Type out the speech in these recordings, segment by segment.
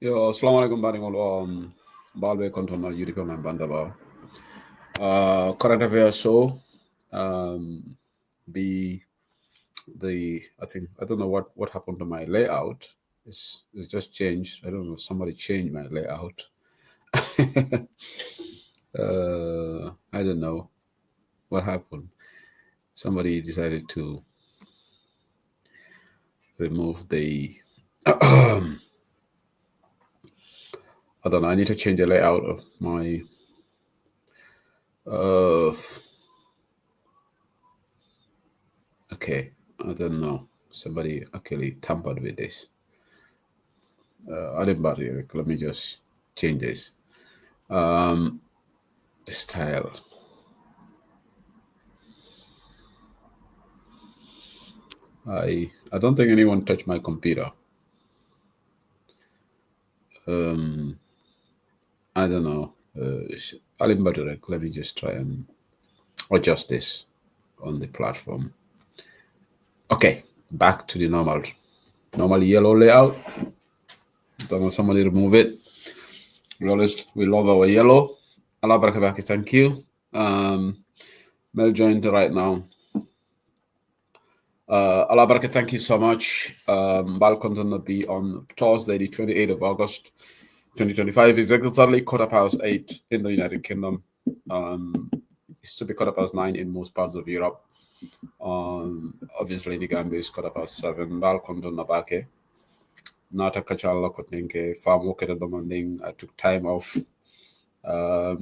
Yo, assalamualaikum baningol balbe konton na yuri ko na banda ba. Current affairs show be I don't know what happened to my layout. It's just changed. I don't know, somebody changed my layout. I don't know what happened. Somebody decided to remove the I don't know, I need to change the layout of my uh okay. I don't know. Somebody actually tampered with this. I didn't bother you. Let me just change this. The style. I don't think anyone touched my computer. I don't know. I didn't bother it. Let me just try and adjust this on the platform. Okay, back to the normal yellow layout. Don't know somebody remove it. We love our yellow. Allah barakabaki, thank you. Mel joined right now. Allah Baraka, thank you so much. Balcons will be on Thursday, the 28th of August, 2025. It's exactly 8:15 in the United Kingdom. It's to be 9:15 in most parts of Europe. Obviously, in the Gambia, it's 7:15. Balcons on the back. Nata Kachala Kotinke, farm work at demanding. I took time off.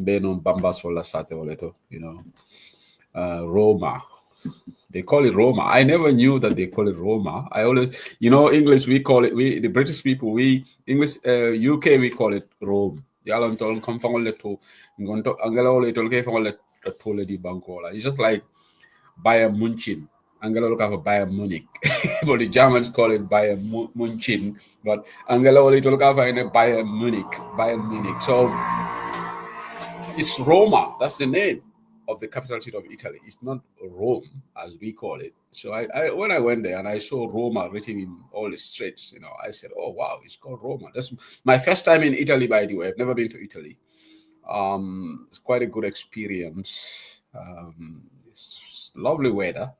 Being on Bambas for La Sate, Roma. They call it Roma. I never knew that they call it Roma. I always, English, the British people, English, UK, we call it Rome. Yalan tol kom fangole to ngonto angela ole tol ke fangole to tole di bankola. It's just like Bayern Munchen. Angela look for Bayern Munich. But the Germans call it Bayern Munchen. But Angela ole tol ka for Bayern Munich. So it's Roma. That's the name of the capital city of Italy. It's not Rome as we call it. So I when I went there and I saw Roma written in all the streets, I said, "Oh wow, it's called Roma." That's my first time in Italy, by the way. I've never been to Italy. It's quite a good experience. It's lovely weather,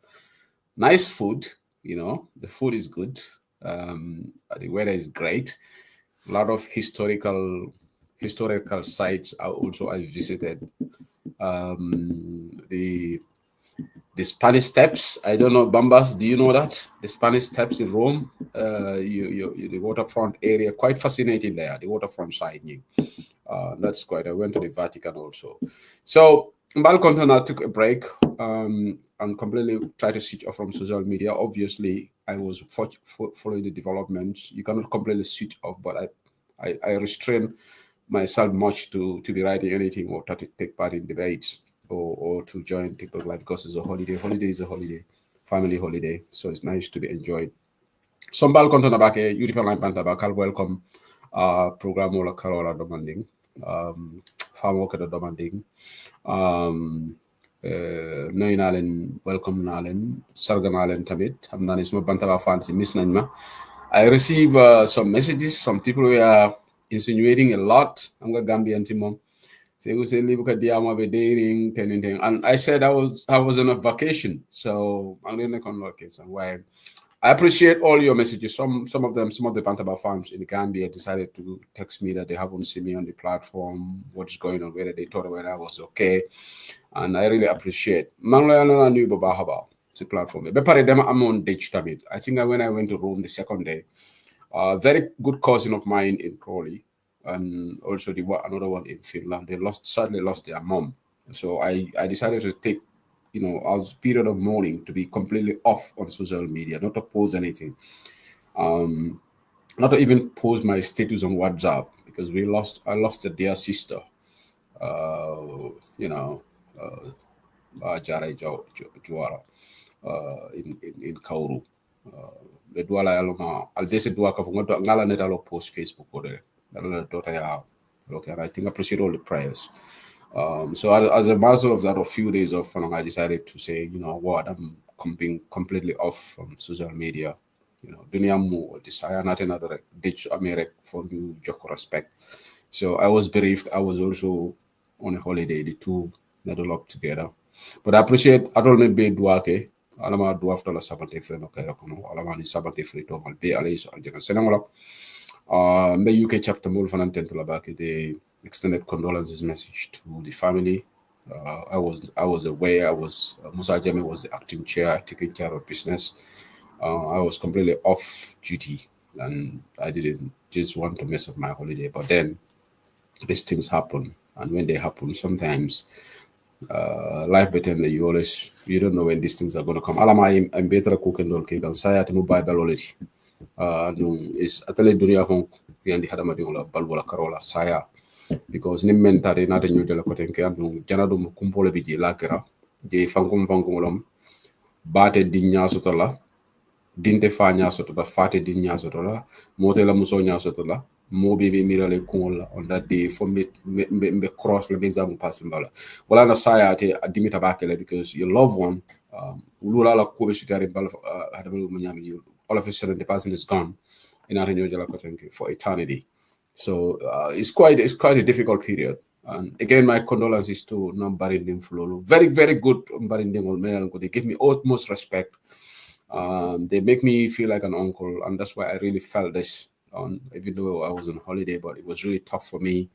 nice food. The food is good. The weather is great. A lot of historical sites I visited. The Spanish Steps. I don't know, Bambas. Do you know that the Spanish Steps in Rome? The waterfront area, quite fascinating there. The waterfront side. That's quite. I went to the Vatican also. So Balcontona took a break and completely tried to switch off from social media. Obviously, I was following the developments. You cannot completely switch off, but I restrain myself much to be writing anything or to take part in debates or to join TikTok live because it's a holiday. Holiday is a holiday, family holiday, so it's nice to be enjoyed. Sombal kontona bake European line banta bakal welcome program wala karola demanding famo kada demanding nuyu naa leen welcome naa leen sarga naa leen tamit xam naa ne suma banta ba fancy miss nañ ma. I receive some messages. Some people were insinuating a lot. I'm a Gambian team. Say we say live diama be dating, and I said I was on a vacation, so I'm gonna convocate. Why? I appreciate all your messages. Some of the Bantaba farms in Gambia decided to text me that they haven't seen me on the platform. What's going on? Whether they thought whether I was okay, and I really appreciate. Mangla knew Babahaba the platform. But I'm on ditch tamit. I think when I went to Rome the second day, a very good cousin of mine in Crawley, and also another one in Finland. They sadly lost their mom. So I decided to take, a period of mourning to be completely off on social media, not to post anything, not to even post my status on WhatsApp because I lost a dear sister, you know, Jare Juara, in Kauru. Be duala ya loma aldese dua ka funga ngala neta lo post Facebook ore ngala tota ya okay, and I think I appreciate all the prayers. So as a result of that, a few days off, and I decided to say, you know what, I'm being completely off from social media. dunia mo desire not another ditch America for you joko respect. So I was bereaved. I was also on a holiday. The two not all up together. But I appreciate I don't be duake. Alama du after la sabante free no kaira kono. Alama ni sabante free to mal be ale so aljana. Senangola. Mbe UK chapter mul fanan tentu la back the extended condolences message to the family. I was away. I was Musa Jame was the acting chair taking care of business. I was completely off duty and I didn't just want to mess up my holiday. But then these things happen, and when they happen, sometimes life better than you don't know when these things are gonna come. Alama I'm better cooking dol cake and saya to buy balolity. No is atale dunia hong yandi hadama dingola balbola karola saya because ni mentare na de nyojala ko tenke anu jana dum kumpole bi la kera je fangum fangum bate di nyasoto la dinte fa nyasoto la fate di nyasoto la mote la muso nyasoto la mo be mirale kungola on that day for me cross le exam pass mbala wala na saya ate adimita bakele because your loved one ulula la ko be shitari mbala hadamu munyami you all of a sudden the person is gone in Atenyo Jalakotenke for eternity. So it's quite a difficult period. And again, my condolences to Nambarinding Fulolo. Very, very good Nambarinding Olmelanko. They give me utmost respect. They make me feel like an uncle, and that's why I really felt this. Even though I was on holiday, but it was really tough for me.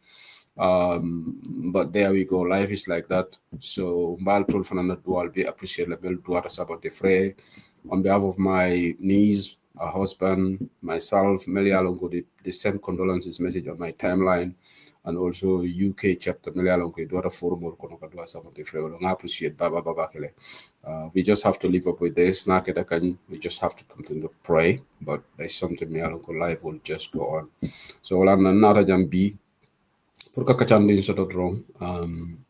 But there we go. Life is like that. So Mbal told Fanana Dual be appreciated Duata Sabat de Frey. On behalf of my niece, her husband, myself, Melialongo, they sent condolences message on my timeline, and also UK chapter Melialongo, Duata Forum or Konokadua Sabat de Frey. I appreciate Baba Babakele. We just have to live up with this. We just have to continue to pray, but there's something Melialongo life will just go on. So Nara Jambi.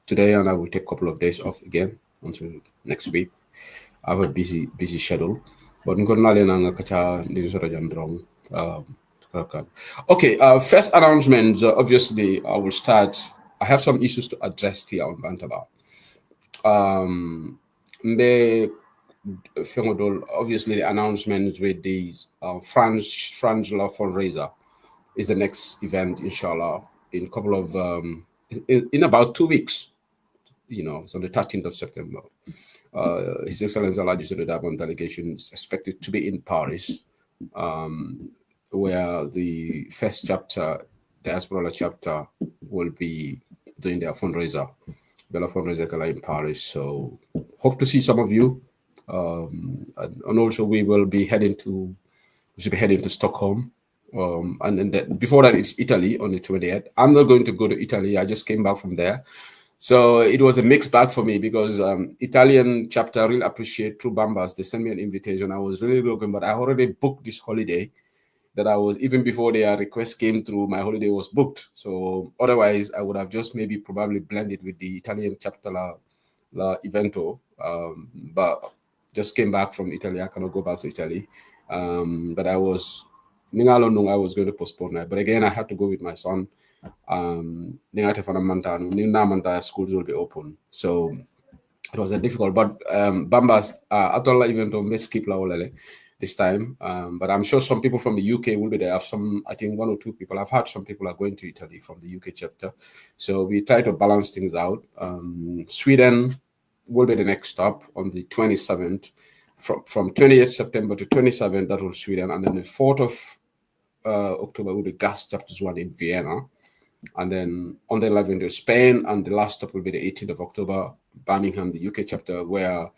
Today, and I will take a couple of days off again until next week. I have a busy schedule, but okay. First announcement. Obviously, I will start. I have some issues to address here on Bantaba. Obviously, the announcements with the Frangela fundraiser is the next event, inshallah, in a couple of in about 2 weeks. It's on the 13th of September. His Excellency Alaji Daban delegation is expected to be in Paris, where the first chapter, diaspora chapter, will be doing their fundraiser, Bella fundraiser gala in Paris. So hope to see some of you. And also we should be heading to Stockholm. And then before that, it's Italy on the 28th. I'm not going to go to Italy. I just came back from there. So it was a mixed bag for me because Italian chapter really appreciate True Bambas. They sent me an invitation. I was really looking, but I already booked this holiday that I was, even before their request came through, my holiday was booked. So otherwise, I would have just maybe probably blended with the Italian chapter la evento. But just came back from Italy. I cannot go back to Italy. But I was going to postpone that. But again, I had to go with my son. Schools will be open. So it was a difficult, but Bambas Atola event on skip this time. But I'm sure some people from the UK will be there. I think 1 or 2 people. I've heard some people are going to Italy from the UK chapter. So we try to balance things out. Sweden will be the next stop on the 27th. From 28th September to 27th, that was Sweden. And then the 4th of October will be Gas Chapters 1 in Vienna. And then on the 11th to Spain, and the last stop will be the 18th of October, Birmingham, the UK chapter, where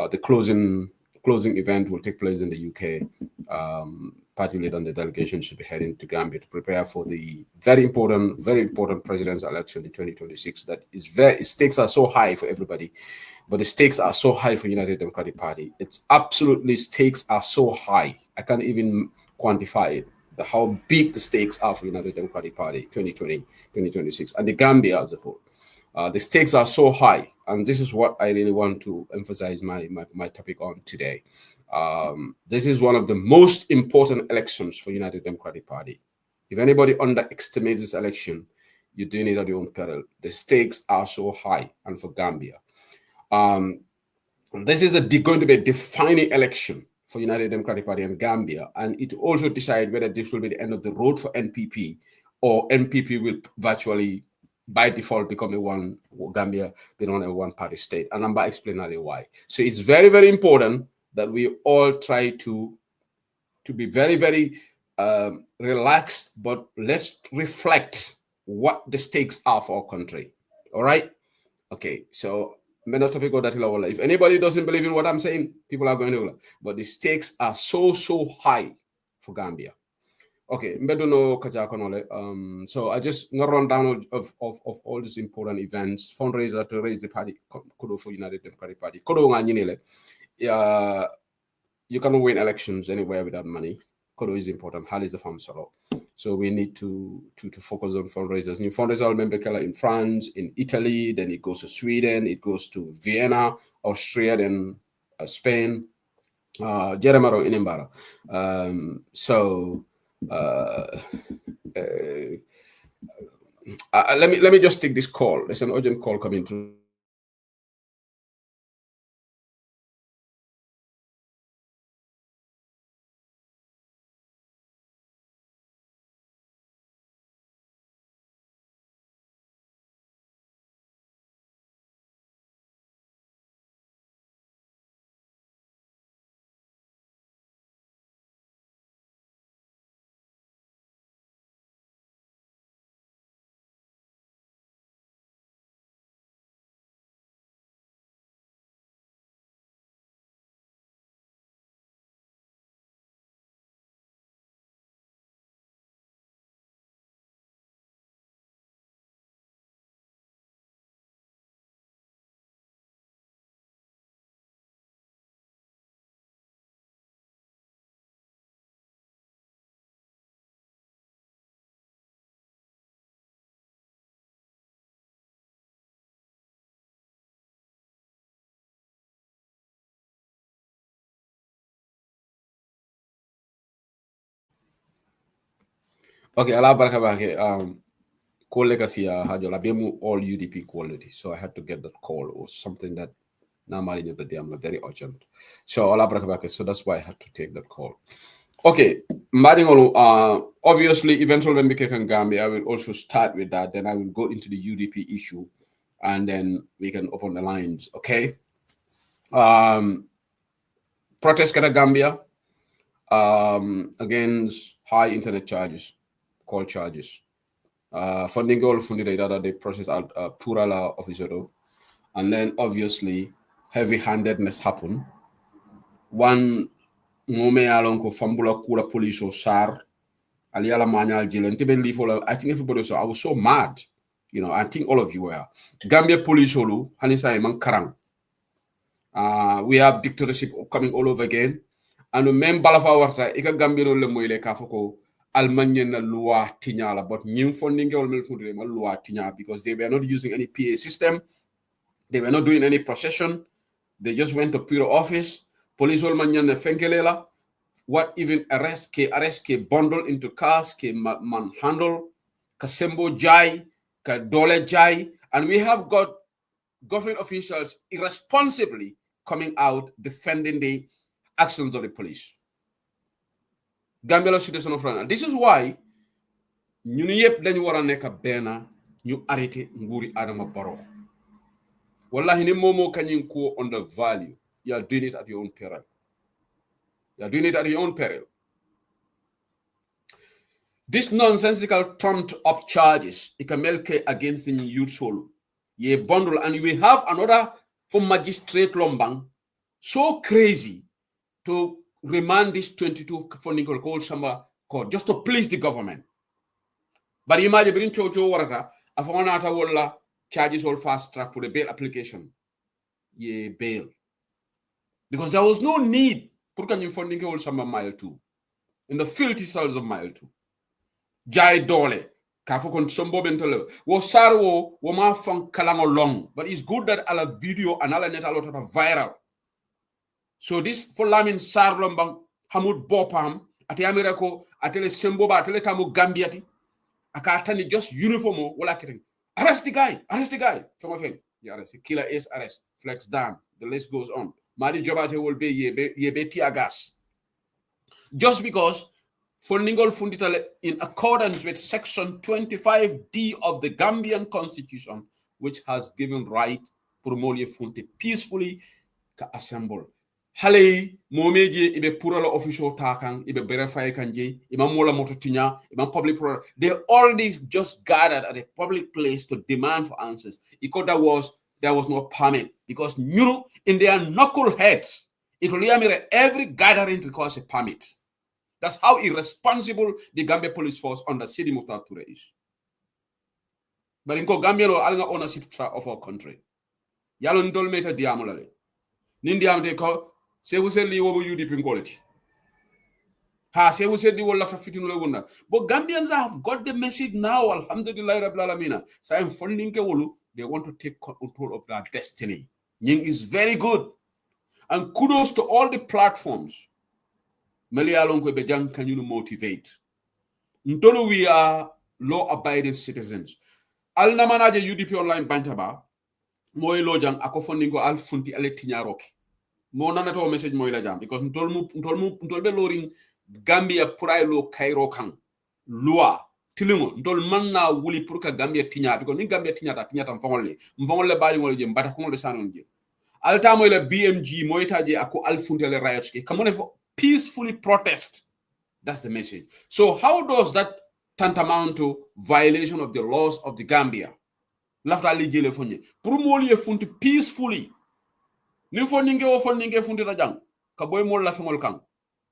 the closing event will take place in the UK. Party leader and the delegation should be heading to Gambia to prepare for the very important presidential election in 2026. Stakes are so high for everybody, but the stakes are so high for United Democratic Party. It's absolutely, stakes are so high. I can't even quantify it. How big the stakes are for United Democratic Party 2020, 2026, and the Gambia as a whole. The stakes are so high, and this is what I really want to emphasize my topic on today. This is one of the most important elections for United Democratic Party. If anybody underestimates this election, you're doing it at your own peril. The stakes are so high, and for Gambia. This is going to be a defining election for United Democratic Party and Gambia, and it also decide whether this will be the end of the road for NPP, or NPP will virtually by default become a one Gambia being a one-party state. And I'm about to explain why. So it's very, very important that we all try to be very, very relaxed, but let's reflect what the stakes are for our country. All right? Okay, so if anybody doesn't believe in what I'm saying, people are going to, but the stakes are so, so high for Gambia. Okay, so I just not run down of all these important events, fundraiser to raise the party, Kodo for United Democratic Party. Kodo you cannot win elections anywhere without money. Kodo is important. Hal is the farm solo. So we need to focus on fundraisers. New fundraiser member Kela in France, in Italy, then it goes to Sweden, it goes to Vienna, Austria, then Spain, Jeremaro in Imbara. Let me just take this call. There's an urgent call coming through. Okay, ala baraka bake. Call legacy hajola bemu all UDP quality. So I had to get that call or something that normally the day I'm very urgent. So ala baraka bake. So that's why I had to take that call. Okay, obviously, eventually when we can Gambia, I will also start with that. Then I will go into the UDP issue, and then we can open the lines. Okay. Protest at Gambia against high internet charges, call charges. Funding goal funded that they process at plural officer, and then obviously heavy-handedness happen. One moment along ko fambula kula police or sar aliala manual jail and I think everybody was, I was so mad. You know, I think all of you were. Gambia police olu hanisa man karang. We have dictatorship coming all over again. And men balafa warta ika Gambia no le moyle ka foko Almanya na loi tinyala, but new funding all mel fundre ma loi tinya because they were not using any PA system. They were not doing any procession. They just went to pure office. Police all manyan fenkelela. What even arrest ke bundle into cars ke manhandle kasembo jai ka dole jai, and we have got government officials irresponsibly coming out defending the actions of the police. Gambia citizen of France. This is why ñu yépp dañu wara nekk benn ñu arrêté nguuri Adama Barrow. Wallahi ni momo kanyin ko on the value. You are doing it at your own peril. You are doing it at your own peril. This nonsensical trumped up charges ikamelke against the youth solo. Ye bundle, and we have another from magistrate Lombang so crazy to remand this 22 funding called Samba court just to please the government. But imagine bring chocho warata afanata wala charges all fast track for the bail application. Ye bail. Because there was no need for funding called Samba mile 2 in the filthy cells of mile 2. Jai dole kafo kon sombo bentole wo sarwo wo ma fan kalango long, but it's good that ala video and ala net a lot of viral. So this for lamin sarlombang hamud bopam ati amirako atele sembo ba atele tamu gambiati aka tani just uniform wala kidding. Arrest the guy from a thing. Yeah, arrest the killer is arrest, flex down, the list goes on. Madi Jobate will be ye beti agas. just because Fundingol Funditale, in accordance with Section 25D of the Gambian Constitution, which has given right Promolie Funti peacefully to assemble. Hale momeje ibe purala official takan ibe verify kanje imam mola mototinya imam public they already just gathered at a public place to demand for answers. Because there was no permit because in their knuckleheads it will every gathering requires a permit. That's how irresponsible the Gambia police force under Sidi Mukhtar Toure is. But in Gambia no alga ownership of our country. Yalon dolmeta diamolale. Nindiam de ko se vous li wobo UDP quality. Ha se vous di wala fa fitinu wona. But Gambians have got the message now, alhamdulillah rabbil alamin. So I'm funding ke wolu, they want to take control of their destiny. Nying is very good. And kudos to all the platforms. Melialongo Bejang can you motivate? Ntolo we are law-abiding citizens. Al namanaje UDP online bantaba moy lo jang ako fondingo al funti ale tiñaroke. Mo nanato message moy la jam because ntol be loring Gambia puray lo kairo kan loi tilimo ntol manna wuli pour ka Gambia tiña because ni Gambia tiñata tam fongole bali ngol je mbata ko de sanon je. Alta moy la BMG moy taje ako al funti ale riots ke kamone peacefully protest. That's the message. So how does that tantamount to violation of the laws of the Gambia? Lafta ligele fonye. Pour moli funti peacefully. Ni foninge o foninge funti rajang. Ka boy mol la fengol kan.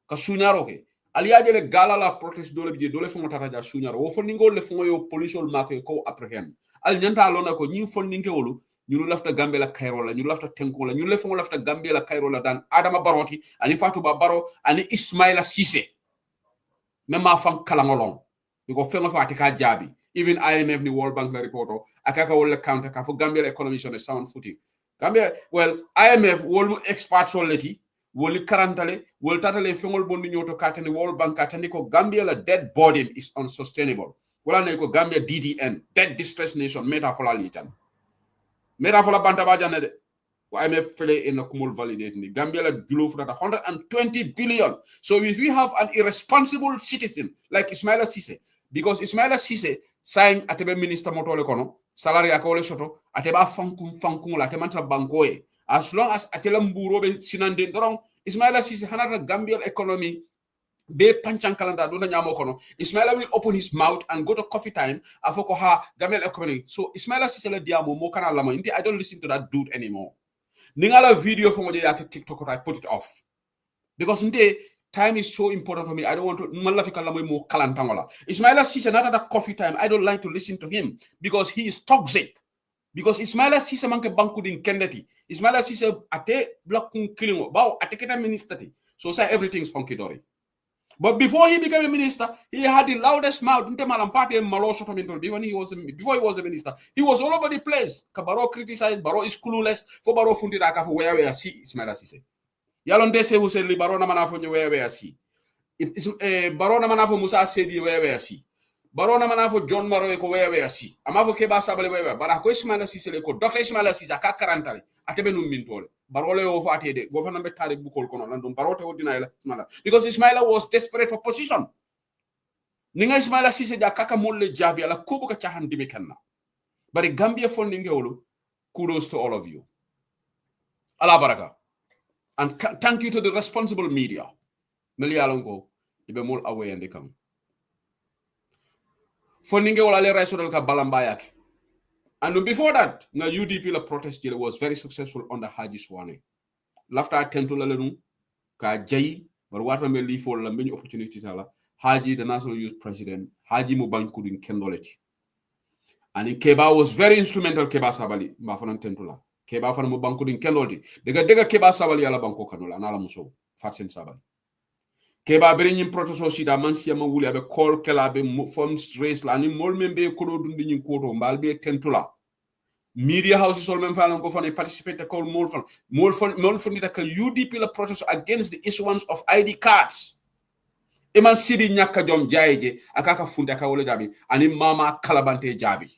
Ka sunyaro ke. Aliaje le gala la protest dole bije dole fengol tataja sunyaro. O foningo le fengol yo police ol mako ko apprehend. Al nyanta lona ko nyi foninge wolu ñu lafta Gambia la Cairo la ñu lafta Tenko la ñu le fengol lafta Gambia la Cairo la dan Adama Baroti ani Fatou Ba Baro ani Ismaila Cissé. Mema fan kalangolong because fengo fa atika jabi even IMF ni World Bank la reporto akaka wala counter ka for Gambia economy on a sound footing. Gambia well IMF wol experts leti wol karantale wol tatale fengol bondi nyoto katani World Bank katani ko Gambia la debt burden is unsustainable. Wala ne ko Gambia DDN debt distress nation meta fola litan meta fola banta ba janede IMF fele in a kumul validating Gambia la below for 120 billion. So if we have an irresponsible citizen like Ismaila Cissé, because Ismaila Cissé signed atebe minister motole kono salary akole soto ateba fankung la temanta bankoe as long as atela mburobe sinande dorong Ismaila Cissé hanata Gambia economy be panchan calendar do na nyamo kono Ismaila will open his mouth and go to coffee time afoko ha Gambia economy. So Ismaila Cissé la diamo mo kana lama I don't listen to that dude anymore. Ningala video from the TikTok, I put it off. Because time is so important for me. I don't want to more kalantangola. Ismaila Cissé not at that coffee time. I don't like to listen to him because he is toxic. Because Ismaila Cissé manke banku din kendeti. Ismaila Cissé ate black killing bao ateketa minister. So say everything is honky dory. But before he became a minister, he had the loudest mouth. Before he was a minister, he was all over the place. Baro criticized, Baro is clueless. For Baro fundi daka for where we are see Ismaila Cissé. Yalon dese who said Baro na manafo where we are see. Baro na manafo Musa Sedi where we are see. Baro na manafo John Maro ko where we are see. Amavo keba sabale where bara ko Ismaila Cissé ko Dr. Ismaila Cissé ka karantale. Atebe num mintole. Barole over atede government betari bukol kono landum barote ordinary Ismaila because Ismaila was desperate for position. Ninga Ismaila Cissé ja kaka molle jabi ala kubu ka chahan dimi kenna. But Gambia funding wolu kudos to all of you. Ala baraka. And thank you to the responsible media. Meli alongo ibe mol away and come. Funding wolu ale raisodal ka balambayake. And before that, the UDP la protest was very successful under Haji Swane. Lafta attentu la lenu ka jayi bar wata me li for la many opportunity tala Haji the national youth president Haji mo banku din kendoleti. And Keba was very instrumental Keba Sabali ma fanan tentula. Keba fan mo banku din kendolti. Dega Keba Sabali ala banko kanola nala muso Fatsen Sabali. Keba bere nyim protoso sida mansia ma wuli abe call kala be form stress la ni mol membe ko do dundi nyin ko to mbal be tentula. Media houses all men go for participate to call more fun that UDP la protest against the issuance of ID cards. Eman sidi nyaka jom jaije akaka funde aka wole jabi ani mama kalabante jabi.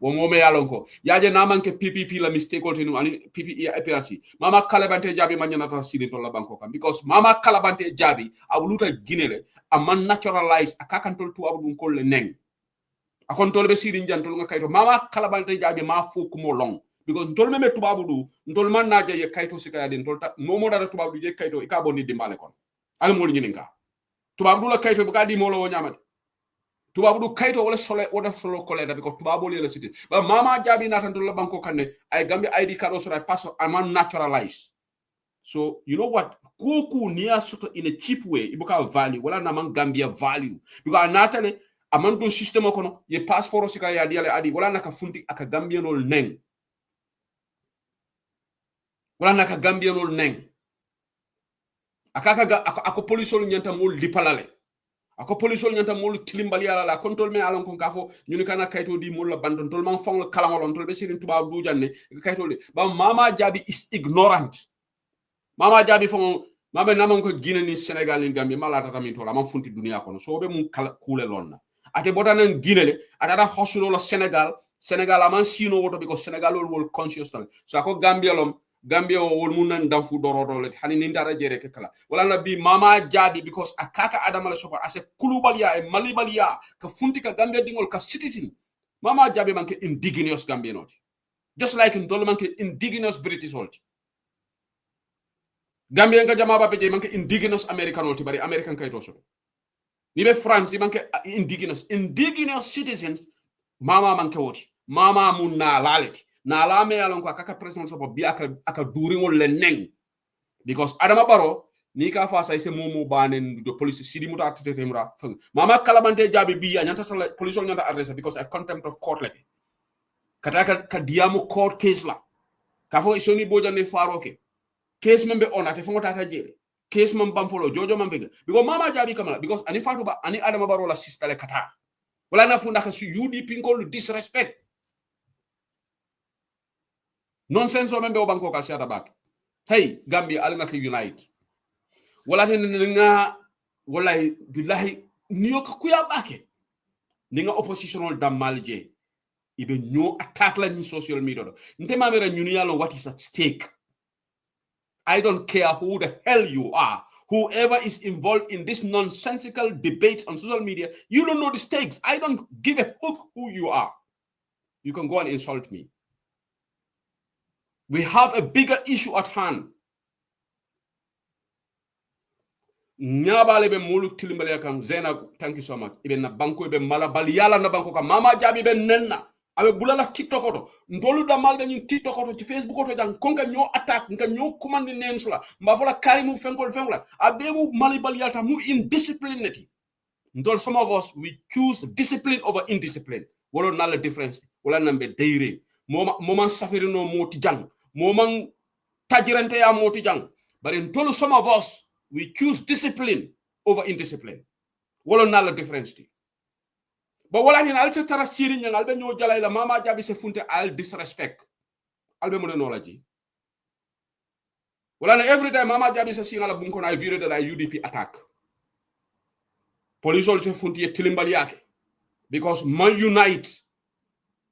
wo mo me yalon ko yaje na manke PPP la mistake ko tinu ani PPE APRC mama kalabante jabi manyana ta sidin to la banko kam because mama kalabante jabi abuluta ginele amman naturalize akakantol tu abudun ko le neng akon tolbe sidin jantol nga kayto mama kalabante jabi ma fuk mo long because ntol meme tubabu du ntol man naje ye kayto sikaya den tolta momo dara tubabu je kayto ka bonni dimbale kon al mo nyinin ka tubabu la kayto bu ka di mo lo nyamade tubabu du kayto wala solo koleda because tubabu le la city ba mama jabi natan to la banko kanne ay gambi ID card so I pass am naturalized. So you know what kuku near soto in a cheap way ibuka value wala na man gambia value because natane amandu system kono ye passport sika ya diale adi wala naka funti aka gambia nol neng wala naka gambia nol neng akaka ako police ol nyanta mol dipalale ako police ol nyanta mol tilimbali ala la control me alon ko kafo nyuni kana kayto di mol la bandon tol man fong kala ngolon tol be sirin tuba du janne kayto le ba mama jabi is ignorant mama jabi fong mama namon ko gina ni Senegal ni Gambie mala tata min tola man funti dunia kono so be mun kule lonna ate botanen ginele atata hosulo Senegal aman sino woto because Senegal will consciously so ako Gambia wol munan danfu dorodo le hani ni ndara jere ke kala wala na bi mama jabi because akaka adama la sopa ase kulubaliya e malibaliya ka funti ka Gambia dingol ka citizen mama jabi manke indigenous Gambia not just like in dol manke indigenous British old Gambia nga jama ba be manke indigenous American old bari American kayto so ni be France di manke indigenous citizens mama manke woti mama mun na laleti na alame alon ko akaka president so bi aka duringol le neng because adama baro ni ka fa say se momo banen de police sidi muta tete mura mama kalabante jabe bi nyanta tala police nyanta arrest because a contempt of court leke kataka ka diamo court case la ka fo soni bojane faroke case membe onate fo ngota ta jere case mem bamfolo jojo mambega because mama jabi kamala because ani fatu ba ani adama baro la sistale kata wala na funda ka su UDP ko disrespect nonsense o membe o banko ka siata bak hey Gambia alanga ke unite wala ten nga wallahi billahi niyo ka kuya bake ninga oppositional damalje ibe no attack la ni social media do nte mamera nyuni yalo what is at stake. I don't care who the hell you are, whoever is involved in this nonsensical debate on social media, you don't know the stakes. I don't give a hook who you are. You can go and insult me. We have a bigger issue at hand. Nyabale be mulu tilimbale kam zena, thank you so much. Ibe na banko ibe malabali yala na banko ka mama jabi be nenna. Abe bulala TikTok oto. Ndolu da malga nyin TikTok oto ci Facebook oto jang konka nyo attack nka nyo commande names la. Mbafola karimu fenkol. Abe mu malibali yata mu indisciplinity. Ndol some of us we choose discipline over indiscipline. Wolo na la difference. Wala nambe deire. Moman safiri no moti jang. Moman tajirante ya moti jang. But in tolu some of us we choose discipline over indiscipline. Wolo na la difference. But wala ni alta tara siri nyang albe nyo jalay la mama jabi se funte al disrespect. Albe mo no laji. Wala na every time mama jabi se singa la bunko na vire de la UDP attack. Police all se funte tilimbali yake. Because man unite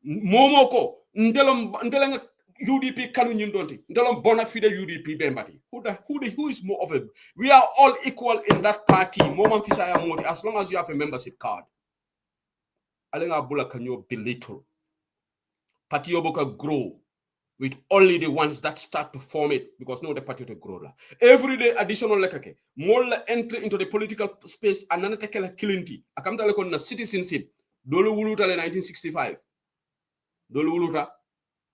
momoko ndeleng UDP kanu nyindonti ndelom bona fide UDP bembati who is more of a we are all equal in that party momam fisa ya moti as long as you have a membership card alenga bula kanyo belittle party oboka grow with only the ones that start to form it because no the party to grow la every day additional lekake more enter into the political space anana tekela kilinti akamta le kon na citizenship dolu wuluta le 1965 dolu wuluta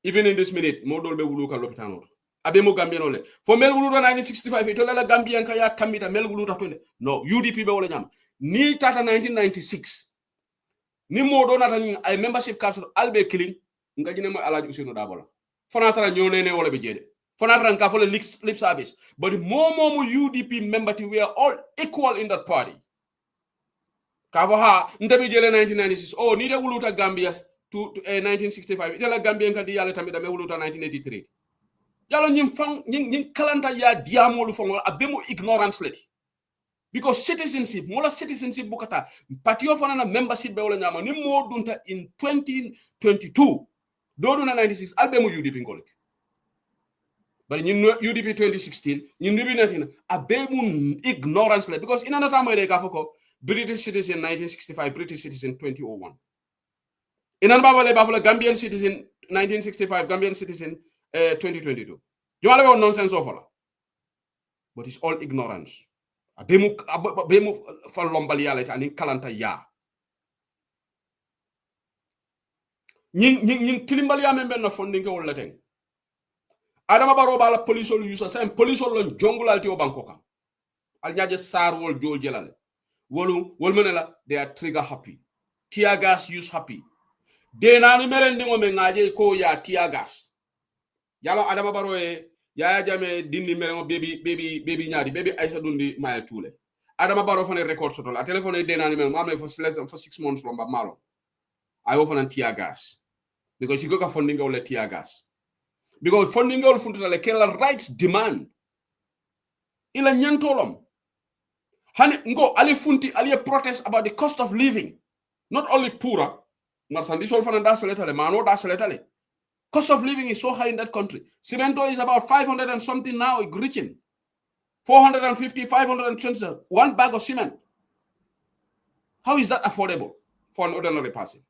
even in this minute mo dolbe wuluka lopitano abe mo gambiano le fo mel wuluta 1965 ito la gambian ka ya tamita mel wuluta tonde no UDP be wala nyam ni tata 1996 ni mo do nata ni ay membership card albe killing ngajine mo alaji usino dabola fonatara nyonene wala be jede fonatara ka fo le lip service but mo UDP member we are all equal in that party kavo ha ndabe jele 1996 oh ni de wuluta Gambia to 1965 ite la Gambia kadi yalla tamida me wuluta 1983 yalla nyim kalanta ya diamolu fon abemo ignorance leti Because citizenship, mola citizenship bukata, patio fanana membership be wala nyama, ni mo dunta in 2022, do na 96, albe mo UDP ngolek. But in UDP 2016, in UDP a baby ignorance, because in another time they go British citizen 1965, British citizen 2001. In another Buffalo Gambian citizen 1965, Gambian citizen 2022. You want about nonsense over, but it's all ignorance. A bemu for lombalialet and in kalanta ya. Ning tilimbalia member na funding all the thing. Adama Baroba la police ol use same police ol jungle alti o bankoka. Al nyaje sar wol jol jelale. Wol menela they are trigger happy. Tear gas use happy. De nanu merende ngome ngaje ko ya tear gas. Yalo Adama Baro ya jame dindi merengo baby nyadi baby Aisha dundi maya tule. Adama Baro fane record sotol. A telephone de nanu men mame for 6 months lomba malo. I offer an tear gas. Because you go funding all the tear gas. Because funding all funta le kela rights demand. Ila nyantolom. Hani ngo ali funti ali protest about the cost of living. Not only pura, marsandisol fana da seletale, mano da seletale. Cost of living is so high in that country. Cemento is about 500 and something now, reaching 450, 520, one bag of cement. How is that affordable for an ordinary person?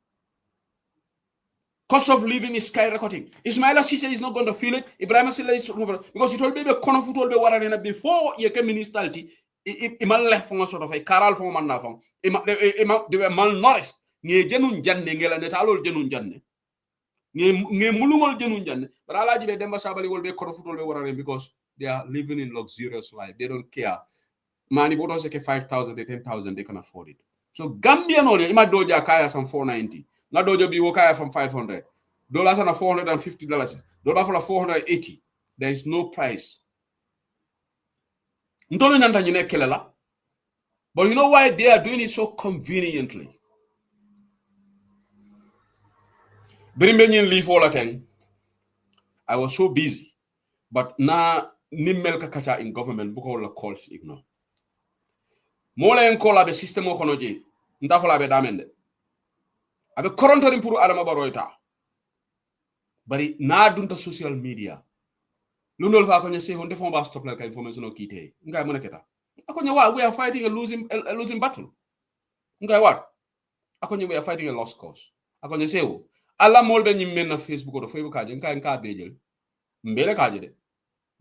Cost of living is skyrocketing. Ismaila Sise is not going to feel it. Ibrahim Silla is because it will be a confusion before you came municipality. Iman left from a sort of a caral from Manafong. They were malnourished. Nye jenun janne ngela netalol jenun janne. Nye mulumol jenun janne. But Alaji be Demba Sabali will be confusion because they are living in luxurious life. They don't care. Mani boto seke 5,000, 10,000, they can afford it. So Gambian only ima doja kaya some 490. Na dojo bi wokaya from $500. Dollars and $450. Dollar for $480. There is no price. Ntolo nyanta nyine kelela. But you know why they are doing it so conveniently? Brimbenyin leave all the I was so busy. But na nimmel kakata in government bukola calls ignore. Mole en kola be system o konoje. Ndafola be damende. Abe korontorin pour Adama Baroita. Bari na dunta social media. Lundol fa konye se honde fon ba stop la ka information o kite. Ngai mona keta. Akonye wa we are fighting a losing battle. Ngai what? Akonye we are fighting a lost cause. Akonye se wo. Alla molbe nyimmen na Facebook o Facebook aje ngai nka bejel. Mbele kaje de.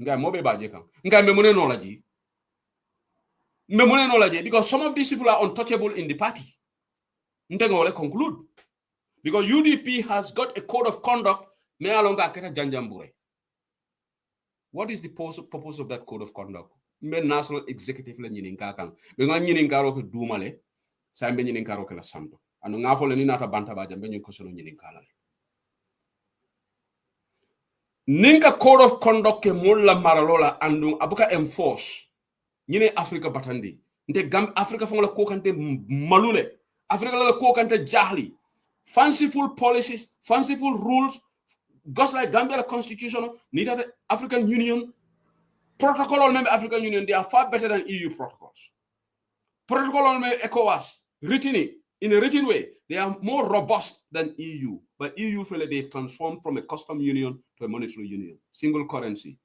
Ngai mobe baje kan. Ngai me mone no laji. Me mone no laji because some of these people are untouchable in the party. Ntengo wale conclude. Because UDP has got a code of conduct. What is the purpose of that code of conduct? National executive la nyininka be nga nyininka ro ko dumale sa be nyininka ro ko la santo anu nga fo le ni nata banta ba jambe nyin ko solo nyininka la ninka code of conduct ke mulla maralola andu abuka enforce nyine Africa batandi nte gam Africa fo la ko kante malule Africa la ko kante jahli. Fanciful policies, fanciful rules, just like Gambia constitution, neither the African Union, protocol on African Union, they are far better than EU protocols. Protocol on ECOWAS, written in a written way, they are more robust than EU. But EU feel like they transformed from a custom union to a monetary union. Single currency.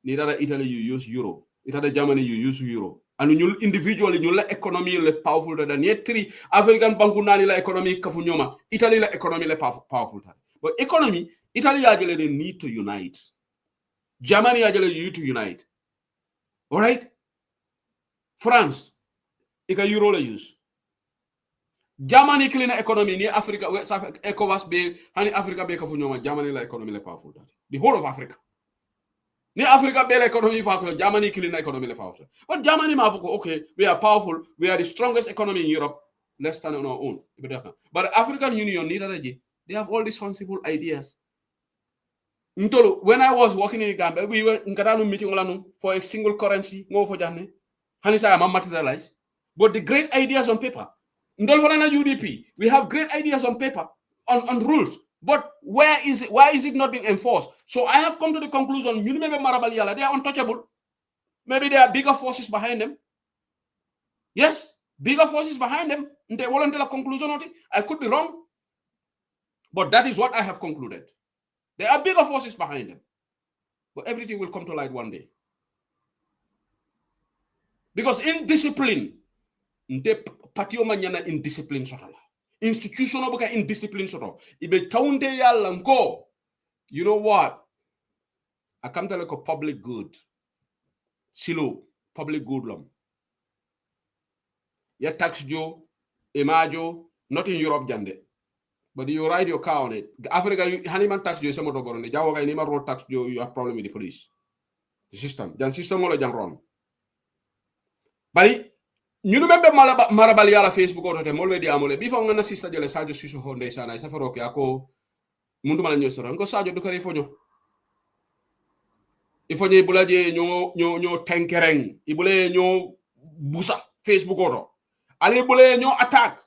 Neither Italy you use euro, neither Germany you use euro. And you individually, you la economy le powerful than yet three African bankunani la economy kafunyoma, Italy la economy le powerful. But economy, Italy actually they need to unite. Germany actually need to unite. All right? France, ika euro la use. Germany clean economy ni Africa, ECOWAS be, hani Africa be kafunyoma, Germany la economy le powerful. The whole of Africa. Ni Africa better economy for Germany killing economy le powerful. But Germany okay, we are powerful, we are the strongest economy in Europe. Let's stand on our own. But the African Union they have all these fanciful ideas. When I was working in Gambia, we were in meeting for a single currency, no for Jane. Hanisa am materialized. But the great ideas on paper. UDP, we have great ideas on paper, on rules. But where is it? Why is it not being enforced? So I have come to the conclusion, they are untouchable. Maybe there are bigger forces behind them. Yes, bigger forces behind them. They won't tell a conclusion on it. I could be wrong. But that is what I have concluded. There are bigger forces behind them. But everything will come to light one day. Because indiscipline, patio manyana indiscipline sotala. Institutional boka indiscipline soto. Ibe taunde yalanko. You know what? I come to like a public good. Silo, public good lom. Ya tax jo, emajo, not in Europe jande. But you ride your car on it. Africa, Haniman tax jo, some of the Jawa guy, never road tax jo, you have problem with the police. The system. Jan system wala jan wrong. But you remember marabali ala Facebook or te molwe di amole before ngana sister jele sajo suso honde sana isa faroke ako muntu mala nyosoro ngo sajo dukari fonyo ifonye ibulaje nyo tankereng ibule nyo busa Facebook oro ale ibule nyo attack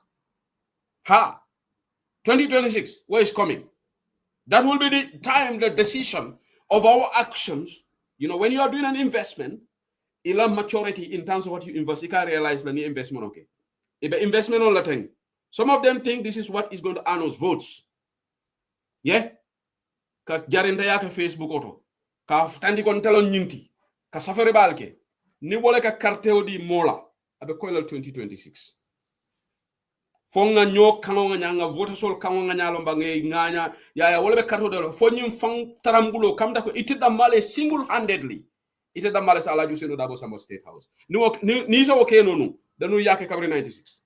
2026 where is coming. That will be the time, the decision of our actions. You know, when you are doing an investment, you'll have maturity in terms of what you invest. You can't realize the new investment, okay? If the investment on the thing, some of them think this is what is going to earn us votes. Yeah? Ka jarinde yake Facebook auto. Ka tandi kon telon nyinti. Ka safari balke. Ni wole ka karteo di mola. Abe koilal 2026. Fonga nyo kango nga vote sol kango nga nyalo mbange nganya ya wole be karto de fo nyim fang tarambulo kamda ko itida male single handedly. Ite da male sala Jusenu Dabo Samba State House. Ni so okay no. Danu yake kabri 96.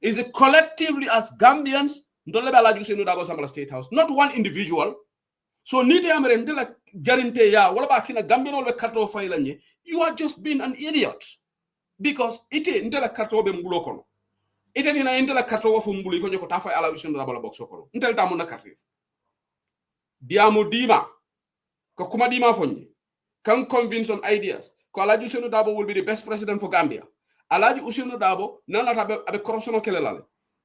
Is it collectively as Gambians ndole be ala Jusenu Dabo Samba State House, not one individual. So nite amere ndela garinte ya wala ba kina Gambian wala karto failanye, you are just being an idiot. Because ite ndela karto be mbulo kono. Ite tina ndela karto wa fu mbuli ko nyoko tafa ala Jusenu Dabo box kono. Ndela tamu na karto. Diamu dima ko kuma dima fonye. Can convince on ideas. Ko Alaji Usenu Dabo will be the best president for Gambia. Alaji Usenu Dabo, nana abe corruption kelelale.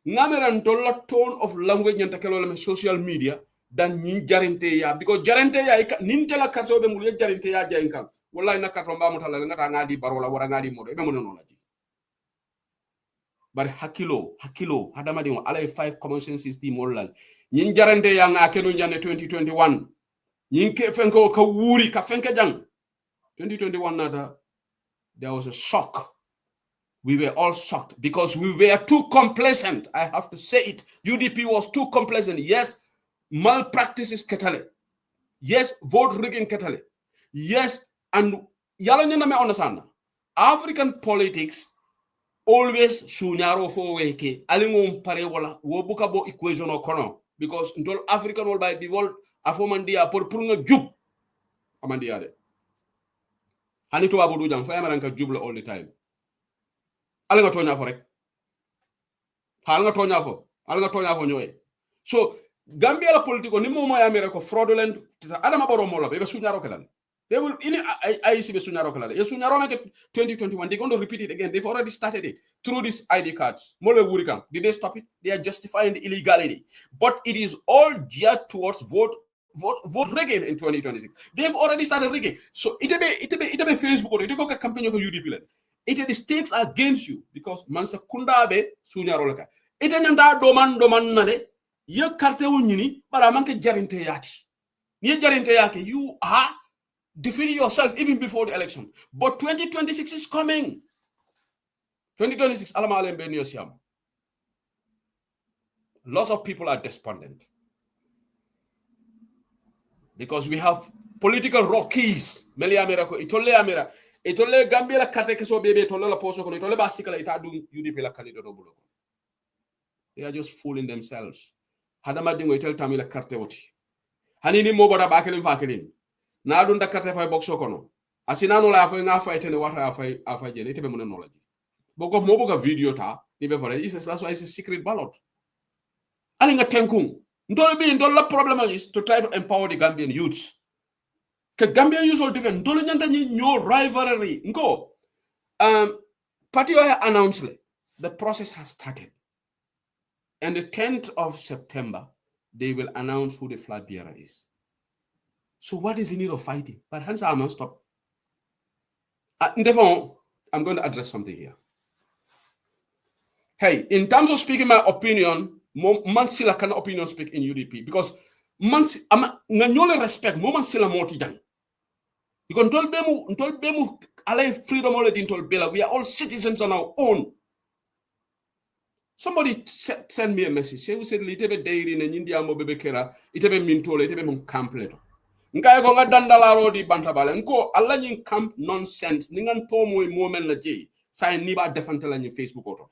Nameran dolla tone of language nyanta kelole social media than nin jarinte ya. Because jarinte ya nintela karto be mulie jarinte ya jainkan. Wallahi na karto mba mutala ngata ngadi barola wara ngadi modo. Ebe mono nolaji. But hakilo, hadama dingo ala 5 common sense di molal. Nin jarinte ya nga kenu njane 2021. Nin ke fenko ka wuri ka fenke jang. 2021 nada, there was a shock. We were all shocked because we were too complacent. I have to say it. UDP was too complacent. Yes, malpractices ketale. Yes, vote rigging ketale. Yes, and yala nyana me understand. African politics always sunyaro fo weke. Alingum pare wala wobuka bo equation okono because ntol African wol by the world afomandia por nga jub amandia de. Hani to abudu jang fa yamaranka jubla all the time. Ala nga tonya fo rek. Ala nga tonya fo nyoy. So Gambia la politico ni momo yamere ko fraudulent adama baro mo la be sunyaro kelal. They will in I see be sunyaro kelal. Ye sunyaro make 2021 they're going to repeat it again. They've already started it through these ID cards. Mole wurikam. Did they stop it? They are justifying the illegality. But it is all geared towards vote rigging in 2026. They've already started rigging. So it be Facebook or it go campaign ko UDP. The stakes are against you because mansa kundabe sunyaro laka. Ite nyanda doman nade ye carte wunyini bara manke jarinte yati. Ni jarinte yake you are defeating yourself even before the election. But 2026 is coming. 2026 alama alembe ni yosiam. Lots of people are despondent. Because we have political rockies. Meli amera ko itole amera. Itole Gambia la carte keso bebe itole la poso ko itole basika la itadu UDP la candidate obulo. They are just fooling themselves. Hadama dingo itel tamila carte oti. Hanini mo boda bakelin fakelin. Na dunda carte fay boxo kono. Asinano la fay nga fay tene wata afay jene itebe munen knowledge. Boko mo boga video ta nibe fare that's why it's a secret ballot. Alinga tenkung. Ndola problem is to try to empower the Gambian youths. Ke Gambian youths all different. Ndola nyanda no rivalry. Ngo. Party announced the process has started. And the 10th of September, they will announce who the flag bearer is. So what is the need of fighting? But hands are stop. Therefore, I'm going to address something here. Hey, in terms of speaking my opinion, man sila can opinion speak in UDP because man nganyole respect mo man sila moti jang. Because ntol bemu alay freedom all din tol bela. We are all citizens on our own. Somebody send me a message. Say who said litebe dairy na nyindia mo bebe kera itebe mintole itebe mon completo. Nka ko nga dandala rodi bantabale nko alla nyin camp nonsense ningan to moy moment la je say ni ba defante la nyi Facebook auto.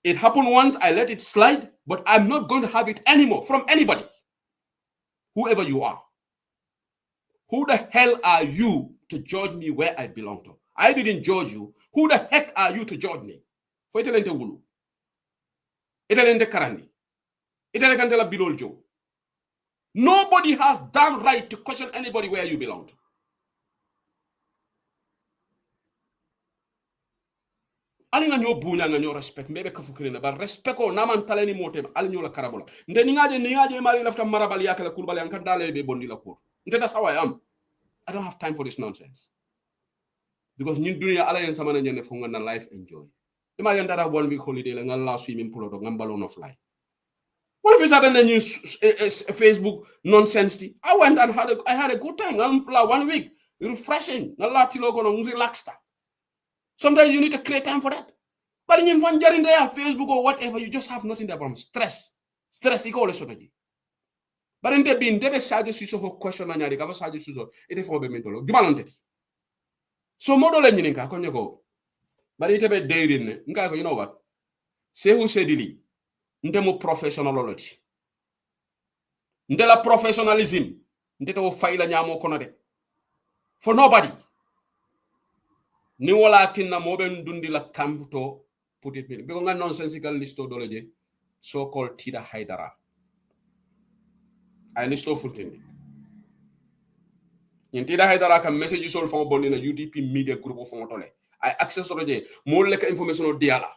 It happened once, I let it slide, but I'm not going to have it anymore from anybody. Whoever you are. Who the hell are you to judge me where I belong to? I didn't judge you. Who the heck are you to judge me? For Italente Wulu. Italente Karandi. Italente la Biloljo. Nobody has damn right to question anybody where you belong to. Alinga nyo bunya nga nyo respect mebe kafukirina ba respect ko naman taleni motem alinyo la karabola nde ningaje mari lafta marabali yakala kulbali an kandale be bondi la ko nde that's how I am. I don't have time for this nonsense because nyin dunya ala yen sama na nyene fo ngana life enjoy imagine that 1 week holiday la ngala swimming pool do ngambalo no fly. What if it's at a Facebook nonsense? I went and I had a good time. I'm 1 week refreshing. Ngala tilo kono relaxed. Sometimes you need to create time for that. But in there, Facebook or whatever, you just have nothing there from stress. Stress is all the strategy. But in the bin, there is side issue of question and you have side issues of it for the mental. So model engineering can you go? But it be daily. You know what? Say who said it. Ndemo professionality. Ndela professionalism. Ndeto faila nyamo konade. For nobody. Ni wala tinna moben dundi la kamputo put it because nga nonsensical listo doleje so called Tida Haidara. I listo futindi. In Tida Haidara ka message sol fon bonni na UDP media group fon tole. I access doleje mo leka information o diala.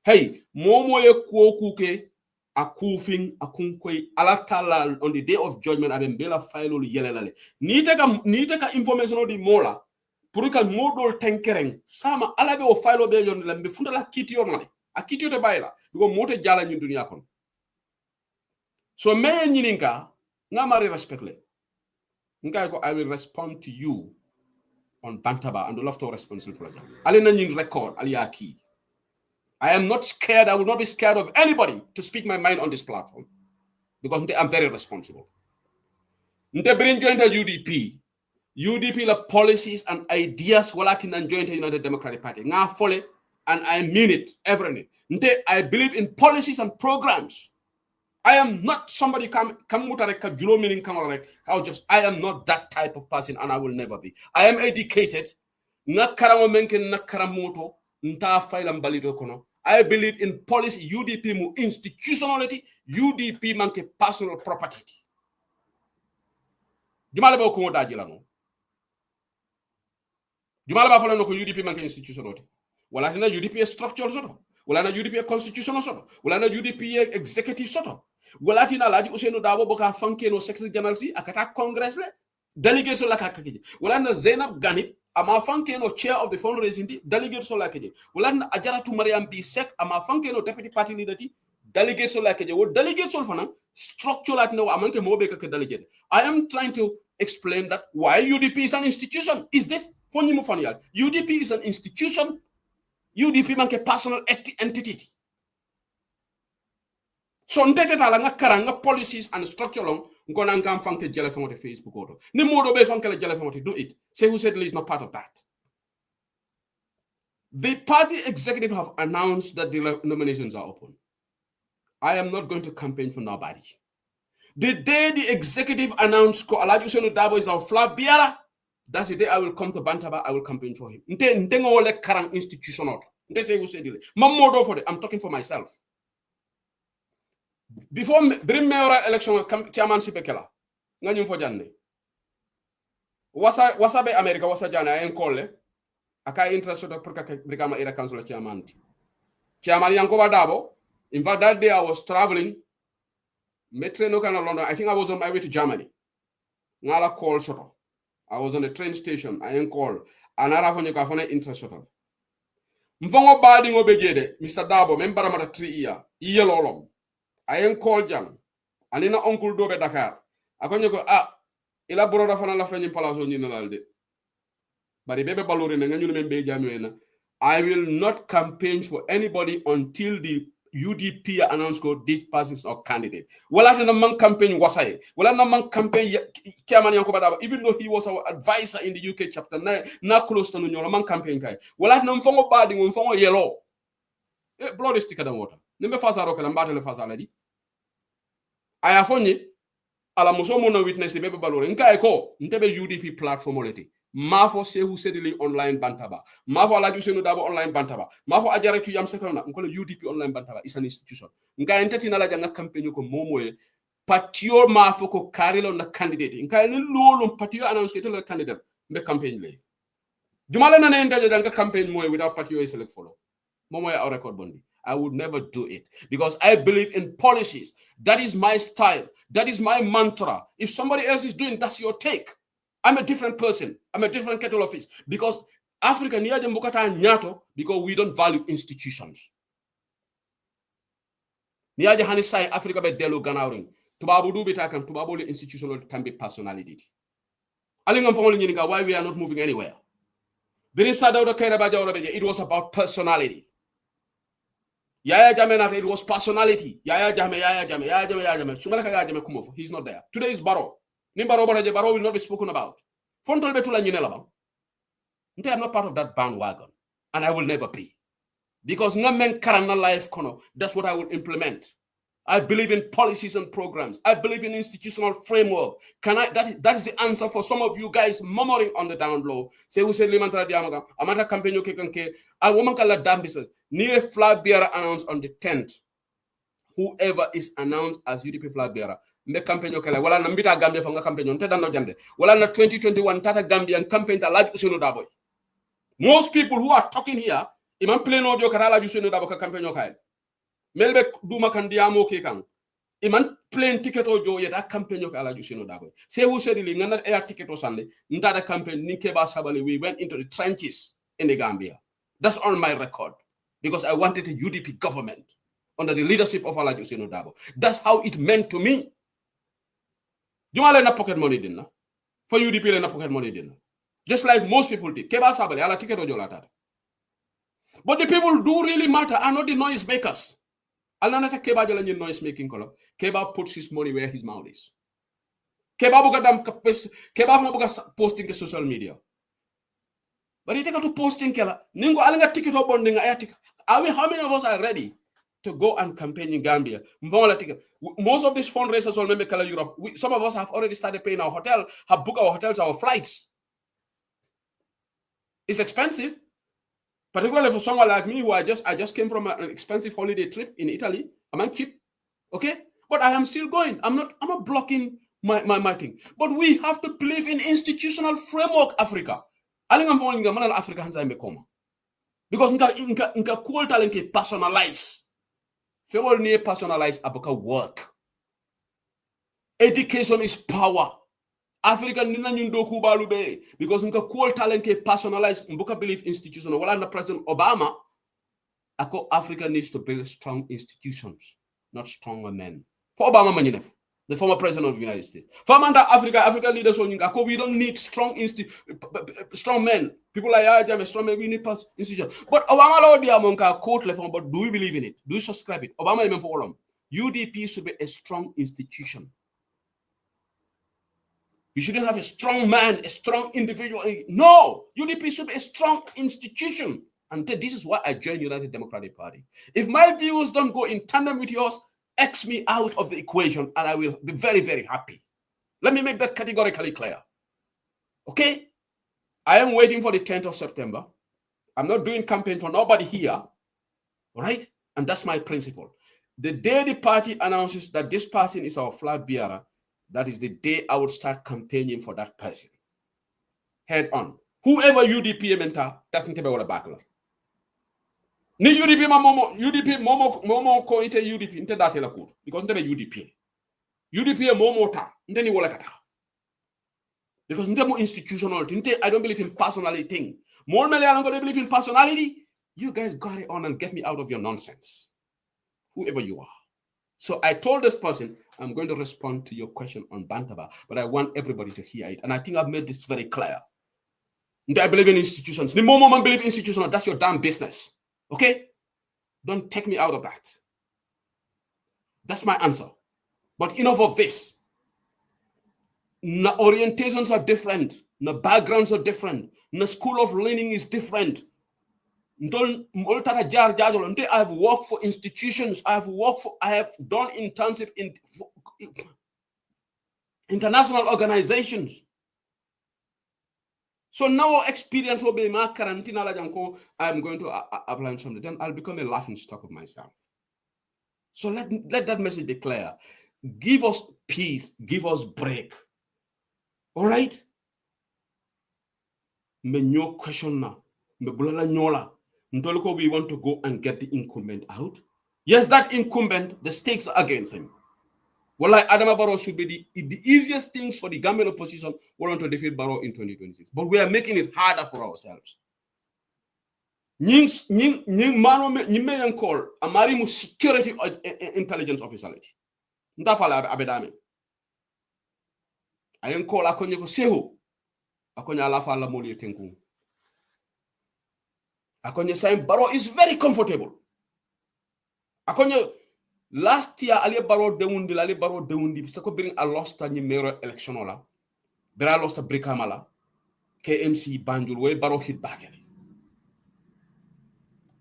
Hey, momo ye kuke a kufing a kunkoy alatala on the day of judgment abembela file yelelale. Ni teka information o di mola. Pour que modol tenkereng sama alabe o file be yon lambe funda la kiti yon mane a kiti to bayla ko moto jala nyi dunya kon so me nyininka ngamari respect le ngai ko I will respond to you on Bantaba and love to responsible for that alena nyin record aliaki I am not scared. I will not be scared of anybody to speak my mind on this platform because I'm very responsible. Nte bring join the UDP la policies and ideas walatin and join the United Democratic Party. Nga fole and I mean it, everything. Nte I believe in policies and programs. I am not somebody I am not that type of person and I will never be. I am educated. I believe in policy, UDP mu institutionality, UDP manke personal property. Jumala ba ko daji la no. Jumala ba fala no ko UDP manke institutionality. Wala na UDP structural soto. Wala na UDP constitutional soto. Wala na UDP executive soto. Wala tina laji Usenu Dabo boka fanke no secretary general akata congress le delegate so la kakiji. Wala na Zainab Gani ama fanke no chair of the fundraising delegate so la keje. Wala na Ajaratu Mariam B Sek ama fanke no deputy party leader delegate so la keje. Wo delegate so fana structure at no amanke mobe ka delegate. I am trying to explain that why UDP is an institution. Is this funny mufanial? UDP is an institution. UDP manke personal entity. So ntete tala nga karanga policies and structure long ngona ngam fanke jele fonte Facebook auto. Ni modo be fanke le jele fonte do it. Say who said is not part of that. The party executive have announced that the nominations are open. I am not going to campaign for nobody. The day the executive announced ko Alhaji Usenu Dabo is our flag bearer, that's the day I will come to Bantaba, I will campaign for him. Nte ngole karang institutional. Nte say who said it. Mamodo for it. I'm talking for myself. Before bring mayoral election chairman sipekela nganyum fo janne wasa be America wasa jana en kolle aka interest to pour ka brigama ira council chairman yanko Dabo. In fact that day I was traveling metro no kana London. I think I was on my way to Germany ngala call soto I was on a train station. I ain't called. Anara fonye ka fone interest hotel. Mfongo badi ngobe jede, Mr. Dabo, membara mata 3 year. Iye lolom. I ain't called jang. Anina uncle dobe Dakar. Akonye ko, ila broda fana la frenyi palaso nyina lalde. Bari bebe balori na nganyulu membe jamuena. I will not campaign for anybody until the UDP announce this person is our candidate. Wala na man campaign wasai. Wala na man campaign Kiaman Yankoba Daba. Even though he was our advisor in the UK chapter, na close to Nunyola man campaign kai. Wala na mfongo badi mfongo yellow. Blood is thicker than water. Nembe fasa roke lambate le fasa ladi. Aya fonye ala musomo na witness bebe balore. Nka eko ntebe UDP platform oleti. Mafo Sehu Sedili online bantaba. Mafo Alaju Senu Dabo online bantaba. Mafo Ajaretu Yam Sekona. Nkole UDP online bantaba. It's an institution. Nga enteti na la janga campaign ko momoe. Patio mafo ko karilo na candidate. Nka ni lolo patio announce ketelo candidate. Mbe campaign le. Jumala na nenda janga campaign moe without patio is select follow. Momoe our record bondi. I would never do it because I believe in policies. That is my style. That is my mantra. If somebody else is doing, that's your take. I'm a different person. I'm a different kettle of fish. Because Africa niaje mbukata nyato because we don't value institutions. Niaje hani sai Africa be delo ganawring. Tubabu du bitakan tubabu le institutional can be personality. Alingam famoli nyinga why we are not moving anywhere. It was about personality. Yaya Jame, it was personality. Yaya Jame. Sumalaka Yaya Jame Kumofo. He's not there. Today is Baro. Nimbaro Baro will not be spoken about. Fontol Betula Yinelaba. I'm not part of that bandwagon. And I will never be. Because no man karana life kono. That's what I will implement. I believe in policies and programs. I believe in institutional framework. That is the answer for some of you guys murmuring on the down low. Say we say limantra diamaga. Amata campaign kekanke. A woman kala dambises. Near flag bearer announced on the 10th. Whoever is announced as UDP flag bearer. Mbe campaign kala. Wala na mbita Gambia fanga campaign. Nte dano jande. Wala na 2021 tata Gambian campaign ta large useno daboy. Most people who are talking here, iman plain audio karala useno dabo ka campaign kala. Melbe duma kan diamo ke kan iman plain ticket o jo yeta campaign ko ala jusino dago se who said li ngana air ticket o sande ntada campaign ni keba sabali we went into the trenches in the Gambia. That's on my record because I wanted a UDP government under the leadership of Ala Jusino Dabo. That's how it meant to me. Jumale na pocket money dinna for UDP na pocket money dinna just like most people did keba sabali ala ticket o jo lata. But the people do really matter are not the noise makers. Alanata Keba Jalan noise making color. Keba puts his money where his mouth is. Keba bugadam Keba posting to social media. But he take to posting kela. Ningo alanga ticket or bonding atik. How many of us are ready to go and campaign in Gambia? Most of these fundraisers will make color Europe. Some of us have already started paying our hotel, have booked our hotels, our flights. It's expensive. Particularly for someone like me who I just came from an expensive holiday trip in Italy. I'm cheap. Okay? But I am still going. I'm not blocking my thing. But we have to believe in institutional framework, Africa. Alingam folinga manal Africa hanza imekoma. Because nka cool talent personalize. Fewol ne personalize abuka work. Education is power. African nina nyundo kubalube because nka cool talent ke personalized mbuka belief institution wala na President Obama ako Africa needs to build strong institutions, not stronger men. For Obama manyenef, the former president of the United States. For Amanda Africa leaders ako we don't need strong men. People like Ajame strong men, we need institutions. But Obama law dia monka quote le but do we believe in it? Do you subscribe it? Obama even for all UDP should be a strong institution. You shouldn't have a strong man, a strong individual. No, UDP should be a strong institution. And this is why I joined United Democratic Party. If my views don't go in tandem with yours, X me out of the equation and I will be very, very happy. Let me make that categorically clear. Okay? I am waiting for the 10th of September. I'm not doing campaign for nobody here. All right? And that's my principle. The day the party announces that this person is our flag bearer, that is the day I would start campaigning for that person. Head on. Whoever UDP mentor, that can tell me what a backlog. Ni UDP momo ko inte UDP inte date la cour because inte UDP. UDP momo ta inte ni wala kata. Because more institutional. I don't believe in personality thing. More Malay, I don't believe in personality. You guys got it on and get me out of your nonsense. Whoever you are. So I told this person, I'm going to respond to your question on Bantaba, but I want everybody to hear it. And I think I've made this very clear. I believe in institutions. The moment I believe in institutions, that's your damn business. Okay? Don't take me out of that. That's my answer. But enough of this. The orientations are different. The backgrounds are different. The school of learning is different. I have worked for institutions. I have done internship in international organizations. So now experience will be my quarantine. I'm going to apply something. Then I'll become a laughing stock of myself. So let that message be clear. Give us peace. Give us break. All right? Me no question na. Me bulala nyola. Ntoloko we want to go and get the incumbent out. Yes, that incumbent, the stakes are against him. Well, like Adama Barrow should be the easiest thing for the Gambian opposition. We want to defeat Barrow in 2026. But we are making it harder for ourselves. Nying mano me call amari mu security intelligence officerity. Ndafala abedame. Ayen call akonye ko seho. Akonya ala fala moli tenku. Akonye saying Barrow is very comfortable. Akonye last year Ali Barrow dewundi sako bring a lost ni mayor election ola. Bera lost Brikamala. KMC Banjul way Barrow hit back.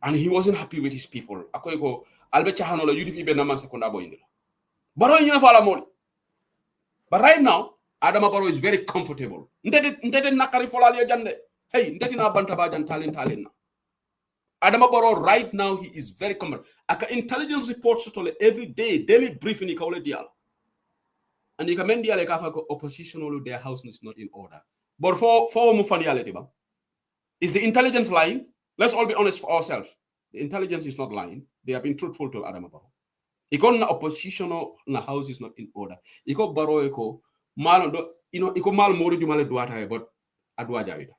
And he wasn't happy with his people. Akoyko Albert Chahanola UDP be naman sekunda boyindila. Barrow nyina fala moli. But right now, Adama Barrow is very comfortable. Ndete nakari folali jande. Hey, ndete na bantaba jan talent na. Adama Barrow right now he is very comfortable. Aka intelligence reports totally every day, daily briefing ni kaule dial. And you commend dial ka fa opposition their house is not in order. But for mufani aleti ba. Is the intelligence lying? Let's all be honest for ourselves. The intelligence is not lying. They have been truthful to Adama Barrow. Iko na oppositional na house is not in order. Iko Barrow iko mal iko mal mori jumale duata but adwa javita.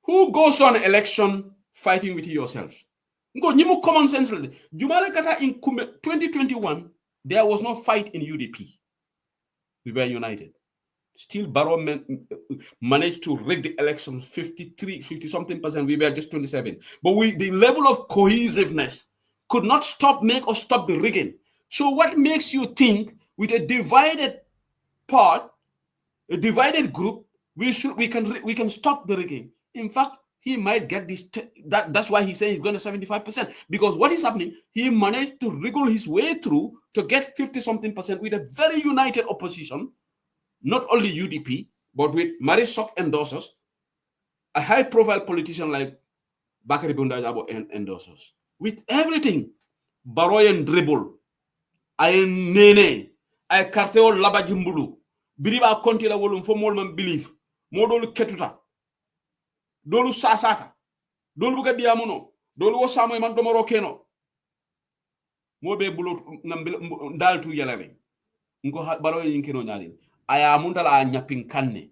Who goes on election fighting with yourself? Go nyimu common sense. Jumale kata in 2021 there was no fight in UDP. We were united. Still Barrow managed to rig the election 50 something percent. We were just 27. But the level of cohesiveness could not make us stop the rigging. So what makes you think with a divided part, a divided group, we can stop the rigging? In fact, he might get this. That's why he's saying he's going to 75%. Because what is happening? He managed to wriggle his way through to get 50 something percent with a very united opposition. Not only UDP, but with Marisok endorsers, a high-profile politician like Bakari Bundajabo endorsers. With everything, Baroyan dribble, I nene, I carteo labajimbulu, biriba kontila wolum for molman belief, modolu ketuta, dolu sasata, dolu buga diamuno, dolu osamo man domoro keno, mobe bulo ndaltu yalare, nko Baroyan keno nyalin. Aya mundala a nyapinkanne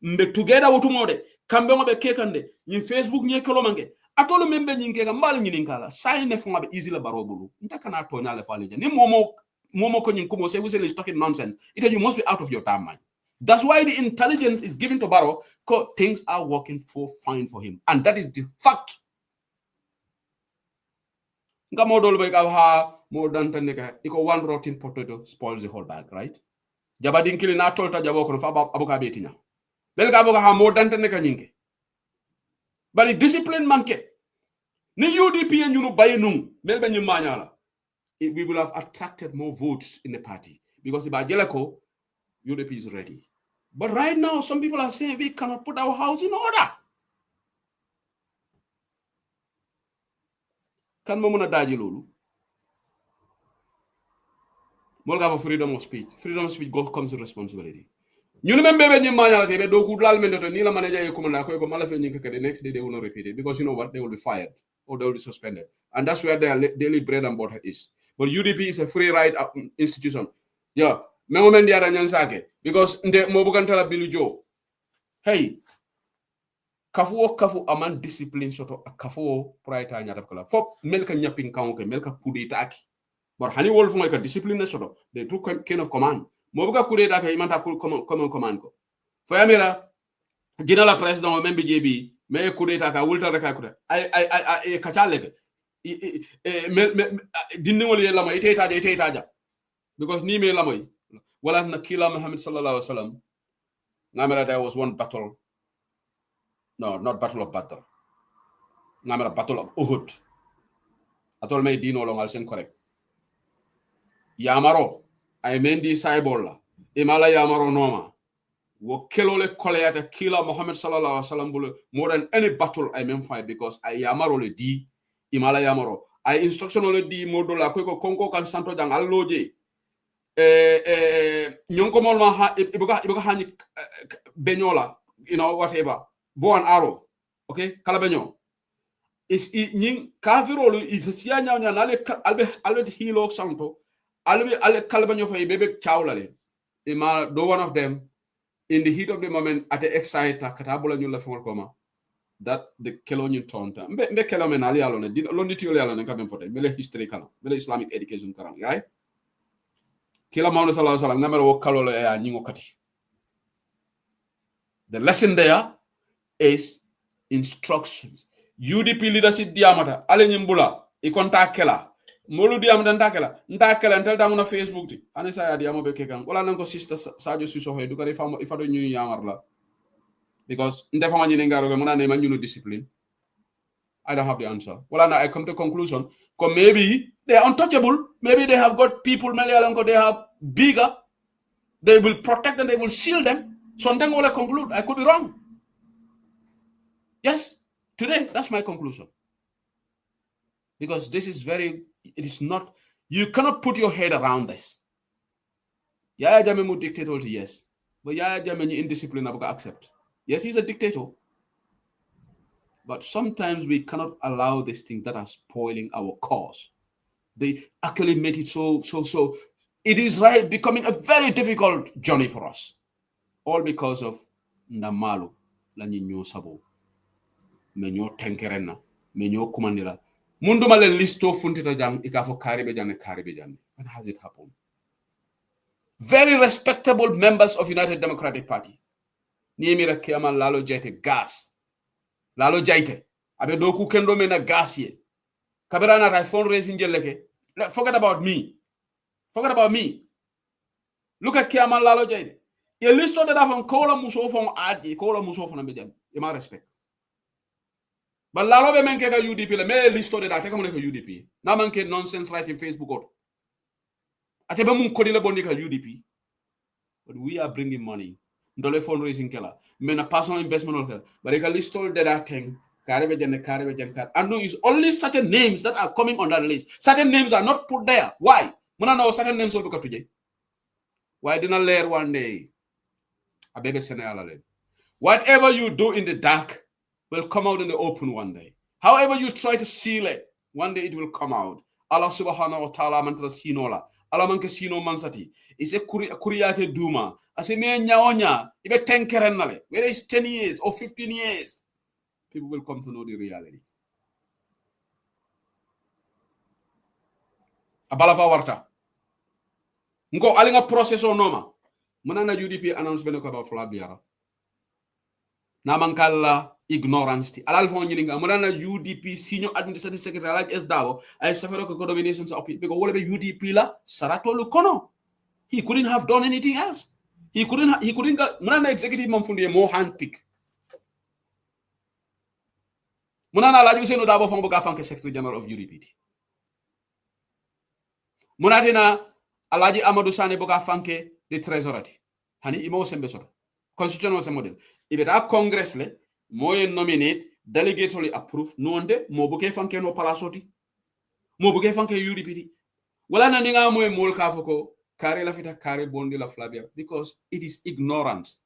mbe together wotumode kambe ngobe kekande ni Facebook nye kolomange atolo membe nyingega mbal nyininkala sayne fonga be easy la barobulu ntaka na to nyale faleje ni momo ko nyinkumo say we say is talking nonsense you must be out of your damn mind. That's why the intelligence is given to Barrow because things are working fine for him, and that is the fact. Nga modol be ka ha more than teneka iko one rotten potato spoils the whole bag, right? Jabadin kili na tolta jabo kono fa abuka betinya bel ka boka ha mo dante ne kanyinke bari discipline manke ni UDP and you bayi num mel be nyim manyala we will have attracted more votes in the party because if Jeleko UDP is ready. But right now some people are saying we cannot put our house in order. Kan mo muna daji lolu Molga for freedom of speech. Freedom of speech comes with responsibility. You remember when you manage to do good lalmento ni la manager you come na ko malafe nyinka the next day they will not repeat it because you know what, they will be fired or they will be suspended, and that's where their daily bread and butter is. But UDP is a free ride institution. Yeah, memo men diara nyansake because nde mo bugantala bilu jo hey kafu aman discipline soto kafu praita nyata kala fop melka nyapin kanke melka kudita ki bor hani wolf ngoy ka discipline soto the two kind of command mo buga kudita ka imanta command ko fayamira gina la president o membe jebi me kudita ka wulta reka kuda ay kachale dinni wol yella ite itaja because ni me lamoy wala na kila Muhammad sallallahu alaihi wasallam ngamira there was one battle. No, not Battle of Badr. Ngamira Battle of Uhud. Atol may dino long alsen correct. Yamaro ay mendi saybola. Imala Yamaro noma. Wo kelole koleyata kila Muhammad sallallahu alaihi wasallam bulu more than any battle I men fight because I Yamaro le di Imala Yamaro. I instruction le di modola ko konko kan santo jang alloje. Nyonko molma ha ibuka hani benyola, you know, whatever. Bow and arrow, okay? Kalabenyo. Is ning kafirolu is sia nya nale albe hilo santo albe kalabenyo fa bebe chawlale. Ima do one of them in the heat of the moment at the excite katabula nyula fongol koma that the kelonyin tonta mbe kelomen ali alone londi tiole alone kabem fote mele history kala mele Islamic education karang right kila Muhammad sallallahu alaihi wasallam namero wo kalolo ya nyingo kati. The lesson there is instructions. UDP leadership diamata ale nyimbula ikonta kela molu diamata ntakela ntelta muna Facebook ti anisa ya diamo be kekan wala nanko sister Sadio Siso he dukari famo ifado nyunu yamarla because ndefa ma nyine ngaro muna ne ma nyunu discipline. I don't have the answer. Well, now I come to conclusion. Because maybe they are untouchable. Maybe they have got people, they have bigger. They will protect them. They will shield them. Sometimes will I conclude. I could be wrong. Yes, today, that's my conclusion. Because this is it is not, you cannot put your head around this. Yaya Jammeh mu dictator, yes. But Yaya Jammeh indiscipline, I accept. Yes, he's a dictator. But sometimes we cannot allow these things that are spoiling our cause. They actually make it so. It is becoming a very difficult journey for us. All because of Ndamalu, la nyinyo sabo. Menyo tenkerena, menyo kumandila. Mundu male listo funtita jang, ikafo karibe jane. When has it happened? Very respectable members of United Democratic Party. Niemira Kiama Lalo Jaite gas. Lalo Jaite. Abe doku kendo mena gas ye. Kabirana rai fundraising jeleke. Forget about me. Look at Kiama Lalo Jaite. You listed that from Kola Musofon Adi, Kola Musofon and Bejam. In my respect. But Lalo be menke ka UDP le me listed that take money ka UDP. Na manke nonsense right in Facebook out. Atebe mun kodi le boni ka UDP. But we are bringing money. Ndole fundraising kela. Mena personal investment on kela. But if I listed that thing, Karibe Jan. And no, it's only certain names that are coming on that list. Certain names are not put there. Why? Muna know certain names will look at today. Why didn't learn one day? Whatever you do in the dark will come out in the open one day. However you try to seal it, one day it will come out. Allah subhanahu wa ta'ala mantra sinola. Allah manke sino mansati. Ise kuriyake duma. Ase me nyaonya. Ibe tenkeren nale. Whether it's 10 years or 15 years, people will come to know the reality. Abalafa warta. Nko alinga process o noma. Munana UDP announcement ko about Flabiara. Namankala ignorance ti. Alal fon nyilinga munana UDP senior administrative secretary like Esdawo ay safero ko domination sa opinion because wole be UDP la sarato lu kono. He couldn't have done anything else. He couldn't munana executive mamfundi mo handpick. Munana la Usenu Dabo fon buga fanke secretary general of UDP. Munatina Alaji Amadou Sane buga fanke the treasurer. Hani imo sembe sota. Constitutional model. If that Congress le moye nominate, delegate approve, no ande mo buke fanke no palasoti. Mo buke fanke UDP. Wala na ninga moye mol kafoko kare la fita kare bondi la Flabiara because it is ignorance.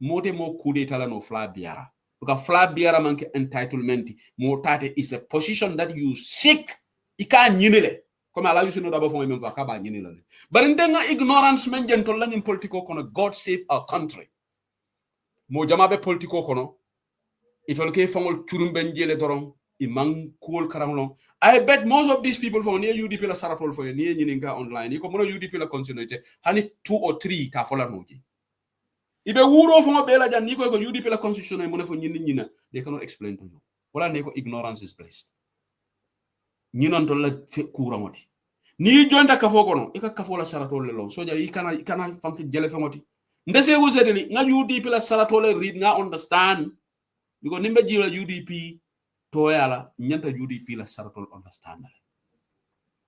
Mote mo kudeta la no Flabiara. Because Flabiara manke entitlement mo tate is a position that you seek. Ika nyinele. comme ala yusuno dabo fon men vakaba nyini la bari ndenga ignorance men jento la ngin politiko kono God save our country mo jamabe politiko kono itol ke fangol turumbe njele doron imang cool karanglong. I bet most of these people from near UDP la saratol for near nyininga online iko mono UDP la continuité hani 2 or 3 ta fola noji ibe wuro fo bela jan niko ko UDP la constitution mo ne fo nyina they cannot explain to you wala ne ko ignorance is blessed nyinon to la courangoti ni jonda kafo kono ika kafo la saratol le lon so jari kana fanki jele fengoti ndese wo sedeli nga UDP la saratol read nga understand because nimbe jira UDP to yala nyanta UDP la saratol understand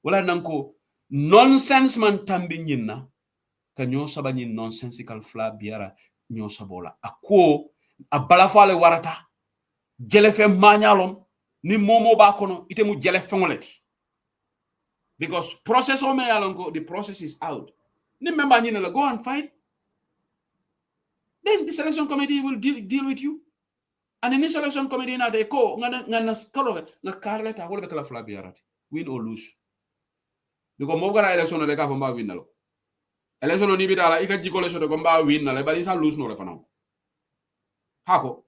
wala nanko nonsense man tambi nyinna ka nyo saba nyin nonsensical fla biara nyo sabola ako abalafale warata jelefe manyalom ni momo ba kono ite mu jelefe ngoleti because process o me yalongo the process is out ni memba nyina la go and fight then the selection committee will deal with you. And in this selection committee na de ko ngana skoro na karleta wala kala fla biarati win or lose because mo gara election le ka famba win nalo election ni bidala ika jikole so de gomba win nalo bari sa lose no le fanam hako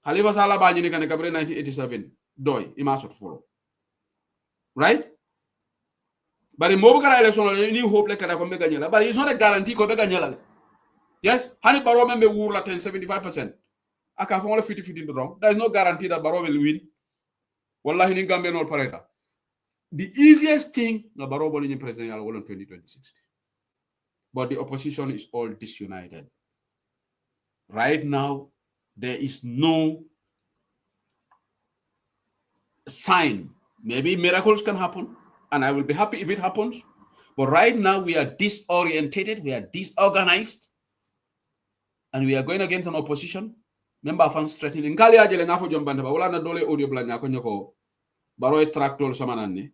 halifa sala ba ni kan kabre 1987 doy ima sot follow right bari mo gara election le ni hope le kada ko be gagner bari is not a guarantee ko be gagner yes hani baro membe wurla 75% aka fon wala 50-50 wrong. There is no guarantee that Barrow will win. Wallahi ni Gambia no pareta. The easiest thing na Barrow boli ni president yala wala 2026. But the opposition is all disunited. Right now, there is no sign. Maybe miracles can happen, and I will be happy if it happens. But right now, we are disorientated, we are disorganized, and we are going against an opposition. Member fans threatening ngali ajele ngafo jombande ba wala na dole audio blanya ko nyoko baro e tractol samananni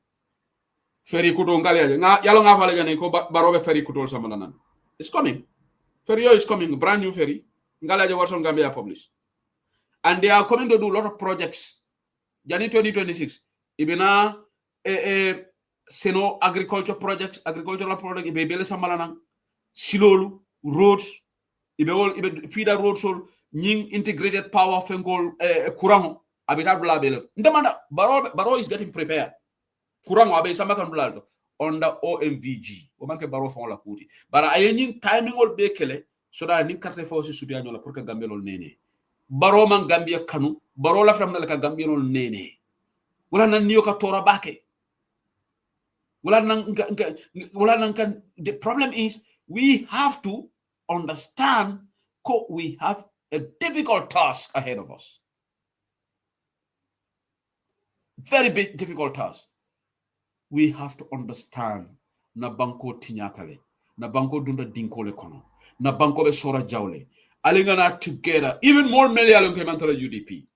feri kuto ngali ajele yalo ngafa le jane ko baro be feri kuto samanan it's coming ferry is coming brand new ferry ngali ajele Watson Gambia publish and they are coming to do a lot of projects jani 2026 ibina seno agricultural project ibe bele samalanan silolu roads ibe feeder road sol nying integrated power fengol kurango abita blabele ndemanda baro is getting prepared kurango abe samakan blado under OMVG o manke baro fon la kuti bara ayenin timing ol bekele so da ni carte fawsi sudiano la pour que Gambia lol nene baro man Gambia kanu baro la fam na ka Gambia lol nene wala nan niyo ka tora bake wala nan kan the problem is we have to understand we have a difficult task ahead of us. Very big, difficult task. We have to understand na banko tinyatale, na banko dunda dinkole kono, na banko be sora jawle. Alingana together, even more many alunke mantala UDP.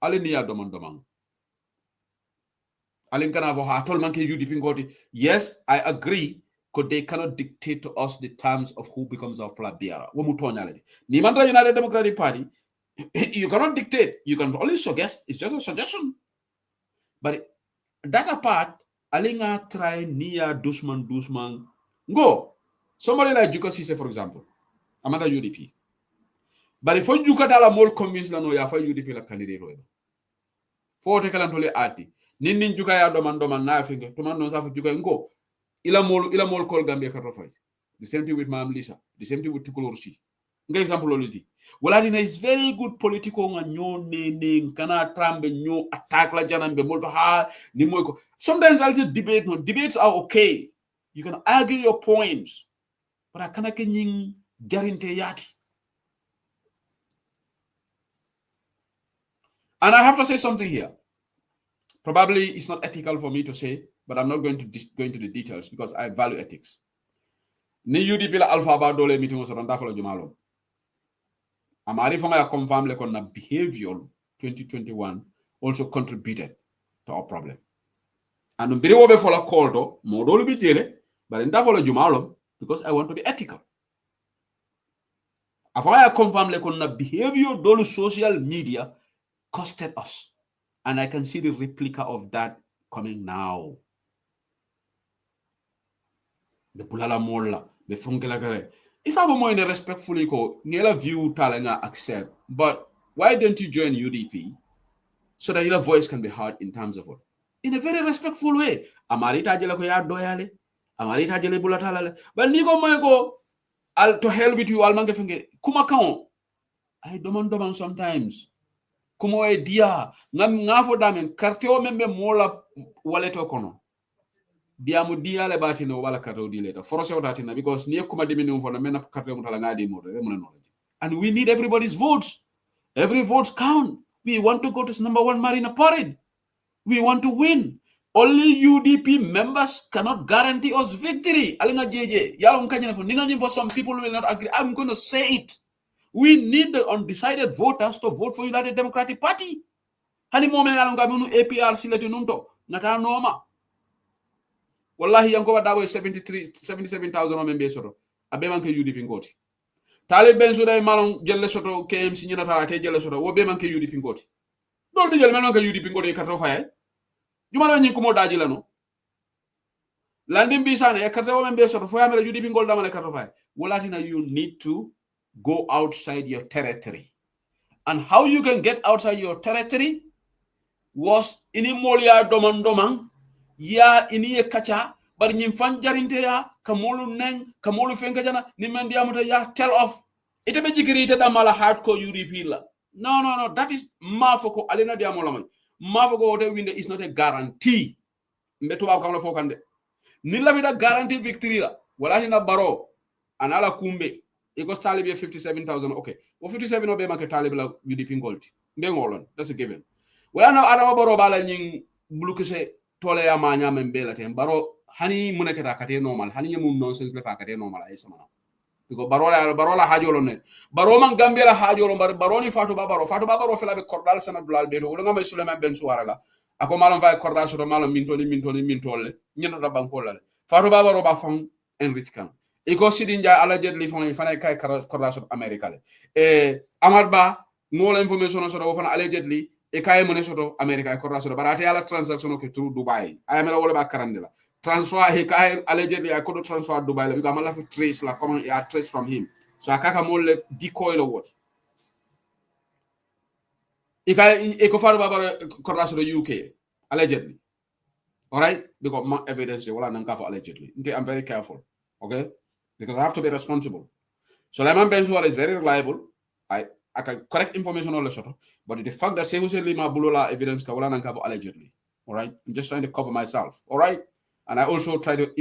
Aliniya domandamang. Alinkana vo ha tol manke UDP ngoti. Yes, I agree. Because they cannot dictate to us the terms of who becomes our flag bearer. Nimanda United Democratic Party, you cannot dictate. You can only suggest. It's just a suggestion. But that apart, Alinga try niya dusman. Go. Somebody like Juka Sise, for example. Amanda UDP. But if you tala more convinced no ya for UDP la candidate. For tekalantole ati. Ninin Juka ya doman na finger. Toman no sa for Juka ngo. Ila mol call Gambia katofai. The same thing with Mam Lisa. The same thing with Tukulorsi. Nga example oliti. Waladina is very good political nga nyo nene kana trambe nyo attack la janambe molto ha ni moiko. Sometimes I'll say debate. No, debates are okay. You can argue your points. But I cannot kenying jarinte yati. And I have to say something here. Probably it's not ethical for me to say, but I'm not going to go into the details because I value ethics. Ni UDP la alpha ba dole meeting was randa folo jumalo. Amari fonga ya confirm le kon na behavior 2021 also contributed to our problem. And mbiri wobe fola call do mo dole bi jele, but nda folo jumalo because I want to be ethical. Afaya confirm le kon na behavior dole social media costed us. And I can see the replica of that coming now. be bulala molla be funkela kare isa fo moy ne respectfully ko ngela view tala nga accept, but why don't you join UDP so that your voice can be heard in terms of what, in a very respectful way. Amari tajele ko ya doyale, amari tajele bulatala le, but ni ko moy ko al to hell with you al manke fenge kuma kan I doman sometimes kumo e dia ngam ngafo damen carte o membe mola waleto kono diamu dia le batino wala carte o di leta force o datina because ni kuma dimini fo na mena carte mo tala ngadi mo re mo no, and we need everybody's votes. Every votes count. We want to go to number 1 Marina Parade. We want to win. Only UDP members cannot guarantee us victory. Alinga JJ, yalo nkanya for ninga for some people will not agree. I'm going to say it. We need the undecided voters to vote for United Democratic Party. Hani moment yalo ngamunu APR sileti nunto ngata noma. Wallahi yanko wadawe 77,000 o membe soto. Abe manke UDP ngoti. Talib Ben Suday malon jelle soto KMC nyina tala te jelle soto wo be manke UDP ngoti. Dol di jelle manke UDP ngoti karto faye. Jumala nyi ko mo daji lano. Landim bisane e karto wo membe soto fo yamere UDP ngol damale karto faye. Walatina you need to go outside your territory. And how you can get outside your territory was ini molia domang ya ini e kacha bar nyim fan jarinte ya kamolu neng kamolu fenka jana ni mendi amata ya tell off ite be jigiri ite damala hardcore UDP la no that is mafoko alena diamola may mafoko wote winde is not a guarantee mbeto ba kam la fokande ni la vida guarantee victory la wala ni na baro anala kumbe iko talib 57,000 okay o 57 obe make talib la UDP gold mbe ngolon that's a given wala na adama baro bala nying blukise tole ya manya membela tem baro hani munekata kate normal hani yemum nonsense le fa kate normal ay sama biko baro la hajolo ne baro man gambia la hajolo baro ni fatu babaro fela be kordal sana dulal be do ngam Suleiman Ben Suwara la ako malon fa kordal so malon mintolle nyina da banko la fatu babaro ba fon enrich kan iko sidinja ala jet li fon fa kay kordal so america le amad ba ngola information so do fana ala jet li e kay mo ne soto america ko raso barate ala transaction ko through dubai ay mela wala ba karandela transfer he kay allegedly I could transfer dubai la because mala fi trace la comment ya trace from him so akaka mo le decoy lo what e kay e ko faru baba ko raso do uk allegedly all right because my evidence wala nan ka for allegedly I'm very careful okay because I have to be responsible. Suleiman Ben Suwara is very reliable. I can correct information on the shuttle, but the fact that say Lima Bulola evidence Kawala and cover allegedly. All right. I'm just trying to cover myself. All right. And I also try to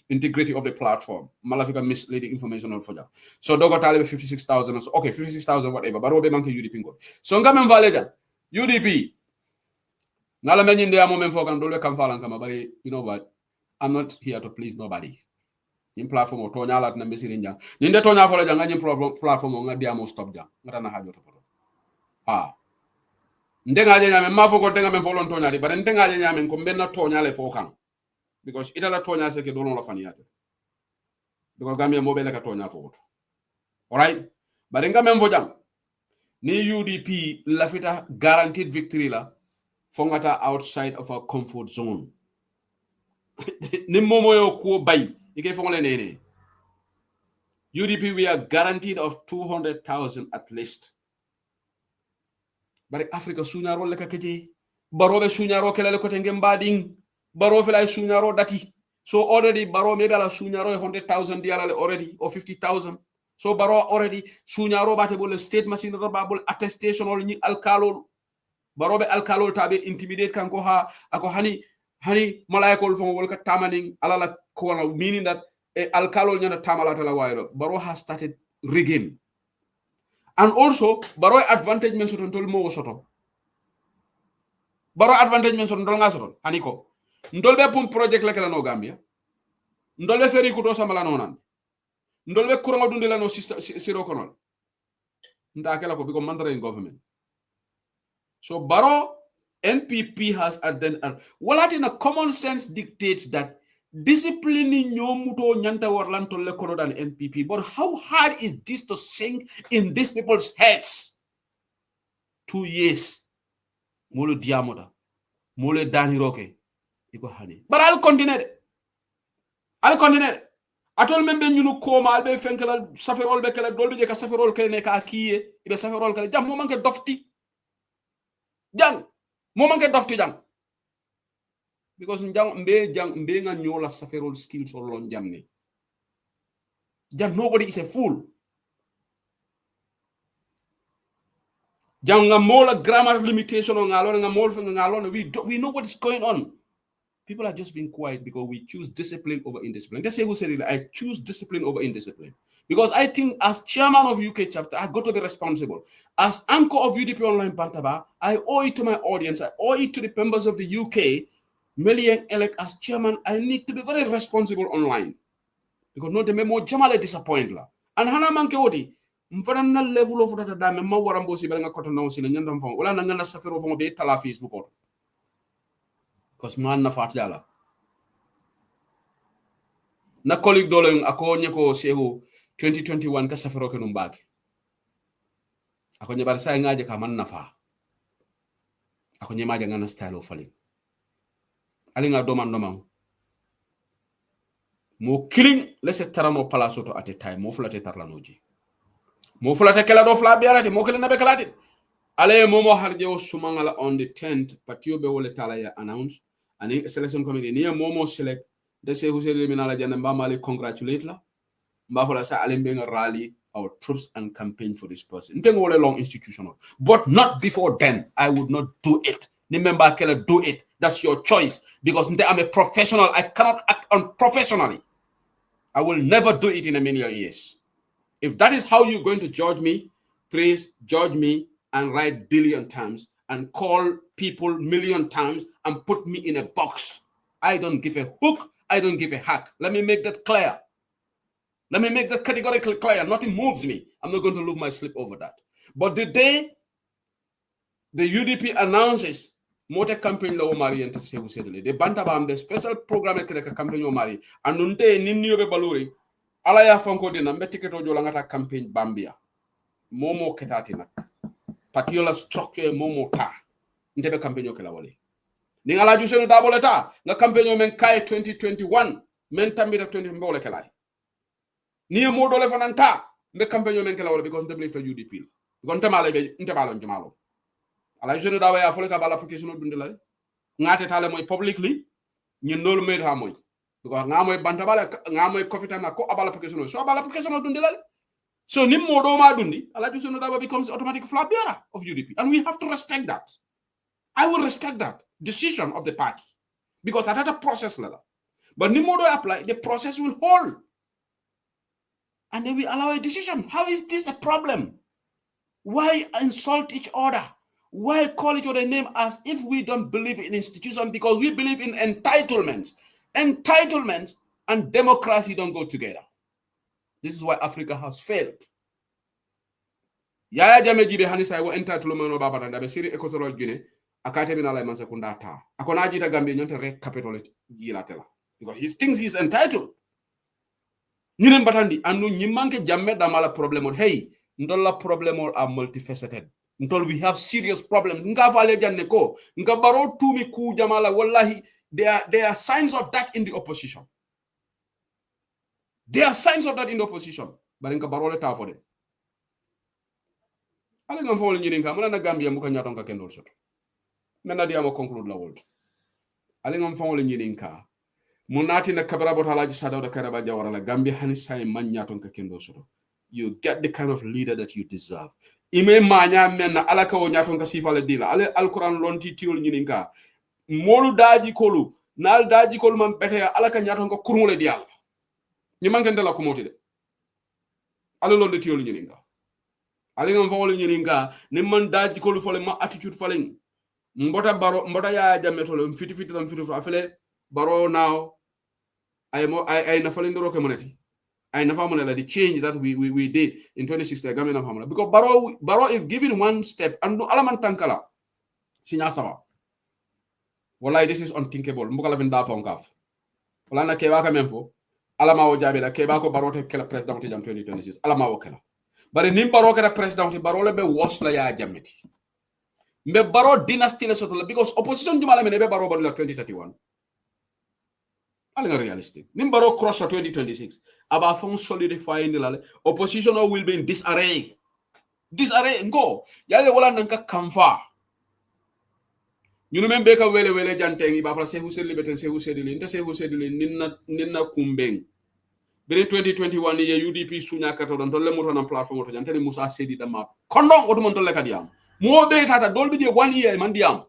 integrity of the platform. Malafika misleading information on Foja. So Dogo Talib 56,000. Okay, 56,000 whatever. But Robe Manke UDP go. So Ngamen Valeda UDP. Nala menyin de moment for Dole Kamfalan Kama, but you know what? I'm not here to please nobody. In platform o tonya lat na mbesiri njang ninde tonya fola jang ngani platform nga diamo stop jang ngata na hajo to ndenga je nyame mafo ko tenga men folon tonya di bare ndenga je nyame ko benna tonya le fo kan because itala tonya se ke dolon la faniyate because gambe mo be la ka tonya fo all right bare ngam fo jang ni UDP la fita guaranteed victory la fo ngata outside of our comfort zone ni momo yo ko bay UDP, we are guaranteed of 200,000 at least. But Africa sunyaro leka keje. Barobe sunyaro kelele kote ngembading. Baro fela sunyaro dati. So already baro maybe ala sunyaro 100,000 dialale already or 50,000. So baro already sunyaro bate bole state machine bol attestation ol ni alkalol. Barobe alkalol tabe intimidate kanko ha ako hani malaikol fon wol ka tamaning alala ko meaning that alkalol nyana tamalata la wayro baro has started rigging and also baro advantage men soto tol mo soto baro advantage men soto nga soto haniko ndolbe pum project la kala no gambia ndolbe feri ko to samala nonan ndolbe kurango dundela no siro konol nda kala ko biko mandara in government so baro NPP has what in a common sense dictates that disciplining nyomuto nyanta warlanto le kono than NPP. But how hard is this to sink in these people's heads? 2 years. Molo diamoda. Molo dani roke. Iko hani. But I'll continue. al kontinere atol membe ñunu komal be fenkala saferol be kala dolbe je ka saferol kala ne ka kiye ibe saferol kala jam mo manke dofti jang mo manke dofti jang because jang mbe nga ñola saferol skills or lon jamni jang nobody is a fool jang nga mola grammar limitation on ngalon nga mol fe ngalon we know what is going on. People are just being quiet because we choose discipline over indiscipline. That's who said it. I choose discipline over indiscipline. Because I think as chairman of UK chapter, I got to be responsible. As anchor of UDP Online Bantaba, I owe it to my audience. I owe it to the members of the UK. Million elect as chairman, I need to be very responsible online. Because no, the memo jamale disappoint la. And hana manke odi. Mfana level of that dame ma warambo si berenga kota na usile nyanda mfang. Wala na ngana safero fongo be tala Facebook or. Because man na fatla na colleague dole ako nyeko sehu 2021 ka safero ke numbake ako nyebar sa ngaje ka man nafa ako nyemaje ngana style of falling ali nga doman mo killing lese tarano palaso to at a time mo fulate tarlanoji mo fulate kala do fla biarate mo kala nabe kalate ale momo harje o sumangala on the 10th patio be wole tala ya announce ani selection committee ni momo select de se husere minala janna mbamali congratulate la mbafola sa alembenga rally our troops and campaign for this person ntengo wole long institutional but not before then. I would not do it. Remember kela do it. That's your choice because I'm a professional. I cannot act unprofessionally. I will never do it in a million years. If that is how you're going to judge me, please judge me and write billion times and call people million times and put me in a box. I don't give a hook. I don't give a hack. Let me make that clear. Let me make that categorically clear. Nothing moves me. I'm not going to lose my sleep over that. But the day the UDP announces mote campaign law mari enta se usedele de banta bambe special programme kele ka campaign o mari anunte ninniyo be baluri ala ya fonko dina mbe tiketo jola ngata campaign bambia momo ketati nak patiola structure momo ta ndebe campaign o kala wale ni ala ju seno dabole ta nga campaign o men kay 2021 men tambita 20 mbole kala ni mo dole fananta mbe campaign o men kala wale because ndebe to UDP gon tamale be ntabalo njumalo ala jeune dawa ya fole ka bala application dunde la ngate tale moy publicly ñun lolu meet ha moy because nga moy banta bala nga moy kofita na ko abala application so abala application dunde la so nim mo do ma dundi ala jeune dawa becomes automatic flag bearer of UDP and we have to respect that. I will respect that decision of the party because at a process level, but nim mo do apply the process will hold and then we allow a decision. How is this a problem? Why insult each other? Why call each other name as if we don't believe in institutions? Because we believe in entitlements. Entitlements and democracy don't go together. This is why Africa has failed. Yaya Jammeh jibe hanisa wo entitlement no babata ndabe siri equatorial Guinea akate bina la mansa kunda ta akona jita Gambia nyonte rek capital gila tela because he thinks he's entitled. Ñinen batandi andu ñimanke Jammeh da mala problème hey ndolla problème are multifaceted. Until we have serious problems. Nga fale janne ko nga baro tumi ku jamala wallahi there are signs of that in the opposition. There are signs of that in the opposition. But nga baro le ta fode. Ale ngam fawol ñini nga mala Gambia mu ko ñaton ka kendol soto. Mena di amo conclude la wolt. Ale ngam fawol ñini nga mu nati na kabara bot halaji sadaw da karaba jawara la Gambia hani say man ñaton ka kendol soto. You get the kind of leader that you deserve. Ime manya men alaka wo nyaton ka sifale dila ale alquran lonti tiol nyininka molu daji kolu nal daji kolu man bete alaka nyaton ka kurungole dial ni mangende la ko moti de ale londe tiol nyininka ale ngam fawol nyininka ni man daji kolu fole ma attitude fale mbota ya jametolo fiti afele baro now I na fale ndoro ke moneti I never want the change that we did in 2016 because Baro if given one step and no alaman tankala sinya sawa wallahi this is unthinkable mbukala vinda fonkaf wala na kewa kamemfo alama o jabe la keba ko Baro te kala president te jam 2026 alama o kala bare nim Baro kala president Baro le be wasla ya jameti mbe Baro dynasty le soto because opposition jumala mene be Baro la 2031 Alinga realistic. Nimbaro cross 2026. About from solidifying the opposition will be in disarray. Disarray go. Yale wala nanka kamfa. You know beka wele jantengi ba fra sehu seli beten sehu sedili nda sehu sedili ninna kumbeng. Bere 2021 ye UDP sunya kato don tolle moto na platform to janteni Musa Sedi dama. Kondo oto mon tolle kadiam. Mo be tata dolbi je 1 year man diam.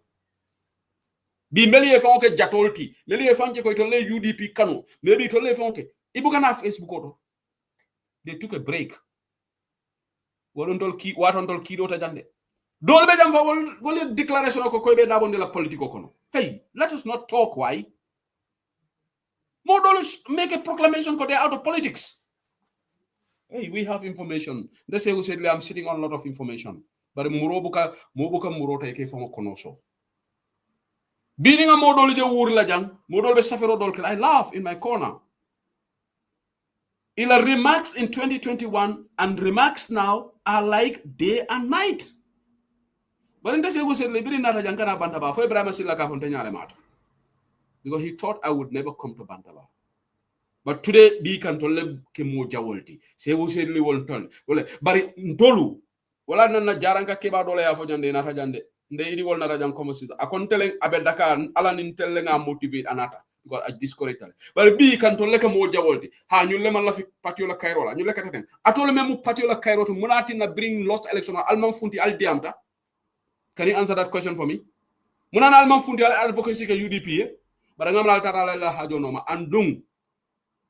Bi meli e fonke jatolti meli e fanke ko tolle UDP kanu maybe tolle fonke ibuka na Facebook oto they took a break wolon tol ki waton tol ki do ta jande dol be jam fa wol declaration ko koy be dabonde la politico kono hey let us not talk why more dollars make a proclamation because they're out of politics. Hey, we have information. They say who said I'm sitting on a lot of information. But murobuka murota eke from konoso. Being a model je wurla jang, model be safero dol. I laugh in my corner. Ila remarks in 2021 and remarks now are like day and night. But in the say who said libiri nata jankana bantaba for Ibrahim Silla ka fontenya mata. Because he thought I would never come to Bantaba. But today, be can tolle ke mo jawolti. Se wo se li wol tol. Wala bari ntolu. Wala nana jaranga ke ba dole ya fo jande nata jande. Nde idi wol nata jang komo sita. Akon tele abe Dakar ala nin tele nga motivate anata because I discourage tale. Bari bi kan tolle ke mo jawolti. Ha ñu le man la fi patiola Kairola. Ñu le kataten. Atole memu patiola Kairo to munati na bring lost election alman funti al diamta. Can you answer that question for me? Munana alman funti al advocacy ke UDP But I'm not hajonoma andung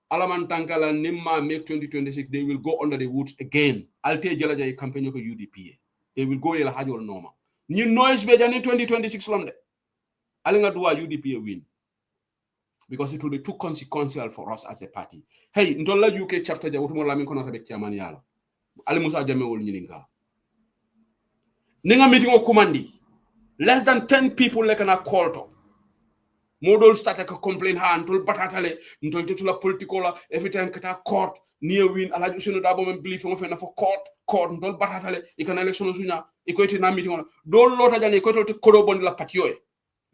alaman tankala nimma make 2026 they will go under the woods again. Alte jalaja campaign ko UDP. They will go yela hajol noma. New noise be jani 2026 londe. Alinga duwa UDP win. Because it will be too consequential for us as a party. Hey, ndolla UK chapter ja wutumo lamin kono tabe chairman yala. Ali Musa Jame wol nyilinga. Ninga meeting o kumandi. Less than 10 people like na call to. Model started to complain ha ntol batatale ntol titula political every time kata court near win alaju sunu dabo men believe ngo fena for court ntol batatale ikana election sunya ikoyti na meeting on do lota jani ikoto to kodo bondi la patioy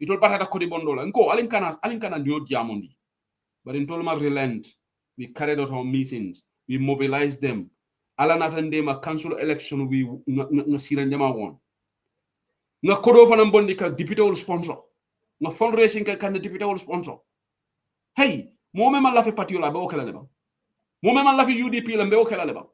itol batata kodi bondola nko alinkana ndio diamondi but ntol ma relent we carried out our meetings we mobilized them ala natande ma council election we ngasira njama won nga kodo fana bondi ka député ol sponsor na fundraising ka kan député wol sponsor hey mo me man la fi patiola be o kala le ba mo me man la fi UDP la be o kala le ba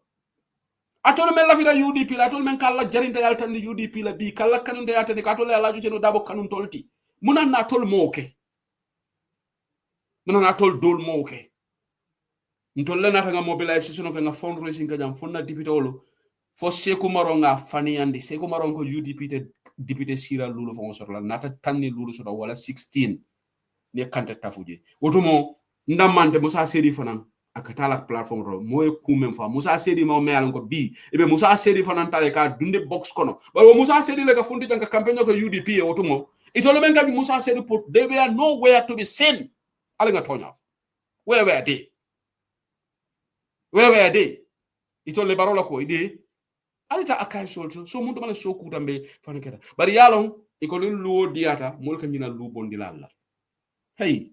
atol men la fi da UDP la atol men kala jarinta yal tan UDP la bi kala kanunde yata ni atol la ju ceno dabo kanun tolti munan na tol mo ke munan na tol dol mo ke ntol le nata nga mobilisation ko nga fundraising ka jam fonna député wolo fo Seku Maro nga fani andi Seku Maro ko UDP te député sira lulu fo sorla nata tanni lulu so wala 16 ne kante tafuje wotumo ndamante Musa Sedi fanan akatala platform ro moy kumem fa Musa Sedi mo meal ko bi ebe Musa Sedi fanan tale ka dunde box kono ba Musa Sedi le ka fundi janka campaign ko UDP wotumo itolo men ka bi Musa Sedi put they were nowhere to be seen ala nga tonya where were they itolo barola ko ide alita akay solto so mun dama so ku tambe fan keta bari yalon ikoli luo diata mol ka nyina lu bondi lalla hey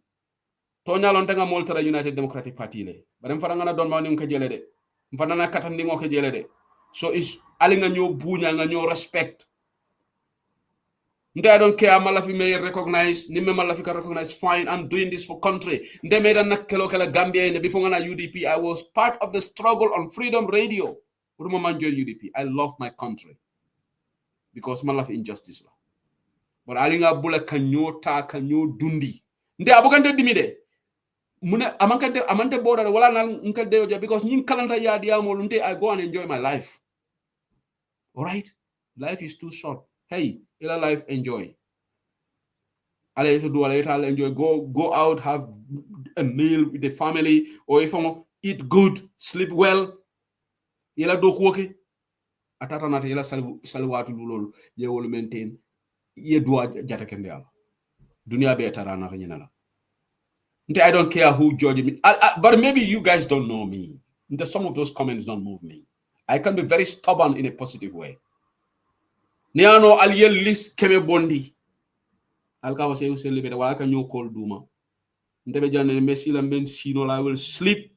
to nyalon tanga mol tara United Democratic Party le bari mfana ngana don mawni ko jele de mfana na katandi ngo ko jele de so is ali nga ñoo buña nga ñoo respect I don't care malafi may recognize nimme malafi ka recognize fine I'm doing this for country ndeme dan nakelo kala Gambia ne before ngana UDP I was part of the struggle on Freedom Radio UDP. I love my country because my love injustice. But alinga bula kanyo dundi. Nde abukante dimide. Mune amante border wala na nkade because nyin kalanta ya diamo nte I go and enjoy my life. All right? Life is too short. Hey, ila life enjoy. Ale so do ale enjoy go out have a meal with the family or if you eat good, sleep well. Ila do ko ke atata nata ila salwatu lulol ye wol maintain ye doa jata kende ala dunia be tara nata nyina I don't care who judge me but maybe you guys don't know me some of those comments don't move me I can be very stubborn in a positive way niano aliyel list keme bondi alka wase usele be wala ka nyokol duma I will sleep,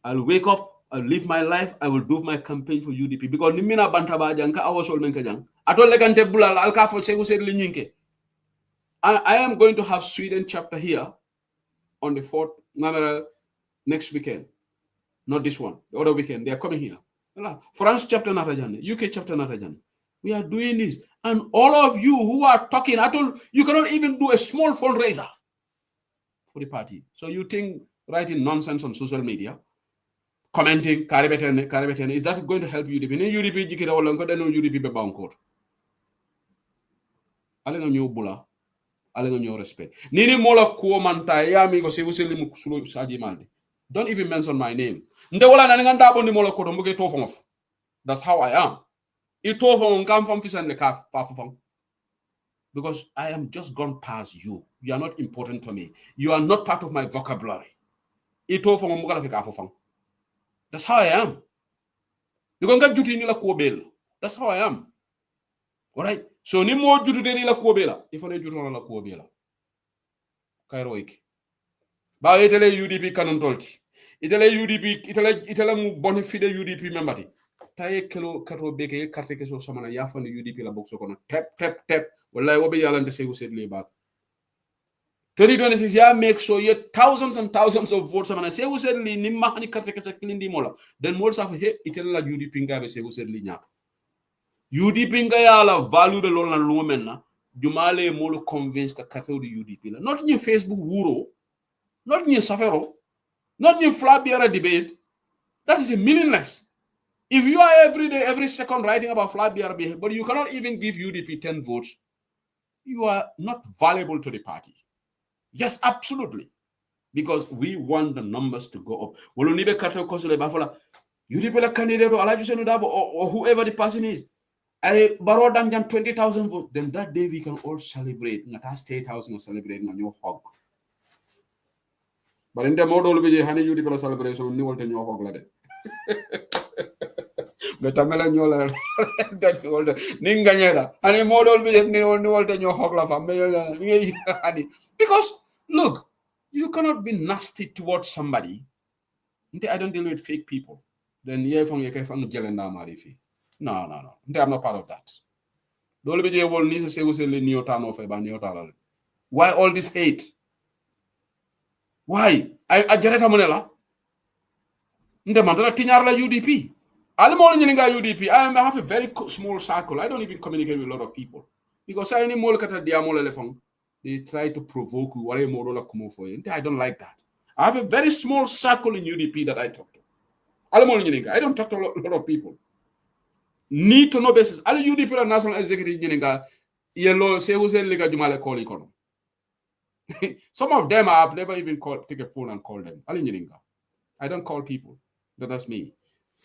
I'll wake up, I'll live my life, I will do my campaign for UDP. Because nimina bantaba janka awasol menka jang. Atol legante bulal alka fo segu sed linyinke. I am going to have Sweden chapter here on the 4th, next weekend. Not this one, the other weekend. They are coming here. France chapter Natajan, UK chapter Natajan. We are doing this. And all of you who are talking, I told you cannot even do a small fundraiser for the party. So you think writing nonsense on social media, commenting, Karibetian, is that going to help UDP? UDP jikira wala ko deno UDP be bankor. Ale nga ñoo bula, ale nga ñoo respect. Nini mola ko manta ya mi ko se wuseli mu sulo saji malde. Don't even mention my name. Nde wala na nga ndabo ni mola ko do mbuge to fongof. That's how I am. Ito from come from fish and the calf, because I am just gone past you. You are not important to me. You are not part of my vocabulary. Ito from that's how I am. You can get duty in la kuobel. That's how I am. All right. So ni mo duty ni la kuobela. If I duty on la kuobela. Kairoik. Ba itele UDP canon tolti. Itele UDP itele mu bonifide UDP membati. Taye kelo kato beke carte keso samana yafa ni UDP la box kono tap wallahi wobe yalante segu sedle ba 2026 ya make sure you thousands and thousands of votes samana segu sedli ni mahani carte kesa klindi mola then mol sa he itel la UDP ngabe segu sedli nyato UDP nga yala value de lol na lumen na jumale molu convince ka carte du UDP la not ni Facebook wuro not ni safero not ni flabiera debate that is a meaningless. If you are every day, every second writing about flat BRB, but you cannot even give UDP 10 votes, you are not valuable to the party. Yes, absolutely. Because we want the numbers to go up. UDP la candidate or whoever the person is. I borrow than 20,000 votes. Then that day we can all celebrate. Not State House and celebrate on your hog. But in the model, we have UDP celebration, new world in your hog. Betamela nyola that older ninganyela ani model be ni older nyo hogla family because look, you cannot be nasty towards somebody. I don't deal with fake people. Then yeah from you can gelenda marifi. No. I'm not part of that. Dole be je wol ni se usele ni otano fe ba ni otala. Why all this hate? Why? I jareta monela. Nde mandara tinyar la UDP. UDP. I have a very small circle. I don't even communicate with a lot of people because I they try to provoke you. I don't like that. I have a very small circle in UDP that I talk to. I don't talk to a lot of people. Need to know basis. All UDP national executive yellow say who said liga jumale call economy. Some of them I have never even take a phone and call them. I don't call people. That's me.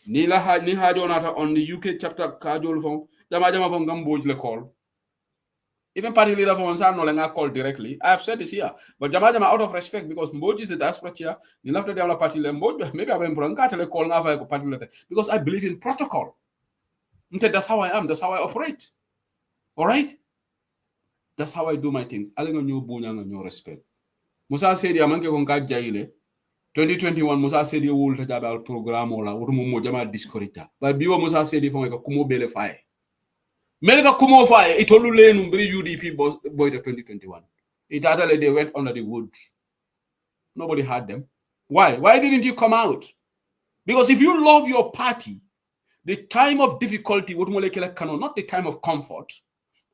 Ni hajonata on the UK chapter kajol fon jama fon gamboj le call. Even party leader for Onsan no longer call directly. I have said this here, but jama out of respect because Mboji is a diaspora chair. You left the party Mboji. Maybe I've been call now for party leader because I believe in protocol. That's how I am. That's how I operate. All right. That's how I do my things. Alenga nyo bunya nyo respect. Musa said yamanke konga jaile. 2021 Musa said you will have a program or Mumo Jama discorita. But Biwa Musa said if I Kumo Bele fire. Melka Kumo fire, it all lane Umbri UDP boy the 2021. It actually they went under the woods. Nobody had them. Why? Why didn't you come out? Because if you love your party, the time of difficulty, not the time of comfort.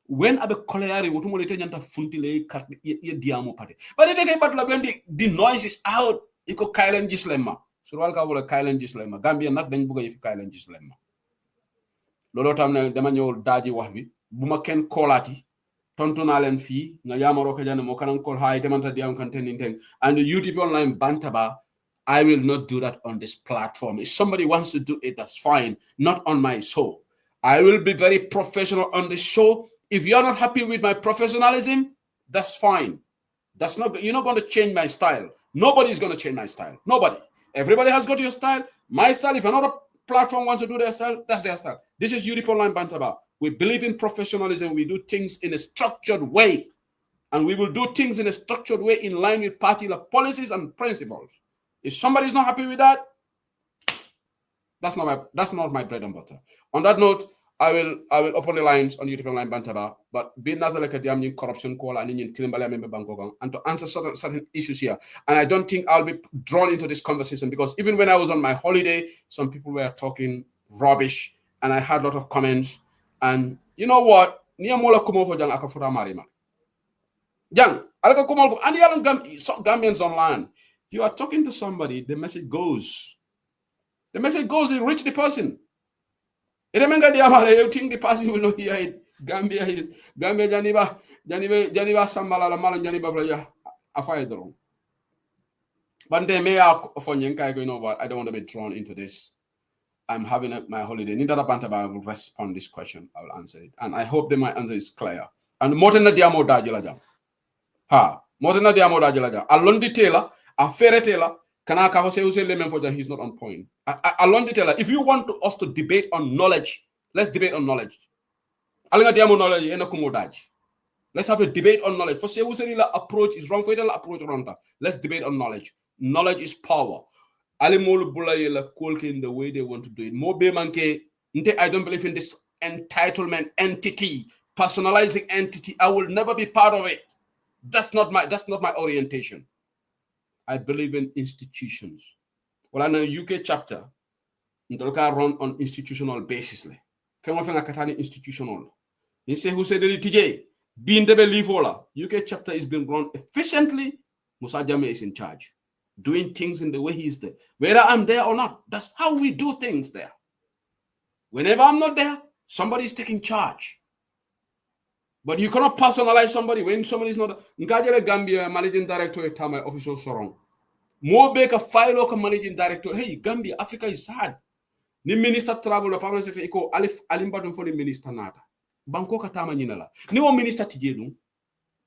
When abe koleari wotumole tenyanta funtile ye diamo party. But the noise is out. Iko Kailen Gislema. Surwal ka wala Kailen Gislema. Gambia nak dañ bëgg yef Kailen Gislema. Lolo tam ne dama ñëw daaji wax bi buma ken kolati tontu na len fi nga yamaro ka jane mo kanan kol hay demanta diam kan tenin and the YouTube online bantaba I will not do that on this platform. If somebody wants to do it, that's fine. Not on my show. I will be very professional on the show. If you're not happy with my professionalism, that's fine. That's not, you're not going to change my style. Nobody's going to change my style. Nobody. Everybody has got your style. My style, if another platform wants to do their style, that's their style. This is UDP Online Bantaba. We believe in professionalism. We do things in a structured way. And we will do things in a structured way in line with party policies and principles. If somebody is not happy with that, that's not my bread and butter. On that note, I will open the lines on YouTube line Bantaba, but be nothing like a damn corruption call and in and to answer certain issues here. And I don't think I'll be drawn into this conversation because even when I was on my holiday, some people were talking rubbish and I had a lot of comments. And you know what? Jang, Gambians online. You are talking to somebody, the message goes. The message goes, it reach the person. You think the person will not hear it. Gambia Janiba Sambala Malan Janiba Playa Afai. But they may have for Yenka, you know what? I don't want to be drawn into this. I'm having my holiday. Neither Bantaba I will respond this question. I will answer it. And I hope that my answer is clear. And Motena Diamo Dajalaja. Ha, Motena Diamo Dajalaja. Alondi Taylor, a fairy Taylor. He's not on point. Alondi Taylor, if you want us to debate on knowledge, let's debate on knowledge. Let's have a debate on knowledge. For Sewuselila approach is wrong. For approach wrong. Let's debate on knowledge. Knowledge is power. Alimolu Bulayela in the way they want to do it. Mobe manke. I don't believe in this entitlement entity, personalizing entity. I will never be part of it. That's not my orientation. I believe in institutions. Well, I know UK chapter. Ndoloka run on institutional basis. Fenga katani institutional. He say who said it TJ. Being the belief UK chapter is being run efficiently. Musa Jame is in charge. Doing things in the way he is there. Whether I'm there or not, that's how we do things there. Whenever I'm not there, somebody is taking charge. But you cannot personalize somebody when somebody is not. Ngajele Gambia managing director at time official Sorong. More Baker file managing director. Hey, Gambia, Africa is sad. Ni minister travel the permanent secretary ko Alif Alimbaton for the minister nata. Banko katama nyinala. Ni wo minister tijelu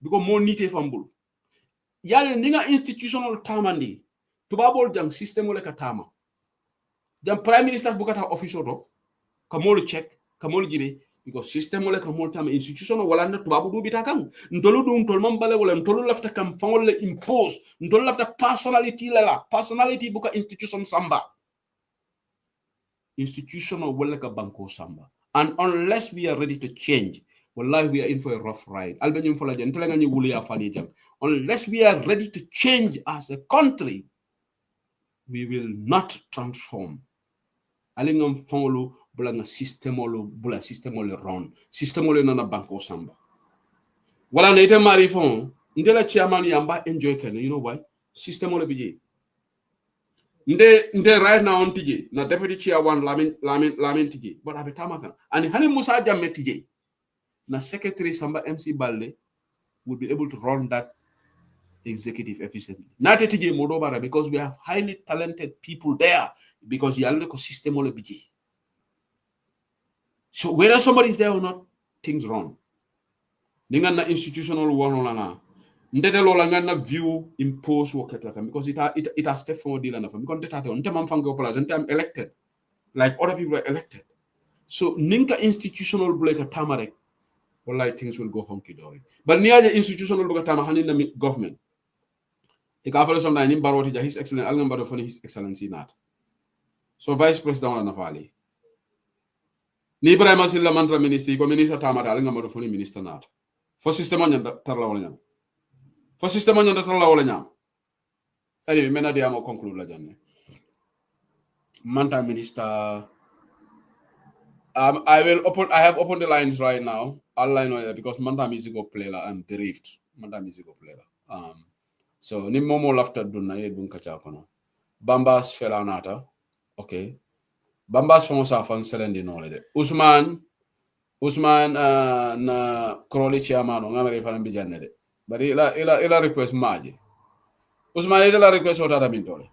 because more nite fambul. Yale ninga institutional tamandi. Tubabol jam system ole katama. Jam prime minister bukata official do. Kamolu check, kamolu jibe because system ole kamolu tama institutional wala na tubabu du bitakang. Ntolu du ntolu mambale wala ntolu lafta kam fangole impose. Ntolu lafta personality lela. Personality buka institution samba. Institutional welaka banko samba. And unless we are ready to change, wallahi we are in for a rough ride. Unless we are ready to change as a country, we will not transform. Alingam fangolo bulanga systemolo bula systemolo run. Systemolo nana banko samba. Wala nete marifon. Ndela chairman yamba enjoy kene. You know why? Systemolo bije. Nde right now on TJ na deputy chair one lamin TJ but abetama kan and hani Musa Jammeh TJ na secretary Samba MC Balde would be able to run that executive efficiently not TJ Modobara because we have highly talented people there because yalla ko system ole biji. So whether somebody is there or not, things wrong. Ninga na institutional one na ndete lola ngana view impose work because it has step forward deal enough because I'm elected like other people are elected. So ninka institutional break tamarek wallahi things will go honky dory. But near the institutional break tamahani na government. Ikafalo sometimes in Baroti his excellent algamba for his excellency not. So vice president wana nafali. Ni Ibrahim Silla mantra minister ko minister tamata algamba for minister not. For system on tarla wala. For system on the Tala. Anyway, mena diamo conclude la janne. Manta minister. I have opened the lines right now. I'll line because Manta musical player I'm bereaved. Manta musical player. So ni momo lafta dunna ye dun kacha kono. Bambas fela nata. Okay. Bambas fon sa fan selendi no de. Usman na Crowley chairman ngamere fan bi janne de. But ila request maji. Usman ila request ota mintole.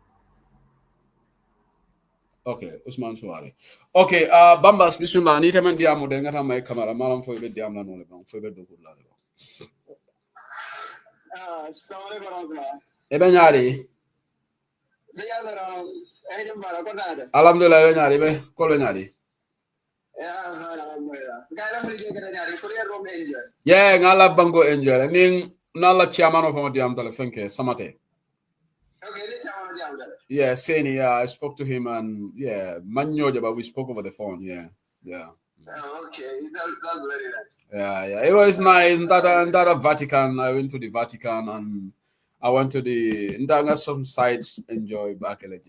Okay, Usman Suare. Okay, Bambas bismillah ni temen diamo de ngata may camera malam fo be diam la no le bon fo be do la le bon. Assalamu alaikum. Ebe nyaari. Be yalla ay dem bala ko dada. Alhamdulillah be nyaari be ko le nyaari. Alhamdulillah. Gala mo liggéey gëna ñaari ko yer rom enjoy. Yeah, ngala bango enjoy. Ning Nala chairman of our diam Fenke, Samate. Okay, the chairman of Jam. Yeah, Sani, yeah, I spoke to him and yeah, Manyoja, but we spoke over the phone, yeah. Oh, okay, that's very nice. Yeah, it was nice. That Vatican, I went to the Vatican and I went to the Ndanga some sites enjoy back in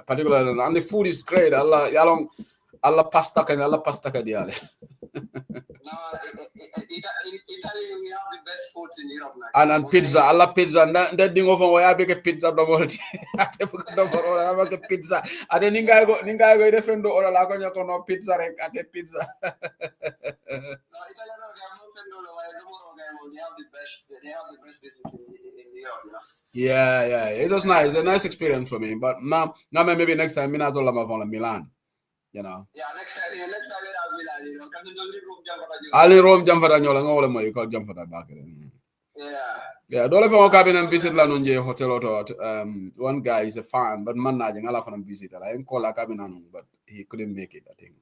particular, and the food is great. Allah pasta diale. No, Italy, we have the best foods in Europe now. And pizza, Allah pizza. That thing over where I make a pizza double. I make a pizza. I don't think I go defend or a lagonia no pizza and a pizza. No, they have the best dishes in Europe, you know. Yeah, it was nice. A nice experience for me. But now maybe next time, I'm not Milan. You know. Yeah, next time we have Milan, you know, because you don't Rome jump. Ali Rome jump for the you call jump for back. Yeah, don't ever walk and visit La Nunje Hotel or one guy is a fan, but man I visit. I didn't call a cabin, but he couldn't make it, I think.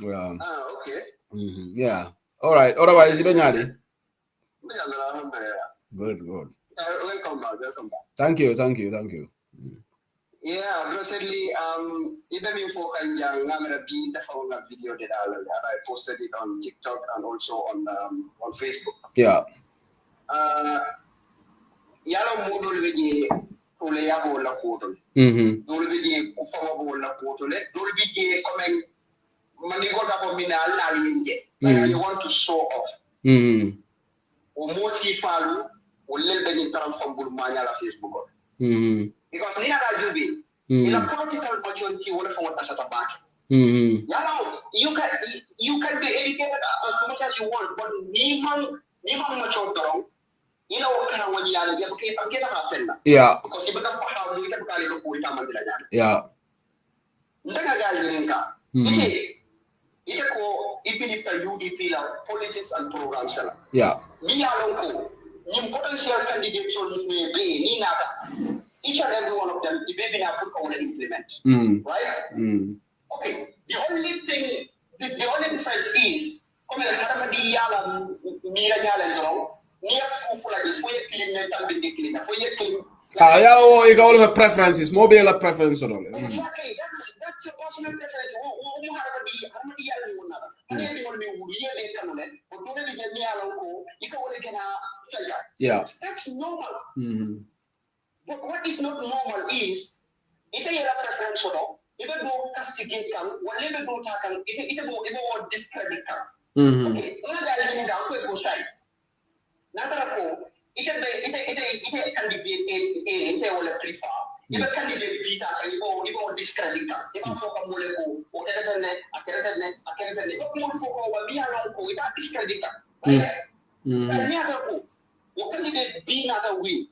Okay. Yeah. All right. Otherwise, you don't Good. Welcome back. Thank you. Yeah, recently, even before I'm gonna be the phone video that I posted it on TikTok and also on Facebook. Yeah. Yalo modul beje ole ya bola kotol. Dol beje ko fama bola kotol. Dol beje comme mani ko da ko minal na linje. You want to show off. O mo si falu o lel beje transform bul manya la Facebook. Because Nina Jubi, in a political opportunity, what if I want to back? You can be educated as much as you want, but Niman mature down. You know what kind of one you are, I'm getting a friend. Yeah. Because you become how you can call it a full time. Yeah. Even if the UDP politics and programs. Yeah. Me alone, you potential candidates on me, each and every one of them, the baby now put implement. Right? Okay. The only difference is, come on, you got all preferences, mobile preference or all. Exactly. That's your personal preference. Yeah. That's normal. But what is not normal is, if you have a preference or not, if you don't castigate them, whatever don't happen, if you don't discredit them. Okay, another thing that we go side. Another it can be a prefer. If a candidate beat up, you go discredit them. If you focus more on a discredit them. What candidate be another win?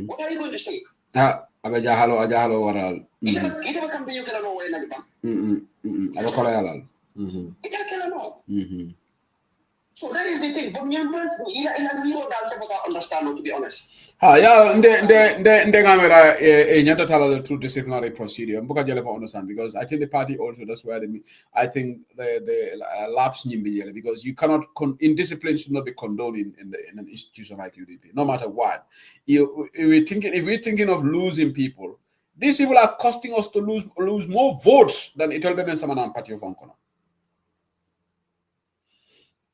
What are you going to say? Ajahalo waral. Ito kan biyo kala no wala ba? Aba kola yalal. Ito kala no. So that is the thing. But you don't understand, to be honest. Yeah, the camera nyanta tala through disciplinary procedure. Mbuka jele for understand because I think the party also that's where I think the lapse nyimbi because you cannot indiscipline should not be condoned in an institution like UDP, no matter what. If we're thinking of losing people, these people are costing us to lose more votes than it will be when someone on party of Onkono.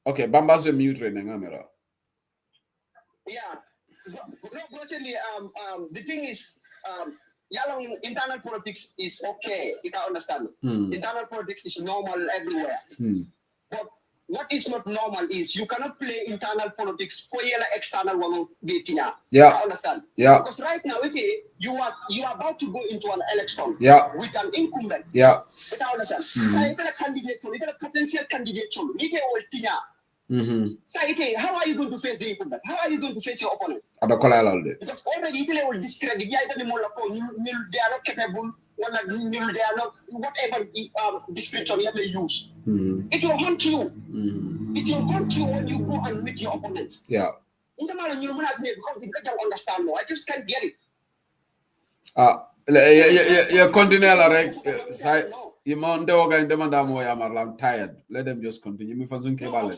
Okay, Bamba's the mute right now. Yeah. Personally, the thing is, internal politics is okay. You can understand. Internal politics is normal everywhere. But what is not normal is you cannot play internal politics for your external one. Yeah. You understand? Yeah. Because right now, you are about to go into an election. Yeah. With an incumbent. Yeah. You understand? So if a candidate, if a potential candidate, how are you going to face the incumbent? How are you going to face your opponent? Because already they will discredit. They are not capable. They are not whatever description you may use. It will haunt you. It will haunt you when you go and meet your opponents. Yeah. In the matter you don't understand. No, I just can't get it. Continue, right? Imon de oga inde manda mo ya marla, I'm tired. Let them just continue. Mi fazun ke balle.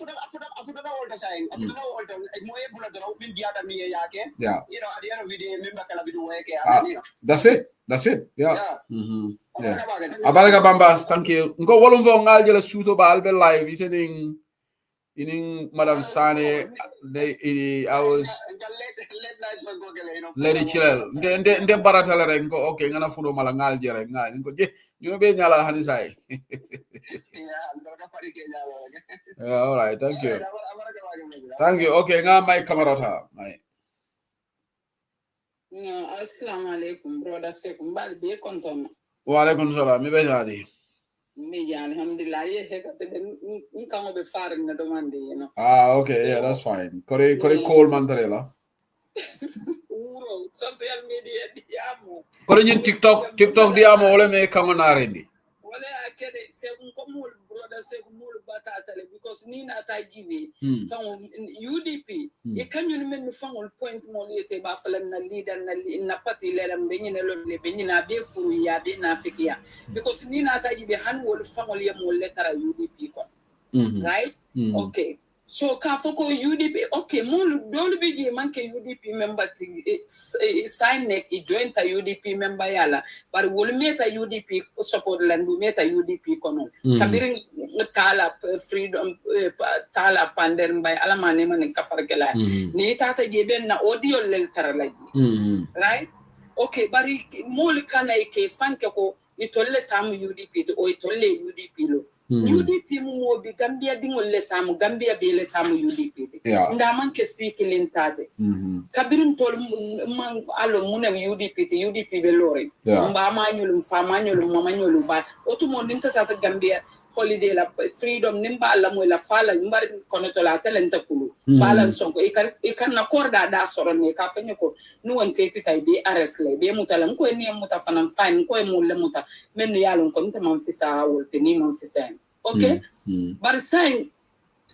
Yeah. You know, at the end of the day, member can be doing That's it. That's it. Yeah. Yeah. Abaraka Bambas, thank you. Ngo wolum vo ngal jela suto ba albe live itening in Madam Sane, I was Lady Chilel. Nde baratala rek ngo okay ngana fudo mala ngal jere ngal ngo je you know be nyala hani sai. Yeah, all right, thank you. Thank you. Okay, nga my camarata. My Assalamu alaikum, brother Sekum. Bal be kontom. Wa alaikum salam. Mi be jadi. Me alhamdulillah. Ye hekate nkango be faring na domande, you know. Okay, yeah, that's fine. Kore call mantarela. Social media diamo. Kore nyin TikTok diamo ole me kango narendi. Wale akede Sekum komul brother Sekum mul batatale because nina tajibi fango UDP. E kanyon men fangol point mo lete ba falan na leader na party le ram benyi na le benyi na be kuru ya be na fikia because nina tajibi han wol fangol ya mo letara UDP ko. Right? Okay. So kafoko UDP okay mulu dolu bigi manke UDP member sign neck I join ta UDP member yala but wol meta UDP support landu meta UDP kono kabirin tala freedom tala pander by alamane man kafargela ni tata jeben na audio lel taralaji right okay bari mulu kana ke fanke ko itolle tamu UDP to o itolle UDP lo UDP mo bi Gambia dingol le tamu Gambia be le tamu UDP ndaman ke sikilin tate kabirin tol man alo mune UDP te UDP be lore mba manyulum fa manyulum mamanyulum ba otumo ninta tata Gambia holiday la freedom nimba la mo la fala mbar koneto la talenta kulu fala sonko ikan na korda da soro ne ka fenye ko nu wonte tay be arrestle be mutalam ko ni muta fanan fine ko mo le muta men yalon ko mta man fisa wolte ni man fisa okay bar sign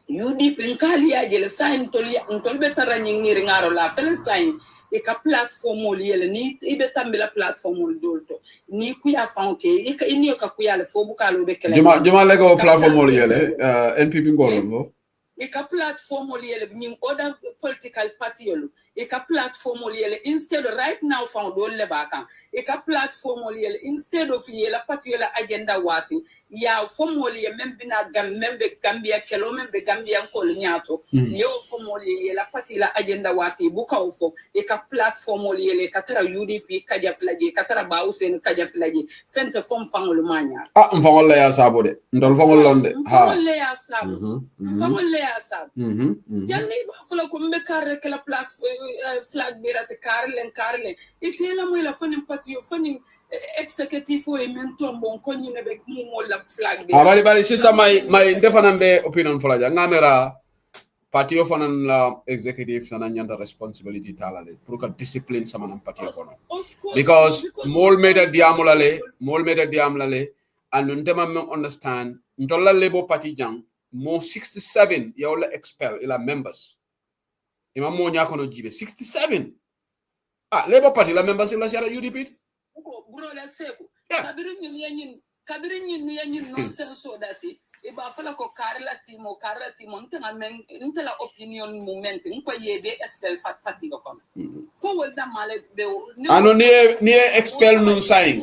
UDP nkali ya jele sign tolbe tarani ngir ngaro la fel sign e ka platform mo yele ni ibe tambila platform mo dolto ni ku ya fanke e ni ka ku ya le fo bukalo be kele juma lego platform mo yele NPP ngolongo e ka platform mo yele ni other political party yolo e ka platform mo yele instead right now found do le baka e ka platform mo yele instead of yele party yele agenda wafi ya fomo le membe na membe Gambia kelo membe Gambia ko nyato yo fomo le la party la agenda wafi buka ofo e ka platform mo le ka tara UDP kaja flaje ka tara bausen kaja flaje fente fom fangol manya mfangol ya sabo de ndol fangol londe ha fangol ya sabo fangol ya sabo janni ba fula ko mbe karre kala platform flag birate karlen itela mo la fani party yo fani executive o menton bon ko nyine be mo la flag bari sister my defanan be opinion fulaja ngamera party of an executive and nyanda responsibility talale pour que discipline sama nan party kono because mol meta diamlale and ndema men understand ndola labor party jang mo 67 yawla expel ila members ima mo nya kono jibe 67 labor party la members ila shara UDP ko bro la seko kabirin nyin nonsense so dati e ba fala ko karla timo ntanga men ntela opinion moment nko yebe expel fat party ko fo wolda male be ano ni expel nun sai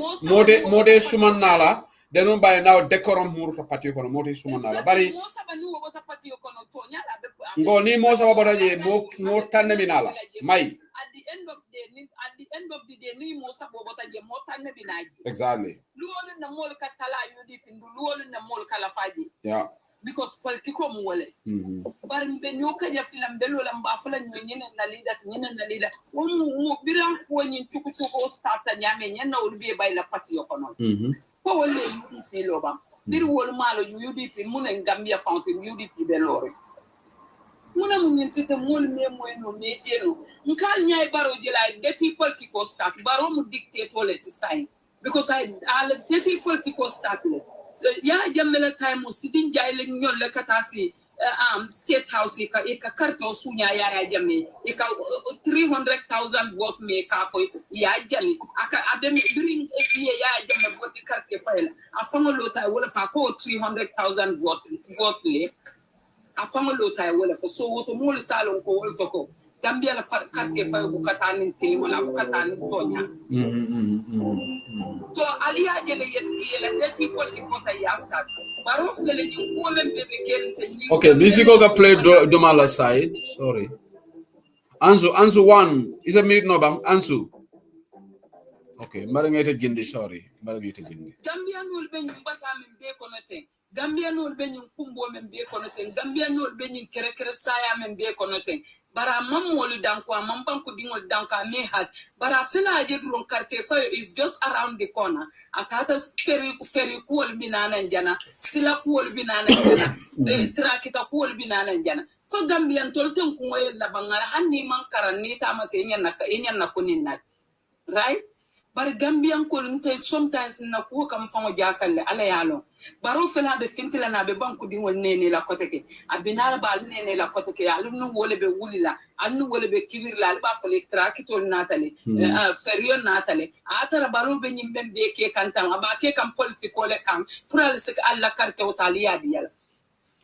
mode suman nala denon bay now decorum mur fa party ko mode suman nala bari mo sabani wo bota party ko no to nyala be ngo ni mo sa bota je mo tanne minala may at the end of the day ni mo sa bota je mo tanne binaji exactly luwolu na mol ka tala UDP ndu luwolu na mol kala faji because politiko mu wole bar mbe nyoka ya filam belo la mba fula nyene na leader mu biran ko nyin chuku starta nyame nyana ulbi bay la parti yokono ko wole UDP loba bir wol malo UDP mun en Gambia fountain UDP be lore muna mun nyintite mol me no me deno nkal nyaay baro jela deti politiko start baro mu dictator le ti sign because I deti politiko start le ya jamela time sidin jayle nyol le katasi State House ika karto sunya ya jame ika 300,000 vote me ka fo ya jami aka adem bring ya jame vote carte file afango lota wala fa ko 300,000 vote le afango lota wala fa so woto mol salon ko wol to Gambia la carte file bu katani tili wala bu katani tonya to aliya jele yele deti politiko ta yaska. Okay, Musico can play Domala side. Sorry. Ansu one. Is a mute no bang? Ansu. Okay, Marangate Gindi, sorry. Marangate Gindi. Gambian will be Batam and Baconote. Gambian will be Kumbo and Baconote. Gambian will be in Kerekesayam and Baconote. But a mum will danko, a mambanko dingo danka may had. But a fella jedron cartefa is just around the corner. A kata ferry cool binana and jana, silla cool binana and jana, trakita cool binana and jana. So Gambian tolton kuwe la banga, honey man karanita matenia nakuninat. Right? But Gambian couldn't sometimes na ku kam fango jakal ala yalo baro fela be fintila na be banku di wol nene la koteke abinala bal nene la koteke alu no wole be wulila alu wole be kibirla ba fele trakitol natale ferio natale atara baro be nyimbe be ke kantan abake kam politiko le kam pour al sek alla carte otaliya diyala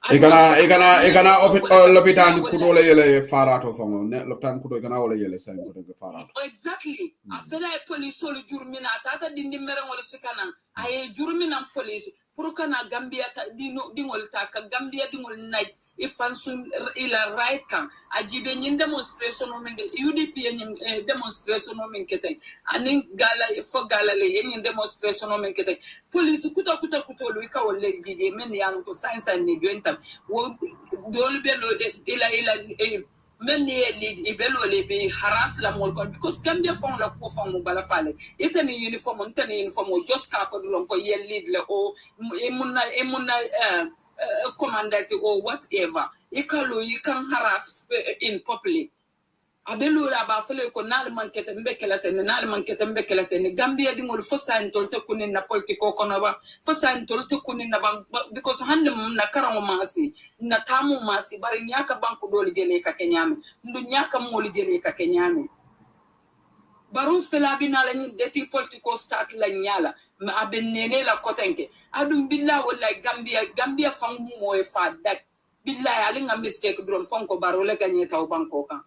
Ikana lopitan kudo le yele farato fango ne lopitan kudo ikana wala yele sa kudo ke farato. Exactly. Afela police olu jurmina tata dindi mere wala sikana ay jurmina police pour kana Gambia ta dingol ta ka Gambia dingol naj ifansun ila right kan ajibe nyin demonstration o mengel UDP nyin demonstration o menkete anin gala fo gala le nyin demonstration o menkete police kuta lu ka wolle jije men yan ko science and jointam wo dolbe lo ila men lead ibelo le be harass la mol kon because Gambia fon la ko fon mo bala fale itani uniform just ka fo dulon ko yel lead le o emunna commandant or whatever you can harass in public abelu la ba fele ko nal man kete mbekelaten Gambia dingol fosan tolte kunin na politiko kono ba fosan tolte kunin na bang because hande na karango masi na tamu masi bari nyaka banku doli jele ka kenyame ndu nyaka moli jele ka kenyame baru fela binala ni deti politiko start la nyala ma abenene la kotenke adum billah wallahi Gambia fangu moy fa dak billahi ali nga mistake dron fonko baro le gagné taw banko kan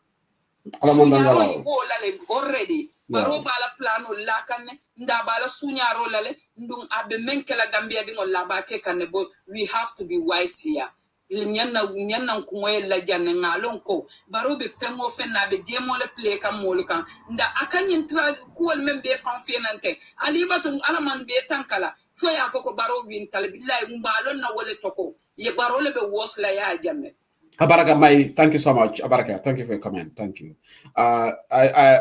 already baro bala plano la kan nda bala sunyaro lale ndung abe menkela Gambia dingol la ba ke kan bo we have to be wise here nyanna kumoye la janne ngalon ko baro be fengo fenna be jemo le play kam molukan nda akanyin tra kuol membe fan fenante ali batun alaman be tankala so ya foko baro bin tal billahi mbalon na wole toko ye baro le be wosla ya jamme Abaraka Mai, thank you so much. Abaraka, thank you for your comment. Thank you.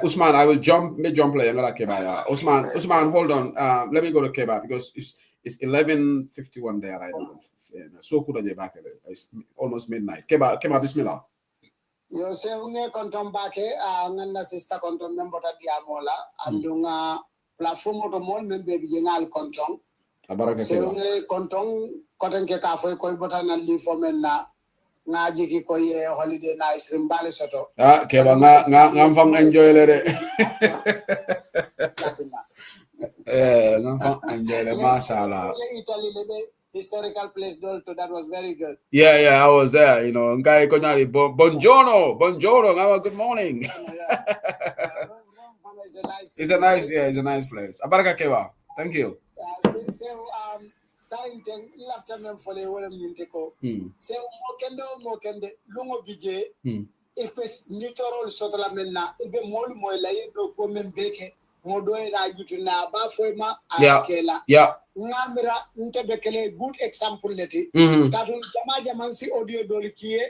Usman, I will jump Keba. Usman, hold on. Let me go to Keba because it's 11:51 there right now. So could I back? It's almost midnight. Keba, bismillah. Yo se unge kontom bake ngana sister kontom membota diamola andunga platform to mol membe bi ngal kontom. Abaraka se unge kontom kotenke ka foy koy botana li fomenna ngaji ki koy holiday nice rimbale soto Keba ngam fam enjoy le de ngam fam enjoy le mashallah Italy lebe historical place dolto that was very good. Yeah, I was there, you know. Ngai konyari buongiorno, good morning. It's a nice place. Abaraka Keba. Thank you. Sainteng lafta men fole wala minte ko se mo kende lungo bije epes nitorol sotala menna ebe mol moy la yedo ko men beke mo do ina jutuna ba foyma akela ngamira nte bekele good example leti tatu jama si audio doli kiye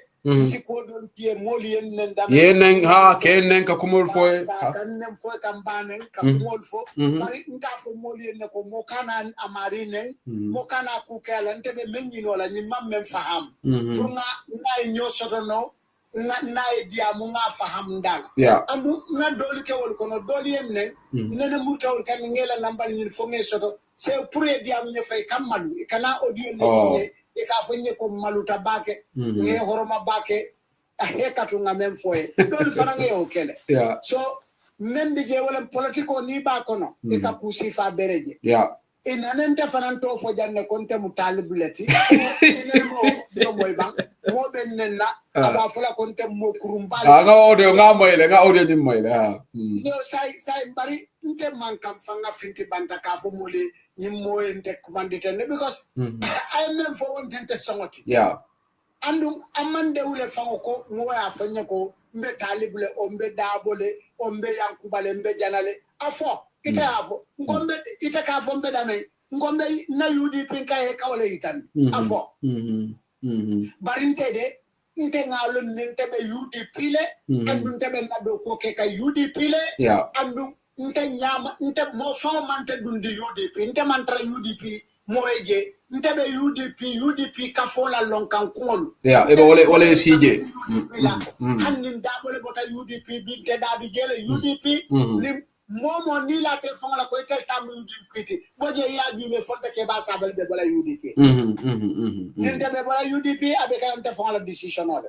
si ko doli kiye mol yen nen dam yen ha ken ka kumul foy kan nem foy kam banen ka kumul fo bari nka fo mol yen ko mo kana amari nen mo kana ku kala nte be menni no la ni mam men faham pour nga ño sotono na idea mu nga faham dal andu na doli ke wol kono doli yen nen nena mutawol kan ngela lambal ñin fo nge soto c'est pour idea mu fay kamalu kana audio ne e ka fonye ko maluta bake nge horoma bake a hekatu nga mem foye dol fana nge okele so membi je wala politiko ni ba kono e ka kusi fa bereje inanente fananto fo janne konte mu talibuleti ene mo moy bang mo benna aba fala konte mo kurumbal nga audio ni moyle yo sai bari nte man kam fanga finti banta ka fo mole ni mo ente commandite ne because I am for one tente songoti andum amande wule fango ko mo ya fanya ko mbe talibule o mbe dabole o mbe yankubale mbe janale afo ita afo ngombe ita ka afo mbe dame ngombe na UDP ka e ka wala itan afo barinte de nte ngalo nte be UDP le andu nte be na do ko ke ka UDP le andu nte nyama nte mo so mante dundi UDP nte mantra UDP moeje nte be UDP ka fola lonkan kungolu ebe wole sije andin dabole bota UDP binte dabi jele UDP ni momo ni la te fonga ko tel tam UDP ti boje ya jume fonta ke ba sabal be bola UDP nte be bola UDP abe kan te fonga decision ole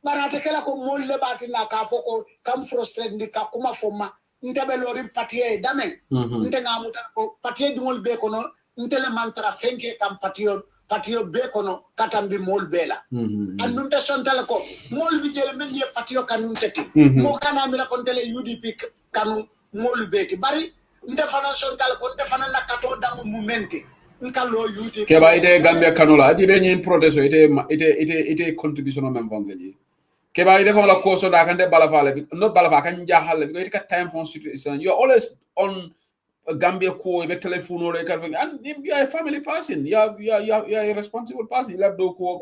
barate kala ko molle batina ka foko kam frustrate ndi ka kuma foma nte be lori patie damen nte ngamuta ko patie dungol be kono ntele mantra fenke kam patio be kono katambi mol bela annunta sontale ko mol bi jele men ye patio kanunteti mo kana mi la kontele UDP kanu mol beti bari ndefana sontale ko ndefana nakato dango mumenti nkalo UDP ke ba ide Gambia kanula adi be nyin protesto ite contribution même vangeli ke ba ide ko la koso da kan de balafale not balafa kan jahal ko ite ka time for situation you always on Gambia ko be telephone or and you are a family person, you are a responsible person, you have do ko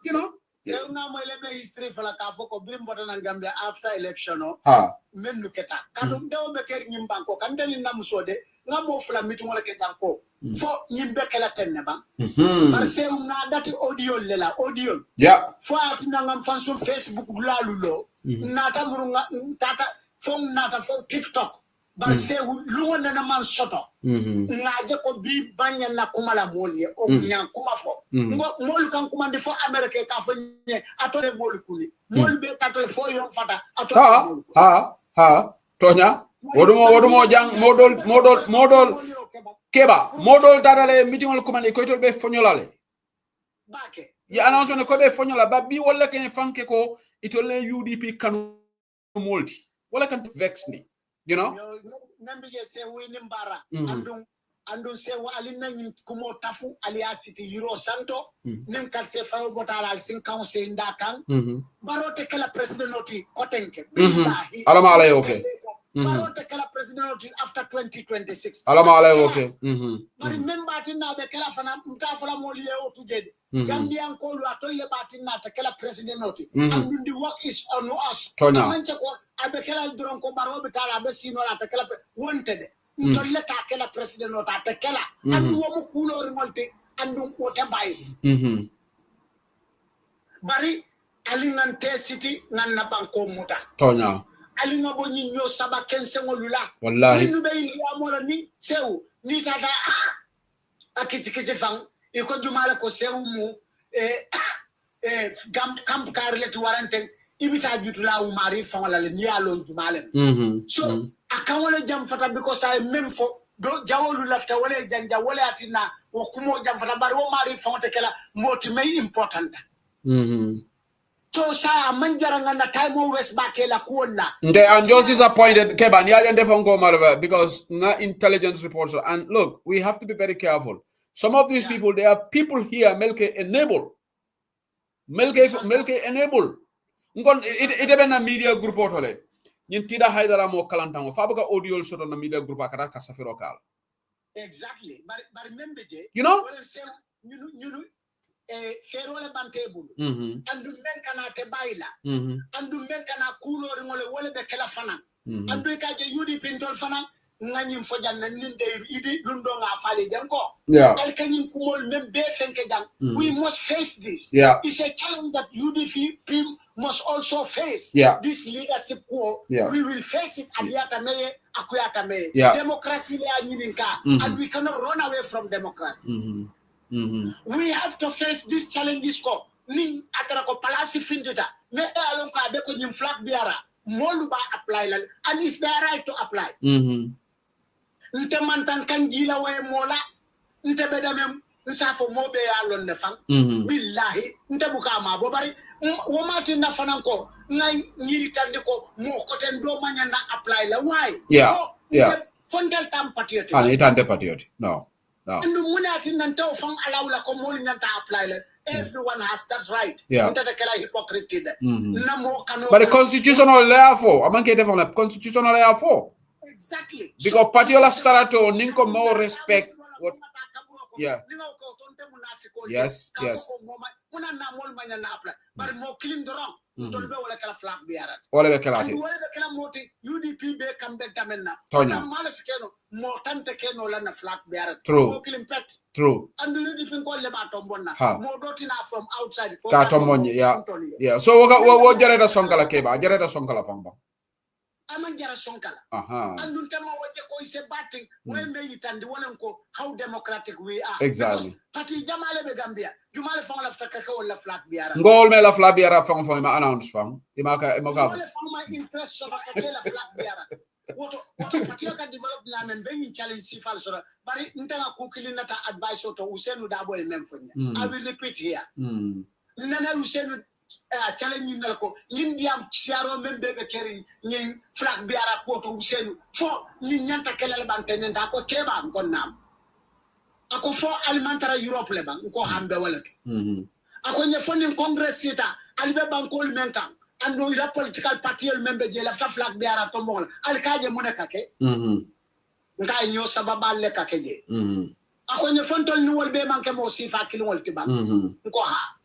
you know so na mo lebe history fala ka foko brimboda na Gambia after election men nuketa kadum dewo be ker nyimbanko kan tani na musode nga mo fla mitu wala ke tanko fo nyimbe kala tenne ba parce nga dati audio lela audio fo atina ngam fanso Facebook lalulo nata murunga tata fo nata fo TikTok barse lungo na man soto ngaje ko bi banya na kumala molie o nya kuma fo ngo mol kan kuma ndi fo America ka fo nye atole mol kuni mol be tatole fo yon fata atole tonya wodumo jang modol keba modol dadale meeting kuma ni ko to be fonyolale bake ya annonce ko be fonyola ba bi wala ken fanke ko itole UDP kanu molti wala kan vex ni you know nambi se wini mbara andun se alina nyim kumo tafu aliasiti euro santo nim kat fe fa botala al sin conseil ndakan barote kala president noti kotenke billahi alama alay okay barote kala president noti after 2026 alama alay okay bari memba tinna be kala fana mtafala moliye o tujede Gambian ko lu atolle batinna ta kala president noti andun the work is on us manche ko abe kala duron ko barobe tala be sino la ta kala wontede tolle ta kala president nota ta kala andu wo mu kulori molte andu o te bayi bari alingan te city nan na banko muta tonya alinga bo nyi nyo saba kense ngolula wallahi nu be ya mo ni sew ni tata akisi fang iko jumala ko sew mu kam karlet warante ibita jutula umari fangala le ni alon jumale so akawole jam fata because I même fo do jawolu lafta wala janja wala atina wo kumo jam fata bari wo mari fangate kala moti may important so sa manjaranga na time always back la kuola I'm just disappointed Keban ya defongo marva because na intelligence reports and look we have to be very careful some of these people there are people here melke enable ngon ite ben na media group otole nyin tida haydara mo kalantango fabuka audio soto na media group akata ka safiro kala exactly but remember je you know ñu ferole bantebulu andu men kana te bayla andu men kana kulori ngole wole be kala fana andu ka je UDP pintol fana nganyim fo janna ninde idi lundo nga fali janko al kanyim kumol mem be fenke jang we must face this it's a challenge that UDP must also face this leadership war we will face it adiata meye akuyata meye democracy le anyinka and we cannot run away from democracy We have to face these challenges ko ning atara ko palasi findita me alon ka be ko nyim flag biara molu ba apply la and it's their right to apply nte mantan kan jila way mola nte bedamem nsafo mobe alon ne fam billahi nte buka ma bo bari wo mati na fananko ngay nyiri tande ko mo ko ten do manya na apply la why fondel tam patriote ani tande patriote no and munati nanto fang alawla ko mo nyanta apply la everyone has that right nte de kala hypocrite na mo kano but the constitutional law for amanke defon la constitutional law for exactly because patiola sarato ninko more respect what yes muna na mol manya na apply bar mo kilim dorong tolbe wala kala flag biarat wala be kala moti UDP be kambe tamenna tonya mala sikeno mo tante keno la na flag biarat mo kilim pet true and UDP ko le ba tombonna mo dotina from outside ka tombonye yeah so wo jareda sonkala keba jareda sonkala famba aman jara sonkala andun tama waje ko ise batting we meyi tandi wonen ko how democratic we are exactly parti jamale be Gambia jumale fang la ftaka ko wala flag biara ngol me la flag biara fang ma announce fang imaka wala fang ma interest so baka la flag biara woto parti ka develop na men be challenge si fal so bari ntanga ko kilinata advice to Usenu Dabo e même fonya I will repeat here nana Usenu challenge nal ko ndiam ciaro men bebe keri nyin flag biara ko to Usenu fo nyin nyanta kelele bantene nda ko keba ngonnam ako fo alimentara Europe le bang ko hambe wala ako nye fondin congress sita albe bankol menkan ando ila political party el membe je la flag biara to mbol al kaje moneka ke ngai nyo sababa le kake je ako nye fontol ni wolbe manke mo sifa kilol tiba ko ha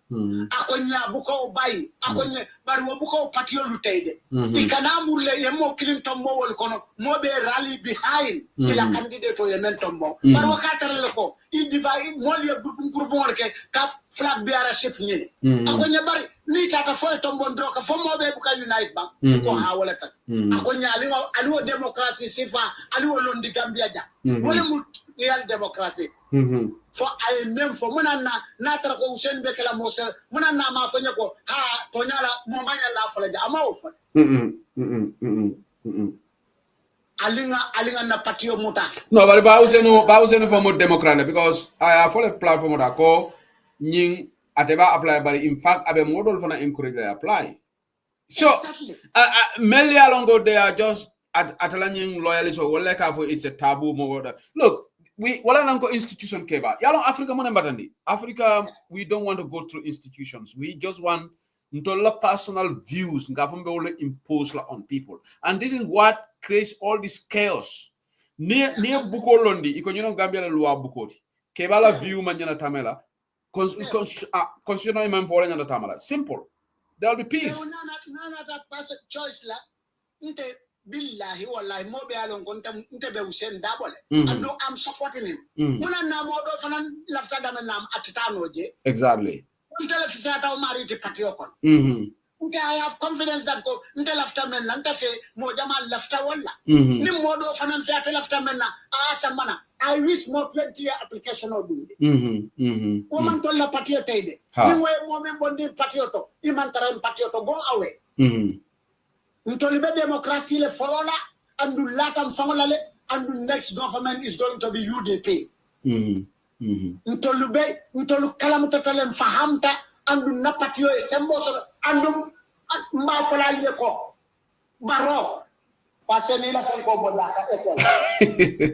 ako nya buko bay ako nya bari wo buko party lu tayde ikana mulle yemo kilim tombo wol kono mo be rally behind ila candidate to yemen tombo bari wo katara le ko il divide mol ye groupe wol ke ka flag biara ship nyine ako nya bari ni tata fo tombo ndroka fo mo be buka unite ba ko ha wala kat ako nya ali wo democracy sifa ali wo londi Gambia ja wala mu real democracy fo ay même fo munana natara ko Usenu be kala mo se munana ma fanya ko ha to nyala mo manya na fala ja ama o fa alinga na patio muta no but ba Usenu for more democrat because I follow platform da ko nyin ateba apply but in fact abe model fana encourage apply so exactly. Many along they are just atalanyin loyalists or like it's a taboo more look we wala nanko institution keba yalo Africa mo mbatandi Africa we don't want to go through institutions we just want ntola personal views ngafumbe wala impose la on people and this is what creates all this chaos near buko londi iko nyino Gambia la loi bukoti keba la view manjana tamela constitutional imam for nyana tamala simple there will be peace no that person choice la nte billahi wallahi mo be alon kon tam nte be Usenu Dabo and I'm supporting him muna na mo do fanan lafta dama nam atitano je exactly nte la fisata o mari te patio kon nte I have confidence that ko nte lafta men nte fe mo jama lafta wala ni mo do fanan fe ate lafta men na asa mana I wish more 20-year application o dunde woman to la patio tayde ni way mo men bondi patio to iman taram patio to go away Ntolibe democracy le folola andu latam fangolale and the next government is going to be UDP. Ntolu kalamutatelem fahamta andu napatio esemboso andu mbafolali ko baro fateni la fon ko bolaka ekol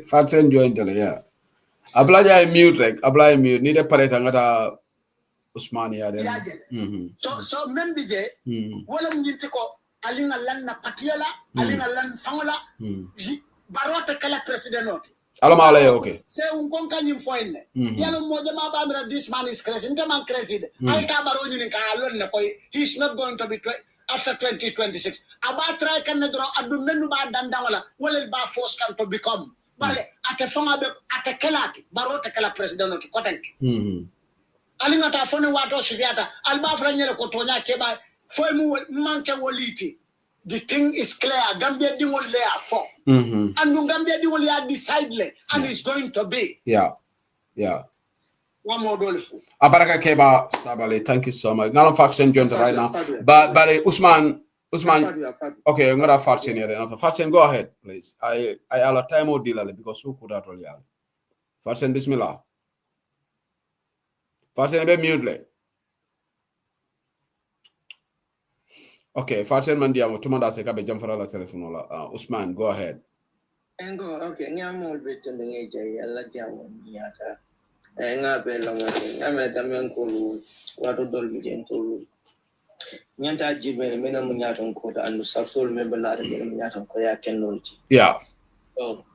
fatsen joint yeah ablaja mute ni de pareta ngata Usmania de so membije wala nyinti ko alinga lan na patiola alinga lan fangola barote kala presidenti alama ala okay se un konka nyim foine yalo moja ma ba mira this man is crazy inte man crazy alta baro ni ka alon na koy he's not going to be after 2026 aba try kan na dro adu menu ba dandawala wala ba force kan to become bale ate fonga be ate kelati barote kala presidenti ko tanki alinga ta fone wato sufiata alba franyele ko tonya keba foi mu manke woliti. The thing is clear. Gambia ding will lay for. And Gambia ding will decide and it's going to be. Yeah. One more dolphin. Abaraka Keba Sabali, thank you so much. Now I'm faxing joined right now. But Usman, okay, I'm gonna faxing here. Faxing, go ahead, please. I have a time or deal because who could that really? Faxing Bismillah. Faxing be mute. Okay, Faxing Mandia, Tumanda Seka be jump for the telephone. Usman, go ahead. And go, okay, Yamal bit in the age, I like Yata. And I belong with American Kulu, what do Dolby to Nyanta Jibber, Menamunaton Court, and Sapsol member Laraton Koya Kenolti. Yeah. Oh,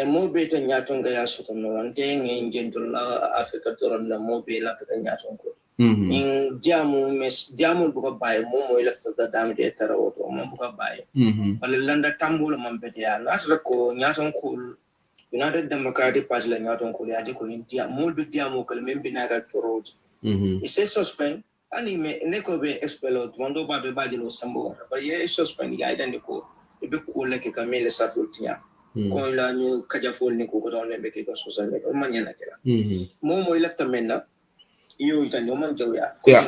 more better Yaton Gaya Sotono, and Dang in Gentle Africa to run the mobile African Yaton Court. In Jamu Buka by Momo left the damn data or Mobuka by. But Landa Tambul Mambedia, Nasrako, Yaton Cool. United Democratic Party like Yaton Koreaco in Dia Mulbi Diamocal Membinaga to road. It says suspend, and he may Nekobe expelled Mondo Babi Bagilo Sambo, but yeah, suspend the identical. It be cool like a Camille Safutia. Coila new Kajaful Nico on Membeke Social Manyanaka. Momo left a mender. You can no man Joya. Yeah.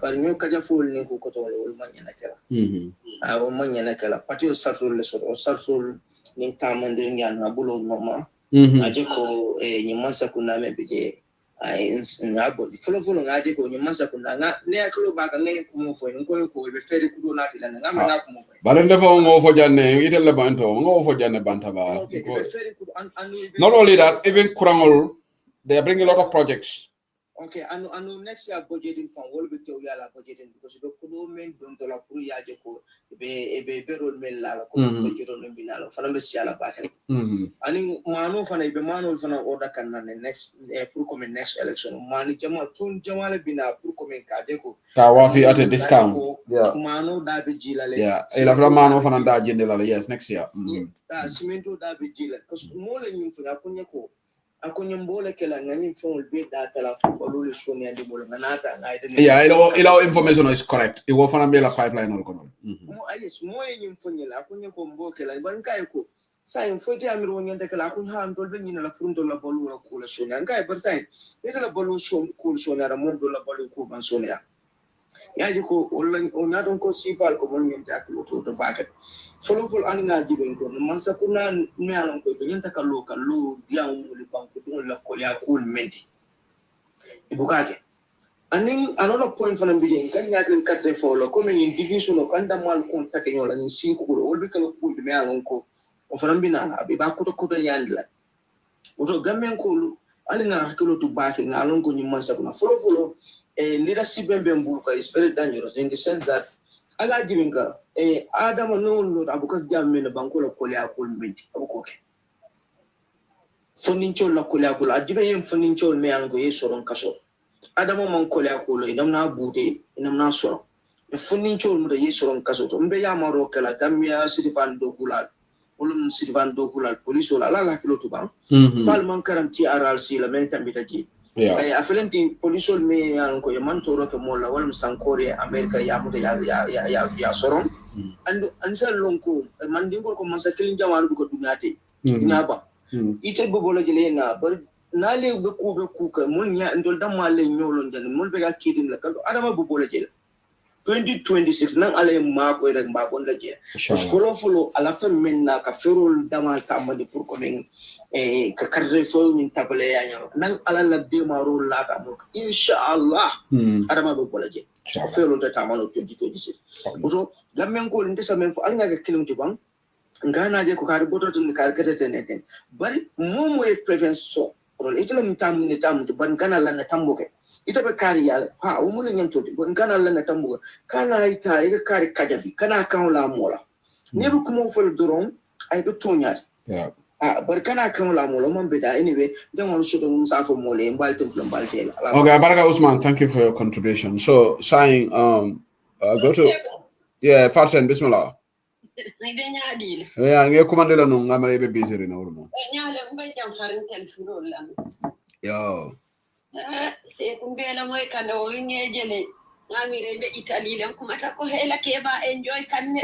But new Kajaful Nico Cotolo Manyanaka. Our Manyanaka, Patio Sarsul or Sarsul. Ning tamandring yan nabulo mama aje ko nyimasa kuna mebije ai ngabo fulo ngaje ko nyimasa kuna ne aklo ba kan ngai kumo fo ngo ko be feri kudo na tilana ngam na kumo fo bare ndefo ngo fo janne itelle banto ngo fo janne banta ba not only that, even Kurangol, they are bringing a lot of projects. Okay, and next year budgeting from will be to yala budgeting because the government don't allow Puria Joko be role men la budget on Binalo for the Siala back. And in Mano for a Bemano for an order can the next Purcomen next election. Mani Jamal Tun Jamal Bina Purcomen Kajeko. Kawafi at a discount. Yeah. Mano Dabi Gila. Yeah, Elavramano for an General, yes, next year. Cimento Dabi Gila, because more than you for Apunyako. Akunyambole kela ngani phone be data la follow show me and bolganata and yeah, ilo information is correct. It will find a pipeline or kono. Yes, more in funila akunya kombo kela bankai ko sa infoti amiro nyante kela akun ha ndol be nyina la frunto la bolu la kula show ne ngai bertain ita la bolu show kul show na mondo la bolu ko ban show ne ya jiko ona don ko sifal ko mon nyante aklo to baket follow aninga jiben ko mansa kuna me alon ko nyanta kallo diam muli banko dum la ko ya cool menti ibukake aning another point for mbije kan yatin katre follow ko men division o kanda mal kon take nyola ni sinku ko wolbe kala cool me alon ko o fana bina abi ba ko to yandla oto gamen ko aninga hakilo to baake ngalon ko ni mansa kuna follow leadership mbembuka is very dangerous in the sense that ala jibinka adama no abukas jamme na banko la kole akul menti abukoke fonincho la kole akul ajibe yem fonincho me ango yesoron kaso adama man kole akul inam na bude inam na soro fonincho mu da yesoron kaso to mbe ya maro kala gambia sidifan dokulal ulum sidifan dokulal police la la kilo to ban fal man karanti RRC la men tambita ji afilenti police me ango yaman toro to mola wal sankore america ya mu ya soron and sel lonko mandingo ko masakilin jawan ko dunate dinaba ite bobola jele na bar nale be ku ka mun ya ndol dam male nyolon jan mun be ga kidin la kado adama bobola jele 2026 nan ale ma ko rek ba bon la je follow ala fa menna ka ferol damal tamade pour ko men ka karre fo min tabale ya nyama nan ala la de maro la ta mo inshallah adama bobola je ferol ta tamalo 2026 oso gamen ko ndesa men fo alnga ka kilum tibang ngana je ko kar boto tun kar kete neten bari momo e preference so rol itala mtam ni tam to ban kana la na tamboke ita be kari ya ha umul nyamto ban kana la na tamboke kana ita ida kari kajafi kana kan la mola ne bu kuma fol doron ay do tonya bar kana kan la mola mon be da anyway dan won so do mun safo mole mbalte mbalte okay baraka Usman, thank you for your contribution. So saying go to Farsen bismillah. Yeah, nge kumande la no ngamale be busy na urmo. Nyale mbe jam farin telefono la. Yo. Se kumbela moy kana o nge jele ngami rebe Italy len kuma ta ko hela keba enjoy kanne.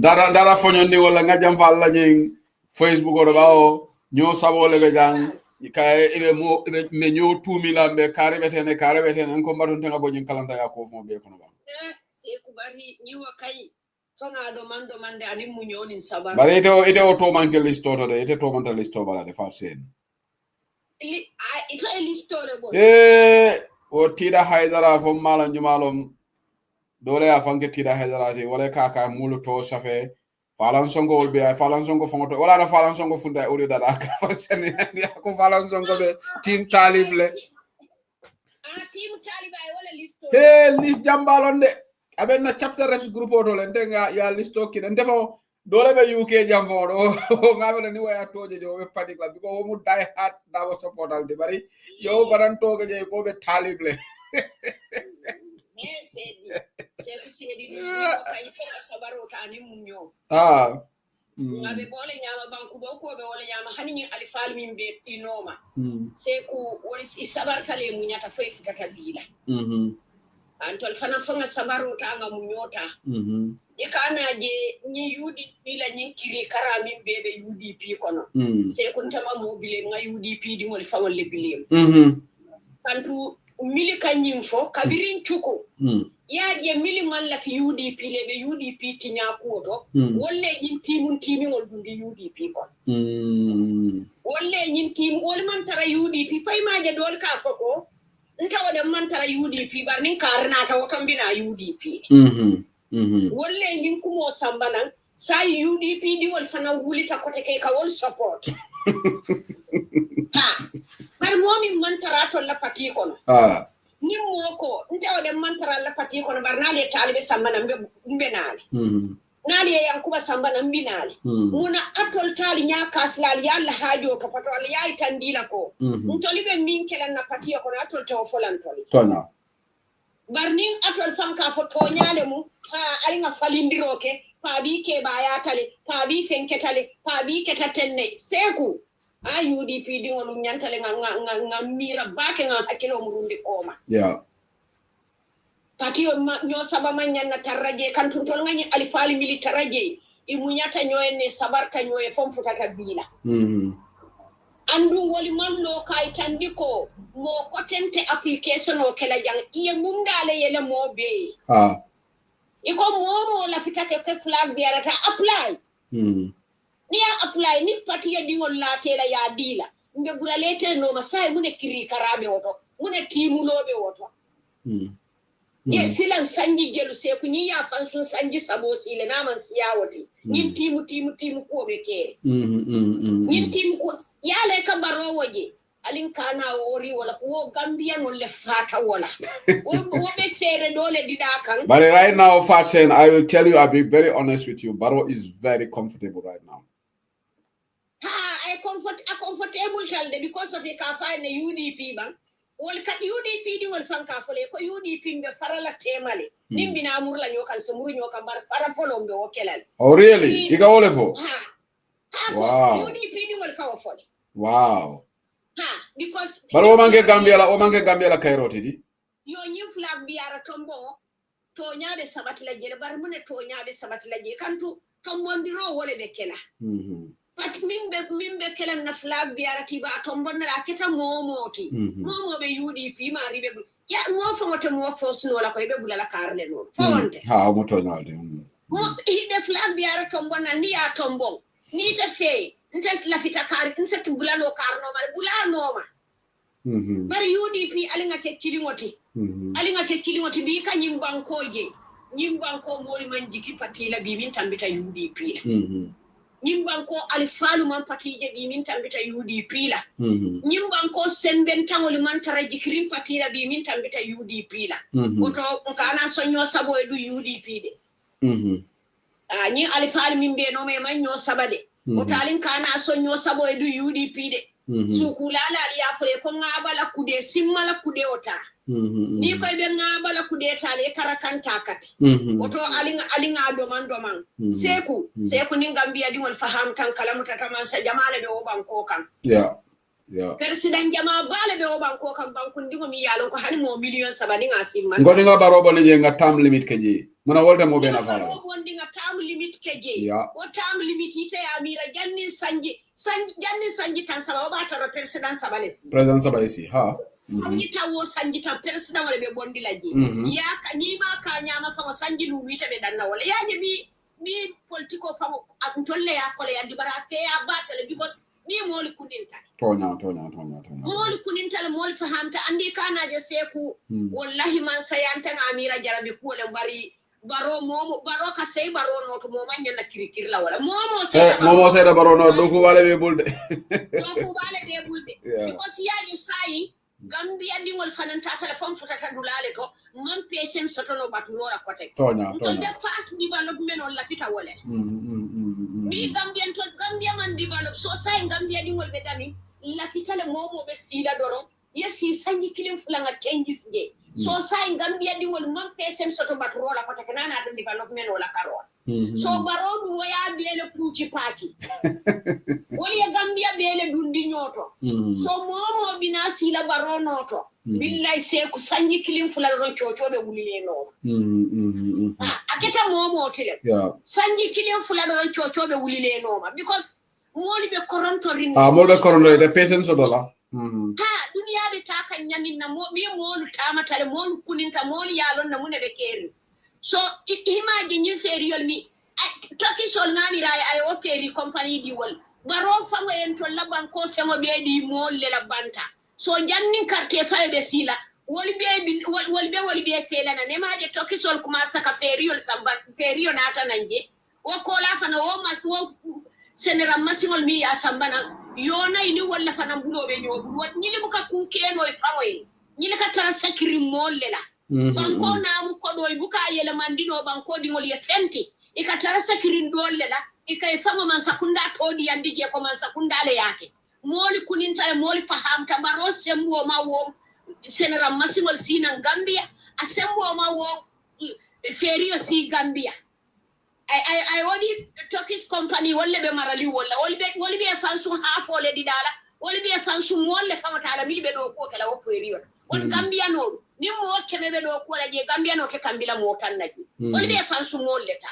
Dara fonyo ni wala nga jam fal la nying Facebook or bao Nyo sabo le jang kay ibe mo ibe me nyo 2000 be kare betene ko mbaton tenga bo nyin kalanta ya ko fo be kono ba se ku bari ni wa kai fanga do mande ani mu nyoni sabar bare ite o to man ke listo to de ite to man ta listo bala de fa sen ite listo le bo o tida haydara fo mala nyumalom dole ya fanke tida haydara te wala kaka mulu to safe falan songo be falan songo fongo wala na falan songo funda o da ka fa sen ya ko falan songo be team talible team taliba wala listo list jambalon de abenna chapter reps group oto len tenga ya listo ki den defo dole be UK jambo do ngabena ni waya toje jo be panic la biko mu die hard da was supportal de bari yo baran toge je ko be talible sedi ni kay fa sabaro tani munyo ngabe bole nyama banku do ko be wala nyama hani alifal min be inoma seku woni sabar tale munyata fay fitata bila antol fana fanga sabaru tanga munyota ikana je ni UDP la ni kiri karami bebe UDP kono se kuntama mobile nga UDP di ngol fawol le bilem kantu mili kanyim fo kabirin chuko ya je mili man la fi UDP le be UDP tinya ko to wolle yin timi ngol dundi UDP kono wolle yin tim wol man tara UDP fay ma je dol ka foko nta wada mantara UDP bar nin karna ta woton bina UDP wolle ngin kumo sambana sa UDP di wol fana wulita kote kay ka wol support bar momi mantara to la pati kono ni moko nta wada mantara la pati kono bar na le talibe sambana mbe nale nali ya kuba sambana mbinali muna atol tali nya kaslali yalla hajo to pato ala yayi tandila ko ntolibe minkela na patiyo ko atol to folantoli tona barning atol fanka fo to nyale mu ali nga falindiroke pa bi ke baya tale pa bi fenketale pa bi ketatenne seku UDP di ngolu nyantale nga mira bake nga akilo murundi koma patiyo nyo saba manyana taraje kantu tol ngani alifali mili taraje imunyata nyoe ne sabarka nyoe fom futata bila andu woli mallo kay tandiko mo kotente application o kala jang iye mundale yele mobe iko momo la fitake ke flag biarata apply ni apply ni patiyo dingol la tela ya dila mbe bulalete no masai mune kiri karabe woto mune timulobe woto silan sanji gelu se ku ni ya fansun sanji sabo sile na man siyawote nin timu ko be kere nin timu ko ya le ka baro woje alin kana wori wala ko Gambia no le fata wala o be fere dole dida kan but right now Fatsen, I will tell you, I'll be very honest with you, Baro is very comfortable right now. I comfortable talde because of it ka find the UDP ban wol kat UDP di wol fanka fole ko UDP be farala temale nimbina murla nyokan so muru nyokan bar fara folombe o kelal oh really diga wole fo wow UDP di wol ka fole wow because baro o manke Gambia la kairoti di yo nyi flag biara tombo to nyaade sabati la jele bar mune to nyaade sabati la je kantu tombondiro wole be kela pat mimbe kelen na flag biara tiba tombon na keta momoti momo be UDP ma ribe ya mo fongote mo fosno la ko be bulala karle no fonte mo to nyalde mo ide flag biara tombon na ni ya tombon ni te fe nte la fita kar nse bulano karno mal bulano ma bari UDP alinga ke kilingoti bi ka nyimbankoje nyimbanko moli man jiki patila bi min tambita UDP nyimbanko alifalu man patije bi min tambita UDP la nyimbanko semben tangoli man tara jikirin patila bi min tambita UDP la oto kana sonyo sabo edu UDP de ni alifalu min be no me man nyo sabade otalin kana sonyo sabo edu UDP de sukulala ya fure ko ngabala kude simmala kude ota ni koy be ngabala kude tale karakanta kati oto alinga doman seku ni Gambia di wol faham tan kala mutata man sa jamale be o banko kan president jama bale be o banko kam banko ndimo mi yalon ko hani mo million sabani ngasi man ngoni nga baro boni je nga tam limit keje mana wolde mo be na fala baro bondi nga tam limit keje o tam limit ite ya mira janni sanji tan sababa ba taro president sabalesi ha sanji tawo sanji tan president wala be bondi laji ya kanima ka nyama fa sanji lu wite be danna wala yaje mi politiko fa ak tolle ya ko le yandi bara fe ya batale because ni moli kuninta tonya moli kuninta moli fahamta andi kana je seku wallahi man sayanta amira jarabi ko le bari baro momo baro ka sey baro no to moma nyana kirikir la wala momo sey da baro no do ko wale be bulde because yaji sai Gambia dingol fananta telefon futata dulale to man patient sotono batulora kote tonya to the fast development on la fita wala mi Gambia man develop so sai Gambia dingol be dami la fita le momo be sila doro yesi sanji kilim fulanga changes ge so sai Gambia dingol man patient soto batulora kote kanana to development wala karo so baro du ya bele puchi party wali Gambia bele dundi nyoto so momo bina sila baro noto billahi se ku sanji kilim fulal ron chochobe wulile no aketa momo tele sanji kilim fulal ron chochobe wulile no because moli be koronto rin moli be koronto the patience dola ha duniya be ta kan nyamin na mo mi molu tamatale molu kuninta moli yalon na mune be keri so imagine you feriol mi toki sol nami ray ay o feri company di wol baro fango en to laban ko fengo be di mol le la banta so jannin carte fay be sila wol be fela na ne maje toki sol kuma saka feriol samba ferio nata nanje o ko la fana o ma to senera masingol mi ya sambana yona ini wala fana bulo be nyobu nyili buka ku keno e fango e nyili ka tara sakiri mol le la banko na mu ko do buka yele mandino banko di ngol ye fenti ikatara sakirin dolle la ikay fama man sakunda todi yandi je ko man sakunda le yake moli kuninta moli fahamta baro sembo ma wo senera masingol sina Gambia asembo ma wo ferio si Gambia I already Turkish company wolle be marali wolle be fansu half ole di dala wolle be fansu molle fama tala mi be do ko kala wo ferio on Gambia no ni mo kebe be do ko la je Gambia no ke kambila mo tan naji wolle be fansu molle ta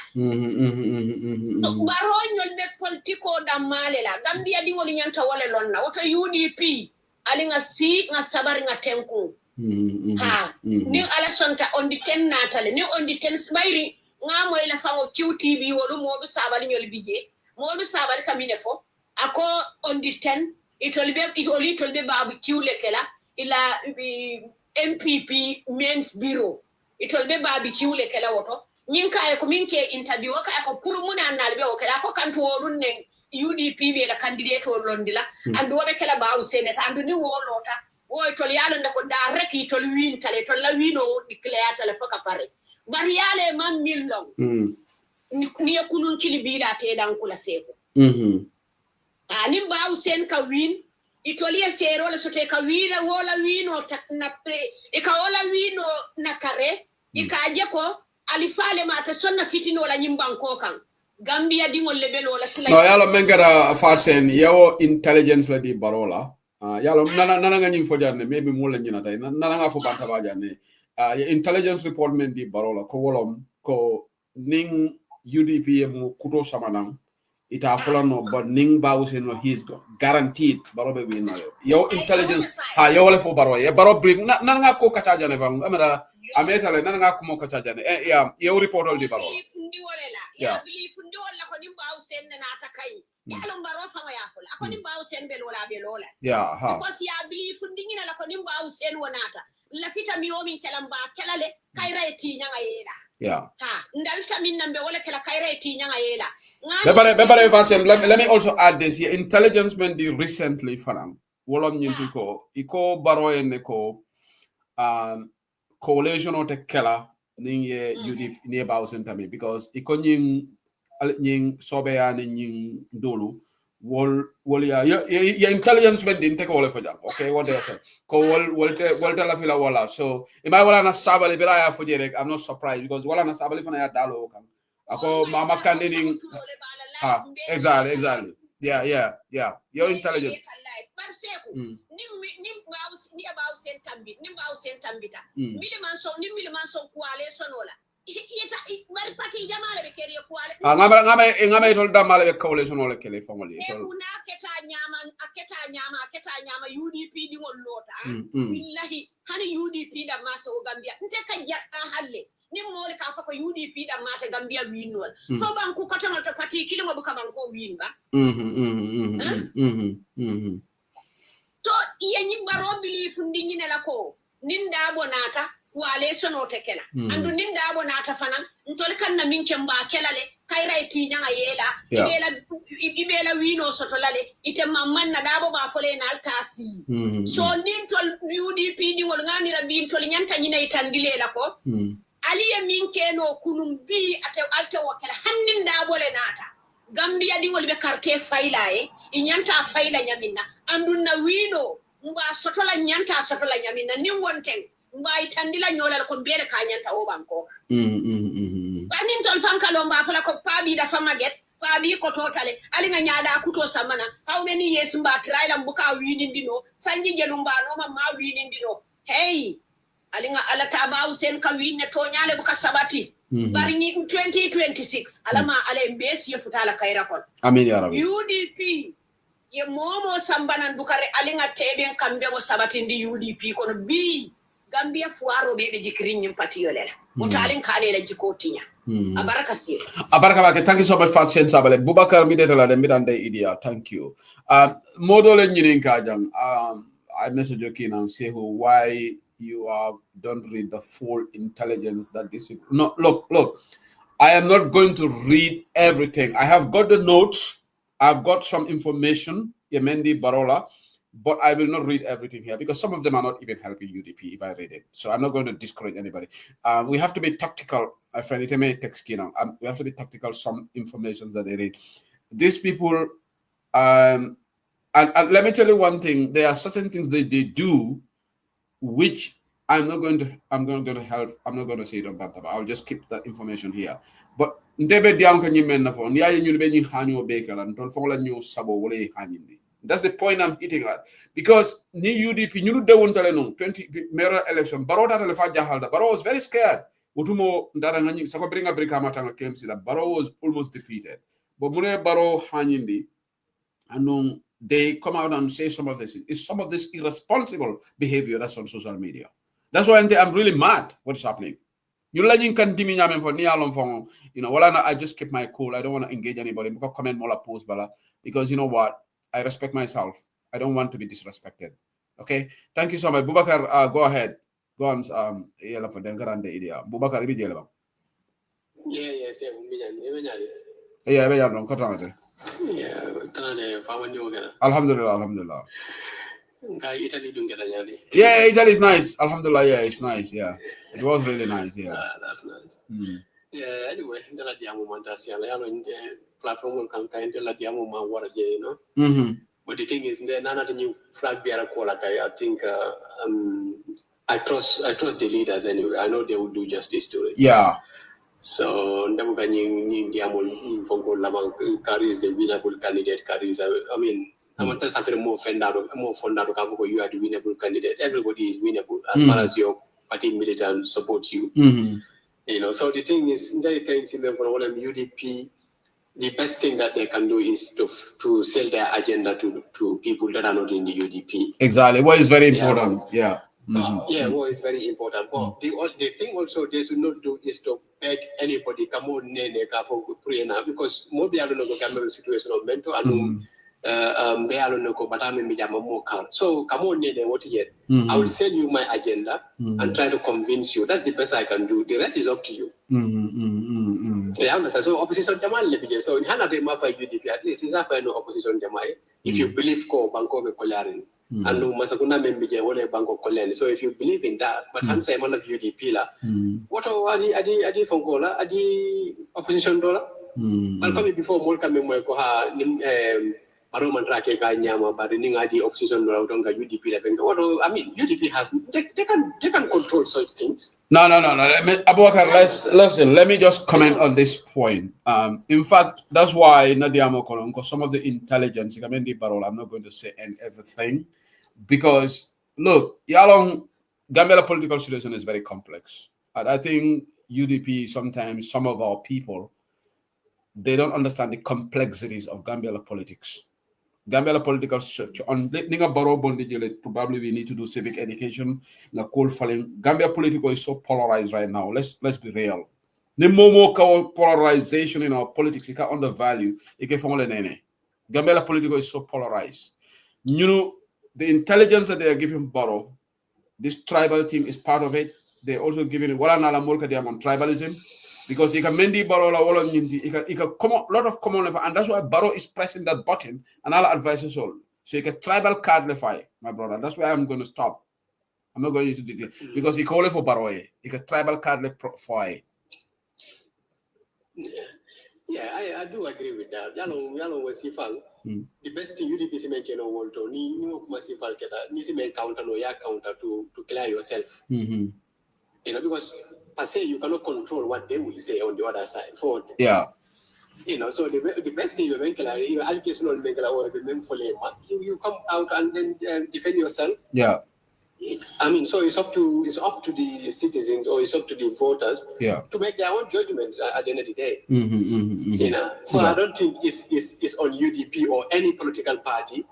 baro nyol be politiko da malela Gambia di woli nyanta wala lonna woto UDP ali nga si nga sabar nga tenku ni ala sonta on di 10 natale ni on di 10 bayri nga moy la fango QTV wolu mo be sabali nyol bije mo be sabali kamine fo ako on di 10 itolbe babu kiule kala ila MPP men's bureau itolbe babu kiule kala woto nyinka e ko minke interview ka ko pour muna nalbe o kala ko kanto wonun ne UDP be la candidate o londila andu wobe kala bawu seneta andu ni wolota o tol yalo ndako da rek tol win tale tol la wino declare tale foka pare bari yale man millon ni kunun kili bila te dan kula seko ani bawu sen ka win itoli e fero le sote ka wina wola wino na pre e ka wola wino na kare e ka je ko alifale mata sonna fitino la nyimbanko kan Gambia di ngol lebel wala sila no yalo mengara fasen yawo intelligence la di barola yalo nana nga nyim fo janne maybe mo la nyina tay nana nga fo banta ba janne intelligence report men di barola ko wolom ko ning UDP mo kuto samanang ita fulano but ning bawse no he's guaranteed barobe win yo intelligence yo wala fo baro ya baro brief nana nga ko kacha janne fam amara ametale nana nga ko mo kacha janne yo report all di barola ya believe ndi wala ko nimba usen na atakai ya lo mbaro fa ya fula ko nimba usen be lola because ya believe ndi ngina la ko nimba usen wonata la fita mi o min kelamba kelale kayra eti nyanga yela ndalta min nambe wala kala kayra eti nyanga yela bebare vancem let me also add this here. Intelligence men di recently fanam wolon nyinti ko iko baro en ko coalition o te kala ning ye UDP ni about sentami because iko nying sobe ya nying dolu wol ya intelligence men din take all for jam okay what they say ko wol la fila wala so imay wala na sabali bira ya fojere I'm not surprised because wala na sabali fana ya dalo kan ako mama kandini exactly Yeah. You're intelligent. Ngama itol damale be coalition ole kele family aketa nyama UDP di ngol lota billahi hani UDP da masa o Gambia nte ka jatta halle ni mole ka fa ko UDP da mata Gambia winol so banku katama to parti kilo ngo buka banko win ba to iye nyibaro bili fundi ne la ko ninda bonata wale sono tekela andu ninda bonata fanan ntol kan na minke mba kelale kayra eti nyanga yela ibela wino sotolale ite mamman na dabo ba fole na altasi so nintol UDP ni wol ngamira bi ntol nyanta nyina itangile la ko aliye minke no kunum bi alte wakala hannin dabo le nata Gambia di wol be carte fayla nyanta fayla nyamina andu na wino mba sotola nyanta sotola nyamina ni wonten ngai tandila nyola ko bele ka nyanta o banko banin ton fankalo mba fala ko pabi da famaget pabi ko totale ali nga nyaada kuto samana how many years mba traila mbuka wini ndino sanji jelu mba no ma wini ndino hey ali nga ala taba usen ka wini to nyale buka sabati bari ni 2026 alama ale mbesi yefutala kaira kon amin ya rabbi UDP ye momo sambana ndukare ali nga teben kambe go sabati ndi UDP kono bi Gambia fuaro bebe jikrin nympati yolela mutalin kale la jikotinya abaraka sir abaraka ba thank you so much for saying sabale Bubakar mi detala de midande idia thank you modo le nyinin kajam I message you and say why you don't read the full intelligence that this people no look I am not going to read everything. I have got the notes, I've got some information Yemendi Barola, but I will not read everything here because some of them are not even helping UDP if I read it. So I'm not going to discourage anybody. We have to be tactical. My friend, it may text we have to be tactical. Some information that they read. These people, and let me tell you one thing. There are certain things they do, which I'm not going to help. I'm not going to say it on Bantaba. I'll just keep that information here. But that's the point I'm hitting at. Because ni UDP, you don't tell 20 mayoral election, Barrow was very scared. Utumo Darangani, Sakabringa Brikamatanga came see that Barrow was almost defeated. But Mune Barrow Hanyindi, and they come out and say some of this. It's some of this irresponsible behavior that's on social media. That's why I'm really mad what's happening. You can I just keep my cool. I don't want to engage anybody. Because you know what? I respect myself. I don't want to be disrespected. Okay? Thank you so much. Bubakar, go ahead. Go on. Bubakar, Alhamdulillah. Yeah, Italy is nice. Alhamdulillah, yeah, it's nice. Yeah, it was really nice. Yeah, that's nice. Yeah. Anyway, platform can kind of you know. But the thing is, none of the new flag bearer I think I trust the leaders anyway. I know they will do justice to it. Yeah. So carries the winnable candidate carries. I mean, I'm not suffering more fundado you are the winnable candidate. Everybody is winnable as far as your party militant supports you. You know, so the thing is, UDP, the best thing that they can do is to sell their agenda to people that are not in the UDP. Exactly. What is very important. Yeah. What is very important. But the thing also they should not do is to beg anybody come on because more be able to come situation of mental and so come on what yet. I will sell you my agenda and try to convince you. That's the best I can do. The rest is up to you. So opposition Jamal so in Hana UDP at least is no opposition Jamal. If you believe ko Banko Kolarin and Masakuna Membija wole Banko Kolen. So if you believe in that, but answer man of UDP la what are the from Gola the opposition dollar? I'll come before Molka Memokoha baro man trake ka nyama but ninga the opposition no don't UDP level. I mean UDP has they can control such things. No. Abubakar, let me just comment on this point. In fact, that's why Nadia Mokolon, because some of the intelligence, I'm not going to say everything, because look, Gambia political situation is very complex. And I think UDP, sometimes some of our people, they don't understand the complexities of Gambia politics. Gambia political structure on Ninga Baro Bondi, probably we need to do civic education. Gambia political is so polarized right now. Let's be real. The more polarization in our politics, it can undervalue. It can formula nene. Gambia political is so polarized. You know, the intelligence that they are giving Baro, this tribal thing is part of it. They're also giving it wala nala mulka they are on tribalism. Because he can mendi Baro la wala nyinti, he can come a lot of common level, and that's why Baro is pressing that button and all advices all. So he can tribal card lefy, my brother. That's why I'm going to stop. I'm not going into detail because he call it for Baro. He can tribal card lefy. Yeah, I do agree with that. Yalo was sifal. The best thing UDP is making a world to ni masifal keta ni si make counter no ya counter to clear yourself. You know, because per se you cannot control what they will say on the other side. You know, so the best thing you make you educational make you come out and then defend yourself. Yeah. I mean, so it's up to the citizens or it's up to the voters to make their own judgment at the end of the day. You know, so I don't think it's on UDP or any political party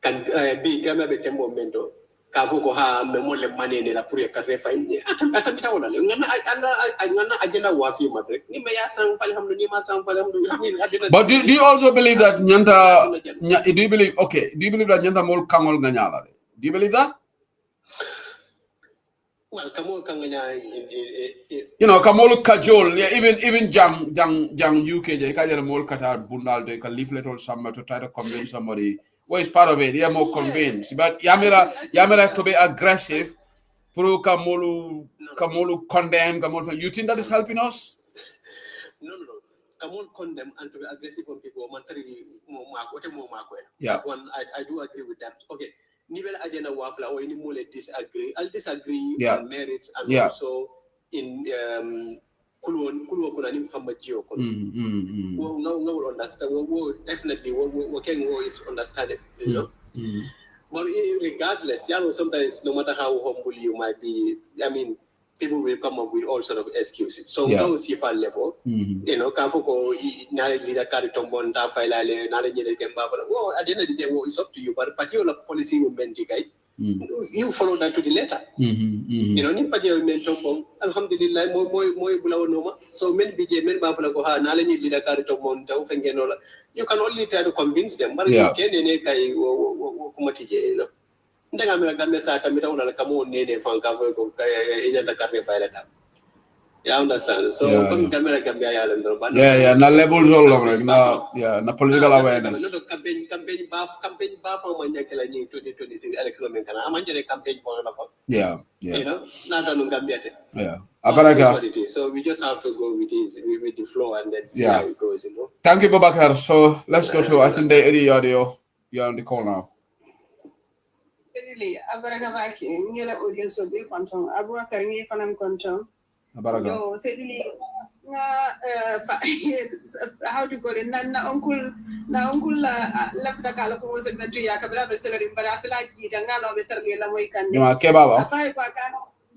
can be a momento. Kavuko ha memole manene la puri karefa atamita wala ngana agenda wafi madrek ni me yasan fali hamdu ni masam fali hamdu. But do you also believe that Nyanta do you believe that Nyanta mol kangol nganyala? Do you believe that? Well, Kamol Kanganya you know, Kamol Kajol, even Jang UK, they can mol Qatar Bundal, they can leaflet or somewhere to try to convince somebody. Well, it's part of it. You're more convinced. But Yamira to be aggressive, Puru Kamolu condemn, Kamolu. You think that is helping us? No. Kamol condemn and to be aggressive on people. Yeah. That one, I do agree with that. Okay. Nivel agenda wafla or any more disagree. I'll disagree on merits and also in Kulu kuna ni mfama jio kono. We'll understand. We'll definitely is understand it, you know. But regardless, sometimes no matter how humble you might be, I mean, people will come up with all sort of excuses. So now see for level, you know, Kafoko nare leader carry tombon ta failale nare nyele kemba. Well, at the end of the day, it's up to you. But particular policy movement, you follow that to the letter. You know, ni particular movement tombon. Alhamdulillah, moi bulawo noma. So men bije men ba bula ko ha nare nyele leader carry tombon ta ufengenola. You can only try to convince them. But you can ene kai kumatije, you know. Yeah, understand. So na levels all over na political awareness. Campaign buff for when you 2026 election campaign for you know, not on Gambia. So we just have to go with the flow and then see how it goes, you know. Thank you, Babakar. So let's go to Asinde Eddie audio. You're on the call now. Really, Abaraka Vaki, Nila audience will be control. Abubakar ni fanam control. No, certainly, how do you call it? Na uncle left the Kalapo was a country, Yakabra, but I feel like Jangalo better than a weekend. You are Kebaba.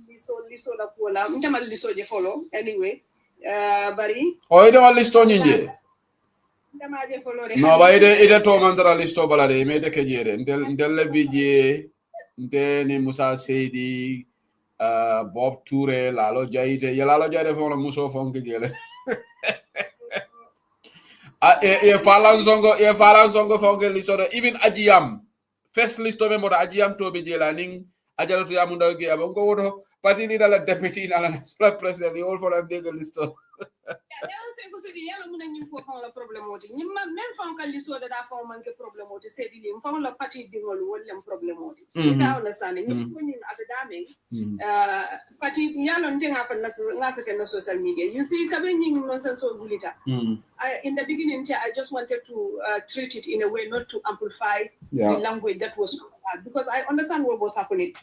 Liso la Pola, Mtamal Liso je follow, anyway. Bari. Oh, you don't list on you. No, but it told Mandra Listo Balade, made a career, and Del Bije, then Musa Sedi. Bob Toure, Lalo Jaite, Yalalo Jade for a Muso Funky Gele. Falan Zongo Funky list, even Ajiam. First list of member Ajiam to be jelaning, Ajalo to Yamunda Giabongo, but he did a deputy and a president, the old for a bigger list. yalla se ko sedi yalla mun ñu ko fa la problème oti ñi ma même fa ko li so da fa man ke problème oti sedi li fa la parti dingol wala problème oti da on sane ñi ko ñu abdame parti yalla ndenga fa na sa na social media you see kabe ñi non sen so bulita in the beginning I just wanted to treat it in a way not to amplify the language that was because I understand what was happening.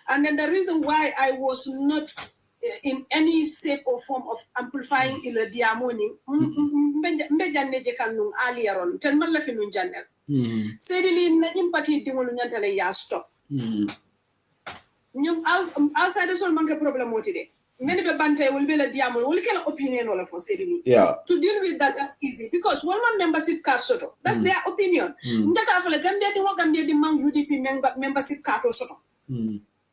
And then the reason why I was not in any shape or form of amplifying in the diamoni, mbejanneje kanung aliaron, ten man la fi nun jannel. Sedili na impati dingolu nyantale ya stop. Nyum outside sol manke problem motide. Many be bante will be la diamoni, will get opinion all for sedili. Yeah. To deal with that's easy because one man membership card soto. That's their opinion. Ndaka fa la Gambia di man UDP membership card soto.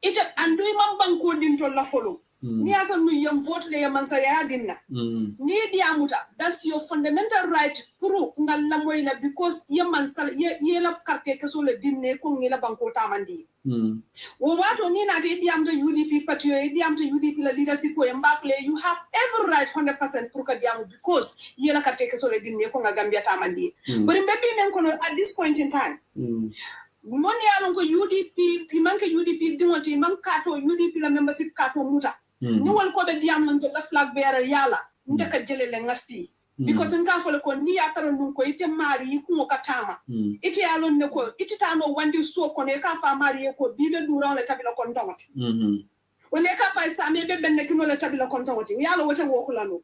It and do man banko din to la follow. Ni aka nu yam vote le yam sa ya dinna. Ni diamuta. That's your fundamental right pour ngal la moy la because yam sal ye la carte ke so le dinne ko ngila banko tamandi. Wo wato ni na te diamta UDP party diamta UDP la leadership ko yam bafle you have every right 100% pour ka diamu because ye la carte ke so le dinne ko nga Gambia tamandi. But mbebi men ko at this point in time. Moni alon ko UDP manke UDP dingoti man kato UDP la membership kato muta ni wal ko be diamant la flag bearer yala ndeka jele le ngasi because nka fole ko ni atara ndun ko ite mari ku mo katama ite alon ne ko ite tano wandi so ko ne ka fa mari ko bibe duran le tabila kon tawati wala ka fa sa me be benne kino le tabila kon tawati yala wote wokula no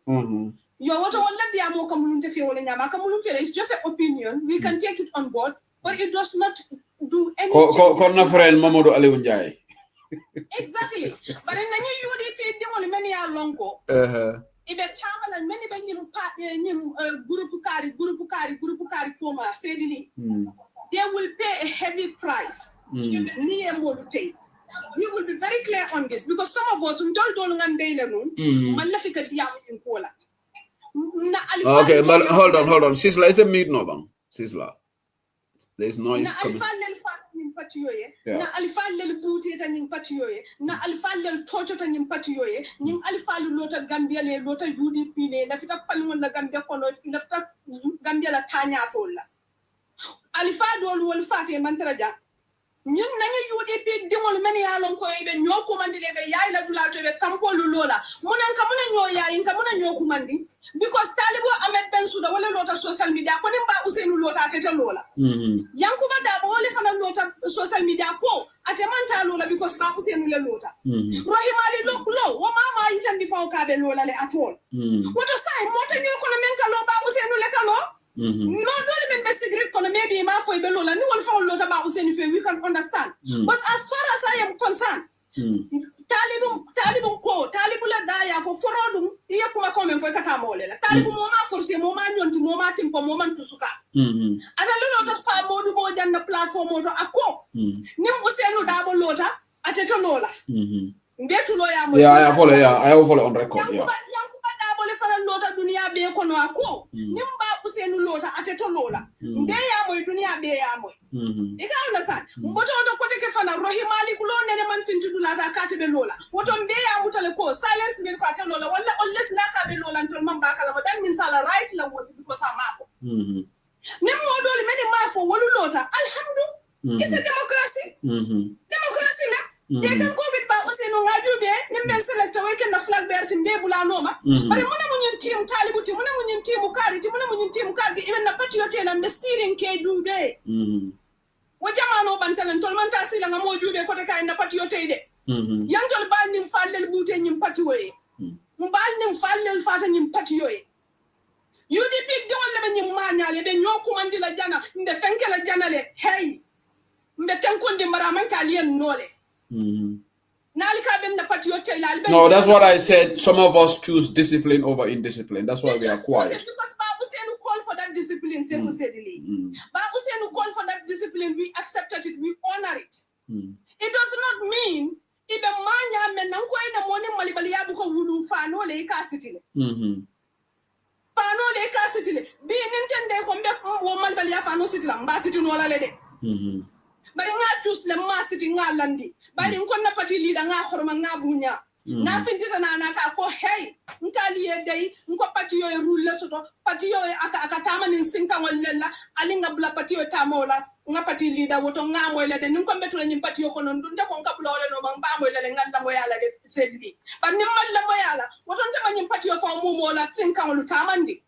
yo wote wala diamo kam lunte fi wala nyama kam lunte it's just an opinion we can take it on board but it does not do anything. Corner friend Mamadou Aliou Ndiaye. Exactly. But in the new UDP, they only many are longo. If a time and many group former said they will pay a heavy price. You will be very clear on this because some of us don't okay, but hold on. Sisla is a mute no bang. Sisla. There's noise coming. Na alifalel buti ta nyim patiyoye na alifalel tocho ta nyim patiyoye nyim alifalu lota Gambia le lota UDP le la fita falun la Gambia kono la fita Gambia la tanya tolla alifado wol fate mantaraja nyim nanya UDP dimol men ya lon ko be ñoo kumandi le be yaay la dula to be kampo lu lola munan ka munan ñoo yaay ka munan ñoo kumandi because talibo Ahmed Bensouda wala lota social media ko nimba Ousseynou lota tete lola yankuba dabo wala fana lota social media ko ate manta lola because ba Ousseynou le lota rohimali loklo wo mama yitandi faw ka be lola le atol woto sai mota ñu ko men ka lo ba Ousseynou le kalo no don't even be secret kono maybe ma foi be lola ni won faw lota ba Ousseynou fe we can understand but as far as I am concerned talibu la daya fo forodum iya kuma ko men fo kata mole la talibu mo ma forcer mo ma nyonti mo ma timpo mo man tusuka ana lolo to pa modu mo janna platform to ako ni Ousseynou dabo lota atete lola mbetu lo ya mo I follow on record yankuba dabo le fala lota dunia be ko no ako nimba Ousseynou lota atete lola mbe ya mo dunia be ya mo ika understand mboto do kote ke fana rohimali kulo nene man fintu dula da kate be lola woto mbe ya mutale ko silence be ko atete lola wala unless na ka be lola ntol mamba kala mo dan min sala right la woti because sa mafo nemo do le mede mafo wolu lota alhamdulillah it's a democracy democracy la they can go with ba Ousseynou ngajube nimbe select we can na flag bearer timbe bula noma bare mona munyin team talibu ti mona munyin team kari ti mona munyin team kari even na patriote na mbe sirin ke jube wo jamano bantalan tol man ta sila ngamo jube ko te kay na patriote de yang tol ba nim fallel bute nyim patriote mu bal nim fallel fata nyim patriote UDP don le nyim mañale de ñokumandi la jana nde fenke la jana le hey mbe tankonde maraman ka lien nole no, that's what I said. Some of us choose discipline over indiscipline. That's why we are quiet. Because Ousseynou call for that discipline, Ousseynou call for that discipline, we accepted it, we honor it. It does not mean ibe manya menanko ina moni malibali yabu ko wulu fano le ikasitile. Fano le ikasitile. Bi nintende ko mbe wo malibali ya fano sitila mba sitino wala lede. Bari nga choose le ma siti nga landi bari ko na parti leader nga xorma nga bunya na fintita na ka ko hey nkali e dey nko parti soto patio aka tama nin sinka wala alinga bla patio tamola nga pati leader woto nga moyle de nin ko betu la nyim patio ko non dunde ko ngablo le no bang ba moyle le ngalla mo yala de sedli ban nim malla mo yala woto tama nyim patio fo mu mola sinka wala tamandi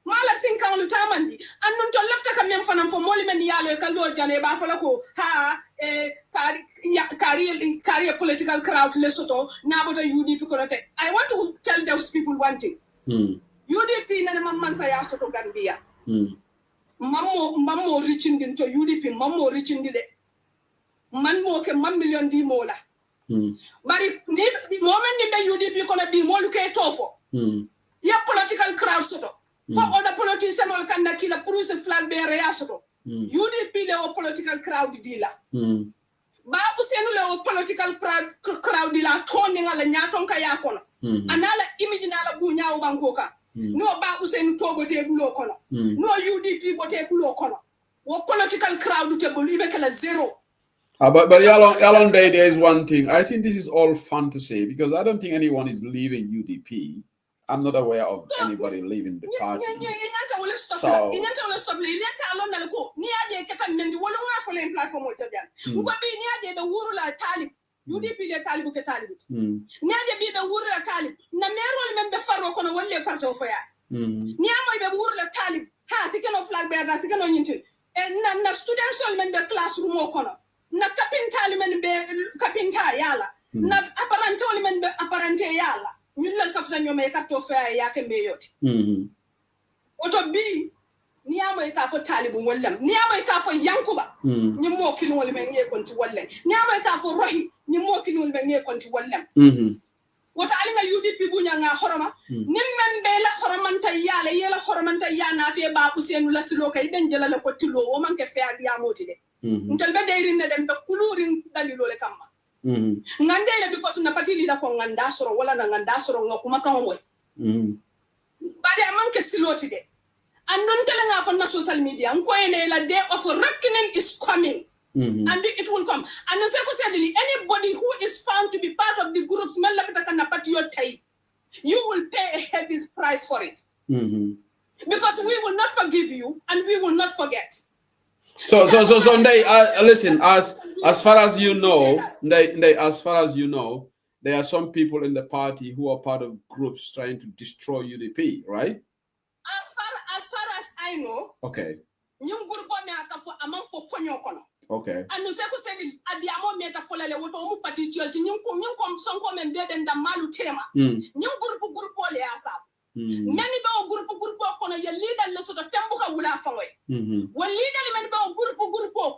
mala sinka wala tamandi annun to lefta kam mem fanam fo moli men yalo ka lo jane ba fala ko ha carry a political crowd lesoto naboto UDP konote. I want to tell those people one thing. UDP na man saya soto Gambia. Mammo reaching into UDP, mammo reaching de. Man mo ke man million di mola. Bari the moment the UDP kono be mo luke tofo. Ya political crowd soto. For other politicians all can kill a police flag bearer ya soto. UDP le political crowd dealer. Ba usenu le political crowd dealer toning ala nyaton ka yakono. Anala image nala bunya o bankoka. No ba usenu togo te bulo kono. No UDP bote bulo kono. Wo political crowd te bulo ibe kala zero. But Yalon Day, there is one thing. I think this is all fun to say because I don't think anyone is leaving UDP. I'm not aware of anybody leaving the party. So UDP le talibu ke talibut niaje bi be wuru la talib na merol men be faro kono wolle parto foya niamo be wuru la talib ha sikeno flag be da sikeno nyinti na students sol men be classroom o kono na kapintali men be kapinta yala na apparentol men be apparente yala nyullal kafna nyome katto foya yake be yoti oto bi niamo e ka fo talibu wallam niamo e ka fo yankuba ni mo kilo wol men nge konti walle niamo e ka fo rohi ni mo kilo wol men nge konti wallam wota alinga UDP bunya nga horoma nimmen be la horomanta yala yela horomanta yana fe ba ku senu la silo kay ben jela la ko tilo o man ke fe adiya moti de ntel be deyrin ne dem be kulurin dalilo le kamma ngande le because na patili da ko nganda soro wala na nganda soro ngakuma kan moy bade man ke siloti de. And don't tell enough on the social media. The day of reckoning is coming. And it will come. And secondly, anybody who is found to be part of the groups, you will pay a heavy price for it. Because we will not forgive you and we will not forget. So listen, as far as you know, there are some people in the party who are part of groups trying to destroy UDP, right? As far as I know, okay. Okay. And no seko said adiamo meta folale woto mu party tiolti nyum kom sonko men bebe ndamalu tema nyum group le asab many ba group kono ye leader le soto fembuka wula fawoy wal leader men ba group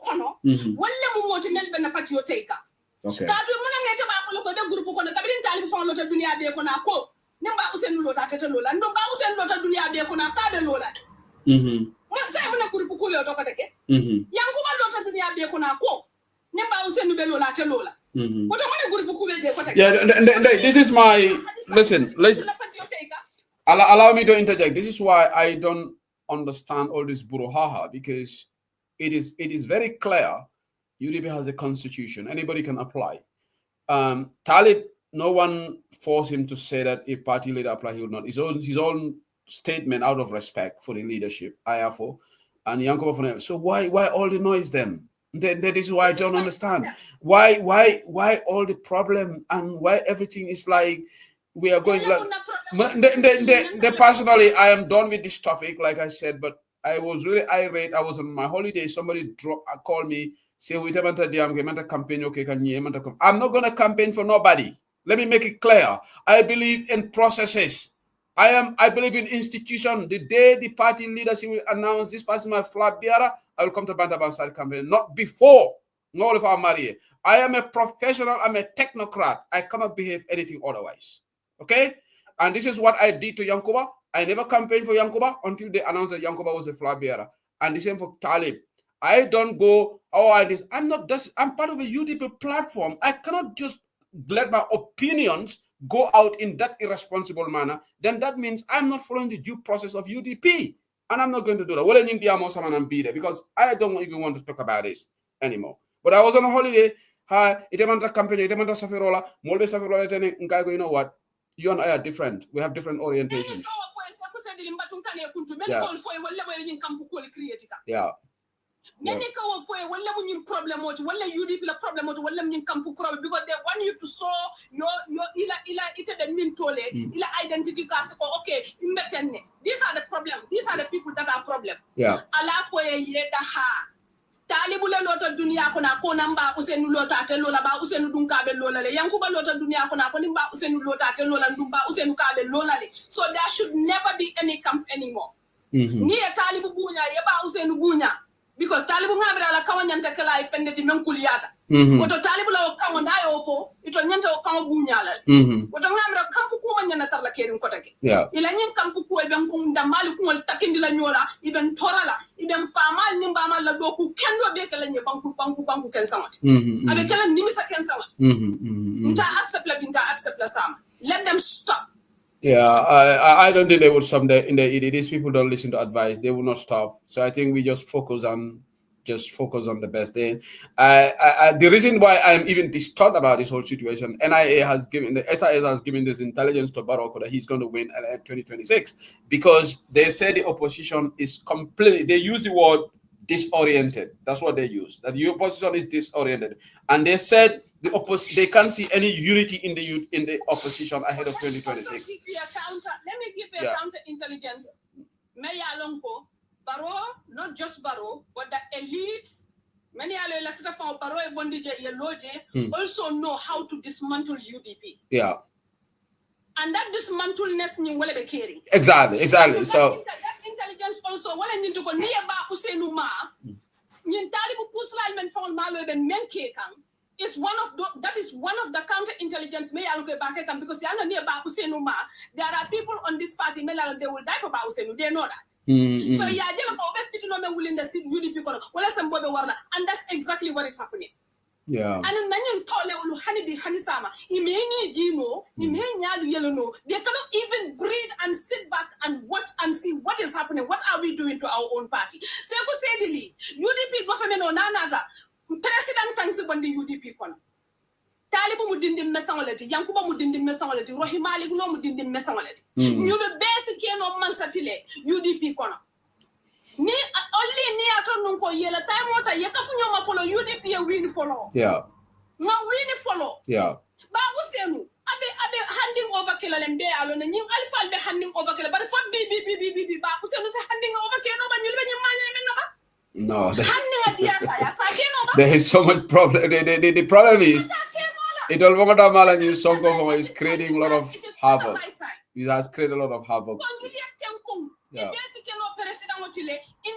kono walla mu moti mel ben party yo teika okay ka do mo ngete ba folo ko be group kono kabin talibi fon lota dunia be kono ko nimba usenu lota tete lola ndo ba usenu lota dunia be kono ka be lola sai mona group ko le to ko deke yanku ba lota dunia be kono ko nimba usenu be lola te lola ko to mona group ko be je ko deke yeah this is my listen allow me to interject. This is why I don't understand all this brouhaha, because it is very clear UDP has a constitution. Anybody can apply. Talib, no one forced him to say that if party leader apply, he would not. His own statement out of respect for the leadership, IFO, and Yankoba. So why all the noise then? That is why I don't understand. Why all the problem and why everything is like we are going like. Personally, I am done with this topic, like I said, but I was really irate. I was on my holiday. Somebody called me, say, "We have a campaign. Okay, I'm not going to campaign for nobody. Let me make it clear. I believe in processes. I believe in institution. The day the party leadership will announce this person my flag bearer, I will come to Bantaban and start campaigning. Not before. Not if I'm married. I am a professional. I'm a technocrat. I cannot behave anything otherwise. Okay? And this is what I did to Yankuba. I never campaigned for Yankuba until they announced that Yankuba was a flag bearer. And the same for Talib. I don't go, I'm part of a UDP platform. I cannot just let my opinions go out in that irresponsible manner. Then that means I'm not following the due process of UDP. And I'm not going to do that. Well, in India, because I don't even want to talk about this anymore. But I was on a holiday. You know what? You and I are different. We have different orientations. Yeah. Many go for a one problem or UDP problem or one camp problem because they want you to show your ila mintole ila identity gas. Okay, these are the problem. These are the people that are problem. Yeah. Ala for a year ha. Talibula lota dunia kona namba usenu lota telola ba usenu dunka be lola le yankuba lota dunia kona nimba usenu lota telola ndumba usenu ka be lola le. So there should never be any camp anymore. Ni a talibu bunya yeba usenu bunya. Because talibu ngabra la kawanyanta kala ifendeti menkuliata. Woto talibu la kawo ndayo fo ito nyanta kawo bunyala. Woto ngabra kampu kuma nyana tarla kerin kotake. Yeah. Ila nyin kampu ko ben ko ndamali ko takindi la nyola iben torala iben famal nimba mal la doku kendo be kala nye banku ken samati. Abe kala nimisa ken samati. Nta accept la sama. Let them stop. Yeah, I don't think they will stop in the these people don't listen to advice. They will not stop. So I think we just focus on the best thing. The reason why I'm even disturbed about this whole situation, SIS has given this intelligence to Barrow that he's going to win at 2026 because they say the opposition is completely. They use the word disoriented. That's what they use. That the opposition is disoriented, and they said they can't see any unity in the opposition ahead of 2026. Let me give you a counter intelligence. Maya Lonko, Barrow, not just Barrow, but the elites, many are left for Barrow and Bondija Yeloje, also know how to dismantle UDP. Yeah. And that dismantleness ni wale bekeri. Exactly. So that intelligence also wale ni to go nearby Usenuma. Nin talibu pusla men found malo ben menkekan. Is one of the counterintelligence because there are people on this party they will die for Bausenu. They know that. So and that's exactly what is happening. Yeah. And they cannot even breathe and sit back and watch and see what is happening. What are we doing to our own party? UDP government or nada. President thanks upon the UDP kono. Talibu mudindim mesangoleti, Yankuba mudindim mesangoleti, Rohimali no mudindim mesangoleti. You the basic no mansatile UDP kono. Ni only ni ato nunko yela time water yakafunyo ma follow UDP win follow. Yeah. No win follow. Yeah. Ba usenu abe handing over killer lembe alone nyi alfa be handing over killer but for bi ba usenu se handing over killer no ba nyulbe nyimanya menaba. No, there is so much problem. The problem is, it all is creating a lot of havoc. It has created a lot of havoc. Yeah. In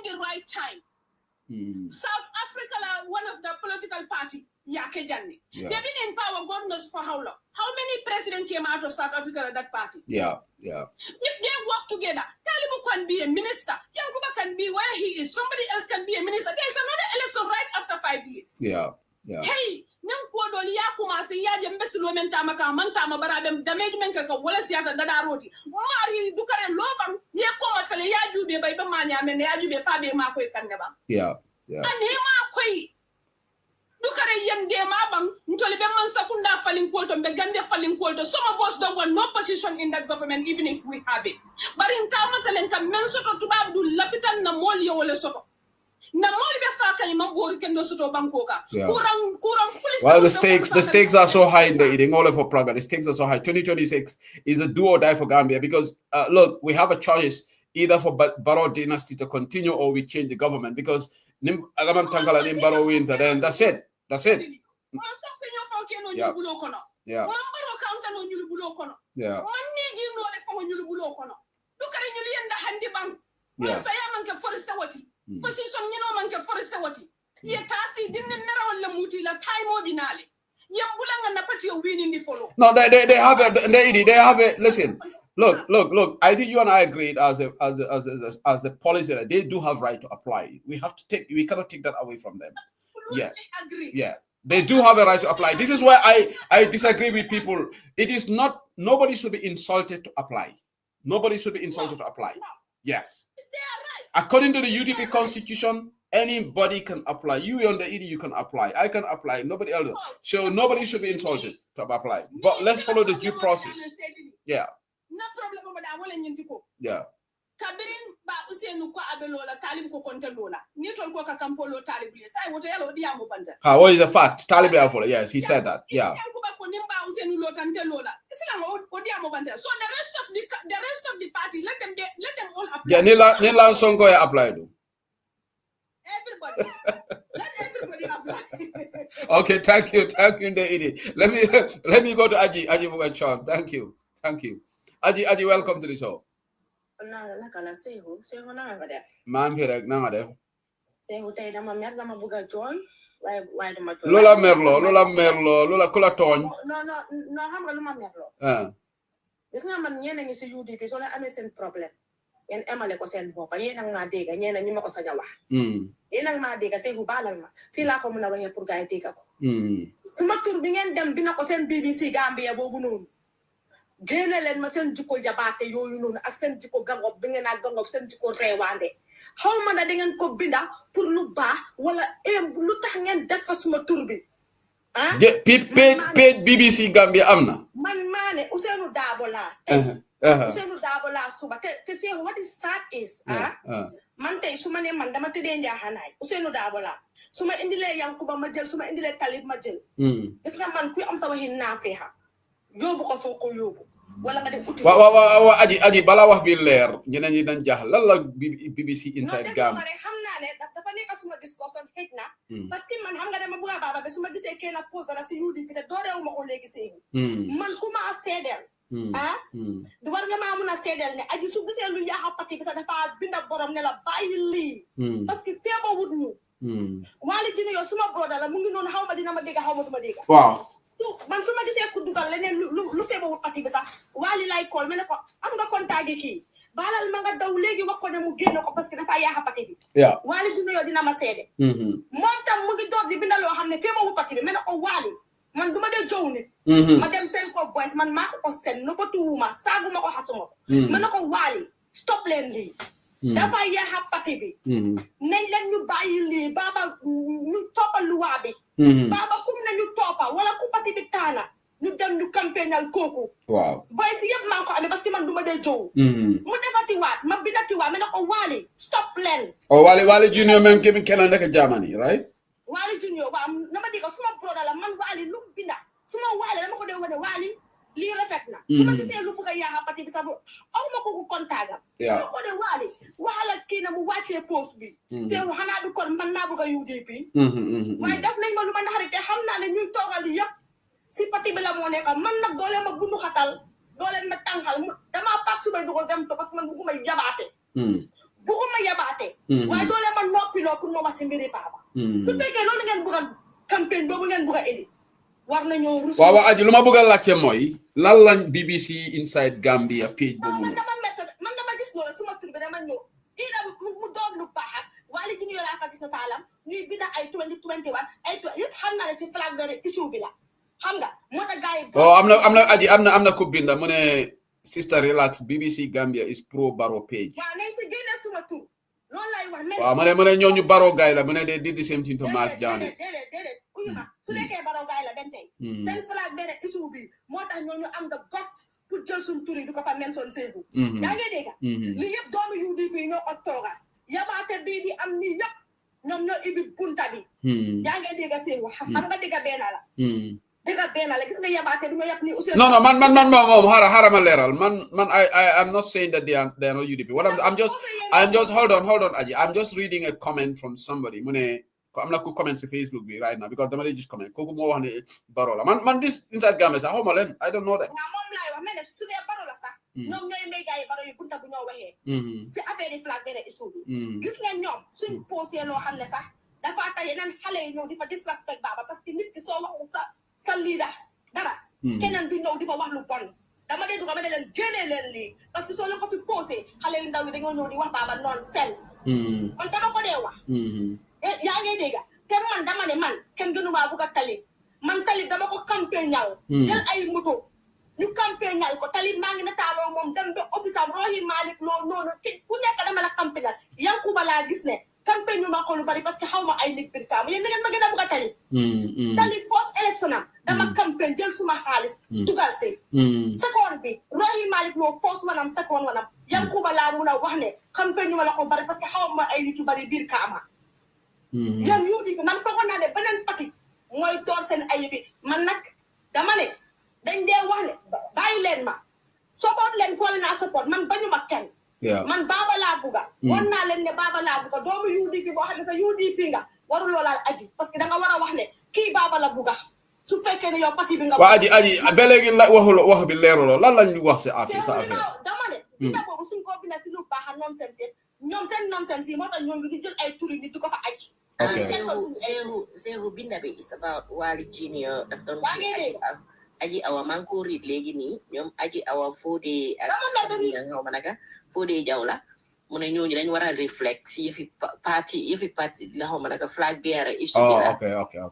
the right time. South Africa, one of the political party, they've been in power, God knows for how long. How many presidents came out of South Africa at that party? Yeah. If they work together, Talibu can be a minister, Yankuba can be where he is, somebody else can be a minister. There is another election right after 5 years. Yeah. Hey, Namquadoli Yakumasi Yajam Besulumentama Mantama Barabem, damage menka, Wallasiata Dadaroti, Mari Dukare Lobam, Yakoma Fele Yaju by Bamania, and Yaju Fabi Marque Caneva. Yeah. And Yema Dukare Yam de Mabam, Ntolibeman Sakunda falling quote and Beganda falling quote. Some of us don't want no position in that government, even if we have it. But in Kamatalenka, Mensoto to Babdu, Lafitan Namolio or Lesotho. Well, the stakes are so high in the eating all for Praga. The stakes are so high. 2026 is a do or die for Gambia because look, we have a choice either for Barrow dynasty to continue or we change the government because Alaman Tangala and Barrow win, then that's it. Yeah. Position manke forest wati. Ye tasi didn't never la muti la time binali. Yambulanga na pati winning the follow. No, they have a listen. Look. I think you and I agreed as the policy that they do have right to apply. We cannot take that away from them. Yeah. Agree. Yeah. They do have a right to apply. This is where I disagree with people. It is not nobody should be insulted to apply. Nobody should be insulted to apply. No. Yes. It's their right. According to the UDP constitution, anybody can apply. You on the ED, you can apply. I can apply. Nobody else. So nobody should be insulted to apply. But let's follow the due process. Yeah. No problem, but I want to Yeah. kabirin ba usenu ko abelola talib ko kontelola ni tol ko ka kampolo talib le sai woto yalo di amu banta what is a fact? Talib Afolo, yes, he said that. Yeah. Ko ba ko nimba usenu lo tantelola isla o di amu banta. So the rest of the party let them all apply. Yeah, Nila Sonko apply do. Everybody. Let everybody apply. Okay, thank you, Ndeidi. Let me go to Aji Mugachon. Thank you. Aji, welcome to the show. Ma'am here, Namadef. Lola Merlo, Lola Kulaton. No, xam nga luma merlo. Gis nga man ñene ngi ci UDP so la amé sen problème. Yen emale ko sen bop, ñen nak ma dégga ñen ñi mako saña wax. Yen nak ma dégga sey bu balal ma. Fi la ko mëna waye pour gaay dégga ko. Suma tour bi ngeen dem bina ko sen BBC Gambia bobu non. Génné len ma sen jikko jabaté yoyu non ak sen jikko gangop bi ngeen ak gangop sen jikko réwandé. Xawma da ngeen ko binda pour lu ba wala lu tax ngeen def fa suma tour bi. Paid BBC Gambia amna. Man mané Ousseynou Dabo la. Ousseynou Dabo la suba te see what is sad is man tay suma ne man dama tëddee njaaxanaay Ousseynou Dabo la suma indilé Yankuba ma jël suma indilé Talib ma jël. Gis nga man kuy am sa waxi naafeexa yóbbu ko foo ko yóbbu wala nga dem uti. Waaw aji bala wax bi leer ñeneen ñi dañ jax lan la BBC Inside Gambia. Xam naa ne dafa nekk suma discussion xëj na parce que man xam nga dama bëgg a baaba ba suma gisee kenn pose dara si UDP te dooreewu ma ko léegi seen man ku ma seedeel du war nga maa mun a seedeel ne aji su gisee lu yaaxa pati bi sax dafa binda borom ne la bàyyi lii parce que feeba wut ñu waali jine yow suma broda la mu ngi noonu xaw ma dina ma dégg xaw ma duma dégg waaw man su ma gisee ku dugal leneen lu feeba wut pati bi sax waali lay kool me ne ko am nga contact kii balal ma nga daw léegi wax ko ne mu génn ko parce que dafa yaaxa pati bi waali jine yow dina ma seede moom tam mu ngi door di binda loo xam ne feeba wut pati bi me ne ko waali man duma dee jow nit ma dem seen ko boys man maa ko sen no ko tuuma saaguma ko xasuma ko ma ne ko waali stop leen lii dafa yaaxa pati bi nañ leen ñu bàyyi lii baaba ñu toppa luwaa bi baaba kum nañu toppa wala ku pati bi taana ñu dem ñu campagnal kooku waaw boy si yëpp maa ko amee parce que man duma dee jow mu defati waat ma bindati waat ma ne ko waali stop leen Wali Junior même kenn nekk Germany right Wali Junior waaw nama diga suma broda la man Wali lu binda suma Wali dama ko dee wane Wali lii rafet na suma gisee lu bëgg a yaaxa pati bi sax aw ma ko contact ma ko dee Wali waxala kii na mu wàccee post bi c'est xanaa du kon man naa bëgg a UDP waaye def nañ ma lu ma naxari te xam naa ne ñuy toogal yëpp si pati bi la moo nekk man nag doo leen ma bundu xatal doo leen ma tànqal damaa paak sumay dugal dem to parce que man bugguma yabaate waaye doo leen ma noppiloo pour ma wax si mbiri baaba su fekkee loolu ngeen bëgg a campagne boobu ngeen bëgg a indi war nañoo rus waaw aji lu ma bëgg a laajte mooy lan lañ BBC Inside Gambia page boobu man dama gis loolu suma tur bi dama ñëw kii da mu doon lu baax Wali Junior laa fa gis na taalam ñuy binda ay 2021 ay yëpp xam naa ne si flag bi issue bi la xam nga moo tax gars yi am na ko binda mu ne sister relax BBC Gambia is pro Barrow page waaw nañ si génne suma tur loolu lay wax waaw mu ne ñooñu Barrow gaay la mu ne they did the same thing to Mark Jani déedéet uyu ma su nekkee Barrow gaay la benn tey seen flag benn issue bi moo tax ñooñu am the guts pour jël suñ tur yi du ko fa mention seefu yaa ngi dégg li yëpp doomu UDP ñoo ko tooga yabaate bii di am ni yëpp ñoom ñoo ibi bunta bi yaa ngi dégg seefu xam nga dégg benn la gis nga yabaate bi ñoo yëpp ni aussi non man moom xaaral ma leeral man I'm not saying that they are not UDP what I'm just hold on aji I'm just reading a comment from somebody mu ne ko am na ku comment si Facebook bi right now because dama lay just comment kooku moo wax ne Barrow la man this Inside Gambia sax xaw ma leen I don't know that moom laay wax mais ne su dee Barrow la sax ñoom ñooy may gars yi Barrow yi bunta bu ñoo waxee si affaire yi flag benn issue bi gis nga ñoom suñ posé loo xam ne sax dafa tax yeneen xale yi ñëw di fa disrespect baaba parce que nit ki soo waxu sa leader dara keneen du ñëw di fa wax lu bon dama dee duga ma ne leen génnee leen lii parce que soo leen ko fi posé xale yu ndaw yi dañoo ñëw di wax baaba nonsense man dama ko dee wax yaa ngi dégg te man dama ne man kenn gënumaa bugg a Talib man Talib dama ko campagnal jël ay moto ñu campagnal ko Talib maa ngi na taaloo moom dem ba office am Rohi Malik loolu noonu ku nekk dama la campagnal Yankuba laa gis ne campagne ma ko lu bari parce que xaw ma ay nit bir kaam yéen da ngeen ma gën a bugg a Talib Talib post élection am dama campagne jël suma xaalis dugal si seconde bi Rohi Malik loo force wanam seconde wanam Yankuba la muna wax ne campagne ma la ko bari parce que xaw ma ay nit yu bari biir Kaama yam UDP man foogoon naa ne beneen parti mooy door seen ay fi man nag dama ne dañ dee wax ne bàyyi leen ma support leen foo leen a support man bañu ma kenn man Baba laa buga won naa leen ne Baba laa buga doomu UDP boo xam ne sa UDP nga warul loolaal aji parce que da nga war a wax ne kii Baba la buga su fekkee ne yow parti bi nga waa aji ba léegi la wax bi leeruloo lan lañ wax si affaire sa affaire dama ne dina boobu suñ ko bina si lu baax nonsense ñoom seen nonsense yi moo tax ñoom di jël ay turi nit du ko fa aj Sehu binda bi is about Wali Junior after aji awa manko read legi ni ñoom aji awa fode ak fode jawla mu ne ñooñu dañ war a reflect si yëfi parti la xaw ma naka flag bearer issue bi la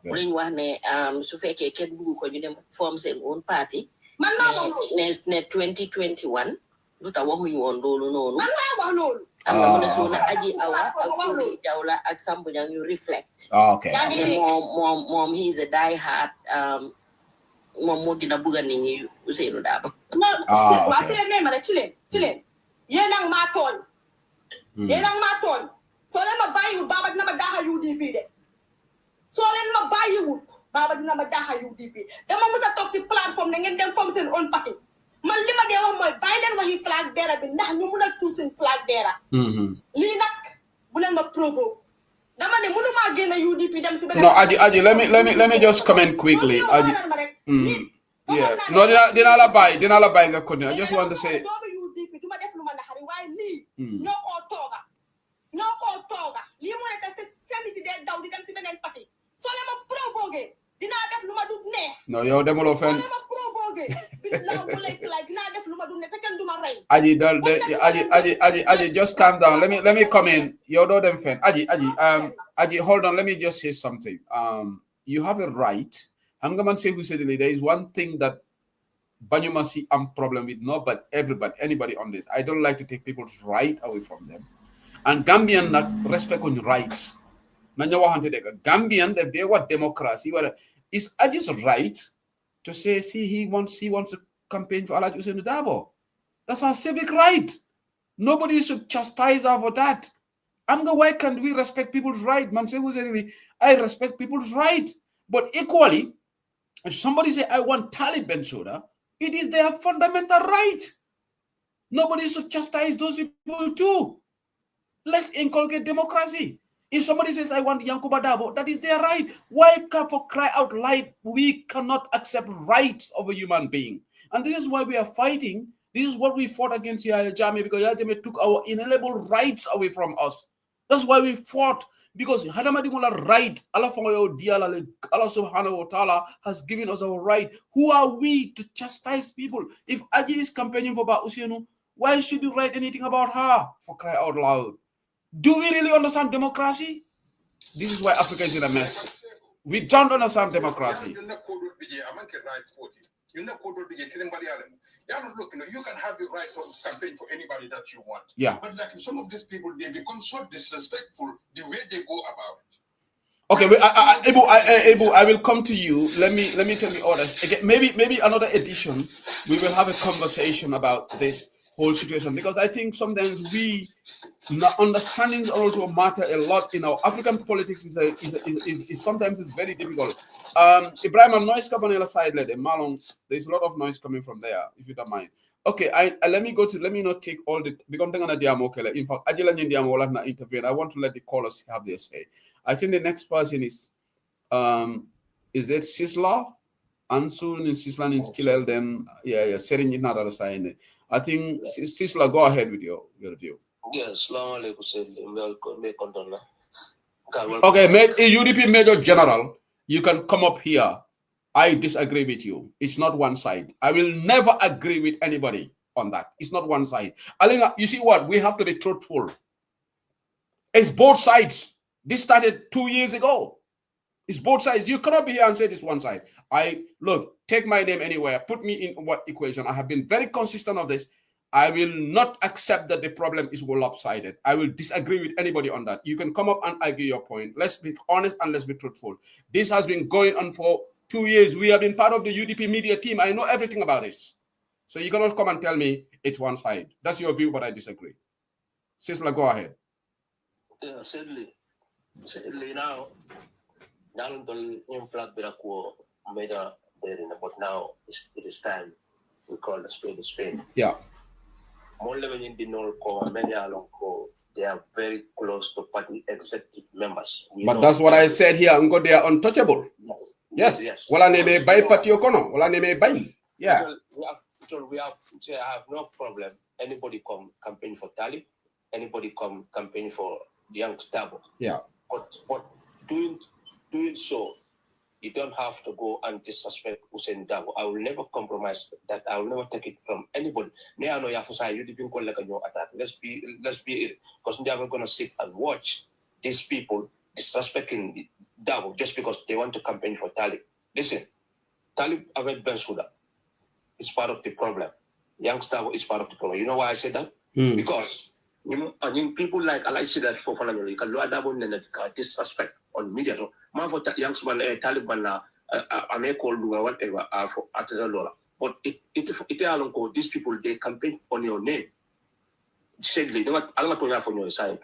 mu lañ wax ne su fekkee kenn bugg ko ñu dem form seen own party man maa wax ne 2021 lu tax waxuñu woon loolu noonu man maa wax loolu am nga mu ne suuna aji awa ak fode jawla ak Sambu Jang ñu reflect moom he is a die hard moom moo gën a bëgg nit ñi Ousseynou Daba waa ci leen ma rek ci leen yéen ak maa tooñ soo leen ma bàyyiwut Baba dina ma daaxa UDP de soo leen ma bàyyiwut Baba dina ma daaxa UDP dama mës a toog si plateforme ne ngeen dem form seen own parti man li ma dee wax mooy bàyyi leen waxi flag bearer bi ndax ñu mun a tuus seen flag bearer lii nag bu leen ma provoque dama ne mënuma génn UDP dem si beneen no aji let me just comment quickly aji no dina la bàyyi nga continue I just want to say doomu UDP duma def lu ma naxari waaye lii ñoo koo tooga lii moo ne te seen nit dee daw di dem si beneen parti soo leen ma provoqué dinaa def lu ma du neex no yow demuloo fenn soo leen ma provoqué dinaa def lu ma du neex te kenn du ma rey aji just calm down let me come in yow doo dem fenn aji hold on let me just say something you have a right xam nga man Sekou Sedili there is one thing that Banyuma see I'm problem with but anybody on this I don't like to take people's right away from them and Gambian not respect on rights nañu waxante dëgg Gambian if they want democracy is Aji's right to say he wants to campaign for Alhaji Ousainou Darboe. That's our civic right. Nobody should chastise her for that. Why can't we respect people's right? Man say I respect people's right. But equally, if somebody say I want Taliban soda, it is their fundamental right. Nobody should chastise those people too. Let's inculcate democracy. If somebody says I want Yankuba Darboe, that is their right. Why can't for cry out loud we cannot accept rights of a human being? And this is why we are fighting. This is what we fought against Yahya Jammeh, because Yahya Jammeh took our inalienable rights away from us. That's why we fought, because Hadamadimola right, Allah subhanahu wa ta'ala has given us our right. Who are we to chastise people? If Aji is campaigning for Ousainou, why should you write anything about her, for cry out loud? Do we really understand democracy? This is why Africa is in a mess. We don't understand democracy. You can have your right to campaign for anybody that you want. Yeah. But like some of these people, they become so disrespectful the way they go about it. Okay, Ebu, I will come to you. Let me tell you others. Again, maybe another edition, we will have a conversation about this whole situation, because I think sometimes understanding also matter a lot in our African politics. Is sometimes it's very difficult. Ibrahim, noise coming on the side. Malong, there's a lot of noise coming from there. If you don't mind. Okay, let me not take all the because in fact, Ajila intervene. I want to let the callers have their say. I think the next person is it Sisla? Ansun is Sisla in Kilel, then setting in another sign. I think Sisla, go ahead with your view. Yes, okay, UDP Major General, you can come up here. I disagree with you. It's not one side. I will never agree with anybody on that. It's not one side. Alinga, you see what? We have to be truthful. It's both sides. This started 2 years ago. It's both sides. You cannot be here and say this one side. Take my name anywhere. Put me in what equation. I have been very consistent of this. I will not accept that the problem is lopsided. I will disagree with anybody on that. You can come up and argue your point. Let's be honest and let's be truthful. This has been going on for 2 years. We have been part of the UDP media team. I know everything about this. So you cannot come and tell me it's one side. That's your view, but I disagree. Sisla, go ahead. Yeah, sadly now, flag but now it is time we call the spade a spade. Yeah. They are very close to party executive members. But that's what I said here. They are untouchable. Yes. Wala neme bay party okono. Wala neme bay. Yeah. We have no problem. Anybody come campaign for Talib. Anybody come campaign for the young Stabo. Yeah. But doing so, you don't have to go and disrespect Hussein Dabo. I will never compromise that. I will never take it from anybody. Let's be because they are going to sit and watch these people disrespecting Dabo just because they want to campaign for Talib. Listen, Talib Ahmed Bensouda is part of the problem. Young Dabo is part of the problem. You know why I say that? Because people like I see that for Falano, you can lower Dabo and disrespect on media. So, man for youngsman Taliban I may call you whatever for artisan law. But it alone go these people they campaign on your name. Sadly, they want Allah for your side.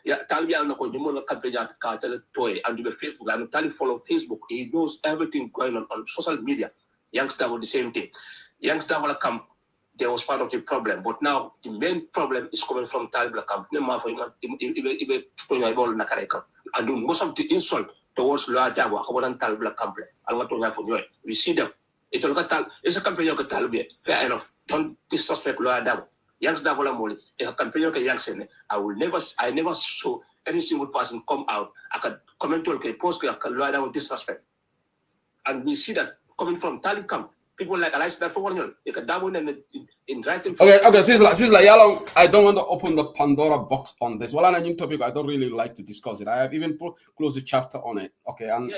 Yeah, Taliban no you campaign at cartel toy and do Facebook. I'm telling follow Facebook. He knows everything going on social media. Youngster with the same thing. Youngster will come. There was part of the problem, but now the main problem is coming from Taliban camp. And do most of the insult towards Loa Java, Hawadan Taliban camp. We see them. It's a company of Taliban. Fair enough. Don't disrespect Loa Java. Youngster Volamoli, a company of Youngster. I never saw any single person come out. I could comment on a post Loa Java with disrespect. And we see that coming from Talib camp. People like Alex that for one year, you can double in writing. Okay, Sizzla, Yalong, I don't want to open the Pandora box on this. Well, on a new topic, I don't really like to discuss it. I have even closed a chapter on it. Okay, and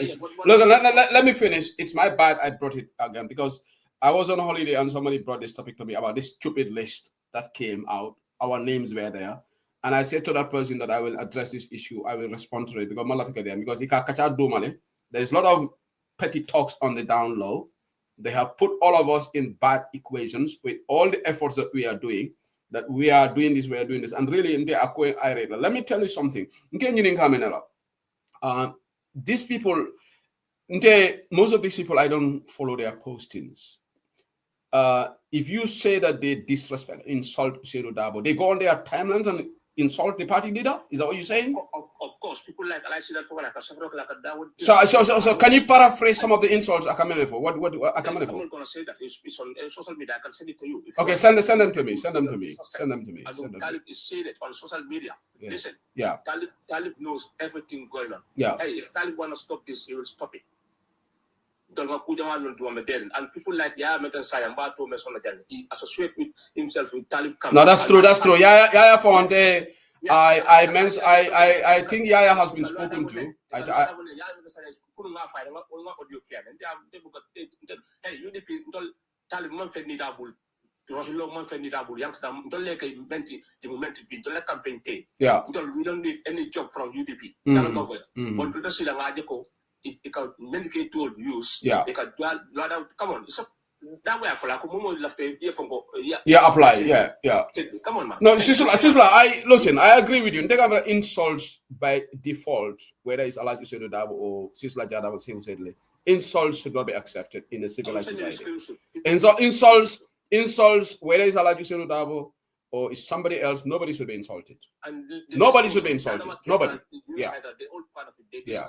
look, let me finish. It's my bad I brought it again because I was on holiday and somebody brought this topic to me about this stupid list that came out. Our names were there. And I said to that person that I will address this issue. I will respond to it because there is a lot of petty talks on the down low. They have put all of us in bad equations with all the efforts that we are doing, and really they are going irate. Let me tell you something. These people, most of these people, I don't follow their postings. If you say that they disrespect, insult Seydou Dabo, they go on their timelines and insult the party leader? Is that what you're saying? Of course, people like I see that for like a several like a Dawood. So can you paraphrase some of the insults Akamene for? What Akamene for? I'm not gonna say that. It's on social media. I can send it to you. Okay, send them to me. Send them to me. Talib is saying it on social media. Yeah. Listen. Yeah. Talib knows everything going on. Yeah. Hey, if Talib wanna stop this, he will stop it. And people like he associate with himself with Talib. No, that's true. Yaya found I think Yaya has been spoken to. Yeah. We don't need any job from UDP. It can medicate to use. Yeah. They can come on. So that way I feel like apply. Yeah. Come on, man. No, Sisla, I agree with you. They have insults by default, whether it's Alhaji Seydou Dabo or Sisla Jada Sedley. Insults should not be accepted in a civilized society. Insults, whether it's Alhaji Seydou Dabo or is somebody else, nobody should be insulted. Nobody should be insulted. Nobody. Yeah. Yeah.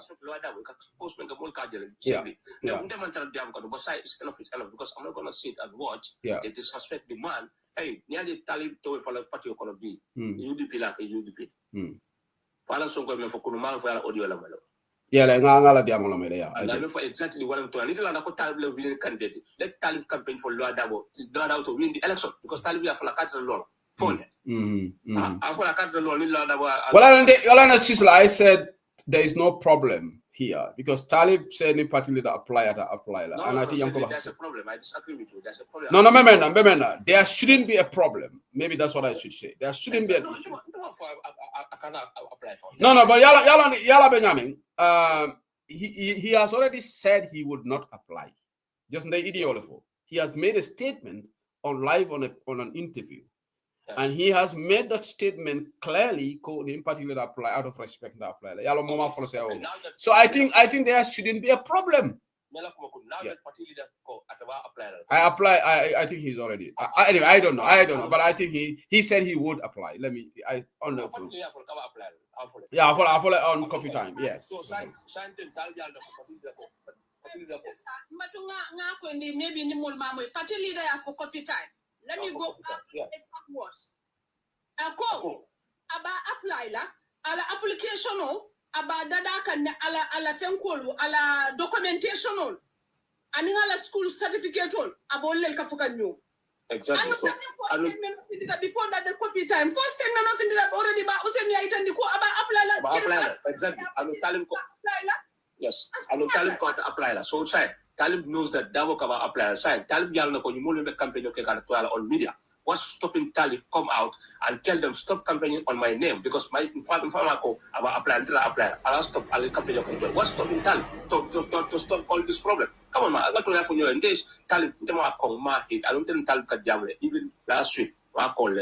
Because I'm not gonna sit and watch. Yeah. They disrespect the man. Hey, near the Talib to for like party gonna be UDP like a UDP. Father Songo for Kunuman for audio lamelo. Yeah, like Ngala Diamolo. Yeah. And I know for exactly what I'm doing. Little and I could Talib win candidate. Let Talib campaign for Loa Dabo to win the election because Talib are for like a law. Well, I said there is no problem here because Talib said any party leader apply. And I think there's a problem. I disagree with you. There's a problem. No, there shouldn't be a problem. Maybe that's what I should say. There shouldn't be an issue. I cannot apply for it. No, but Yala Benjamin, he has already said he would not apply. Just the ideology. He has made a statement on live on an interview. Yes. And he has made that statement clearly, in particular, apply out of respect to apply. Okay. So I think there shouldn't be a problem. Yeah. I think he's already. Anyway, I don't know, but I think he said he would apply. I yeah, I follow on coffee time. Yes. Maybe party leader for coffee time. Let me go exact words. About apply la ala application about dada kan ala fenkolu ala documentation ani ala school certificate about lel ka fuka new. Exactly. So, before that the coffee time. First time nothing that already ba usemi aitendi ko about apply la. Exactly. I will tell him yes. I will tell him to apply la. So say Talib knows that Davo Kava apply. Say Talib Yalna ko you mo the campaign on media. What's stopping Talib come out and tell them stop campaigning on my name because my father about apply. I'll stop I'll campaign. What's stopping Talib to stop all this problem? Come on, man. I got to have you in this Talib. I don't tell Talib Kadjamle. Even last week, I called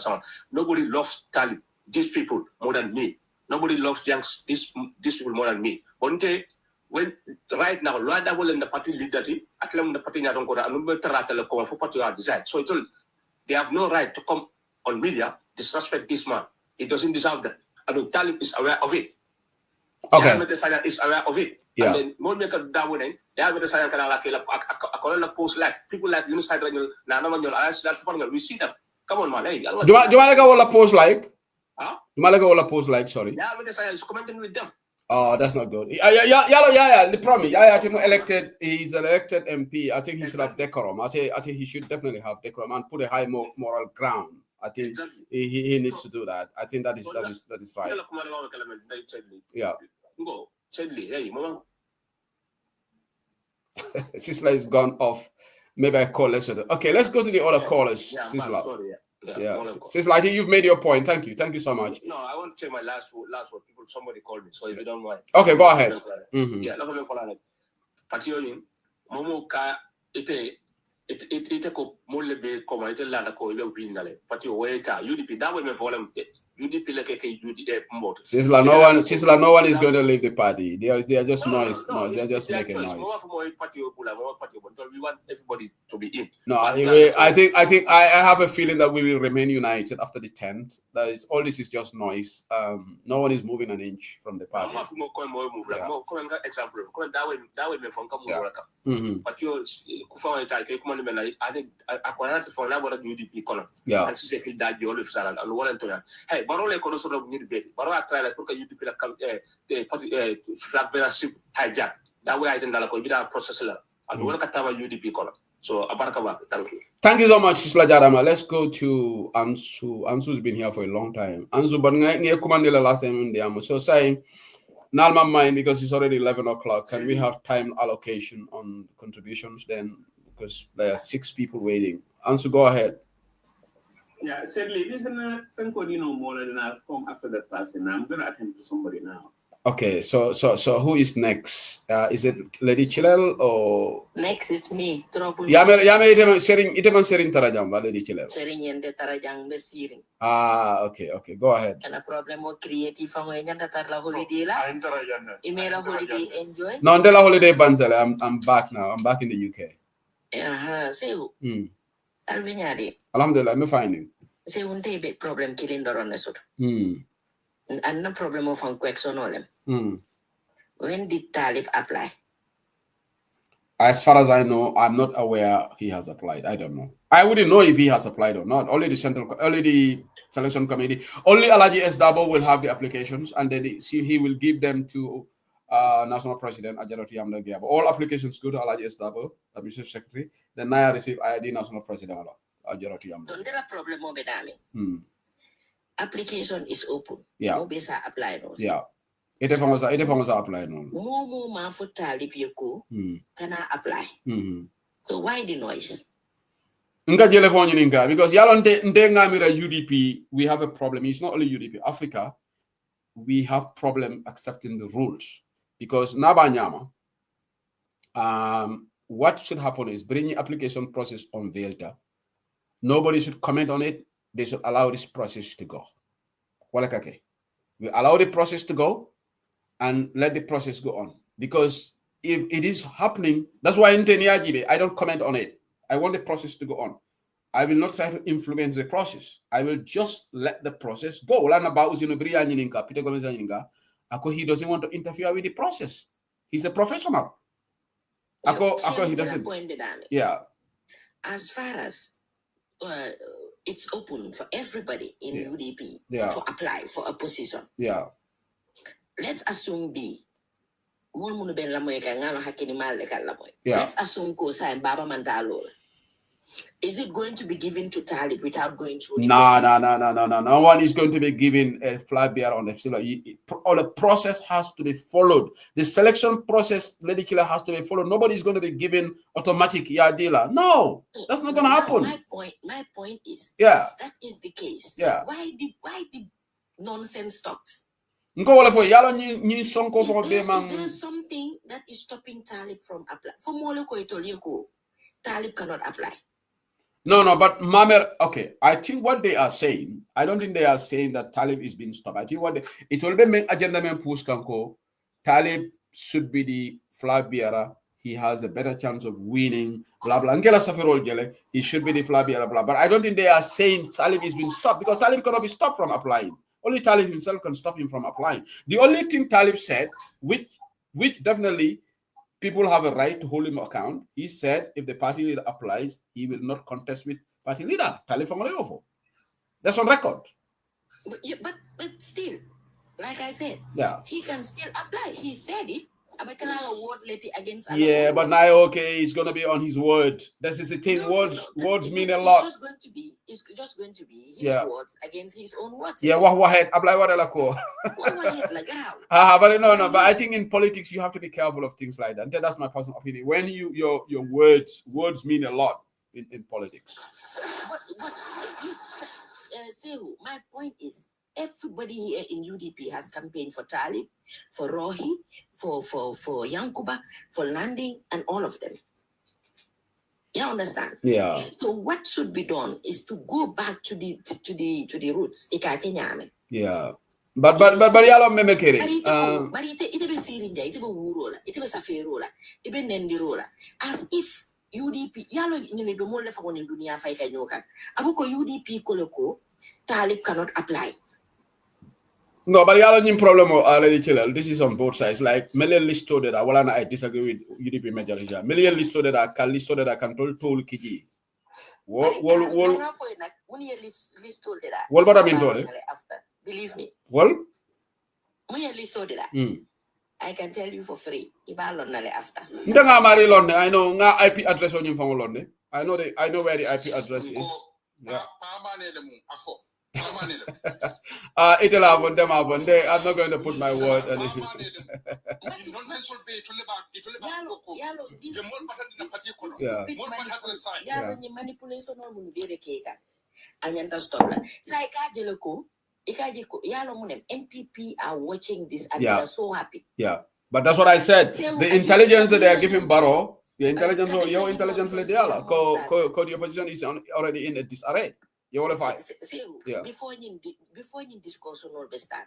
someone. Nobody loves Talib. These people more than me. Nobody loves Janks. These people more than me. One day. When right now, Luanda will in the party leader, at the party don't go to for party are desired. So they have no right to come on media, disrespect this man. He doesn't deserve that. And Talib is aware of it. Okay. The is aware of it. Yeah. And then more make a down they have the sign a post like people like Yunus Hydranul, Nana Manuel, we see them. Come on, man. Hey, do you want to go all a post like? Huh? You want to go all a post like, sorry. Yeah, but the sign is commenting with them. Oh, that's not good. Yeah. The problem. I think he's an elected MP. I think he should have decorum. I think he should definitely have decorum and put a high moral ground. I think he needs to do that. I think that is right. Yeah. Sisla is gone off. Maybe I call less. Okay, let's go to the other callers. Yeah, Sisla. Sorry, Sisla, I think you've made your point. Thank you so much. No, I want to say my last word. People, somebody called me, so if you don't mind. Okay, go ahead. Yeah, look at me for that. Patio, Momo ka ite ko molle be ko ma ite la ko ile winale. Patio weta UDP that way me for them. UDP like UDP mbot. Sisla, no one is going to leave the party. They are just noise. No, they're just making noise. We want everybody to be in. No, I think I have a feeling that we will remain united after the 10th. That is all. This is just noise. No one is moving an inch from the party. Yeah. Hey, Barole Konosoro need bait. Baroa try like look at UDP the flag bearership hijack. That way I think that will processor and work at our UDP color. So Abaraka, thank you. Thank you so much, Sisla Jarama. Let's go to Ansu. Ansu's been here for a long time. Ansu, but near Commandela last time in the so saying now my mind because it's already 11 o'clock. Can we have time allocation on contributions then? Because there are 6 people waiting. Ansu, go ahead. Yeah, sadly, listen, more than I'll come after that person. I'm going to attend to somebody now. Okay, so who is next? Is it Lady Chilel or next is me? Trouble. Yame iteman sering tarajang ba Lady Chilel? Sering yende tarajang be siring. Okay, go ahead. Kana problem mo creative ang ngayon datar la holiday la. Imela holiday enjoy. No, ndela holiday bantale. I'm back now. I'm back in the UK. So. Albinyadi. Alhamdulillah, I'm fine. Say one day big problem killing the run sort. And no problem of question. When did Talib apply? As far as I know, I'm not aware he has applied. I don't know. I wouldn't know if he has applied or not. Only the selection committee. Only Alaji S. Dabo will have the applications, and then he will give them to National President Ajaroti Yamdagiyaba. All applications go to Alaji S. Dabo, Administrative Secretary. Then Naya receive IID National President Ajaroti Yamdagiyaba. Don't there a problem over Dami? Application is open. Yeah. No besa apply no. Yeah. Ite fangosa apply no. No ma for Talib yeko can apply. So why the noise? Because Yalonte Ndengamira UDP, we have a problem. It's not only UDP, Africa, we have problem accepting the rules. Because Nabanyama, what should happen is bring the application process on Velta Nobody should comment on it. They should allow this process to go. We allow the process to go and let the process go on. Because if it is happening, that's why in Tenyajibe, I don't comment on it. I want the process to go on. I will not try to influence the process. I will just let the process go. He doesn't want to interfere with the process. He's a professional. He doesn't. Yeah. As far as it's open for everybody in UDP to apply for a position. Yeah. Let's assume B. Let's assume Kosa and Baba Mandalo. Is it going to be given to Talib without going through the process? No. No one is going to be given a flag bearer on the field. All the process has to be followed. The selection process, Lady Killer, has to be followed. Nobody is going to be given automatic dealer. No, that's not going to happen. My point is, if that is the case. Yeah. Why the nonsense stops? Is there something that is stopping Talib from applying? For Moloko Itolioko, Talib cannot apply. No, but Mamer, okay, I think what they are saying, I don't think they are saying that Talib is being stopped. I think it will be agenda men push kanko, Talib should be the flag bearer. He has a better chance of winning, blah, blah. He should be the flag bearer, blah. But I don't think they are saying Talib is being stopped because Talib cannot be stopped from applying. Only Talib himself can stop him from applying. The only thing Talib said, which definitely people have a right to hold him account. He said if the party leader applies, he will not contest with party leader. Talib Famalayofo. That's on record. But still, like I said, he can still apply. He said it. Yeah, but now he's gonna be on his word. This is the thing. Words mean a lot. It's just going to be his words against his own words. Yeah, apply what but no. But I think in politics you have to be careful of things like that. That's my personal opinion. When your words mean a lot in politics. Sehu, my point is everybody here in UDP has campaigned for Talib, for Rohi, for Yankuba, for Landing, and all of them. You understand? Yeah. So what should be done is to go back to the roots. Yeah. But yalo memekere. But it be sirinja, it be wurola, it be saferola, it be nendirola. As if UDP yalo nyine be molle fa woni dunia fa ka nyoka. Abuko UDP koloko Talib cannot apply. No, but y'all have problem already. This is on both sides. Like million listo that I disagree with UDP majority. Million listo that I can told Kiji. What about I mean told? Believe me. Well, I can tell you for free. After. I know IP address on you from London. I know where the IP address is. Yeah. I'm not going to put my word on it. NPP are watching this and they are so happy. Yeah, but that's what I said. The intelligence that they are giving Barrow, your intelligence, the opposition is already in a disarray. Before you discuss on all the start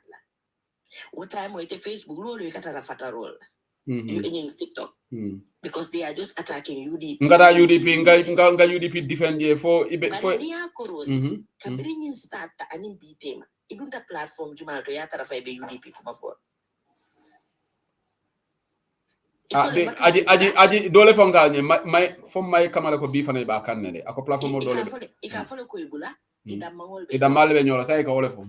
what time with the Facebook roll you got a fata roll you in TikTok because they are just attacking UDP. UDP defend you for Kabrin start and beat him. It don't a platform Jumal to Yatara UDP come for. Aji dole fonga my from my camera ko bifane ba kanne ako platform dole follow ko ibula idam malbe nyola sai ko wole fo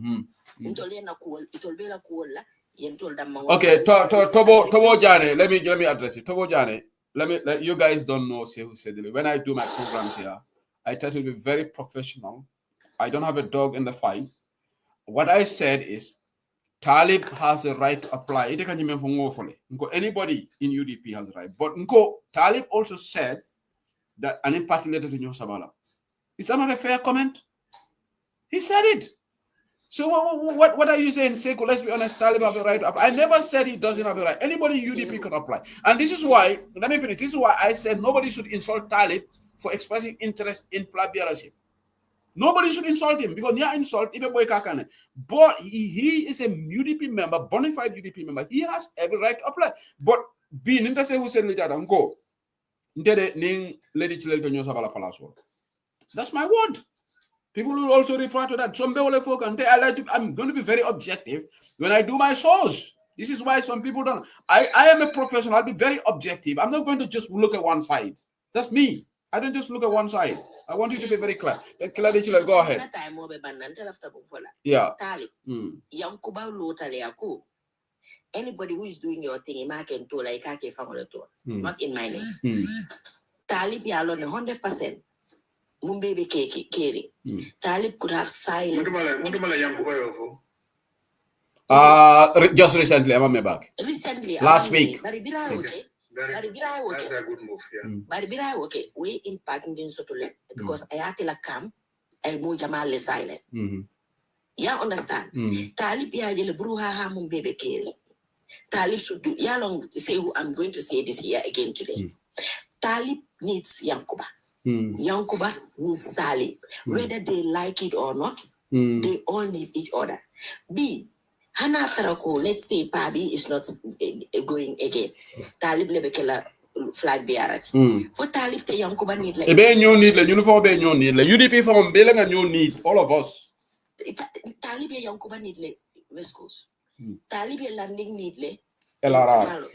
intole na ko itolbe la ko la yentol dam okay tobo jane let me address it. Tobo jane let you guys don't know who said it. When I do my programs here I try to be very professional. I don't have a dog in the fight. What I said is Talib has a right to apply. Anybody in UDP has a right. But Talib also said that an party letter to Sabala. Is that not a fair comment? He said it. So what are you saying, Seiko? Let's be honest, Talib has a right to apply. I never said he doesn't have a right. Anybody in UDP can apply. And this is why, let me finish. This is why I said nobody should insult Talib for expressing interest in flag bearership. Nobody should insult him because near insult, even boy kakane. But he is a UDP member, bona fide UDP member. He has every right to apply. But being in the same who said go. That's my word. People will also refer to that. I'm going to be very objective when I do my shows. This is why some people don't. I am a professional. I'll be very objective. I'm not going to just look at one side. That's me. I don't just look at one side. I want you to be very clear. Go ahead. Yeah. Anybody who is doing your thing, not in my name. Talib Yalon 100%. Mumbebe Keri. Talib could have silence. Just recently, I'm back. Recently, last week. That's a good move, yeah. Okay. We in packing in Sotole because I had to come. I moved Jamal silent. Yeah, understand? Talib Yajel Bruha Mumbebe Keri. Talib should do. Yalong say I'm going to say this here again today. Talib needs Yankuba. Yankuba needs Talib. Whether they like it or not, they all need each other. B. Hana Tarako, let's say Pabi is not going again. Talib Lebekela flag bearer. For Talib to Yankuba need like you need the uniform, you need the UDP from Belling and you need all of us. Talib Yankuba need like West Coast. Talib landing need le LRR.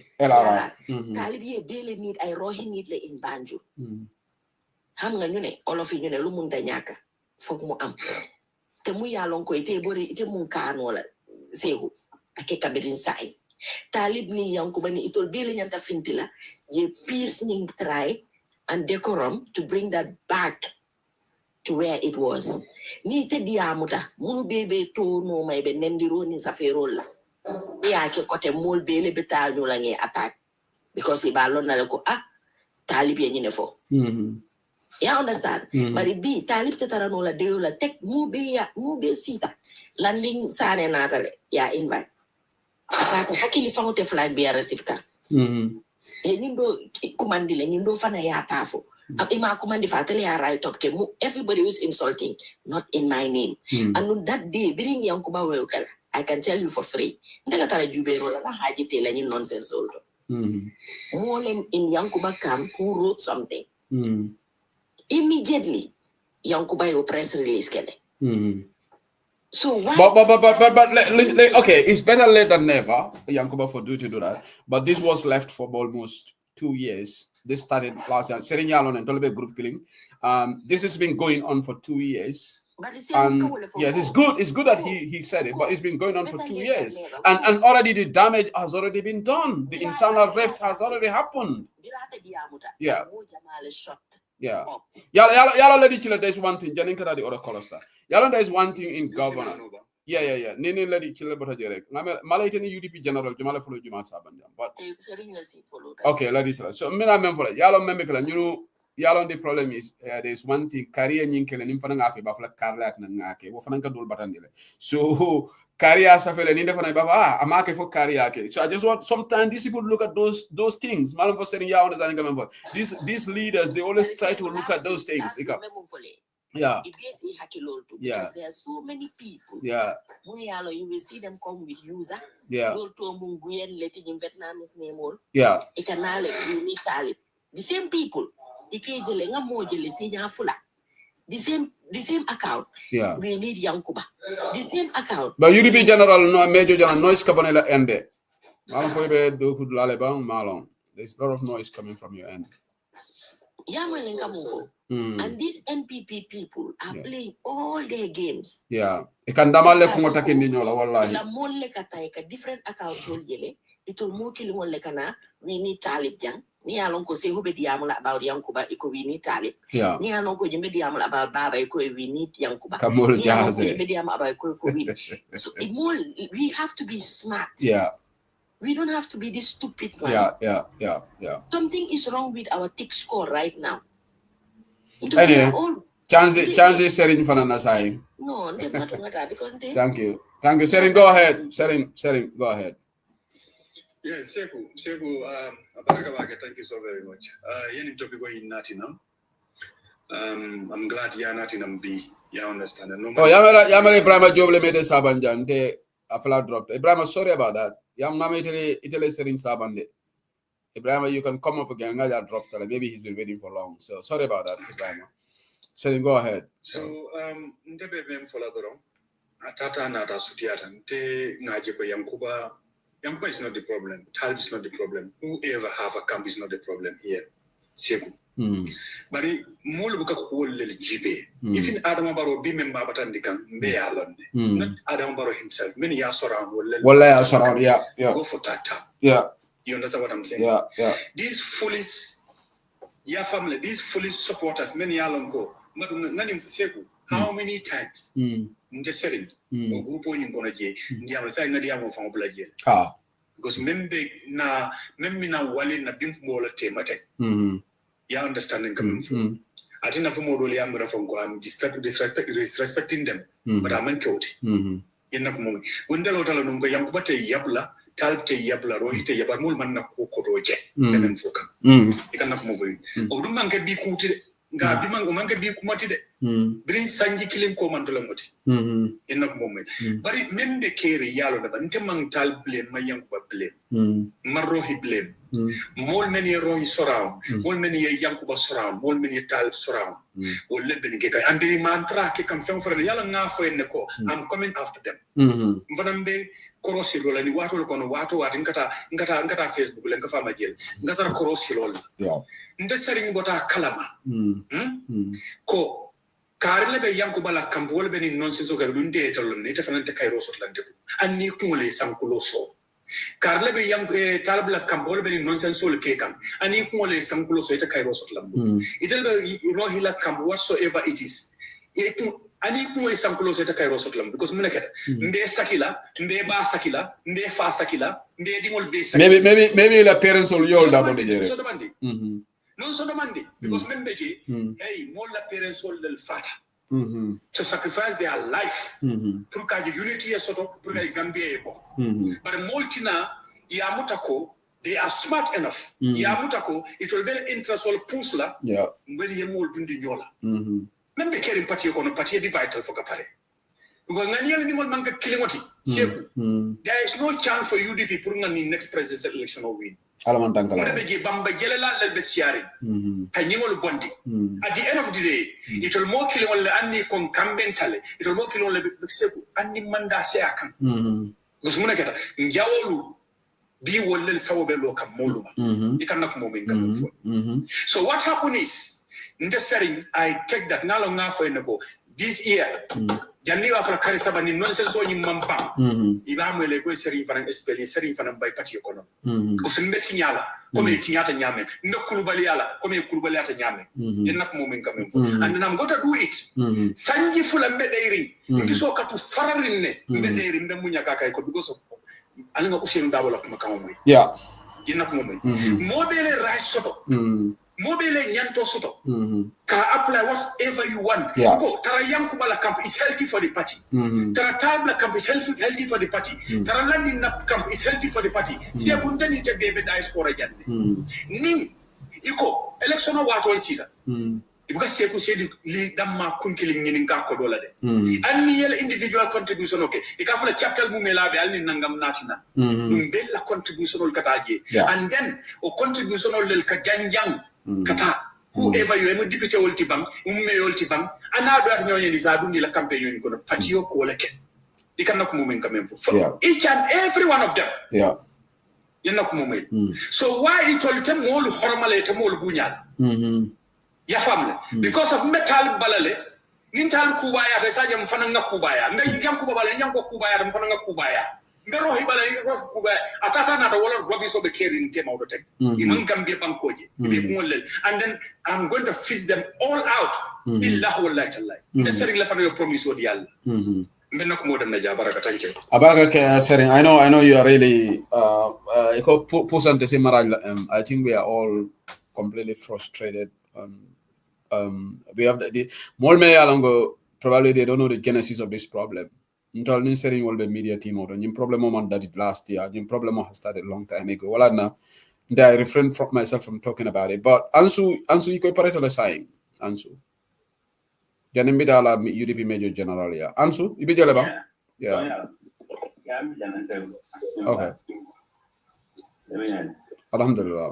Talib Bele need I Rohi need le in Banjo. Ham nga ñu ne olof yi ñu ne lu mun da ñàkk foog mu am te mu yàlloon ko ite bori ite mun kaanoo la seegu ake kabirin saay Talib ni Yankuba ni itol bele ñanta finti la ye peace ning try and decorum to bring that back to where it was ni te diamuta munu bebe to no may be nendiro ni safero la ya ke kote mol bele beta ñu la nge attack because li balon na la ko Talib ye ñine fo yeah, understand? But it be Talib Tetaranola Deola take mube sita landing sane natale. Yeah, invite. Hakili found a flag be a recipka. Nindo commandile, nindo fana ya tafo. Ima commandi fatally a right up ke everybody who's insulting, not in my name. And on that day, bring Yankuba Welkala, I can tell you for free. Ndakatara Jubero na haji telling nonsense also. More in Yankuba camp who wrote something. Immediately, Yankuba your press release kele. So why? But okay, it's better late than never. Yankuba for to do that. But this was left for almost 2 years. This started last year. Sering Yalon and Tolebe group killing. This has been going on for 2 years. Yes, it's good. It's good that he said it, but it's been going on for 2 years, and already the damage has already been done. The internal rift has already happened. Yeah. Yeah. Yala lady chile, there's one thing. Janin kada the other color star. Yala there's one thing in governor. Yeah. Nini lady chile bota jerek. Malay teni UDP general Jumala follow Juma Sabanjam. But okay, lady chile. So mina memfollow. Yala memekala. You know, yala the problem is there's one thing. Career nyinkele nimfana ngafe bafla karlat na ngake. Wofananka dul batandile. So career safele ninde fana baba amake for career ke. So I just want sometimes these people look at those things. Malam for saying ya understand government. These leaders they always try to look at those things. Yeah. Because there are so many people. Yeah. You will see them come with user. Yeah. Yeah. The same people. The same account. Yeah. We need Yankuba. The same account. But UDP general no major general noise cabanela ende. Malon for be do could lalebang malon. There's a lot of noise coming from your end. And these NPP people are playing all their games. Yeah. Ikandamale kungota kindinyola wallahi. La molle kataika different account yele. Itol mo kilingol lekana we need Talib jang. Ni alon ko say hube diamula about Yankuba iko we need Talib. Yeah. Ni alon ko jembe diamula about Baba iko we need Yankuba. Kamul jahaze. Ni diamula about iko we. So we have to be smart. Yeah. We don't have to be this stupid one. Yeah. Something is wrong with our tick score right now. Anyway, chance Serin fanana sai. No, because Thank you, Serin. Go ahead, Serin. Go ahead. Yes, Seku, Abaraka, thank you so very much. Yeni topic in Natinam. I'm glad you're Natinam B. You understand? No oh, Yamara Ibrahim Joble made a Sabanjan, they Afla dropped. Ibrahim, sorry about that. Yamama Italy setting Sabande. Ibrahim, you can come up again. I got dropped. Maybe he's been waiting for long. So sorry about that, Ibrahim. Setting, go ahead. So, Ndebe Foladoro, Atata Nata Sutiatan, Te Najiko Yankuba. Yankuba is not the problem. Talib is not the problem. Whoever have a camp is not the problem here. Seku. But Moluka whole little jibe. Even Adam Baro be member Batandikan, be alone. Not Adam Baro himself. Many years around will yeah. Go for Tata. Yeah. You understand what I'm saying? Yeah. These foolish, your family, these foolish supporters, many years ago. How many times? Just saying. Group in Gonaje, Diam Sai Nadiamo from Blaje. Because membe na wale na bimf mola temate. You understanding coming from? I didn't have more really I'm from I'm disrespecting them, but I'm unkilled. In that moment. When the Lotala Nunga Yankubate Yabla, Talpe Yabla, Rohite Yabamul Manna Kokoroje, and then Foka. You cannot move in. Oduman can be quoted. Gabiman Umanga be kumatide. Bring Sanji killing commandolomoti. In that moment. But it meant the carry yellow, the Bantamang Tal blame, my young blame. Marohi blame. More many rohi surround, more many Yankuba surround, more many Tal surround. Or let them get and the mantra can film for the yellow for in the co. I'm coming after them. Vanambe, Corosilo, and Wato Conowato, I think Ngata Facebook, Lankafama Jail, Ngata Corosilo. In the setting what are Kalama. Ko Karle be Yankubala Campbell be in nonsense of Lunde, native and Kairos Atlantic, and Nikule Sankuloso. Karle be young Talbla Campbell be in nonsense soul cakam, and Nikule Sankuloso at Kairos Atlantic. It'll be Rohila Camp whatsoever it is. Ani kuwe sampulo seta kairo sotlam because munaketa nde sakila nde ba sakila nde fa sakila nde dingol be sakila maybe the parents will yell that on the so demandi non so demandi because membe ki hey mo la parents will del fata to sacrifice their life pour ka unity e soto pour ka Gambia e bo but multina ya mutako they are smart enough ya mutako it will be interest all pusla mbeli yemol dundi nyola même be keri parti ko no parti vital for kapare because ngani yalla ni mol manka kilimoti seku there is no chance for UDP pour ngani next presidential election or win alaman tankala be ge bamba gelela lel be siari kanyimol bondi at the end of the day it will more kilimol anni kon kambentale it will more kilimol be seku anni manda se akan because muna keta njawolu bi wollel sawobe lo kam moluma ikanna ko mo min kam fo so what happened is in the setting, I take that now long now for this year. Janiwa for Karisaba in nonsense on in Mampa. Ibamele go setting for an experience, setting for them by party economy. Kusumbetiala, community at Yamen, no Kurubaliala, come Kurubaliata Yamen. You're not moving coming for. And then I'm going to do it. Sanji full and bedairing. It is okay to Farin, bedairing the Munyaka because of Ananga Ushim Double of Macau. Yeah. You're not moving. Mobile right soto. Mobile nyanto soto ka apply whatever you want. Go tara Yankubala camp is healthy for the party. Tara Tabla camp is healthy for the party. Tara Landin camp is healthy for the party. See Buntani te bebe diaspora again. Ni iko election of what all sita. Because Seku said li damma kunkiling ni nka kodola de. Any individual contribution okay. Ikafula chapter mumela be alni nangam natina. Bella contribution ol kataje. And then o contribution ol lel ka janjang kata whoever you emu deputy olti bang umme olti bang anado at nyonye ni sadundi la campaign yoni kono patio ko leke ikanna ko mumen quand même for each and every one of them yenna ko mumen so why it all tem mol hormale tem mol bunyala ya famle because of metal balale nintal kubaya ta saje mfana nga kubaya ngai yam kubaya nyango kubaya mfana nga kubaya mbero hibala ro kuba atata na wala robi so be caring tema auto tek imam gambia bankoje be ngolel and then I'm going to fish them all out billahi wallahi tallahi the sering la fa yo promise od yalla mbenna ko modam na jabaraka tanke abaga ke sering I know you are really iko pusante se maraj I think we are all completely frustrated we have the more me alongo probably they don't know the genesis of this problem. Until ni setting all the media team out. Your problem on that last year. Your problem has started a long time ago. Well, now I refrain from myself from talking about it. But Ansu, you could put it on the sign. Ansu. Janim bidala UDP Major General ya. Ansu, ibi jole ba? Yeah. Okay. Alhamdulillah.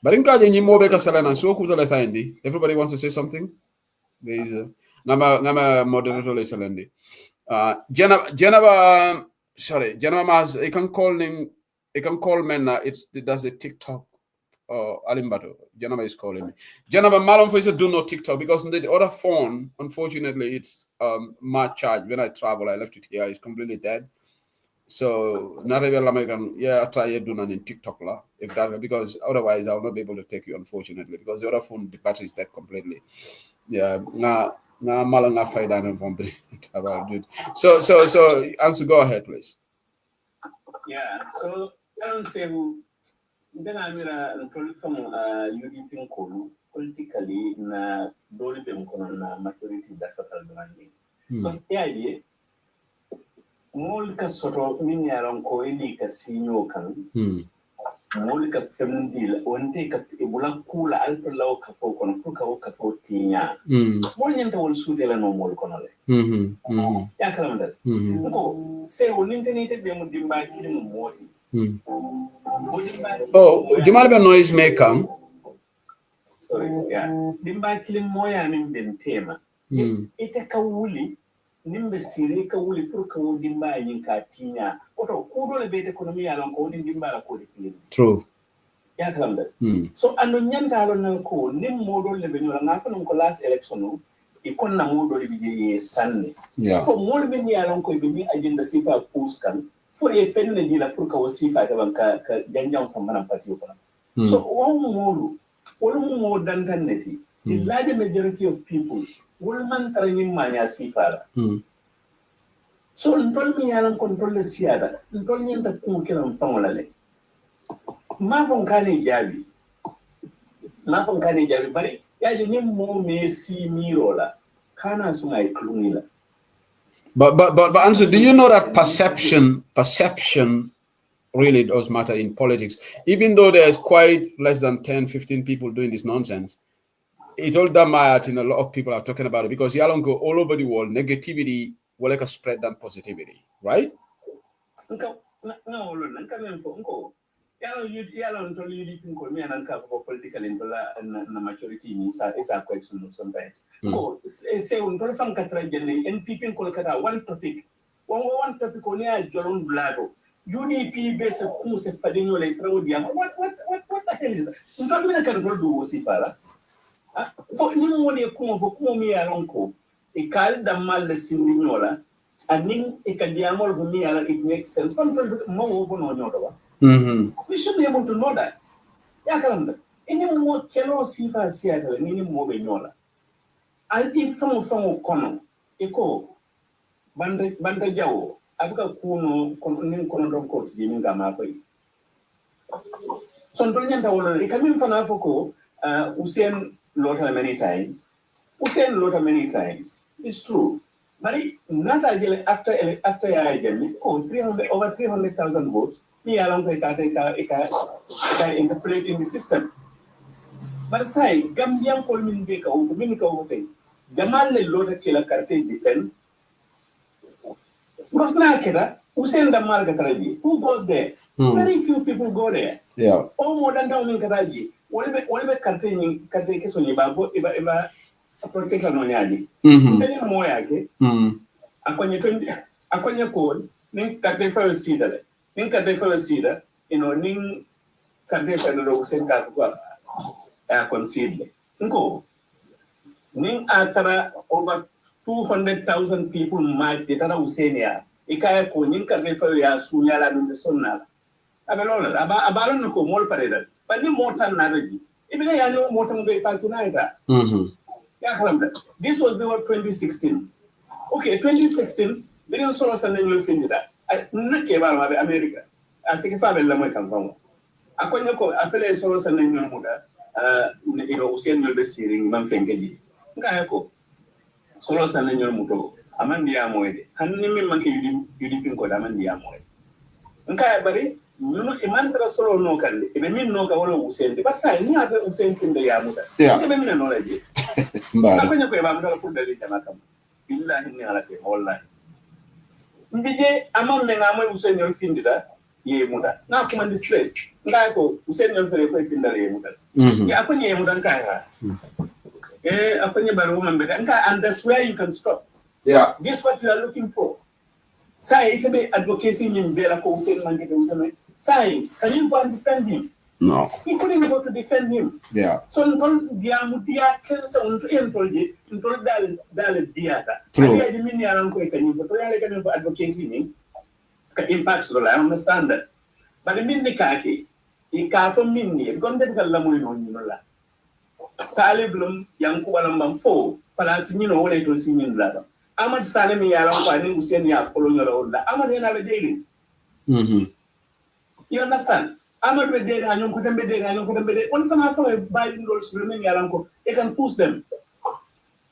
Barinka je nyimo be ka salana so ku zala sayndi. Everybody wants to say something? There is a nama moderator le salandi. Janaba Mas, you can call him, you can call men, that's a TikTok, Alimbato, Janaba is calling me. Janaba Malum for do no TikTok, because the other phone, unfortunately, it's my charge. When I travel, I left it here, it's completely dead. So, not even American, yeah, I try do none in TikTok, if that, because otherwise I'll not be able to take you, unfortunately, because the other phone, the battery is dead completely. Yeah, Nah, malanga faida na vombre. So, Ansu, go ahead, please. Yeah, so I don't say who. Then I'm going from European Kolu politically na doli be mkono na maturity that's a demanding. Because the idea, mol ka soto mini aron ko ili ka sinyo kan. Mol ka femundil onte ka ibula kula alto law ka fo kono ka fo tinya. Mol nyanta wol sudela no mol kono le. Ya kalamda. Ko se wonin tenite be mu dimba kiri mu moti. Oh, Jamal be noise maker. Sorry, yeah. Dimba kilim moya min den tema. Ite ka wuli nimbe sire ka wuli pour ka wuli dimba yin ka tinya. Oto kudo le bete ekonomi ya lon ko dimba la ko de. True. Ya kalamda. So ando nyanta lon na ko nim modo le be nyora ngafa non ko last election no ikon na modo le bi sanne. So modo be ya lon ko be agenda sifa post kan. For a feminine dealer, put a wasifa ka janjang samana patio. So one more than the larger majority of people will man training mania sifara. So don't me alan control the siada, don't you the Kukilan family. Mafon Kani Javi. Mafon Kani Javi, but Yajinim more may see me roller. Kana Sumai Klumila. But answer, do you know that perception really does matter in politics? Even though there's quite less than 10, 15 people doing this nonsense, it all that matters, and a lot of people are talking about it, because y'all go all over the world, negativity will like a spread than positivity, right? No, Yalo told you can call me an uncapable political and maturity means is a question sometimes. Go say on Dolphin Catrajan and people Kolkata one topic only a John Blado. UDP based of Kuse Fadino Letrodium. What the hell is that? You can't control do Sifara. For no one you come for Kumi Alonco, a call the mal the Siminola, and Ning a Kadiamol for me, it makes sense. One more open on your. We should be able to know that. Yakalanda. Any more cannot see for Seattle and any more Benola. I'll be from Cono, Eco, Banda Jao, Abuka Kuno, Conondom Court, Jimmy Gamape. Sondolian Tawala, coming from Africa, Usain Lotta many times. It's true. But not ideally after over 300,000 votes. Me along interpret in the system. But say, Gambian Colmin Baker over Minica voting. Gamal Lota Killer Carpe defend. Rosna Keda, who send the Margataraji? Who goes there? Very few people go there. Yeah. All more than down in Karaji. Whatever containing Katakis on a particular nonyadi. Telling Moyake, Aquanya code, Ning Kate Cedar. Ning Kate Cedar, Ning Kate Rosen Gatwa, concede. Go. Ning Atara over 200,000 people might be Usenia. Ikaya ko Ning Kate Sunyala in the Sona. Abalon ko more parade, but no more than Naraji. Even I know more than they fight tonight. This was before 2016. Okay, 2016, we don't saw something you finish that. I not came out of America. I think if I will let my come home. I couldn't go, I feel I saw something you know, Usain will be seeing Manfengi. Gayako. Solo something your moto. Amandia Moe. And name monkey you didn't go Amandia Moe. Nkaya Bari, Nuno imantra solo no kandi. Ibe min no ka wala Hussein. Di basa ni ata Hussein kinde ya muta. Yeah. Ibe min no la je. Mbari. Akonya ko e ba mdala pour dali jama kam. Billahi ni ala ke wallahi. Mbije amam me ngamo Hussein yol findita ye muta. Na kuma display. Ngai ko Hussein yol fere ko findala ye muta. Ya akonya ye muta kai ha. Akonya baro man be and that's where you can stop. Yeah. This is what you are looking for. Sai itabe advocacy in Bela ko Hussein Mangete Hussein. Sai, can you go and defend him? No. He couldn't go to defend him. Yeah. So dia kensa unto entolje intol dal diata. True. Dia dimini alam ko ikani but really can for advocacy ni ka impacts I understand that. But the minni kake I ka fo minni gonde kala moy non ni la. Taliblum yang ko wala mam fo palasi ni no wala to sinin la. Ahmad Salim yalam ko ani Hussein ya follow your own. Ahmad yana be daily. You understand? Ahmad be daily anyon ko tembe daily anyon ko tembe daily. On fana fa buy rolls remain yalam ko. They can push them.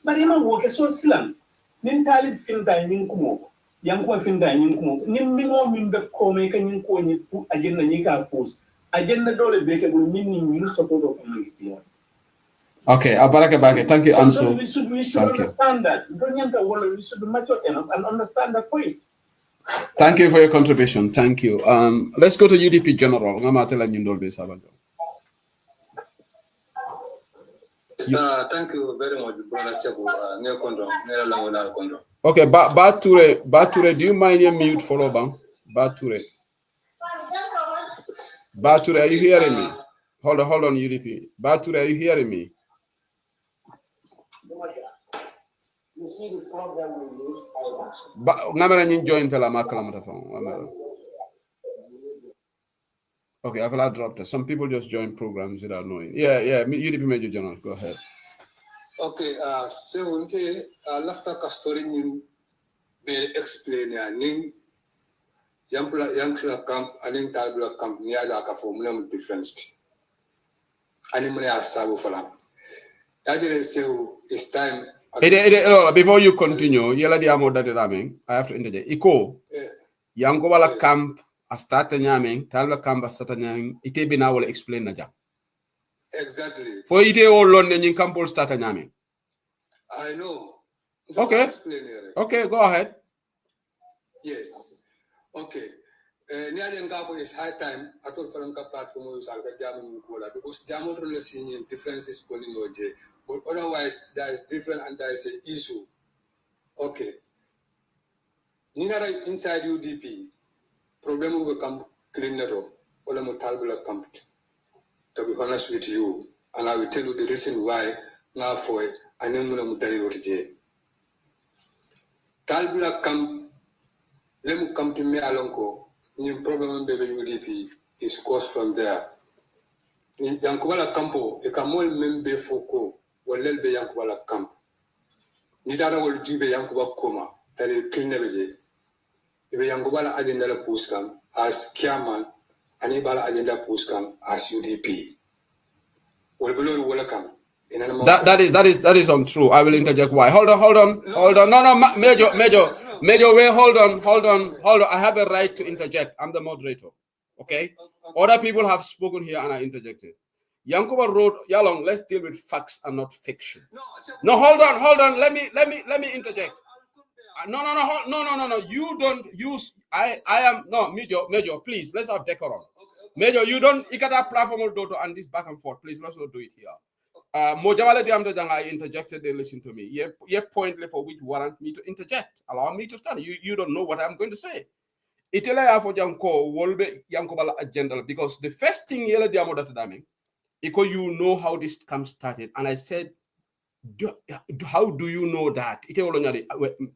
But you know work so silang. Nin talib finda nin kumo. Yang ko finda nin kumo. Nin mingo min be ko me kan nin ko ni agenda ni ka push. Agenda dole be ke bul min ni support of me. Okay, Abaraka Bake, thank you, Anso. We should understand that. We should mature enough and understand the point. Thank you for your contribution. Thank you. Let's go to UDP General. Thank you very much, Brother Sebu. Okay, Bature, do you mind your mute follow bang? Bature, are you hearing me? Hold on, UDP. Bature, are you hearing me? You see the program we use. Okay, I've dropped it. Some people just join programs without knowing. Yeah. UDP Major General, go ahead. Okay, so lafta kastori nin be explain ya nin yankla camp anin tabla camp ni ada ka formula difference. Ani mune asabu fala. Yajere so it's time. Before you continue, I have to interject. Iko, Yanko wala camp a start nyaming, talba camp a start nyaming, ite bina will explain naja. Exactly. For ite all London in camp will start nyaming. I know. Okay. Okay, go ahead. Yes. Okay. It's high time I told Franca platform is because Jamon seeing differences but otherwise there is different and there is an issue. Okay. Nina inside UDP, problem will become cleaner or mutalbula camp. To be honest with you, and I will tell you the reason why now for it, I know Mutari Rotije. Talbula camp, let me come to me alonko. The problem with UDP is caused from there. Yankubala Campo, a camol member foko, will let be Yankubala Camp. Nidara will do be Yankuba Coma, that is clean every day. If Yankubala agenda Puskam as Kiaman, Anibala agenda Puskam as UDP. Will below welcome. That is untrue. I will interject why. Hold on. No, Major, wait, hold on. I have a right to interject. I'm the moderator. Okay? Other people have spoken here and I interjected. Yankuba wrote, Yalong, let's deal with facts and not fiction. No, hold on. Let me interject. No. You don't use Major, please, let's have decorum. Major, you got a platform and this back and forth. Please, let's not do it here. I interjected, they listen to me. You're pointless for which warrant me to interject. Allow me to stand. You don't know what I'm going to say. Itela for Janko Wolbe Yankobala agenda because the first thing you know how this camp started. And I said, how do you know that?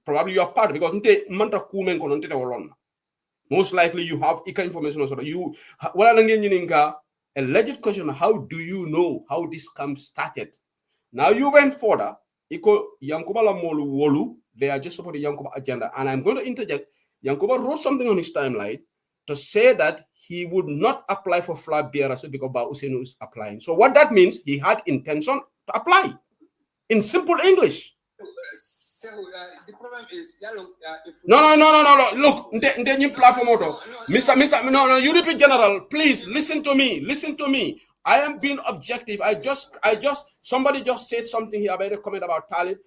Probably you are part because most likely you have information. A legit question, how do you know how this camp started? Now you went further. They are just supporting Yankuba agenda. And I'm going to interject. Yankuba wrote something on his timeline to say that he would not apply for flag bearers because Bausen is applying. So what that means, he had intention to apply. In simple English. the problem is, no. Look, the platform auto. Mr. No, UDP General, please listen to me. Listen to me. I am being objective. Somebody just said something here about a comment about Talib.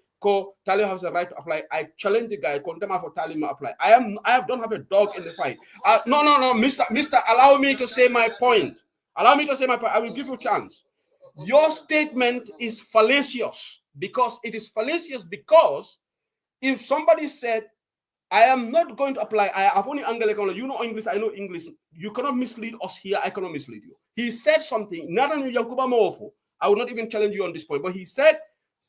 Talib has a right to apply. I challenge the guy. Condemn for Talib to apply. I don't have a dog in the fight. No, Mister. Allow me to say my point. Allow me to say my point. I will give you a chance. Your statement is fallacious because it is fallacious because if somebody said, I am not going to apply, I have only Anglican, you know English, I know English, you cannot mislead us here, I cannot mislead you. He said something, not only Yankuba Moofo, I will not even challenge you on this point, but he said,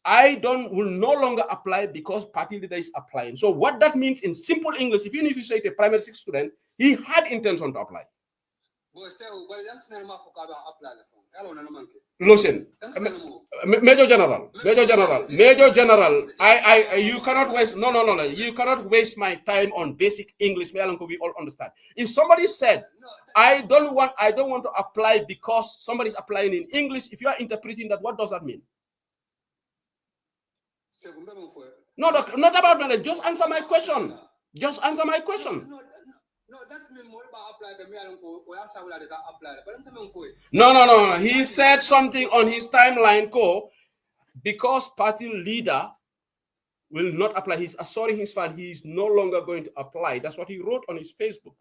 will no longer apply because party leader is applying. So what that means in simple English, even if you say to a primary 6 student, he had intention to apply. Listen, Major General, you cannot waste, no, you cannot waste my time on basic English, we all understand. If somebody said, I don't want to apply because somebody's applying in English, if you are interpreting that, what does that mean? No, not about that, just answer my question. Just answer my question. No. He said something on his timeline, because party leader will not apply. He's assuring his fan he is no longer going to apply. That's what he wrote on his Facebook.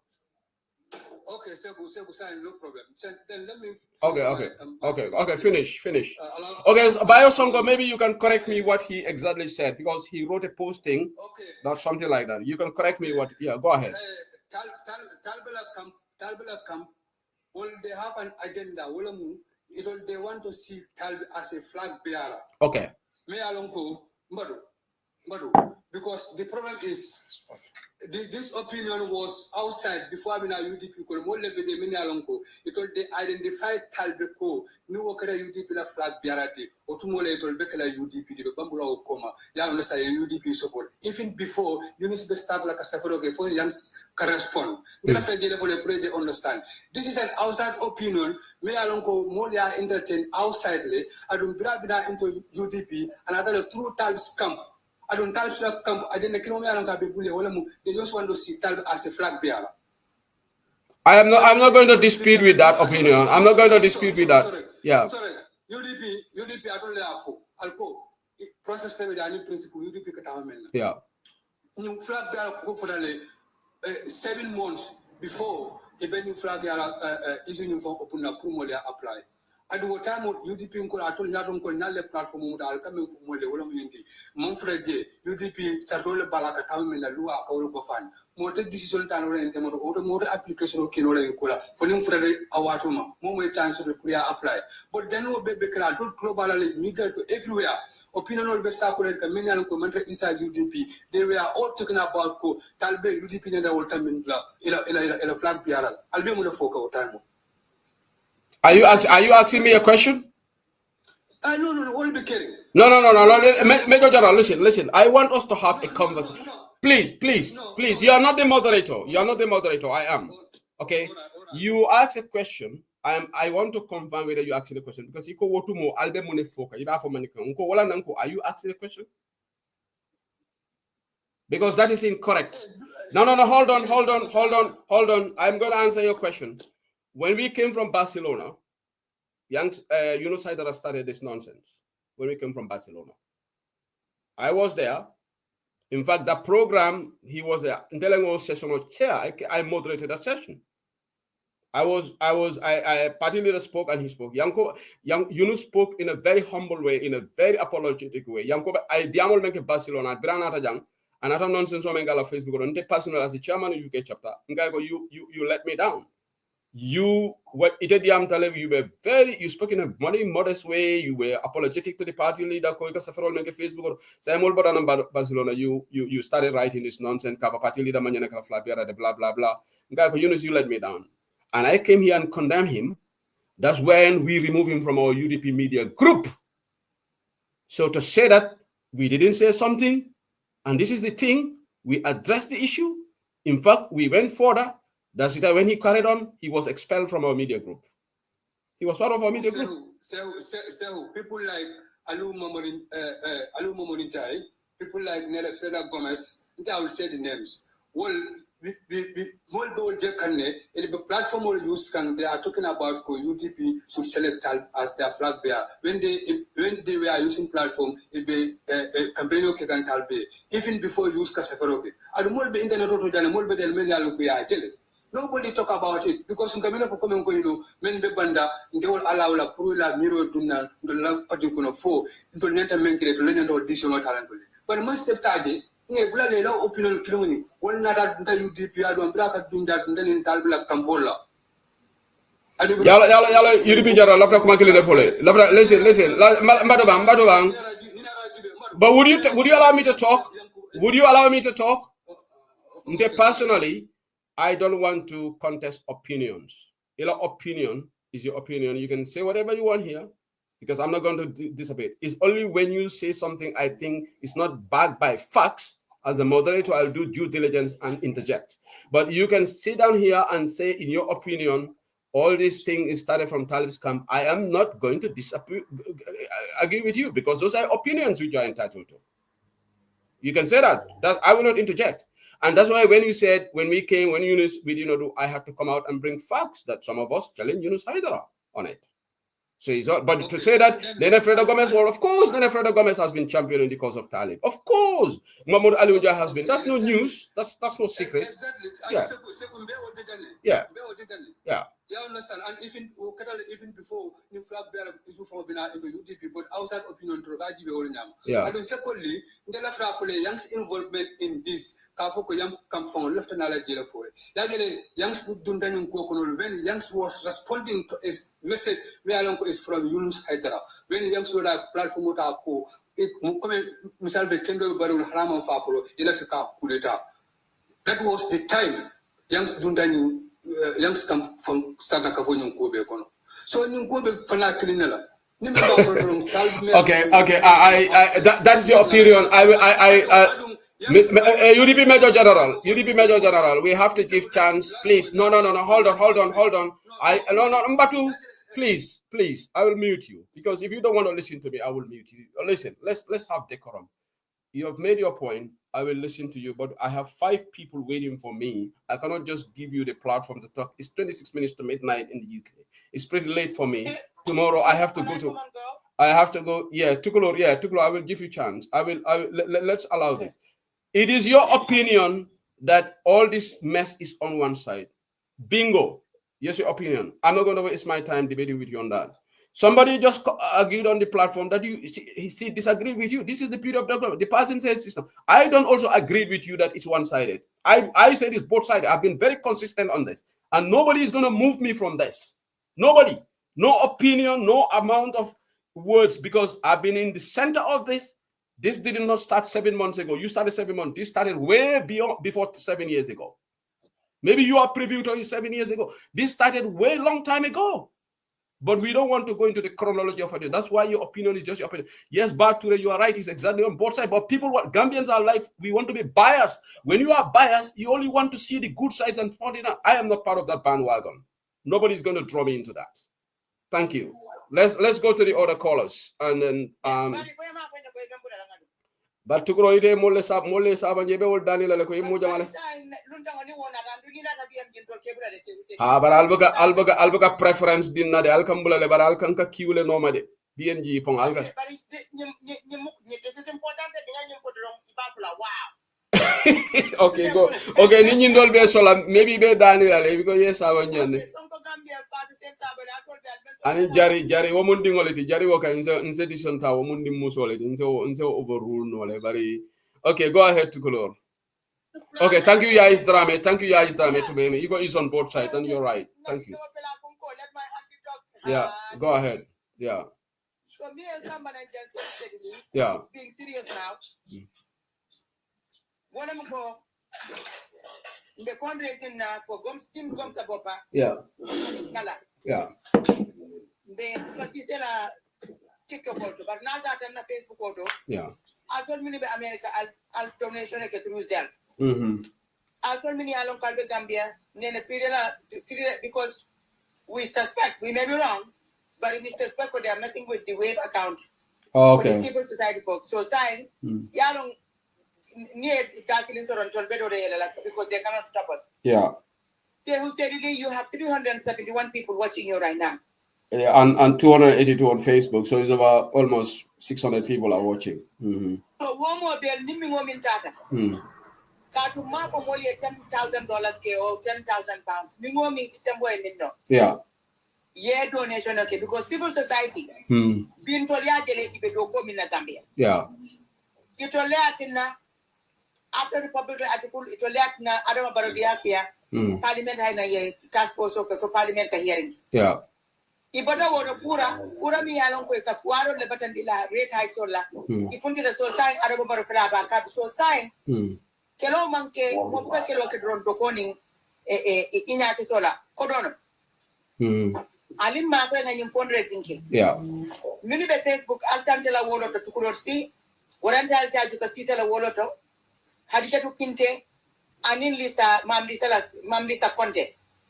Okay, no problem. Then let me. Okay. Finish. Okay, so Biosongo, maybe you can correct me what he exactly said because he wrote a posting, not something like that. You can correct me what. Yeah, go ahead. Talbela camp, well, they have an agenda. They want to see Talb as a flag bearer. Okay. Me alonko, because the problem is this opinion was outside before I mean UDP. It told they identified Talbeko, new worker UDP la flag bearer, or tomorrow it will be UDP, the Bambula or Coma, say UDP support. Even before, you need to start like a Safaroke for young correspond. Then after they understand. This is an outside opinion. Me alonko more they are entertained outsidely. I don't grab that into UDP and I got a true Talb's camp. I don't tell you camp. I didn't they just want to see Talb as a flag bearer. I'm not going to dispute with that opinion. I'm not going to dispute with that. Yeah. Sorry. UDP I don't have alco process the principle UDP yeah. You flag bearer go for 7 months before a bending flag is in for open up apply. At the time of UDP, I told you platform, I'll come in from Monfrede, UDP, Satola Balaka, Tamil, Lua, or Bofan. More decision time or more application of Kinola in Kola, for him for our Tuma, more times to the prayer apply. But then no baby can globally meter to everywhere. Opinion will be circulated, many commentary inside UDP. They were all talking about Talbe, UDP, and the old time in a flag PR. I'll be able to focus time. Are you asking me a question? No, what are you kidding? No. Major General, listen. I want us to have a conversation. Please. You are not the moderator. I am. Okay. You ask a question. I want to confirm whether you ask the question because you go to more albe money foka. You for money. Are you asking the question? Because that is incorrect. No. Hold on. I'm going to answer your question. When we came from Barcelona, Yunus Haidara started this nonsense. When we came from Barcelona, I was there. In fact, the program, he was there. I moderated that session. I party leader spoke and he spoke. Yunus spoke in a very humble way, in a very apologetic way. I diamol menke Barcelona, Granada Jang, and I don't nonsense on Facebook. I don't personal as the chairman of UK chapter. You let me down. You were you spoke in a very modest way. You were apologetic to the party leader. Facebook or Barcelona. You started writing this nonsense. Cover party leader blah blah blah. You let me down, and I came here and condemned him. That's when we removed him from our UDP media group. So to say that we didn't say something, and this is the thing, we addressed the issue. In fact, we went further. That's it. When he carried on, he was expelled from our media group. He was part of our media group. So people like Alu Momoninjai, people like Nele Freda Gomez, I will say the names. Well, the platform will use they are talking about UDP should select as their flag bearer. When they were using platform, it be campaign can talbe even before use Kasafaroke. And more be internet to more be the nobody talk about it because in Camino for coming men be banda they will allow la purula miro dunna the love particular four into nenta menkere to learn additional talent. But must step taje ne bula le law opinion kiloni won na da UDP adon braka dunda den talbla kambola. Yala UDP jara lafta kuma kile defole. Lafta listen. Mbado bang. But would you allow me to talk? Would you allow me to talk? Personally, I don't want to contest opinions. Your opinion is your opinion. You can say whatever you want here because I'm not going to dissipate. It's only when you say something I think is not backed by facts. As a moderator, I'll do due diligence and interject. But you can sit down here and say, in your opinion, all this thing is started from Talib's camp. I am not going to agree with you because those are opinions which you are entitled to. You can say that. I will not interject. And that's why when Yunus, we did not do, I had to come out and bring facts that some of us challenge Yunus Haidara on it. So to say that Nene Freda Gomez, well, of course, Nene Freda Gomez has been champion in the cause of Talib. Of course, Mahmoud Ali Unja has been. That's no news. That's no secret. Yeah. You understand? And even before you flag bear issue from UDP, but outside opinion to Raji yeah. And secondly, the left young's involvement in this. Young come from left and Alagila for it. Young's Dundan when Young's was responding to his message, where is from Yunus Hydra. When Young's would have platform ko it Misal Kendo Baru Haram of Fafolo, Elafika Kudeta. That was the time Young's Dundan. Youngs come from Santa Cavonia Kobe. So you go back for like Okay. That is your opinion. UDP Major General, we have to give chance. Please. No. Hold on. Mbatu, please. I will mute you because if you don't want to listen to me, I will mute you. Listen, let's have decorum. You have made your point. I will listen to you, but I have 5 people waiting for me. I cannot just give you the platform to talk. It's 26 minutes to midnight in the UK. It's pretty late for me. Tomorrow I have to go. Yeah, Tukulor, I will give you a chance. Let's allow this. It is your opinion that all this mess is on one side. Bingo. Yes, your opinion. I'm not going to waste my time debating with you on that. Somebody just agreed on the platform that he disagree with you. This is the period of development. The person says system. I don't also agree with you that it's one-sided. I said it's both-sided. I've been very consistent on this. And nobody is going to move me from this. Nobody. No opinion, no amount of words, because I've been in the center of this. This did not start 7 months ago. You started 7 months. This started way before 7 years ago. Maybe you are preview to 7 years ago. This started way long time ago. But we don't want to go into the chronology of it. That's why your opinion is just your opinion. Yes, Bature, you are right. It's exactly on both sides. But Gambians are like, we want to be biased. When you are biased, you only want to see the good sides and point it out. I am not part of that bandwagon. Nobody's going to draw me into that. Thank you. Let's go to the other callers. And then but to grow it mole saba njebe ol danila le ko imu jamale but albaga preference dinna de alkambula le bara alkanka kiwle noma de BNG pon alga okay go okay ninyi ndol be sola maybe be danila le because yes saba nyande ani jari wo mun dingoleti jari wo kan nse dison ta wo mun dim musoleti nse overrule no le bari. Okay, go ahead to color. Okay, thank you Yais Drame to me. You go is on both sides and you're right. Thank you. Yeah, go ahead. Yeah. So me and somebody just said yeah. Being serious now. When I'm go the fundraising now for Team Gums Abopa. Yeah. Yeah. Because he said TikTok photo, but now that on Facebook photo. Yeah. I told me to America, I'll donation through Zelle. I told me I'll call the Gambia, then because we suspect, we may be wrong, but we suspect they are messing with the Wave account for the civil society folks. So sign, near Darkins or until because they cannot stop us. Yeah. Who said you have 371 people watching you right now. Yeah, and 282 on Facebook, so it's about almost 600 people are watching. Mm-hmm. So one more bell, nimmi woman tata. Katu ma for only $10,000 or 10,000 pounds. Mingomi is some way minno. Yeah. Yeah, donation okay because civil society. Bin tolia jele ibe doko mina Gambia. Yeah. Itoleatina after the public article itoleatina Adama Barodiakia. Parliament hai na ye task force okay so parliament ka hearing. Yeah. Ibota wono pura mi yalon ko ka fuaro le batandila rate high sola. Ifunti da so sign Adama Barofra ba ka so sign. Kelo manke mo ko kelo ke drone dokoni inya ke sola kodono. Alim ma ko ngani fundraising ke. Yeah. Mini be Facebook altantela wolo to tukulorsi waranta alta ka sisala wolo to hadija to kinte anin lisa mam lisa konte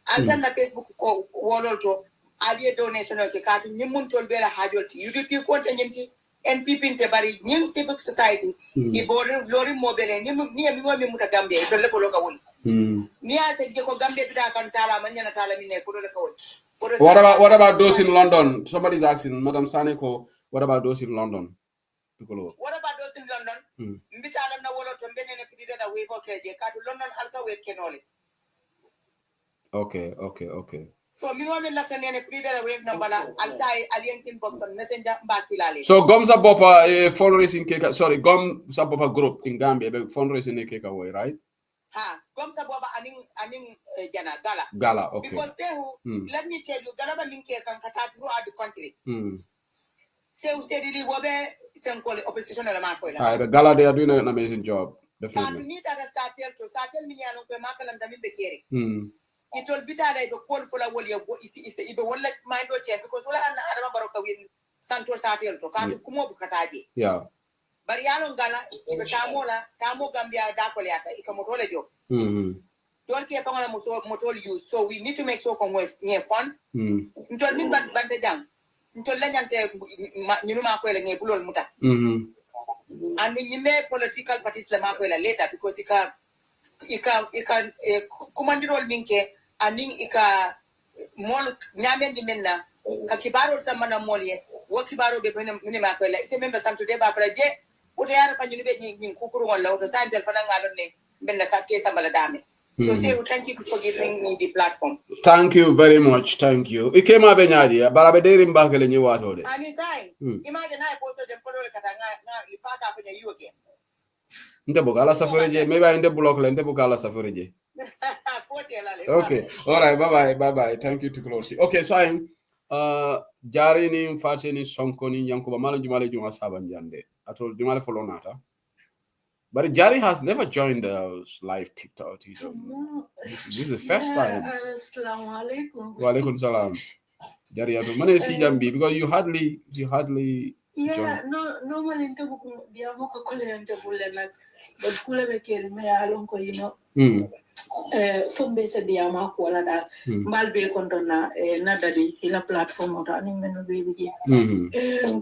altanna Facebook ko wolo to aliye donation ke katu nyimun tol bela hajoti UDP konte nyinti NPP te bari nyin civic society ibore lori mobile ni mi ngomi muta Gambia to le polo ka woni ni ase ko Gambia bita kan tala manyana tala mine ko le ka woni. What about those in London? Somebody's asking, Madam Saneko, what about those in London? What about those in London? Mbitala na wolo to mbene ne fidida da wego keje katu London alka we kenole. Okay. So mi wame lafta ne fidida da wave na bala alta alien inbox on messenger mbakilale. So Gomza Bopa fundraising cake, sorry, Gomza Bopa group in Gambia fundraising cake away, right? Gomza Boba aning jana Gala, okay. Because let me tell you, Gala minke kan kata throughout the country. Sehu said it wobe call opposition la makoila. The Gala they are doing an amazing job. Definitely. Ni tada satel mi nyano ko makalam da min be kere. It will be that I go call for a wall is the wala mind or chair because wala na Adama Baroka win Santo Satel to Katu Kumo Bukataji. Yeah. Bariano Gala, Tamo Gambia Dakoleaka, Ikamotolejo. Don't care from motol use, so we need to make sure West near fun. Until me Bantadang, until Lenyante Numa and Bull Muta. And when you make political parties Lamaquela later because you can command all minke and ika mon Nyamen Dimena, Kakibaro Samana Molie, Wakibaro Benimaquela, it's a member some today by Fraje. What I have in Kukuru or Lotus Santel Fanangalone, Benakate Samaladame. So say thank you for giving me the platform. Thank you very much. Thank you. It came up an idea, but I've been back in you what and it's fine. Imagine I posted the photo you pack up in you again. In the Bugala Safari, maybe in the block and the Bugala Safari. Okay. All right. Bye. Thank you to close. Okay, so I'm Jarini Fatini Sonkoni Yankuba Malajumale Juma Sabanjande. I told Jumale Folonata. But Jari has never joined live TikTok. No. This is the first time. Assalamu alaikum. Wa alaikum salam. Jari, I don't see Jambi because you hardly. Yeah, join. no, normally into Diamoka Colenta Bulana, but Kulabeke, me alone, Fumbesa Diama Kuala that Malbe Contona, Nadadi, in a platform or running men baby.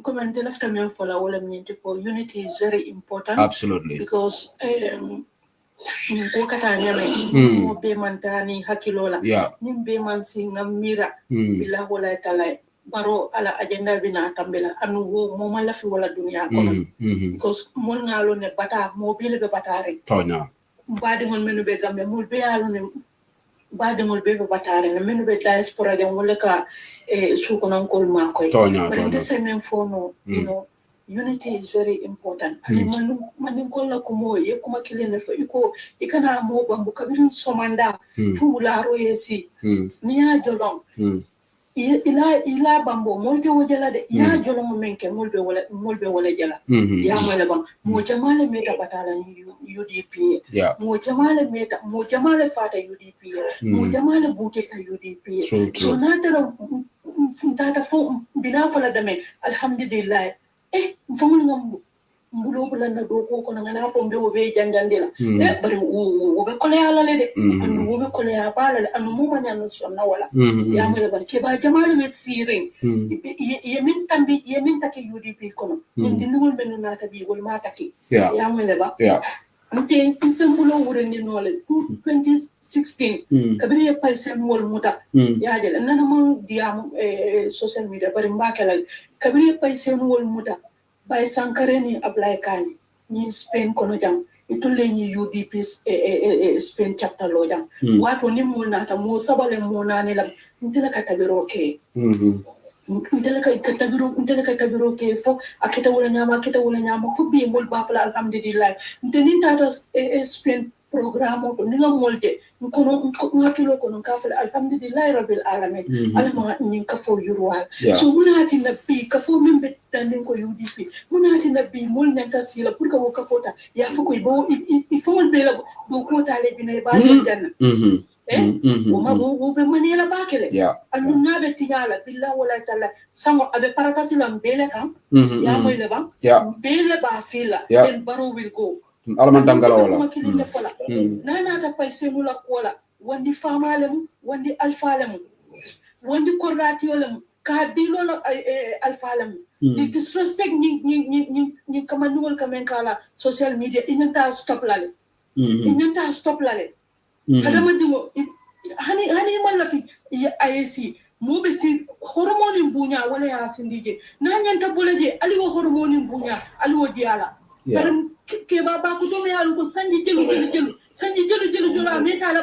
Comment after me for all unity is very important. Absolutely. Because mo be mantani hakilola nim be man singa mira bila wala talai baro ala agenda bina tambela anu wo mo mala fi wala dunia kono because mo ngalo ne bata mo bile be batare tonya mbadi ngol menu be gambe mo be alo ne mbadi ngol be batare ne menu be diaspora de wala ka su kono kol ma koy but the same fono you know unity is very important. And man kola kumo ye kuma kilene fa iko ikana mo bambu kabirin somanda fu laro yesi niya jolong ila bambo molbe wajala de ya jolong menke molbe wala jala ya mala bang mo jamale meta batala UDP mo jamale fata UDP mo jamale buteta UDP so natara funtata fo bina fala dame alhamdulillah mfamuli ngam mbulobula na doko ko ngana fo mbe obe janjandela bari wo be kole ala le de andu wo be kole ya bala anu mo manya no sonna wala ya mele ban ke ba jamalu be sirin yemin take UDP kono ndingul men na ta bi wol ma take ya mele ba Nte isembulo wure ni nole 2016 kabiri ya paise mol muta ya jele nana man diam social media bari mbakala kabiri ya paise mol muta bay sankare ni ablay kani ni Spain kono jam itulle ni UDP Spain chapter lo jam wato ni mol nata mo sabale mo nane la ntela katabiro ke ntela katabiro ke fo akita wala nyama fo bi mol ba fala alhamdulillah nteni tata Spain programme ko ninga molje kono ngakilo kono ka fala alhamdulillah rabbil alamin alama nyin ka fo yurwal so munati nabi ka fo membe tanin ko UDP munati nabi mol nyanta sila pour ka wo ka fota ya fo ko bo il faut mol bela bo ko tale bine ba janna wo be manela bakele anu nabe tinyala billahi wala taala sango abe parakasi la mbele kam ya moy le bam bele ba fila en baro will go alaman tangala wala nana ta paise mula kola wandi famalem wandi alfalem wandi kordatiyolem ka bilolo alfalem ni disrespect ni kamanul kamen kala social media inanta stop lale kadama dingo hani mala fi IAC mo be si hormone bunya wala ya sindije nanyanta boleje ali wo hormone bunya ali wo diala baram ke baba ko do me alu ko sanji jelu abeta la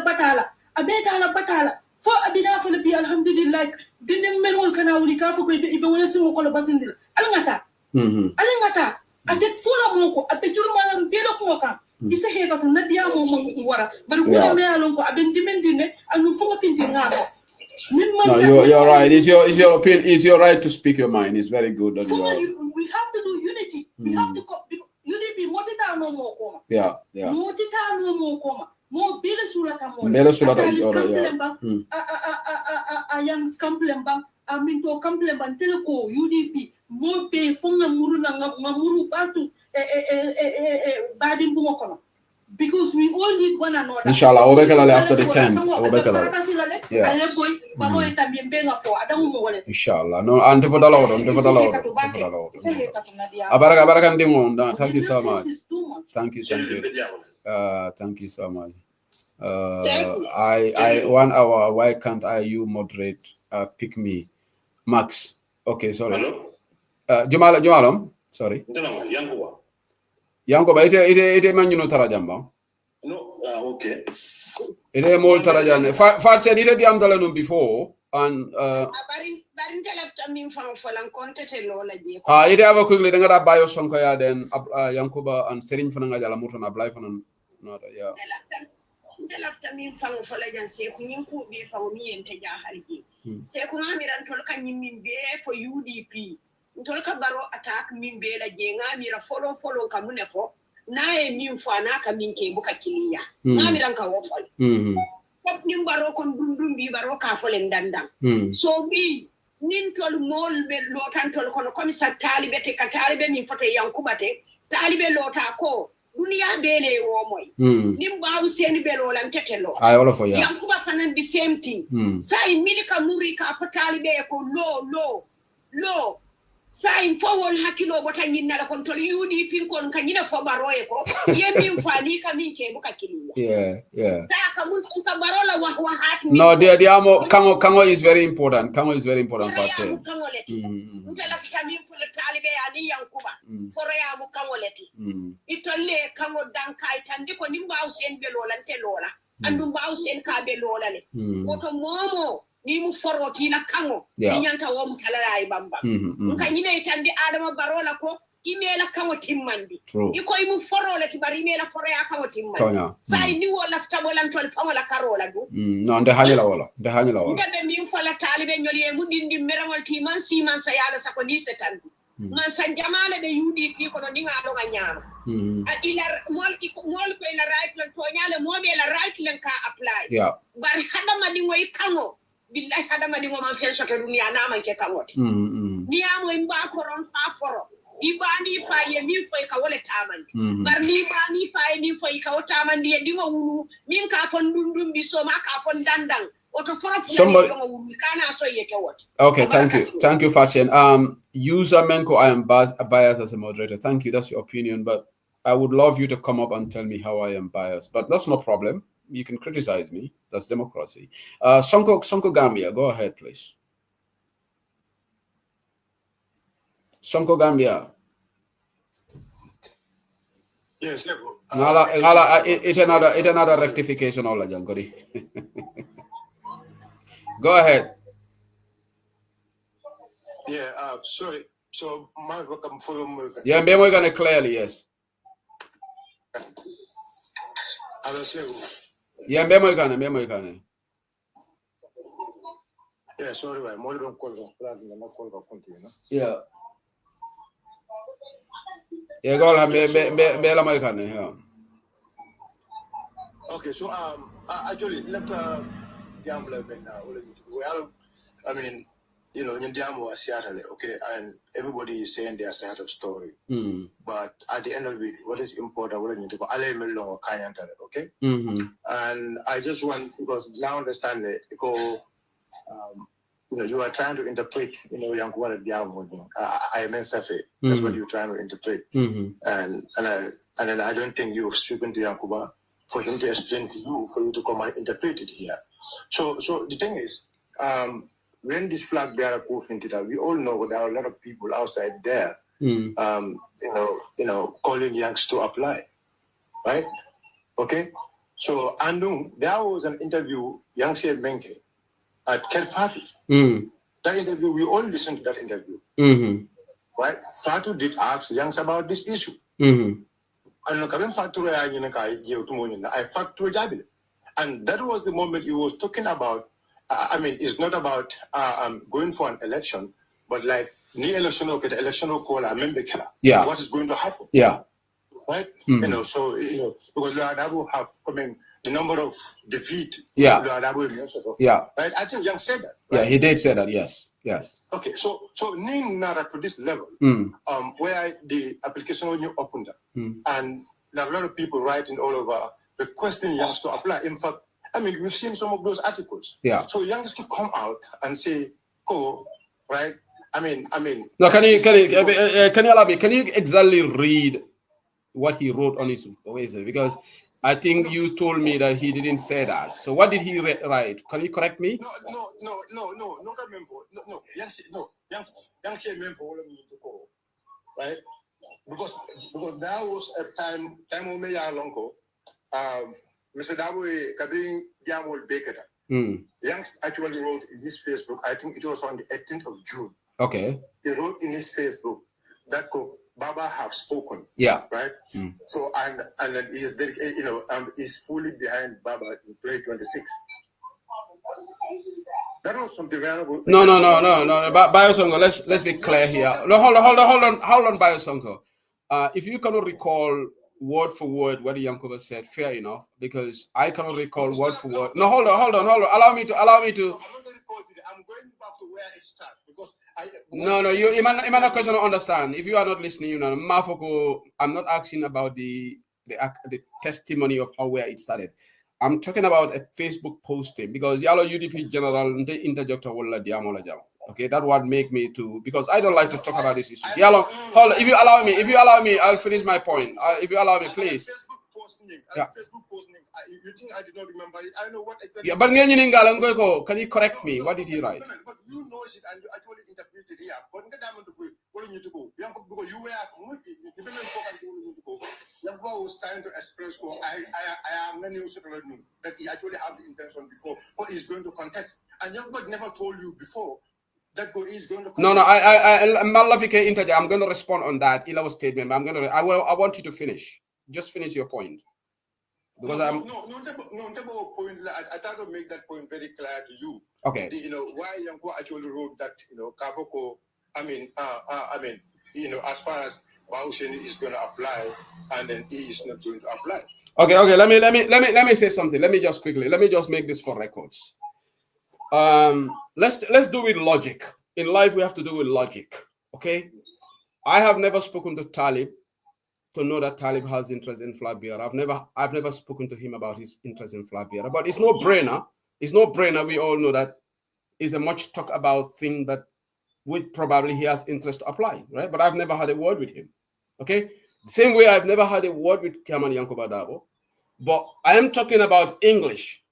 batala fo abida fo bi alhamdulillah dinin menol kana wuli ka fo ko ibe wala simo ko basindil alngata atek fo la moko abe jurmala mbelo ko kan isa heka to nadia mo wara bar ko me alon ko aben dimendine anu fo finti ngako no you're right it's your opinion, it's your right to speak your mind. It's very good that we have to do unity. We have to UDP motita no mo koma motita no mo koma mo bele sulata a yang skamplembang aminto kamplembang teleko UDP mo be fonga muruna ngamuru batu badin bumo kono because we all need one another. Inshallah obekala after the 10th obekala inshallah no ante fodala abarakan dimo thank you so much thank you so much I 1 hour why can't you moderate pick me Max okay sorry Jumalam sorry Yanko ba ite man you tarajamba no okay ite mol tarajane fa said ite diam dala before and barin telefta min fan falan kontete lola je ite ava quickly da ngada bayo sonko ya den Yankuba and Serigne fana ngajala muton ablay fana nota ya telefta min fan fala jan se ko nyin ko be fa mi ente ja harji se ko ngamiran tol kan min be for UDP ntol ka baro attack min be la je ngamira follow kamune fo nae min fo anaka min ke buka kiliya ngamiran ka wo fol pop nim baro kon dundum bi baro ka folen dandam so bi nin tol mol be lotan tol kono comme ça talibe te ka talibe min foto Yankuba te talibe lota ko dunia bele wo moy nim baawu seni belo lan tetelo ay wala fo ya Yankuba fanan the same thing sai milika muri ka fo talibe ko lo sai fawol hakilo bota nyinna la kon tol UDP kon kanyina fo baroye ko yemin fani kamin ke buka kiliya ta ka mun ka barola wa hat no dia amo kango is very important for say ntela fitamin ko talibe ani Yankuba foro ya mu kango leti itolle kango dankai tandi ko nimba usen belola telola andu ba usen ka belola le woto momo ni mu foroti na kango ni nyanta wo mu talala bamba nka nyine itandi adama barola ko imela kango timmandi iko imu forole tibari imela foro ya kango timmandi sai ni wo lafta bolan tol famola karola du no nde hanyala wala ndabe mi fala talibe nyoli e mu dindi merawal timan siman sa yala sako ni setandu man san jamale be UDP ko no dinga do nyama ila mol ko ila right lan to nyale mo be la right lan ka apply bar hada madi ngoy kango billahi hada madi ngo man fen soto dunia na man ke kangote ni amo imba foron fa foro ibani fa ye mi fo ka wala tamandi bar ni bani fa ye mi fo ka wata tamandi e dingo wulu min ka fon dundum bi so ma ka fon dandang oto foro somebody kana so ye ke what okay thank you Fashion user Menko I am biased as a moderator thank you that's your opinion but I would love you to come up and tell me how I am biased, but that's no problem. You can criticize me. That's democracy. Sonko Gambia, go ahead, please. Sonko Gambia. Yes, it's another rectification all Jankori. Go ahead. Yeah, sorry. So my welcome for yeah, we're gonna clearly, yes. Yeah, we're gonna. Yeah, sorry, why more than call yeah. Yeah, go ahead, yeah. Okay, so actually left gambler now. Well, I mean, you know, Nyandamo was Seattle, okay, and everybody is saying their side of story. But at the end of it, what is important, what I need to go, okay? And I just want, because now understand it, because, you know, you are trying to interpret, you know, Yankuwa Diamo, I mean, that's what you're trying to interpret. And then I don't think you've spoken to Yankuba for him to explain to you, for you to come and interpret it here. So the thing is, when this flag bearer goes into that, we all know there are a lot of people outside there, you know, calling Yanks to apply, right? Okay. So there was an interview, Yang Menke, at Kelfati. That interview, we all listened to that interview, right? Fatu did ask Yanks about this issue. And that was the moment he was talking about. I mean, it's not about going for an election, but like the election call, yeah, what is going to happen? Yeah, right. You know, so you know, because Luadabu have the number of defeat. Yeah, yeah, right. I think Young said that. Right? Yeah, he did say that. Yes. Okay, so Ning Nara to this level, where the application when you opened up, and there are a lot of people writing all over requesting Youngs to apply. In fact, I mean, we've seen some of those articles. Yeah. So Youngs to come out and say, "Go," right? I mean. No, can you allow me? Can you exactly read what he wrote on his website? Because I think you told me that he didn't say that. So what did he write? Can you correct me? No. Right? Because there was a time longo. Mr. Dawe Kabin Diamol Baker. Youngs actually wrote in his Facebook, I think it was on the 18th of June. Okay. He wrote in his Facebook that Baba have spoken. Yeah. Right? So and then he's dedicated, you know, he's fully behind Baba in 2026. That was something valuable. No. Biosongo, let's be clear here. No, hold on, Biosongo. If you cannot recall word for word what the Yankoba said, fair enough, because I cannot recall word for word. No, hold on. Allow me to. I'm not going to back to where it started because you might not question to understand. If you are not listening, you know, Mafoko, I'm not asking about the testimony of where it started. I'm talking about a Facebook posting because Yalo UDP General interjector wala diamola jam. Okay, that would make me to, because I don't like to talk about this issue. Yalo, hold on, if you allow me, I'll finish my point. If you allow me, please. Facebook posting. You think I did not remember it? I know what exactly. Yeah, but can you correct me? What did he write? But you know it and you actually interpreted it here. But you was trying to express I am the news that he actually have the intention before, but he's going to contest. And Youngblood never told you before that he's going to contest. No, I'm going to respond on that Ilawa statement. I want you to finish. Just finish your point. Because no point. I try to make that point very clear to you. Okay. You know why Yanko actually wrote that. You know, Kavoko. I mean, you know, as far as Bausheni is going to apply, and then he is not going to apply. Okay. Let me say something. Let me just make this for records. Let's do with logic. In life, we have to do with logic. Okay. I have never spoken to Talib to know that Talib has interest in flag bearer. I've never spoken to him about his interest in flag bearer. But it's no brainer. We all know that it's a much talk about thing that would probably he has interest to apply, right? But I've never had a word with him. Okay. Same way I've never had a word with Chairman Yankuba Dabo, but I am talking about English.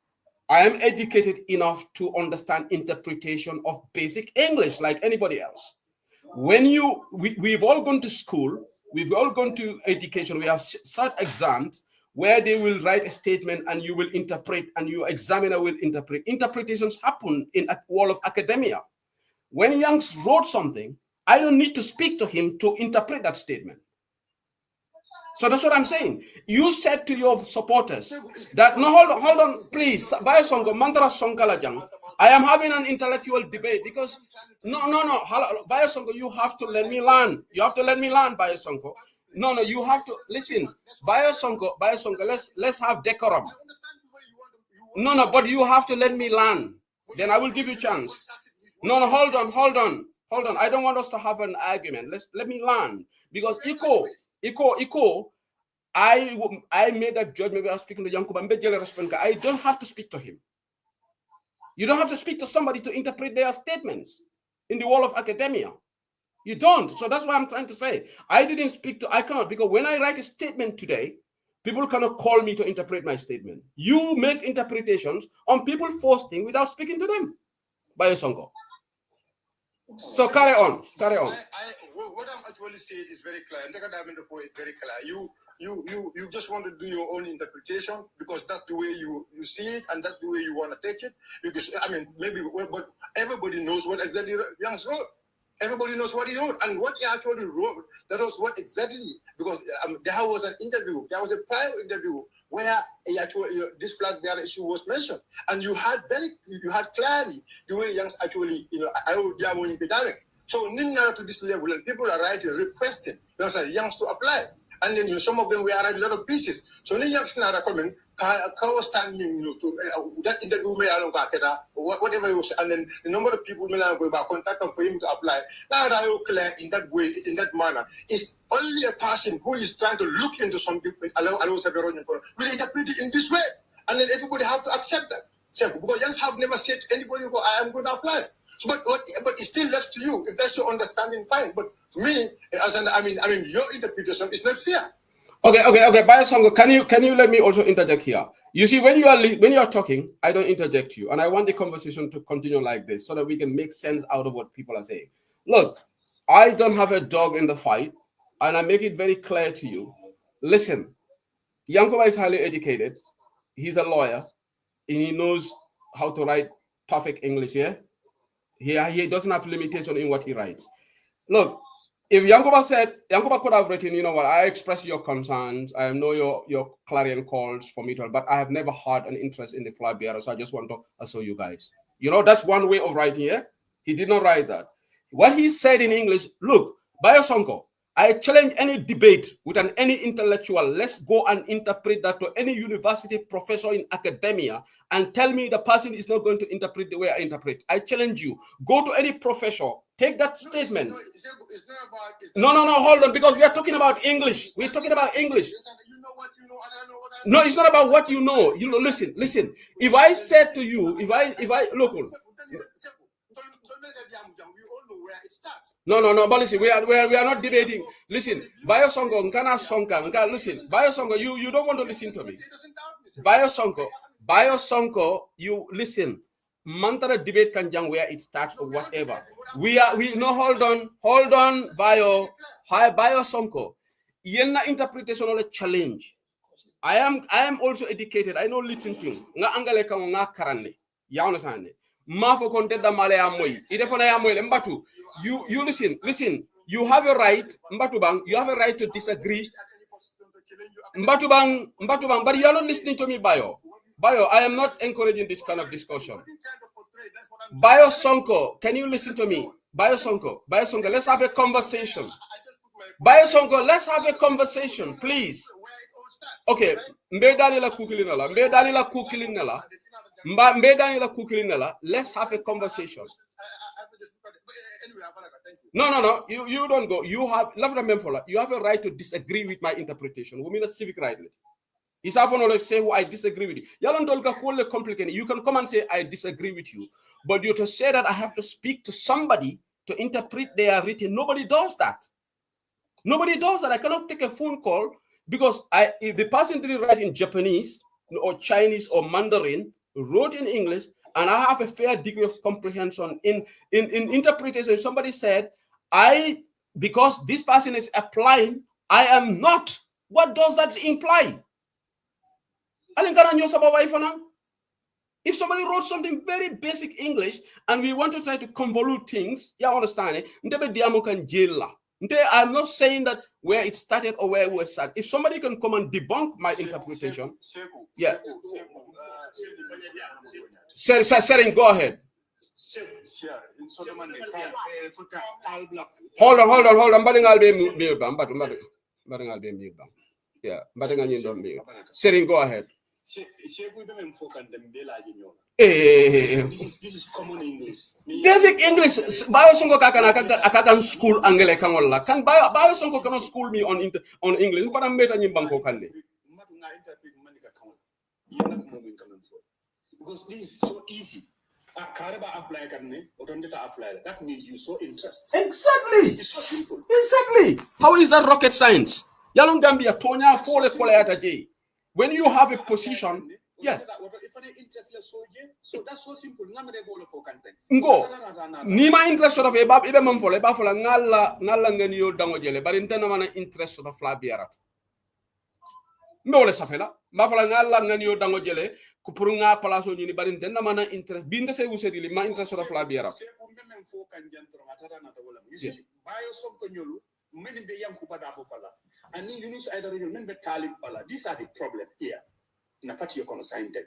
I am educated enough to understand interpretation of basic English like anybody else. When we've all gone to school, we've all gone to education, we have sat exams where they will write a statement and you will interpret and your examiner will interpret. Interpretations happen in a world of academia. When Youngs wrote something, I don't need to speak to him to interpret that statement. So that's what I'm saying. You said to your supporters that, no, hold on, please. I am having an intellectual debate because, no. Bayasongo, you have to let me learn. You have to let me learn, Bayasongo. No, you have to, listen. Bayasongo, let's have decorum. No, but you have to let me learn. Then I will give you a chance. No, hold on. I don't want us to have an argument. Let me learn. Because Iko, I made that judgment when I was speaking to Yankuba. I don't have to speak to him. You don't have to speak to somebody to interpret their statements in the world of academia. You don't. So that's what I'm trying to say. I cannot, because when I write a statement today, people cannot call me to interpret my statement. You make interpretations on people posting without speaking to them. Bayosongo. So carry on. What I'm actually saying is very clear. It's very clear. You just want to do your own interpretation because that's the way you see it and that's the way you want to take it. Because but everybody knows what exactly Youngs wrote. Everybody knows what he wrote and what he actually wrote. That was what exactly, because there was an interview. There was a prior interview where this flag bearer issue was mentioned, and you had clarity the way Youngs actually, so now to this level, and people are writing, requesting Youngs to apply, and then some of them were writing a lot of pieces. So Youngs now are coming. Standing, to that interview whatever it was, and then the number of people contact them for him to apply. Now that I clear in that way, in that manner, it's only a person who is trying to look into something will interpret it in this way, and then everybody have to accept that. So, because Youngs have never said to anybody, I am going to apply. So, but it's still left to you. If that's your understanding, fine. But me, your interpretation is not fair. Okay. Bayosongo, can you let me also interject here? You see, when you are talking, I don't interject you, and I want the conversation to continue like this so that we can make sense out of what people are saying. Look, I don't have a dog in the fight, and I make it very clear to you. Listen, Yankuba is highly educated. He's a lawyer, and he knows how to write perfect English. Yeah, he doesn't have limitation in what he writes. Look. If Yankuba could have written, you know what, I express your concerns, I know your clarion calls for me to, but I have never had an interest in the flag bearer, so I just want to assure you guys. You know, that's one way of writing here. He did not write that. What he said in English, look, Bayosongo, I challenge any debate with any intellectual. Let's go and interpret that to any university professor in academia and tell me the person is not going to interpret the way I interpret. I challenge you. Go to any professor. Take that statement. No, hold on, because we are talking about English. We're talking about English. No, it's not about what you know. You know, listen. If I said to you, if I look. No, but listen, we are not debating. Listen, Bayosongo, listen, Bayosongo, you don't want to listen to me. Bayosongo, you listen. Mantara debate can jam where it starts or whatever. Hold on, Bayosongo. Yenna interpretation of a challenge. I am also educated. I know listen to nga angale ka nga karane. Ya understand? Mafo konte da male amoy. Ide fona amoy le mbatu. You listen. You have a right, mbatu bang. You have a right to disagree. Mbatu bang, but you are not listening to me, Bayo, I am not encouraging this kind of discussion. Bayosongo, can you listen to me? Bayosongo, let's have a conversation. Bayosongo, let's have a conversation, please. Okay, let's have a conversation. No, you don't go. You have a right to disagree with my interpretation. We mean a civic right. Is to say who I disagree with you. You can come and say I disagree with you, but you to say that I have to speak to somebody to interpret their written. Nobody does that. Nobody does that. I cannot take a phone call because if the person didn't write in Japanese or Chinese or Mandarin, wrote in English, and I have a fair degree of comprehension in interpretation. Somebody said, because this person is applying, I am not. What does that imply? If somebody wrote something very basic English and we want to try to convolute things, you understand it? I'm not saying that where it started or where we started. If somebody can come and debunk my interpretation, yeah. Sering, go ahead. Hold on. Yeah, Sering, go ahead. This is common English. Basic English. Biosongo akakan school angele kangola. Kan biosongo cannot school me on English. But I'm better than banko kande. Because this is so easy. That means you're so interested. Exactly. It's so simple. Exactly. How is that rocket science? Yalong Gambia Tonya Fole Koleata. When you have a position, yeah. So that's so simple. Ngo. Nima interest of ebab ibe mamfole bafola ngalla ngani yo dango jele bari ntana mana interest of la biara. Mbole safela bafola ngalla ngani yo dango jele kupurunga palaso ni bari ntana mana interest binde se usedi li ma interest of la biara. You see, bio sonko nyolu many be young kupada pala. And you know either you remember Talib pala. These are the problem here. Na party you consigned them.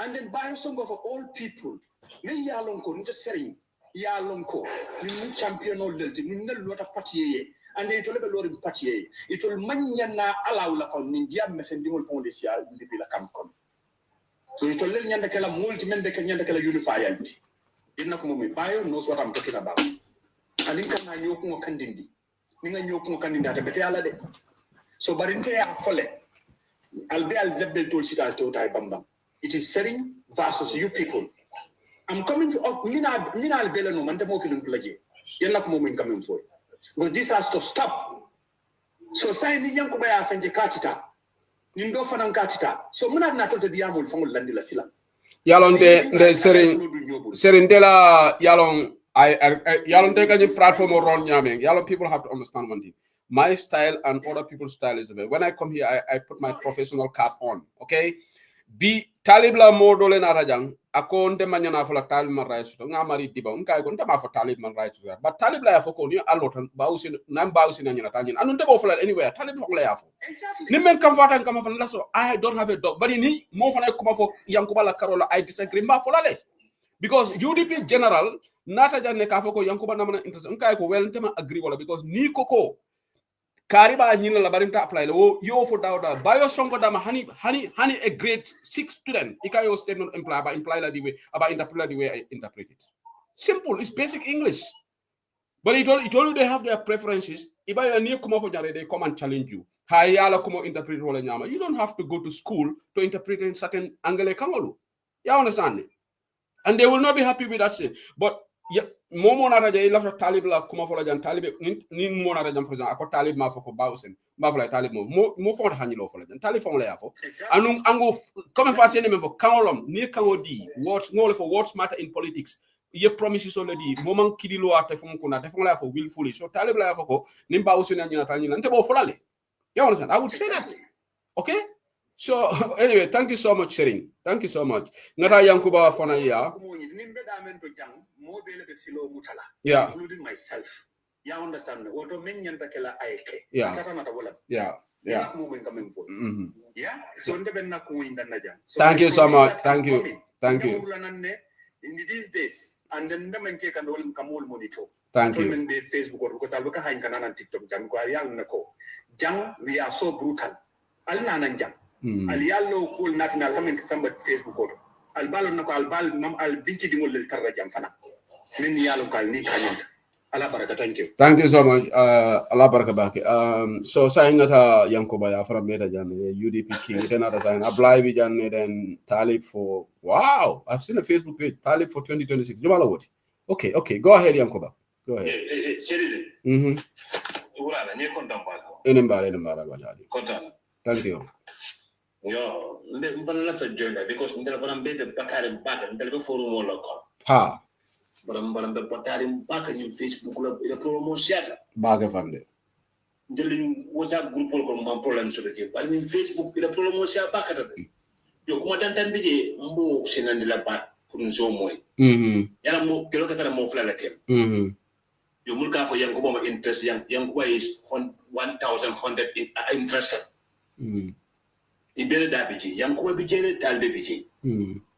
And then bio sonko for all people. Ni ya lonko nje sering ya lonko ni champion all lelti ni lot of party and then it will be lord party it will manya na ala ula fa ni dia mesending ul fond sia ni bila kam kon. So it will let nyanda kala multi men be nyanda kala unified. Inna ko mo bio knows what I'm talking about. And in kan na yoku kandindi. Ninga nyoku kandindi atabete ala de. So barinte ya fole albe al lebel tol sita to tay bambam. It is setting versus you people. I'm coming off mina albela no man mo kilun plaje. Yalla ko mo min coming for. But this has to stop. So say ni yanko ba ya fanje katita. Ni ndo fanan katita. So muna na to di amul fangul landila sila. Yalon de serin de la yalon yalon de kany platform or role nyame. Yalon people have to understand one thing. My style and other people's style is different. When I come here, I put my professional cap on. Okay? Be talib la mo dole na rajang ako nte manyana fola talib man right so nga mari diba nka ko nte ma fo talib man right so but talib la fo ko ni alotan bawusin nam bawusin nyana tanyin anu nte bo fola anywhere talib fo la ya fo ni men kam fatan kam fa la so I don't have a dog but ni mo fa na kuma fo yankuba la karola I disagree ma fola le because UDP general nata janne ka fo ko yankuba na mana interest nka ko wel nte ma agree wala because ni koko Kariba nyina la barimta apply lo yo for dawda bayo songo dama hani a grade 6 student ikayo statement imply la the way about interpret the way I interpret it. Simple, it's basic English. But it all you they have their preferences. Iba ya near kuma for jare they come and challenge you. Hayala kuma interpret wala nyama. You don't have to go to school to interpret in certain angle kamolu. You understand it? And they will not be happy with that thing. But yeah, momo na raja ila talib la kuma fola jan talib ni mo na raja for example ako talib ma foko bawsen ma fola talib mo fo ta hanilo fola jan talib fo la yafo anu ango comme fa sene membo kanolom ni kanodi what ngol for what matter in politics ye promises already moment kidilo ate fo ko na te fo la fo willfully so talib la yafo ko ni bawsen na nyina tanyina nte bo fola le you understand I would say that okay. So anyway, thank you so much, sharing. Thank you so much. Ngata yankuba fona ya. Yeah. Including myself. You understand? What do men yanta kela aike? Yeah. Yeah. Yeah. Yeah. So ndebena ko indana jam. Thank you so much. Thank you. Thank you. In these days, and then the men can all kamul monitor. Thank you. On Facebook or because I look at Hankan and TikTok jam ko ayal nako. Jam we are so brutal. Alna nan jam. Alialo cool national comment somebody Facebook or albalo nako albal nam al binti dingol le tarra jam fana min yalo kal ni kanyon ala baraka thank you so much ala baraka baki so saying that yankoba ya from meta jan UDP king then other sign apply bi jan then talib for wow I've seen a Facebook page talib for 2026 jumala what okay go ahead yankoba go ahead urala nye kontambaka Enembara bajali. Kotana. Thank you. Yo, mbana la fa join because ndela fana mbebe bakari mbaka ndela be forum wala ko. Ha. Mbana be bakari mbaka ni Facebook la ila promotion Baga fande. Ndela ni WhatsApp group ko mo problème sur ke bal ni Facebook ila promotion baka ta. Yo kuma dantan bije mbo sinandila ba pour nzo moy. Yala mo kelo katara mo fla la tem. Yo mulka fo yang ko mo interest yang ko is 1100 interested. Ibere da biji yang ko bije dal be biji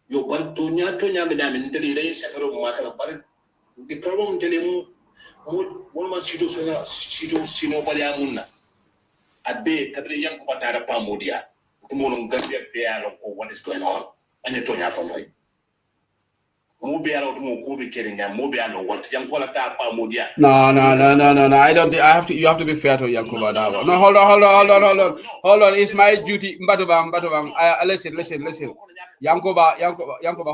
yo bar to nya me da min tele re safaro mo makala bar di problem tele mu won ma sito sino bali amunna abe kadre yang ko patara pa modia to mo non gambia be alo ko what is going on anya to nya fa noy mo be alo to mo ko be kere nya mo be alo what yang ko la ta pa modia No. You have to be fair to Yankuba Dawa. No, hold on. It's my duty. Mbadubang. Listen. Yankuba,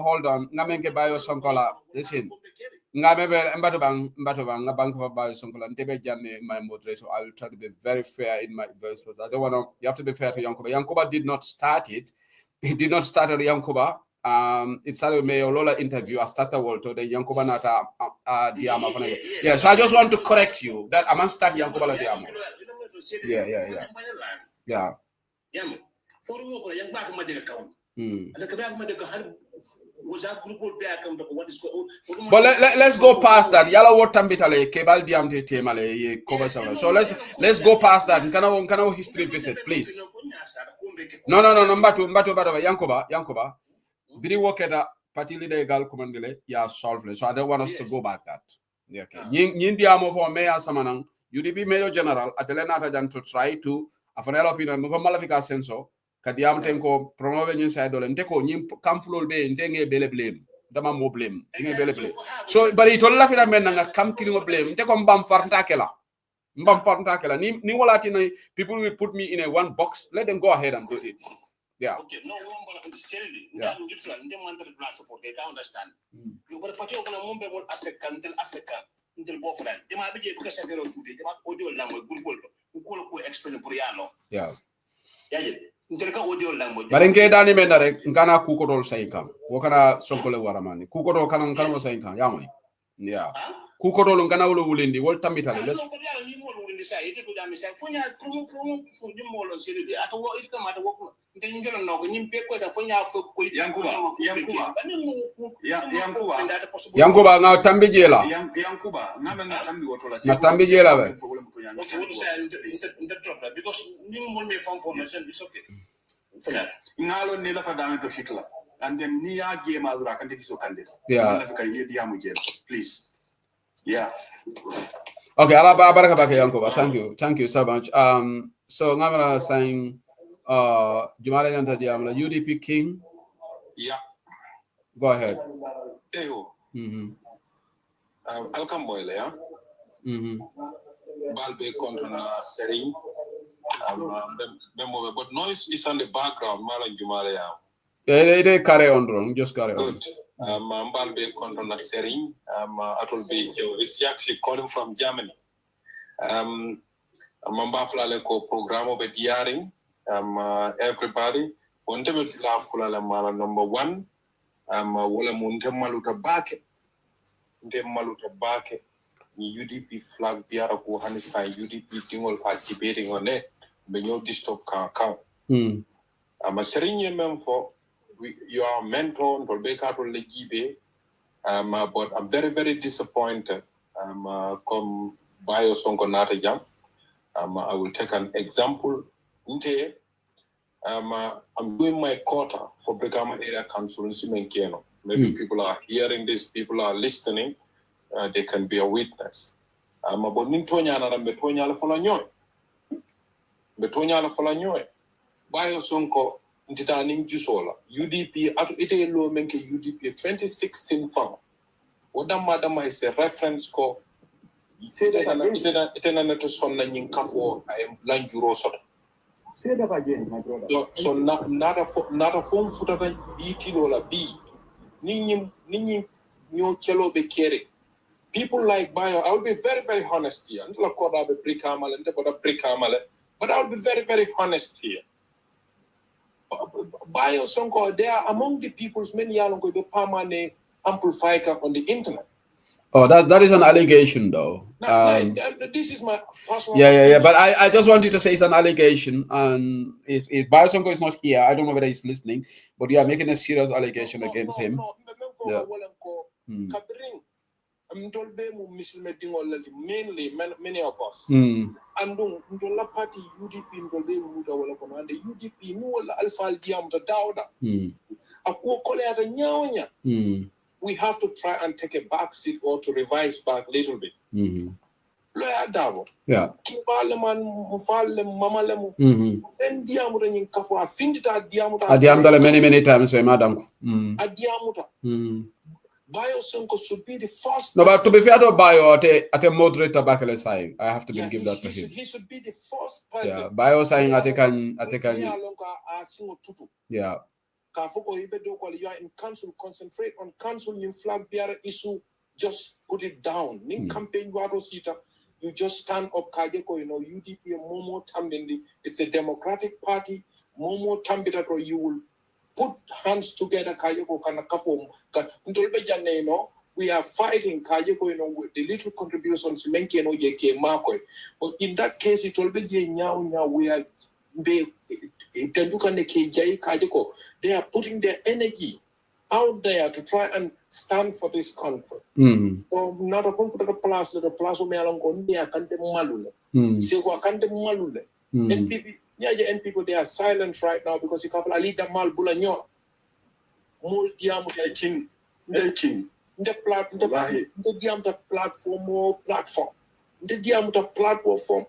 hold on. Ngamenke bayo sonkola. Listen. Mbadubang, Ngabankuba bayo sonkola. Ntebe jame my moderator. I will try to be very fair in my voice. I don't want to. You have to be fair to Yankuba. Yankuba did not start it. He did not start at Yankuba. It started with Mayor Lola interview. I started to the Yankuba Nata Diama. Yeah, so I just want to correct you that I'm not starting Yankuba La Diama. Yeah. But let's go past that. Yala what tambitale kebal diamte temale cover so let's go past that. Kana history visit, please. No. Mbatu Yankuba. Biri woketa party leader gal commandele ya solve. So I don't want us to go back that. Yeah, okay. Nyin diamo for mayor samanang UDP mayor general atelena tajan to try to afanela opinion ko malafika senso kadiam tenko promove nyin side dole ndeko nyin kamfulol be ndenge bele blame dama mo blame ndenge bele blame so bari to la fina men nga kam kilo blame ndeko mbam farnta kela ni walati na people will put me in a one box, let them go ahead and do it. Yeah. Okay, no, yeah. Support, they can understand. You but party of Mumbai Africa until Africa until Bofran. They might be a question of they might audio language, good who call explain Puriano. Yeah. Audio language. But in Dani Mendare, Gana Kukoro Saika, Wakana Sokole Waramani, Kukoro Kanon Kano Saika, Yami. Yeah. Kukoro Lungana Ulindi, World Tamita. Yankuba now Tambijela. Yankuba, Tambi Watola. Natambijela. Because you want me from it's okay. Nalo Nela Fadana to Hitler. And then Nia game as Rakandi so candid. Yeah. Please. Yeah. Okay, Yankuba. Thank you so much. So Ngamara saying Jumala Yanta Diamla, UDP King. Yeah. Go ahead. Eyo. Alcam Boyle, yeah. Balbe contra Serin. But noise is on the background, Mala Jumala. Yeah, they carry on, wrong. Just carry on. Balbe contra Serin. It be it's actually calling from Germany. Mambafla ko program of hearing. Everybody. Onte la fulala mala number 1. Wala munte maluta bake. Ni UDP flag biara ko hanisa UDP dingol fa debating on it. Benyo disturb ka account. Serinye memfo you are mentor ndolbeka to legibe. But I'm very, very disappointed. Come bio songo nata jam. I will take an example. I'm doing my quota for Brigama Area Council in Simenkeno. Maybe people are hearing this, people are listening. They can be a witness. But Nintonya na Betonya la Folanyoy. Bio sonko ntitaning jusola. UDP at ite lo menke UDP 2016 farm. What madam is a reference call. Ite na neto sonna nyinkafo I am lanjuro sota. Say that again, my brother. So nada form futata BT no la B. Nini nyo chelo be kere. people like Bayo, I will be very, very honest here. But I will be very, very honest here. Bayo Sonko, they are among the people's many yalongo the permanent amplifier on the internet. Oh, that is an allegation, though. This is my personal Yeah. But I just wanted to say it's an allegation, and if Bayo Sonko is not here, I don't know whether he's listening, but you are making a serious allegation against him. Mainly many of us. And the party UDP and the UDP no alpha diam the dauda. We have to try and take a back seat or to revise back a little bit. Lawyer Davo. Yeah. Kibaleman Mufalem Mamalemu. Then Diamuta Kafu, I think that Diamuta. Adiamda many times, madam. Adiamuta. Bayo Sonko should be the first. No, but to be fair to Bayo, at a moderator back saying, I have to give that to him. He should be the first person. Yeah, Bayo saying I think. Yeah. You are in council, concentrate on council, you flag bearer issue, just put it down. Campaign you just stand up, Kajeko, UDP, Momo Tambindi. It's a democratic party. Momo Tambida, you will put hands together, Kajeko, Kanakafo. We are fighting Kajeko, with the little contributions, Menke, Marco. But in that case, it will be now we are. They are putting their energy out there to try and stand for this country. So not a for the plus me along on the Akante Malule. Sego Akante Malule. And people they are silent right now because you can't lead the Mal Bulanyo. Mul Diamutin, the platform or platform. The diameter platform.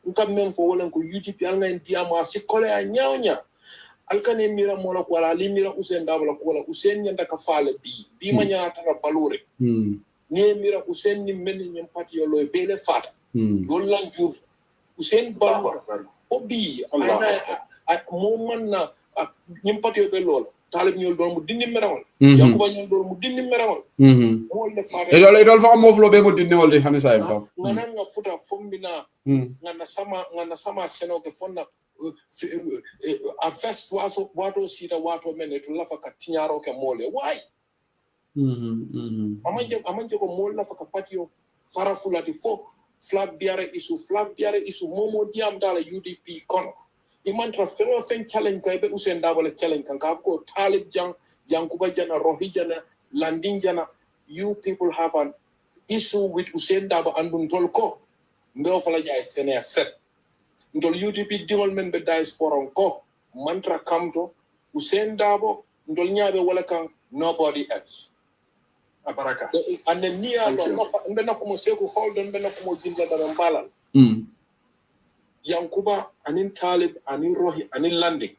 Nkamem for wolen ko UDP alga en diama si kole a nyawnya. Alkane mira mola ko ala limira usen dabla ko la usen nyanda ka fale bi ma nyata na balure. Ni mira usen ni menni nyam pati yo loy bele fata. Dol lan jur usen balure. Obi ana mo man na nyam pati yo be lol. Talib ñol doon mu dindi merawol yakuba ñol doon mu dindi merawol mo le faare idol fa mo flo be mu dindi wol di xani say fa ngana nga futa fombina ngana sama seno ke fonna a fest wato sita wato men to lafa ka tinyaro ke mole why amanje ko mol lafa ka patio farafula di fo flag biare issue momo diam dala UDP kono imantra fero fen challenge kay be usen dabale challenge kan ka ko talib jankuba jana rohi jana landing jana you people have an issue with usen daba andun tolko ndo fala jay sene set ndol UDP dingol men be diaspora ko mantra kamto usen dabo ndol nyaabe wala kan nobody else abaraka and then niya no mbe nakumo seku hold on mbe nakumo jinda dara mbalal Yankuba, anin Talib, anin Rohi, anin Landing.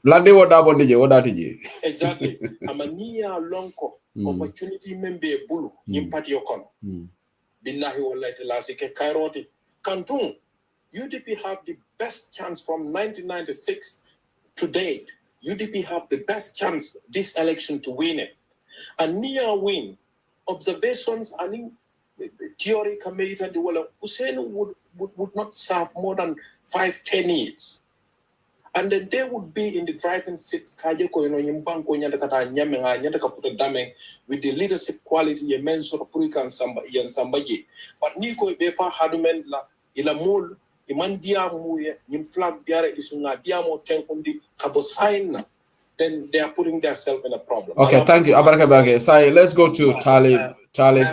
Landing what happened to you? Exactly. Amania lonko opportunity membe bulu impati yokono. Billahi wallahi lasike kairoti. Kantung, UDP have the best chance from 1996 to date. UDP have the best chance this election to win it. And near win, observations and theory committee and the wala Hussein would not serve more than 5-10 years. And then they would be in the driving seat with the leadership quality immense of Purika and Sambaji. But Nico Befa Hadumen la Ilamul, Imandiamu, Nimflag Biara Isuna Diamo Tenkundi Kabosaina. Then they are putting themselves in a problem. Okay, thank you. Abarakabage. Sorry, let's go to Talib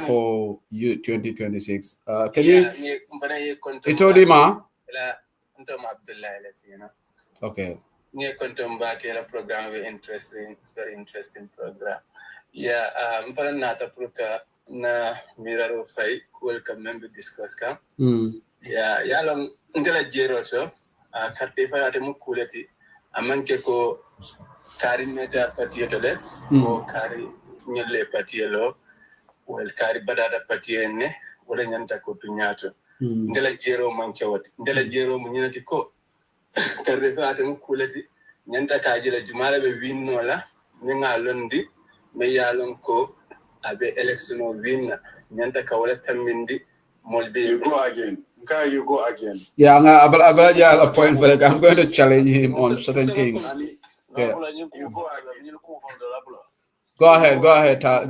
for you 2026. Can you Itodima? Okay. Program very interesting. It's very interesting program. Yeah, Nata Pruka na Miraro Fai welcome member discuss ka. Yeah, yalam ndela jeroto kartefa ate mukuleti amanke ko kari meta patiyetole ko kari nyelle patiyelo wel kari badada patiyenne wala nyanta ko tunyato ndela jero manke wati ndela jero munyati ko kartefa ate mukuleti nyanta kajila jumala be winnola nga londi me yalon ko abe election o win nyanta ka wala tamindi molbe you go again. Yeah, a point for it. I'm going to challenge him on certain things. Yeah. Go ahead. I'll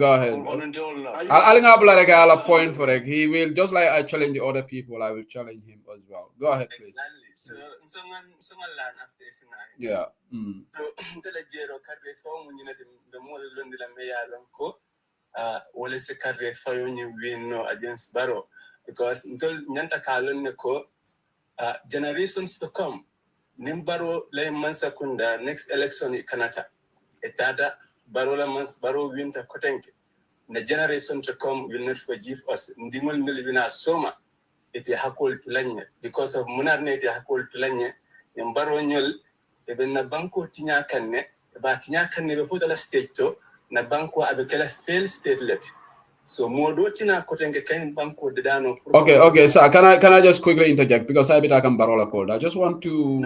point for it. He will, just like I challenge the other people, I will challenge him as well. Go ahead, please. Exactly. So land after this now. Yeah. So the jero carry form when you know the more London la meya lonko wale se carry fayo ni win no against Barrow because until nyanta kalon ne ko generations to come nimbaro lay mansakunda next election kanata etada Barrow la mans Barrow winter kotenke the generation to come will not forgive us ndimol milibina soma ete hakol tulanye because of munarne ete hakol tulanye nimbaro nyol ebe na banko tinya kanne ba tinya kanne be futa la state to na banko abe kala fail state let so modo tina kotenge kan banko de dano okay sir, can I just quickly interject because I can barola call. I just want to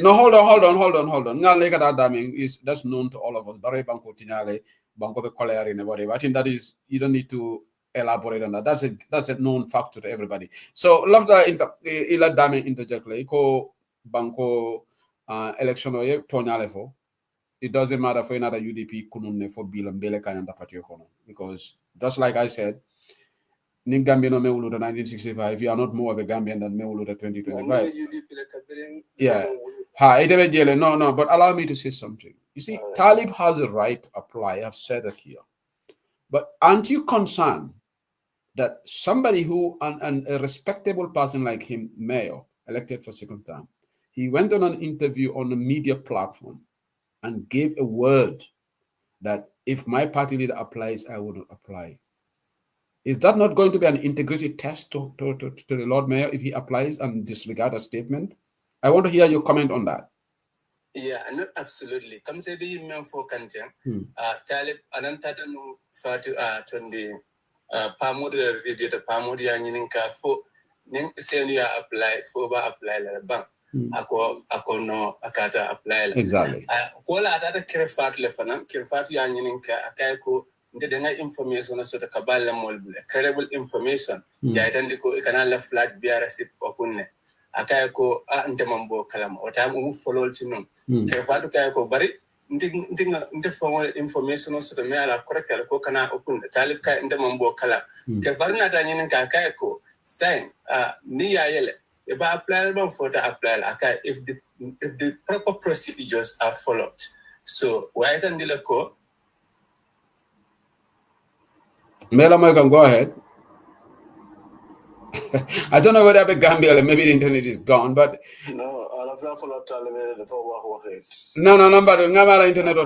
hold on ngale that damning is that's known to all of us bare banko tinyale banko be colère and whatever. I think that is, you don't need to elaborate on that. That's a known factor to everybody. So love that ila damning interject like ko banko election o tonyale fo. It doesn't matter for another UDP kununne for bill and bele kanyanda party kono, because just like I said, Ning Gambian me uluda 1965. You are not more of a Gambian than me uluda 2025. Yeah. No, but allow me to say something. You see, Talib has a right to apply. I've said it here. But aren't you concerned that somebody who, a respectable person like him, mayor, elected for second term, he went on an interview on a media platform and gave a word that if my party leader applies, I will not apply. Is that not going to be an integrity test to the Lord Mayor if he applies and disregard a statement? I want to hear your comment on that. Yeah, not absolutely. Come say be men for kantiam. Talib anantata no fatu tondi pamodu edita pamodu ya nyininka fo ning senior apply for ba apply la bank. Ako no akata apply la. Exactly. Kola atata kirefat le fana kirefat ya nyininka akay ko ndede information so the kabala molbule credible information ya itandi ko ikana la flag biara sip okunne akay ko ntemambo kalama otam follow tinum kirefat kay ko bari ndinga formal information so the mala correct ko kana okunne talif kay ntemambo kala kirefat na ta nyininka akay ko sign ni ya yele if I apply ban for the apply okay if the proper procedures are followed. So why then the ko Mela can go ahead. I don't know whether I'm Gambia, maybe the internet is gone, but no, but internet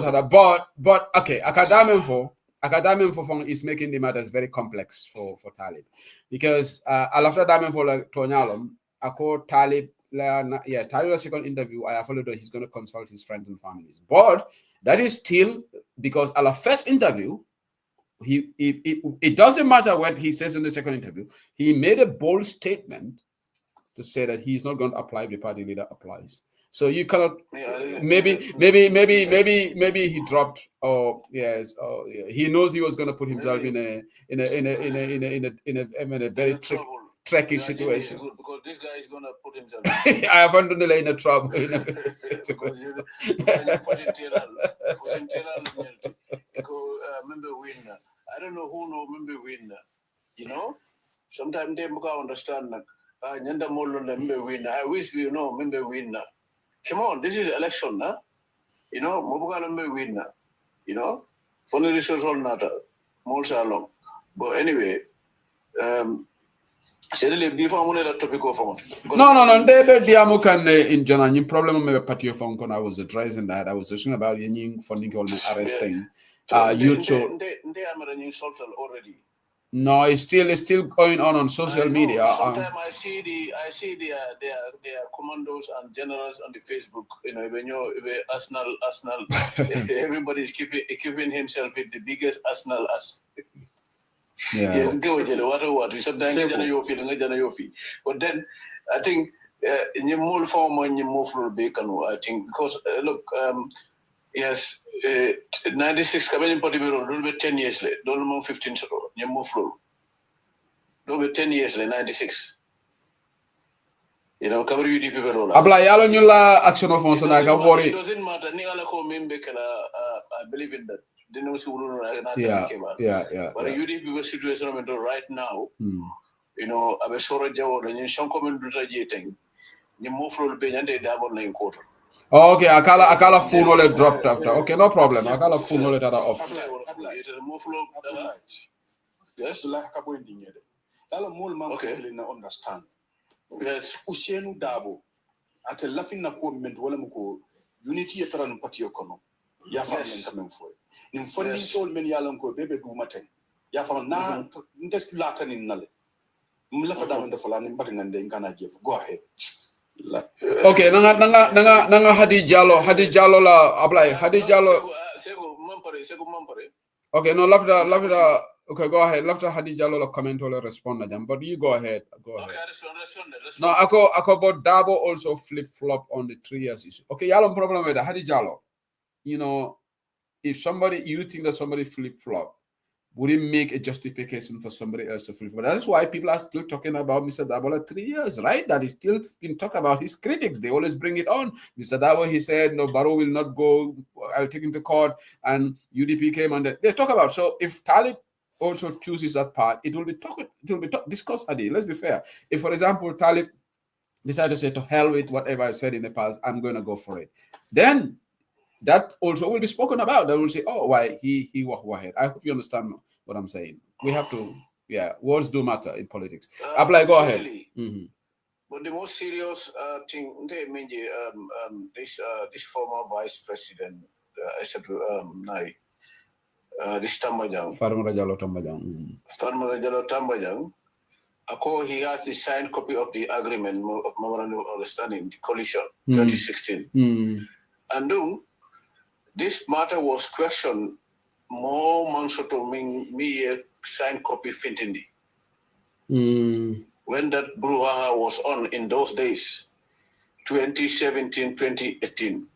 but okay, academic for is making the matters very complex for Talib, because after Damen for like Tonyalum, I call Talib. Talib's second interview, I followed that he's going to consult his friends and families, but that is still because our first interview. It doesn't matter what he says in the second interview. He made a bold statement to say that he's not going to apply if the party leader applies. So you cannot. Maybe he dropped. He knows he was going to put himself in a very tricky situation. Because this guy is going to put himself. I haven't done in a trouble. Remember win. I don't know who know remember win. You know, sometimes they don't understand that. I wish we know remember win. Come on, this is election, huh? You know, Mobuga remember win. You know, for the research all not more long. But anyway, No. They can in general. Your problem with party of Hong Kong. I was addressing that. I was talking about your funding all my arresting. They are already. No, it's still going on social media. Sometimes I see their commandos and generals on the Facebook. You know, when you're Arsenal, everybody's keeping himself with the biggest Arsenal as. Yeah. Yes, go with what. Sometimes but then I think in your more form and your more bacon. I think because look, Yes, 96 coming for the middle, don't be 10 years late, don't move 15 so you move flow. Don't be 10 years late, 96. You know, cover you people roll. Abla yalo nyula action of onso na worry. It doesn't matter. Ni ala ko membe kala. I believe in that. Yeah. But you people situation right now. You know, abe soro jawo na nyishon komen duta jeteng. Ni move flow be nyande double na quarter. Okay, akala phone ole dropped after. Okay, no problem. Akala phone ole tada off. Yes, like a boy in here. Tala mol man na understand. Yes, Usienu Dabo. At a laughing na comment walamuko unity etran patio kono. Ya family coming for it. In funding told many alonko baby do maten. Ya fam na just Latin in Nale. Mlafa down the falling button and then can give. Go ahead. Okay, nanga Hadi Jallo la apply Hadi Jallo. Okay, no, love the. Okay, go ahead. After Hadi Jallo la comment or respond to them, but you go ahead. Okay, respond. No, ako about Dabo also flip flop on the 3 years issue. Okay, y'all problem with that. Hadi Jallo. You know, if you think that somebody flip flop, would it make a justification for somebody else to flip flop? That's why people are still talking about Mr. Dabo 3 years, right? That is still being talked about. His critics, they always bring it on. Mr. Dabo, he said, no, Barrow will not go. I'll take him to court. And UDP came and they talk about. So if Talib also chooses that part, it will be discussed. Hadi, let's be fair. If, for example, Talib decided to say, to hell with whatever I said in the past, I'm going to go for it, then that also will be spoken about. They will say, oh, why he walked ahead. I hope you understand what I'm saying. We have to, words do matter in politics. Apply, go ahead. But the most serious thing, this former vice president, this Tambajang. Farmer Rajalo Tambajang. He has the signed copy of the agreement of memorandum of understanding, the coalition, 2016. And then this matter was questioned more months to me signed copy Fintindi. When that brouhaha was on in those days, 2017, 2018.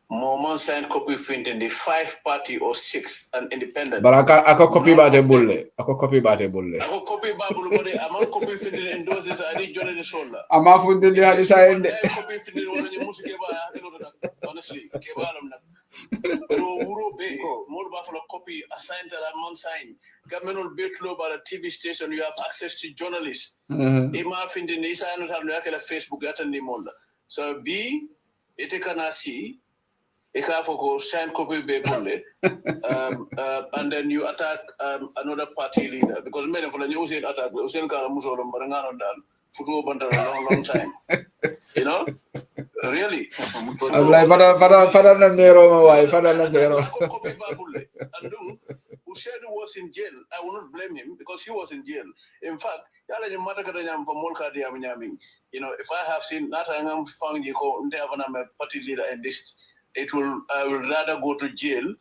Moment signed copy Fintindi, 5 party or 6 and independent. But I copy by the bullet. I copy by the bullet. I copy by the bullet. I'm not copy Fintindi in those days. I did join the shoulder. I'm not funding the other side. Copy Fintindi on the music. Honestly, but more Buffalo copy assigned that I'm on sign. Government will be club at a TV station. You have access to journalists. Ima Fintindi is not have Facebook at any moment. So B, it can see. Ikafoko sign copy bullet, and then you attack another party leader because many of the news attack Usain Karamuso Barangano Dan football band a long time. You know? Really? I'm like Father Nero, wife, Father Nero. And Usain was in jail. I will not blame him because he was in jail. In fact, you know, if I have seen that I am found you a party leader in this. I will rather go to jail,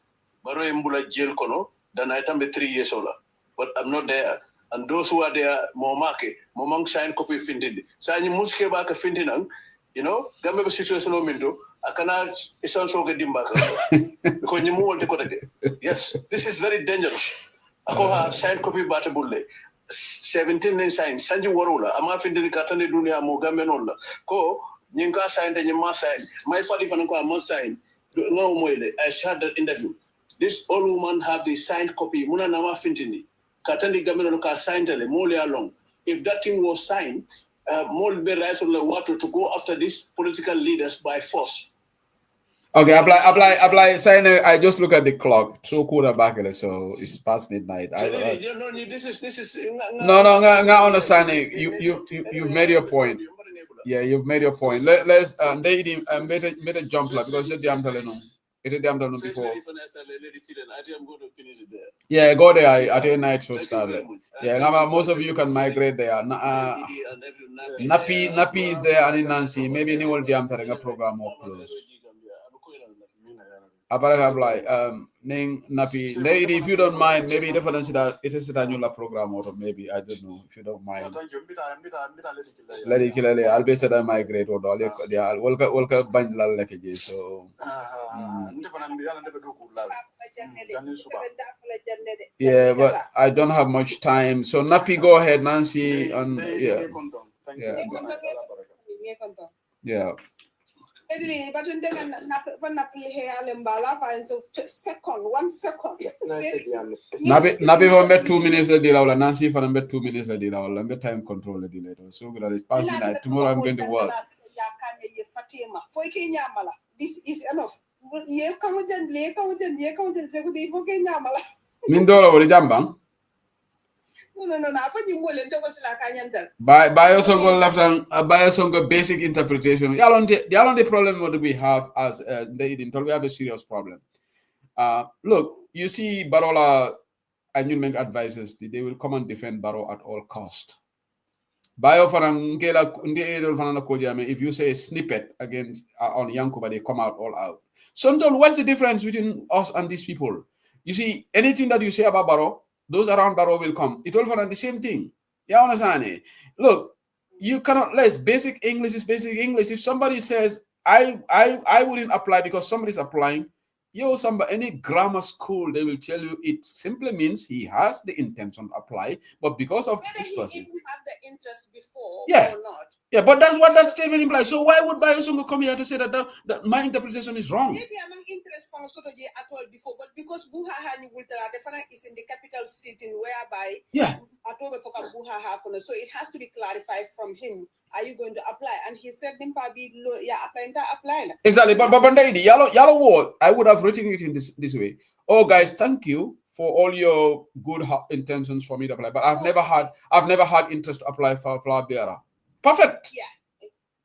Mbula jail kono, than I can be 3 years older. But I'm not there. And those who are there, more market, more monk sign copy finding. Sign muske back a finding, you know, Gamma situation minto, I cannot essential get him back. Because you move the yes, this is very dangerous. I call her sign copy batable. 17 sign, Sanji Warula, I'm not finding the Katani Dunia Mogamenola. Ko. Ninka signed and you sign. My father must sign. No, I shared that interview. This old woman have the signed copy. Muna Nama Fintini. Katandi Gaminoka signed it more along. If that thing was signed, more be rise of the water to go after these political leaders by force. Okay, apply. Sign. I just look at the clock. So cool back so it's past midnight. This is no. Understand it. You've made your point. Yeah, you've made your point. Let's they made a jump like because it's damn telling before. Yeah, go there at the night so started. Yeah, most of you can migrate there. Nappy is there and Nancy. Maybe any will damn telling a program more close. Apara have like Ning Napi. Lady, if you don't mind, maybe difference that it is a annual program or maybe I don't know if you don't mind. Let it kill. I'll be said I migrate or all. Yeah, welcome band like a so. Yeah, but I don't have much time. So Napi, go ahead, Nancy, and yeah. Yeah. But when second, 1 second. Nabi for 2 minutes a day, Nancy for 2 minutes a day, and time control the delay. So that is passing night. Tomorrow I'm going to work. This is enough. Mindoro or Jambang? No. By Songo left and by Songo basic interpretation. The only problem what we have as we have a serious problem. Look, you see Barola and you make advisors, they will come and defend Baro at all cost. If you say a snippet against on Yankuba, they come out all out. So what's the difference between us and these people? You see, anything that you say about Baro, those around Baro will come. It all for the same thing. You understand? Look, you cannot less. Basic English is basic English. If somebody says I wouldn't apply because somebody's applying, any grammar school, they will tell you it simply means he has the intention to apply, but because of this person. He didn't have the interest before or not. Yeah, but that's what that statement implies. So why would Bayosongo come here to say that my interpretation is wrong? Maybe I'm an interest from Sotoji at all before, but because Buhahani is in the capital city whereby so it has to be clarified from him. Are you going to apply? And he said, apply. Exactly, but yellow word, I would have written it in this way. Oh, guys, thank you for all your good intentions for me to apply, but I've never had interest to apply for Flower Bearer. Perfect. Yeah.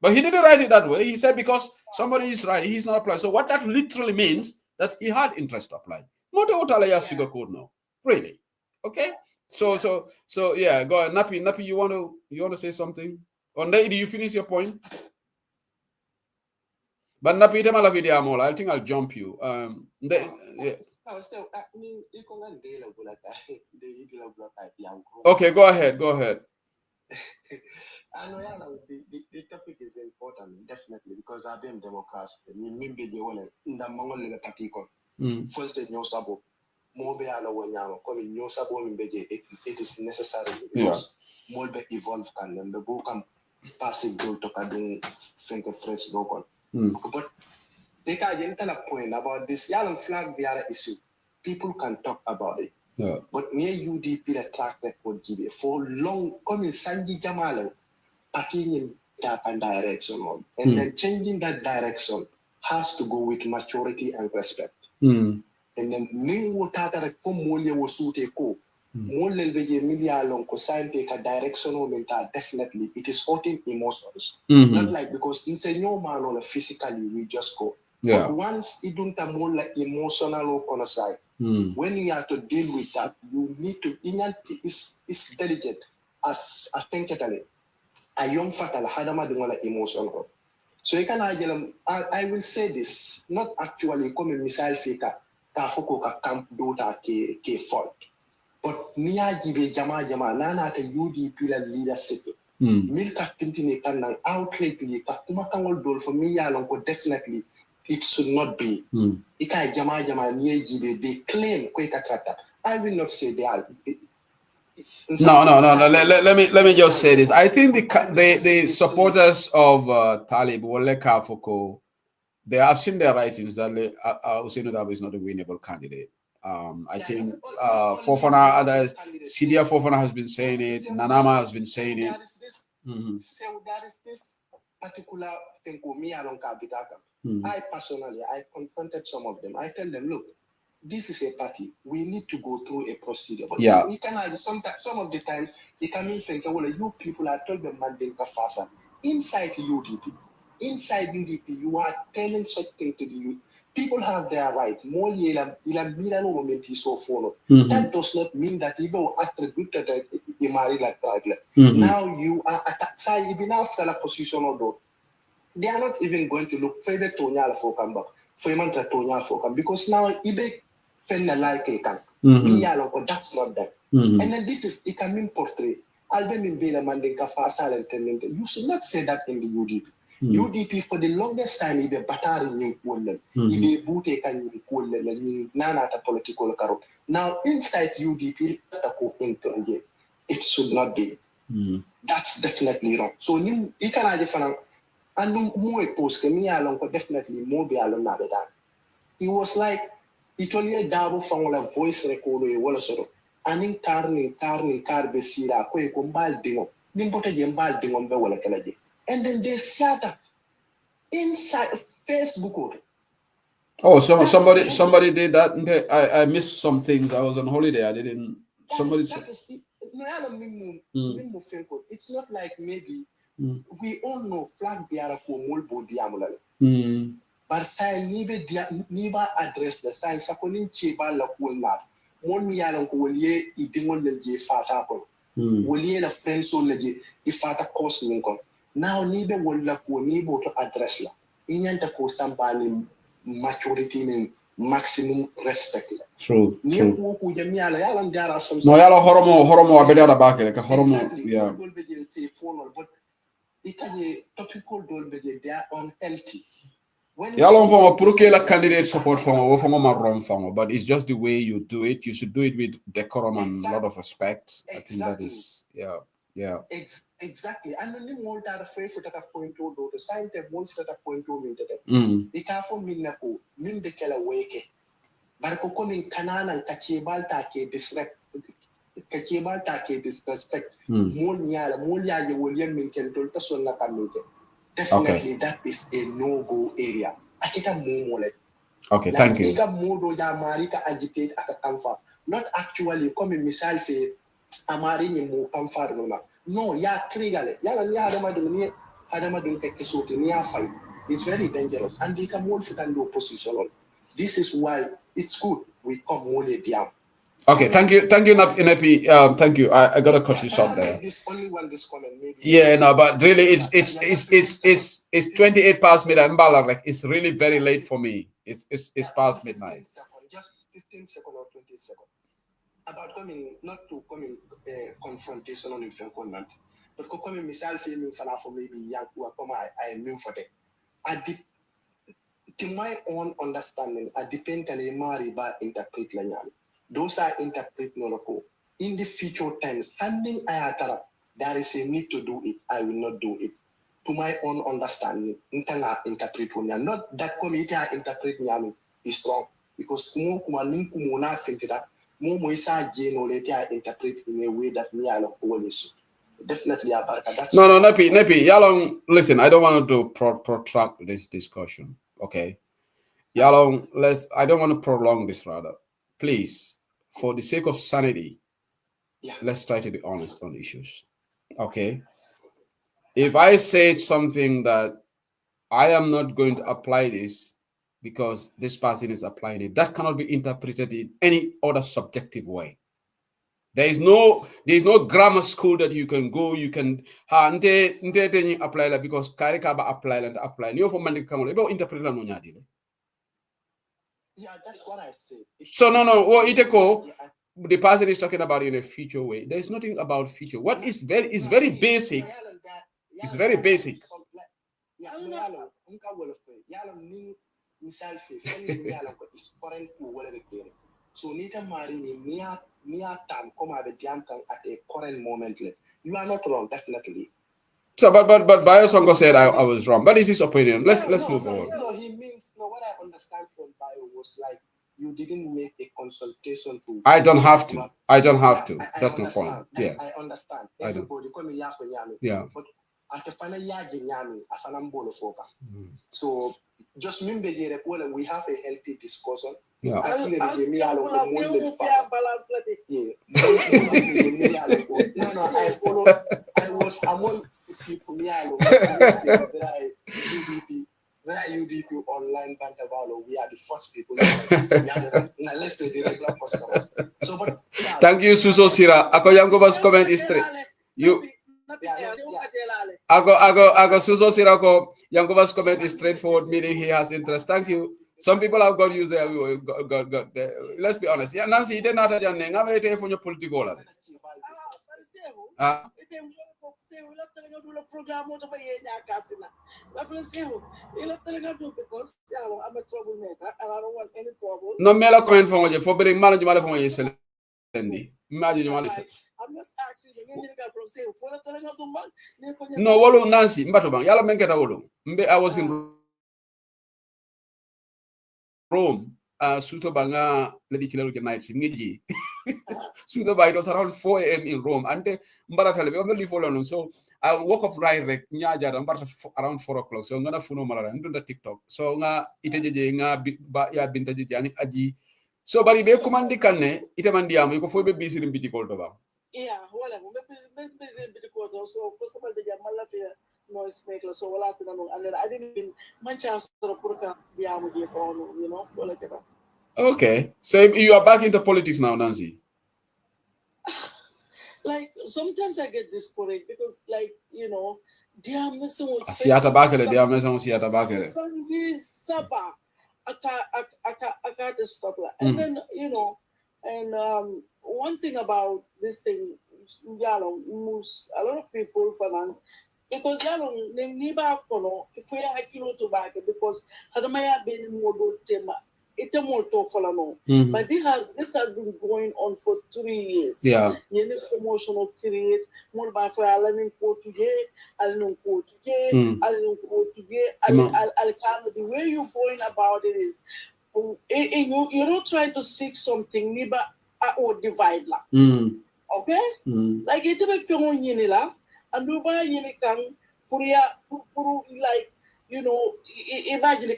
But he didn't write it that way. He said because somebody is right, he's not applying. So what that literally means that he had interest to apply. Not sugarcoat now. Really. Okay? So yeah, go ahead. Napi, you want to say something? Or do you finish your point? But Napi, I think I'll jump you. Okay, go ahead. I know the topic is important, definitely, because I've been Democrats. First, no sabo. It is necessary because more be evolve can and the book can pass it to can think of fresh local. But they can tell a point about this yellow flag via issue. People can talk about it. Yeah. But near UDP the track record give for long coming Sanji Jamal packing tap and direction and then changing that direction has to go with maturity and respect. And then new tata come more was suited ko more media long cosine take a directional mental definitely it is hurting emotions. Not like because in say no man on physically we just go. Yeah. But once it don't more like emotional or side. When you have to deal with that, you need to is diligent. I think a young fatal hadama de emotional. So you can I will say this, not actually come missile faker, ka hoko ka camp dota ke fault. But niaji be jama nana ta UDP la leadership. Milka tintine kan outright li ka kuma kangol dol for me ya ko definitely it should not be. Ika jama niaji they claim kweka trata. I will not say they are. No. Let me just say this. I think the supporters of Talib Wole Kafoko, they have seen their writings that Hussein Dabo is not a winnable candidate. I think Fofana, others, Sidia Fofana has been saying it, Nanama has been saying it. So that is this particular thing for me along Kabitaka. I personally, I confronted some of them. I tell them, look, this is a party. We need to go through a procedure. But we can some of the times they come in think, well, you people are told them mandate faster. Inside UDP, you are telling such thing to the youth. People have their right. More that does not mean that people attributed the Marila tribe. Now you are attacked. Even after the position of they are not even going to look for the Tonya for Kamba, for Manta Tonya for Kamba, because now Ibe Fenna like a can. That's not that. And then this is it can mean portrait. Album in Bela Mandinka fast silent. You should not say that in the UDP. UDP for the longest time Ibe Batari Ning Wolen, Ibe Bute can you Wolen, Nana political caro. Now inside UDP, it should not be. That's definitely wrong. So you can have and more post me along definitely more be along that. It was like it only double from a voice record a wall sort of and in car besira ko kumbal dingo nimbote jembal dingo be wala kalaje and then they scatter inside Facebook. Oh, so somebody did that. I missed some things. I was on holiday. I didn't. It's not like maybe we all know flag biara ko mulbo diamulale. But say niba address the sign sakonin cheba la kulna. Mon mi yalan ko woliye idingol leje fata ko. Woliye la friends on leje ifata course ninkon. Now nibe wolla ko nibo to address la. Inyanta ko sambani maturity and maximum respect. True. No, yala horomo abeliada bakele ka horomo yeah. But topical they are unhealthy. Yala for purukela candidate support for but it's just the way you do it. You should do it with decorum and a lot of respect. I think that is yeah. Exactly. And then the more that afraid for that point to do the sign that wants that point to mean that the careful minako min the kela wake. But coming canan and kachebal take disrespect. Mulia William Minken told us on definitely that is a no-go area. Okay, thank you. Agitate at a not actually coming missile fe Amari mo comfort no, trigger it's very dangerous and they can more fit and do opposition. This is why it's good we come only down. Okay, thank you, Inepi. Thank you. I gotta cut you short there. Yeah, no, but really, it's 28 past midnight. Like it's really very late for me. It's past midnight. Just 15 seconds or 20 seconds. About coming not to coming confrontation on the content, but coming myself for maybe young who are come I mean for them. To my own understanding, I depend on a marry by interpret lanyan. Those are interpret no in the future times. Handing ayatara, there is a need to do it. I will not do it. To my own understanding, interpret lanyan. Not that committee interpret lanyan is wrong because more kumanin kumuna think that more moisa jeno later interpret in a way that me alone always. Definitely about that. No, Nepi, Yalong, listen, I don't want to protract this discussion. Okay. Yalong, I don't want to prolong this rather. Please, for the sake of sanity, let's try to be honest on issues. Okay. If I say something that I am not going to apply this because this person is applying it, that cannot be interpreted in any other subjective way. There is no grammar school that you can go. You can apply that because karika ba apply. You for mandi kamole be interpret la no nyadi. Yeah, that's what I say. So no. What iteko the person is talking about in a future way. There is nothing about future. What is very basic. It's very basic. So Nita Marini near time come at a current moment. You are not wrong, definitely. So but Biosongo said I was wrong. But this is his opinion. Let's move on. No, he means what I understand from Bio was like you didn't make a consultation to I don't have to. That's my point. Yeah. I understand. Everybody come here for Yami. Yeah. But at the final Yami, so just remember we have a healthy discussion. Yeah. I'm on people UDP online Bantavalo. We are the first people. Let's say the regular customers. So, but thank you, Suso Sira. Ako yang ko bas comment is straight. You. Ako Suso Sira ko Yankova's comment is straightforward, meaning he has interest. Thank you. Some people have got used there. Let's be honest. Yeah, Nancy, you didn't have to name for your political. No, me la comment for you for bring manage my phone. Yes, imagine you want to. I'm just asking the from say for the no, wolo Nancy, mbatoba. Yala menketa wolo. I was in Rome. Suto banga lady chilelo night ngiji. Suto ba it was around 4 a.m. in Rome. Ante mbara tele only follow. So I woke up right nyaja around 4 o'clock. So ngana funo malala ndunda TikTok. So nga itejeje nga ya bintaje jani aji. So bari be kumandi kanne ite mandiamu yuko fo be busy in biti kolto ba. Yeah, whatever. Maybe busy in the court also. For some of the Malafia noise maker, so what happened? And then I didn't even my chance to put a Biamu here for you know, okay. So you are back into politics now, Nancy. Like sometimes I get discouraged because, like, you know, they are missing with Siata Bakere, they are missing with Siata Bakere. Saba. I got to stop that. And then, you know, and one thing about this thing, a lot of people for now, because if we are kilo to back because Hadamaya been more tema. But this has been going on for 3 years. Yeah. You need emotional create more by for Alanin Portuguese, Alanin Portuguese, Alanin Portuguese, the way you're going about it is you're not trying to seek something or divide la. Okay? Like it be film yinila and do buy yinikang like you know, imagine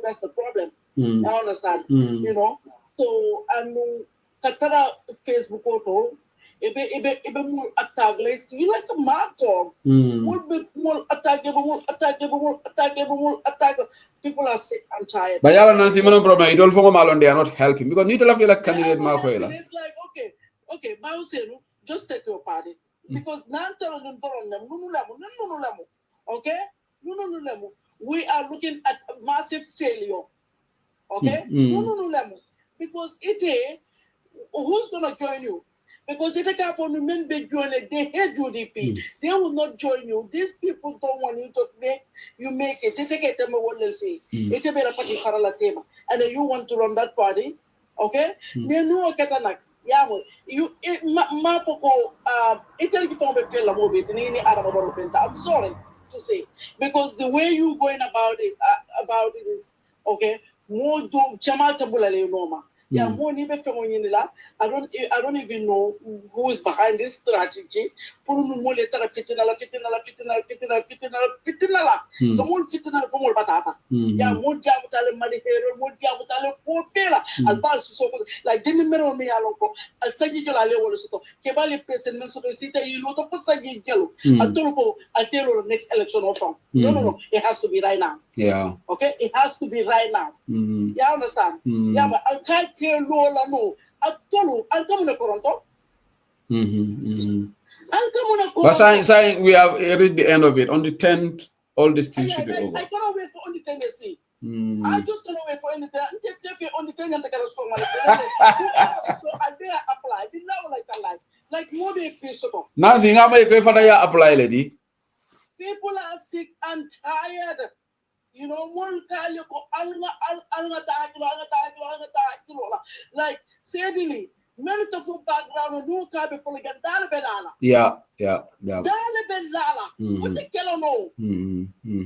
that's the problem. I understand. You know, so Katara Facebook auto, ebe more attack. You like a mad dog. More attack. People are sick and tired. But y'all Nancy, no problem. You don't forget Malon, they are not helping because you don't feel like candidate Marcoela. It's like okay, just take your party because okay. No. We are looking at a massive failure. Okay? No. Because who's going to join you? Because if they come from the men they hate UDP. They will not join you. These people don't want you to make it. They take them what they say. It's a better party tema. And then you want to run that party. Okay? I'm sorry to say, because the way you going about it is okay. More do Jamal Tabula Noma. Yeah, more I don't even know who is behind this strategy. Puru mo letara fitina. The more fitina for more batata. Yeah, more jamutale madihero, more jamutale poor pela. As far as so like didn't mirror me aloko. I'll send you a level so Kebali president so sita you lot of Sagi Jello. I'll tell you next election or from. No. It has to be right now. Yeah. Okay, it has to be right now. You understand? Yeah, but I can't tell Lola no. I'll come in Toronto. But saying we have reached the end of it. On the 10th, all these things should be over. I cannot wait for on the 10th to see. I just cannot wait for any on the 10th and the so I dare apply. Did not like a life. Like more than physical. Nancy, how many people apply, lady? People are sick and tired. You know, like sadly, many of the background and new car before again, Dala Benala. Yeah. Dala Benala. What the killer know?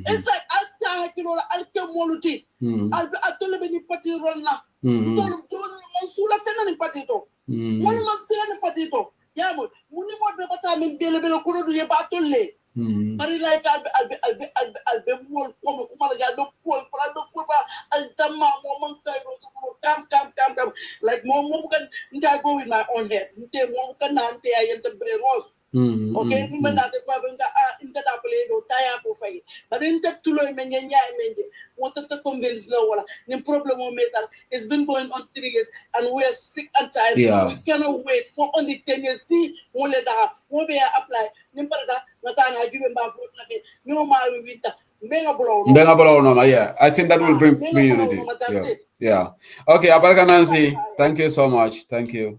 It's like I'll tell Moluti. I'll tell you party run la. Mansula Fenani Patito. One must say any patito. Yeah, but when you want the time in Bella Kuru to your battle. But like I'll be more come. Like more can go in my own head. Okay, we may not have intertafle do tire for fight. But in that tulo menya mende, wanted to convince no one. The problem metal it's been going on 3 years and we are sick and tired. Yeah. We cannot wait for only 10 years. See, one let that won't be apply. Nimparada, Natana, you and Bafu, no more winter. Yeah, I think that will bring unity. Yeah. Okay, Abaraka Nancy, thank you so much. Thank you.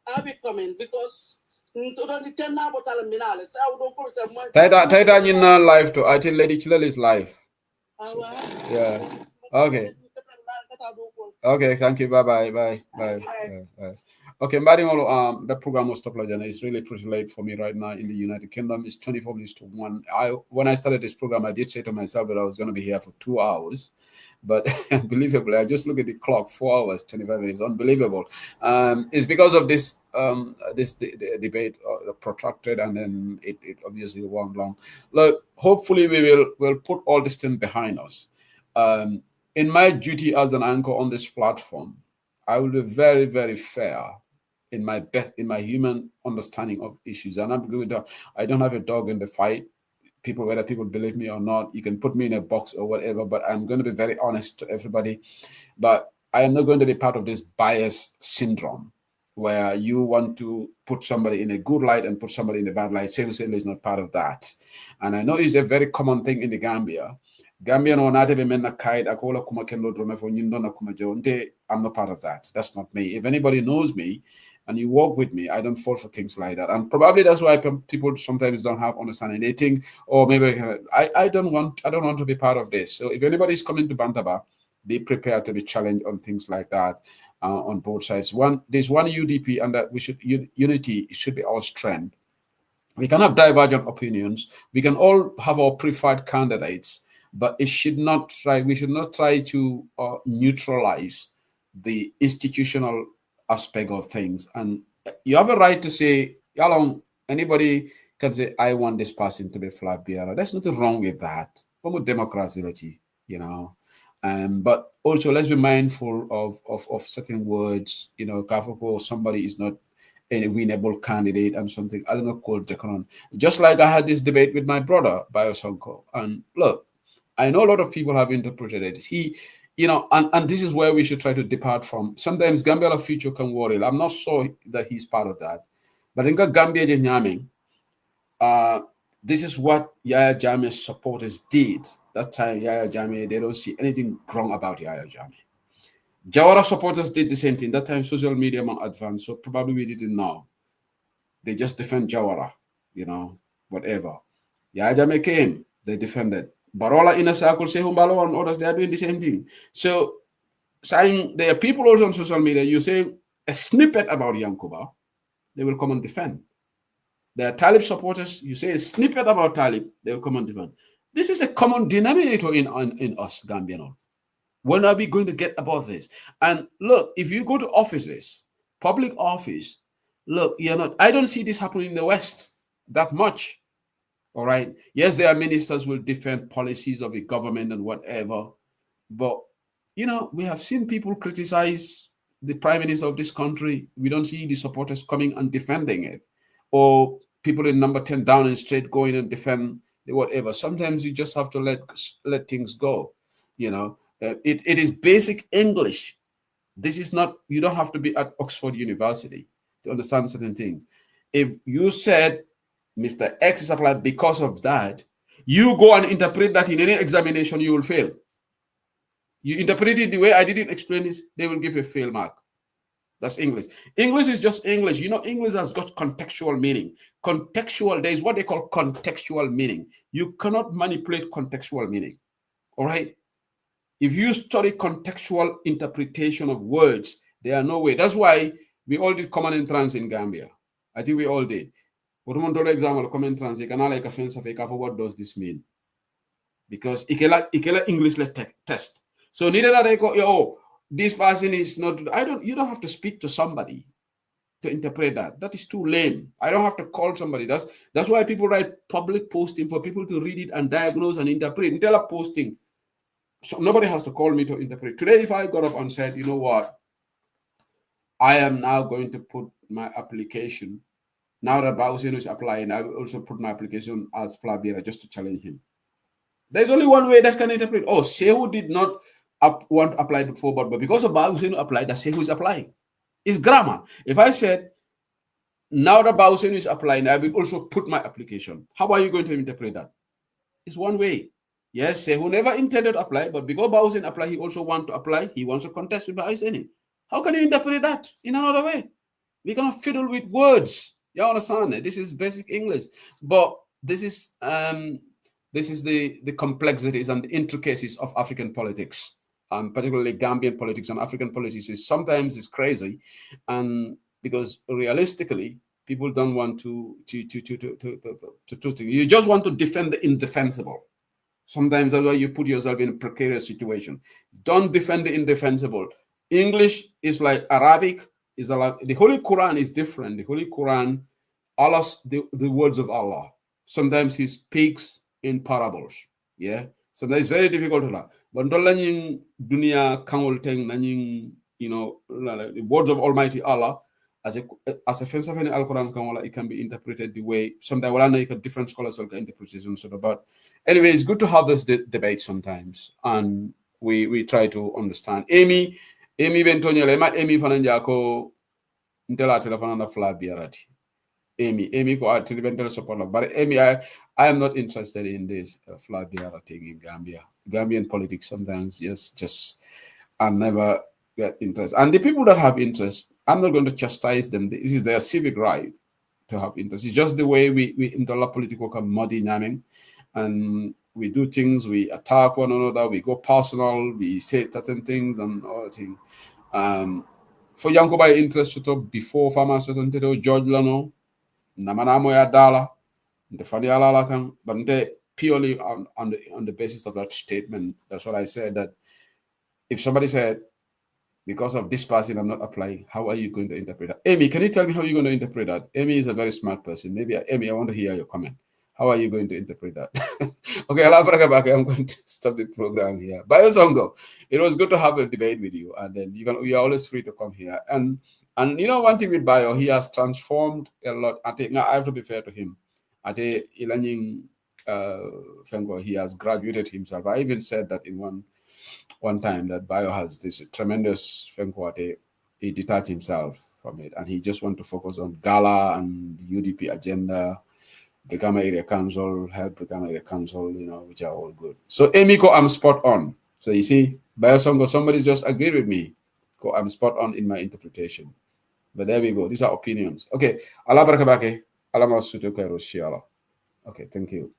I'll be coming because Taita in live too. I think Lady Chilel is live. So, yeah. Okay. Okay, thank you. Bye. Okay, the program will stop. It's really pretty late for me right now in the United Kingdom. It's 24 minutes to 1. When I started this program, I did say to myself that I was going to be here for 2 hours. But unbelievably, I just look at the clock, 4 hours, 25 minutes, unbelievable. It's because of this the debate protracted, and then it obviously went long. Look, hopefully we'll put all this thing behind us. In my duty as an anchor on this platform, I will be very, very fair in my human understanding of issues. And I'm good. I don't have a dog in the fight. Whether people believe me or not, you can put me in a box or whatever, but I'm going to be very honest to everybody. But I am not going to be part of this bias syndrome where you want to put somebody in a good light and put somebody in a bad light. Civil is not part of that. And I know it's a very common thing in the Gambia. I'm not part of that. That's not me. If anybody knows me and you work with me, I don't fall for things like that. And probably that's why people sometimes don't have understanding. They think, oh, maybe I don't want to be part of this. So if anybody's coming to Bantaba, be prepared to be challenged on things like that on both sides. There's one UDP, and that unity should be our strength. We can have divergent opinions. We can all have our preferred candidates, but we should not try to neutralize the institutional aspect of things. And you have a right to say, anybody can say, I want this person to be flag bearer. There's nothing wrong with that. From democracy, but also let's be mindful of certain words. Somebody is not a winnable candidate and something. I don't know, called Jekanon. Just like I had this debate with my brother, Biosonko. And look, I know a lot of people have interpreted it. And this is where we should try to depart from. Sometimes Gambia future can worry. I'm not sure that he's part of that. But in Gambia Nyaming, this is what Yaya Jammeh's supporters did. That time, Yaya Jammeh, they don't see anything wrong about Yaya Jammeh. Jawara supporters did the same thing. That time, social media more advanced, so probably we didn't know. They just defend Jawara, whatever. Yaya Jammeh came, they defended. Barola Inner Circle, Sehumbalo, and others, they are doing the same thing. So, saying there are people also on social media, you say a snippet about Yankuba, they will come and defend. There are Talib supporters, you say a snippet about Talib, they will come and defend. This is a common denominator in us, Gambian. When are we going to get about this? And look, if you go to offices, public office, look, I don't see this happening in the West that much. All right. Yes, there are ministers who will defend policies of the government and whatever. But, we have seen people criticize the prime minister of this country. We don't see the supporters coming and defending it. Or people in number 10 Downing Street going and defend whatever. Sometimes you just have to let things go, It is basic English. This is not, you don't have to be at Oxford University to understand certain things. If you said Mr. X is applied because of that, you go and interpret that in any examination, you will fail. You interpret it the way I didn't explain this, they will give a fail mark. That's English. English is just English. English has got contextual meaning. Contextual, there is what they call contextual meaning. You cannot manipulate contextual meaning. All right? If you study contextual interpretation of words, there are no way. That's why we all did common entrance in Gambia. I think we all did. Example, common entrance, what does this mean? Because ikela English test. So neither that I go, this person is not, you don't have to speak to somebody to interpret that. That is too lame. I don't have to call somebody. That's why people write public posting for people to read it and diagnose and interpret. Until a posting. So nobody has to call me to interpret. Today, if I got up and said, you know what, I am now going to put my application Now that Bausino is applying, I will also put my application as Flabiera just to challenge him. There's only one way that can interpret. Oh, Sehu did not want to apply before, but because of Bausino applied, that Sehu is applying. It's grammar. If I said, now that Bausino is applying, I will also put my application. How are you going to interpret that? It's one way. Yes, Sehu never intended to apply, but because Bausino applied, he also wants to apply. He wants to contest with Bausino. How can you interpret that in another way? We cannot fiddle with words. You understand? This is basic English. But this is the complexities and the intricacies of African politics, particularly Gambian politics and African politics. Sometimes it's crazy, and because realistically, people don't want to you just want to defend the indefensible. Sometimes that's why you put yourself in a precarious situation. Don't defend the indefensible. English is like Arabic. Is like the Holy Quran is different. The Holy Quran, Allah's the words of Allah. Sometimes He speaks in parables. Yeah. Sometimes it's very difficult to learn. But dunya kangol teng nanying, the words of Almighty Allah as a fence of Al Quran, it can be interpreted the way sometimes different scholars will get interpretations. But anyway, it's good to have this debate sometimes, and we try to understand. Amy Bentonio, Amy Fananjako, Intela Telephone Flabiarati. Amy ko Tilibentel support. But Amy, I am not interested in this Flabiara thing in Gambia. Gambian politics sometimes, just I never get interest. And the people that have interest, I'm not going to chastise them. This is their civic right to have interest. It's just the way we in the political come muddy naming, and we do things, we attack one another, we go personal, we say certain things and all things. For Yankoba interest to before farmers to George Lano, Namanamo Yadala, the Fadiala Lakan, but they purely on the basis of that statement. That's what I said, that if somebody said, because of this person, I'm not applying, how are you going to interpret that? Amy, can you tell me how you're going to interpret that? Amy is a very smart person. Maybe, Amy, I want to hear your comment. How are you going to interpret that? Okay, I'm going to stop the program here. Bayo Songo, it was good to have a debate with you. And then you're always free to come here. And one thing with Bayo, he has transformed a lot. I think now I have to be fair to him. I think he has graduated himself. I even said that in one time that Bayo has this tremendous he detached himself from it, and he just want to focus on Gala and UDP agenda, become area council, help become area council, which are all good. So Emiko, I'm spot on. So you see, Bayo Songo, somebody just agreed with me. I'm spot on in my interpretation. But there we go. These are opinions. Okay. Allah barakabake. Allah masutu kairo shiala. Okay, thank you.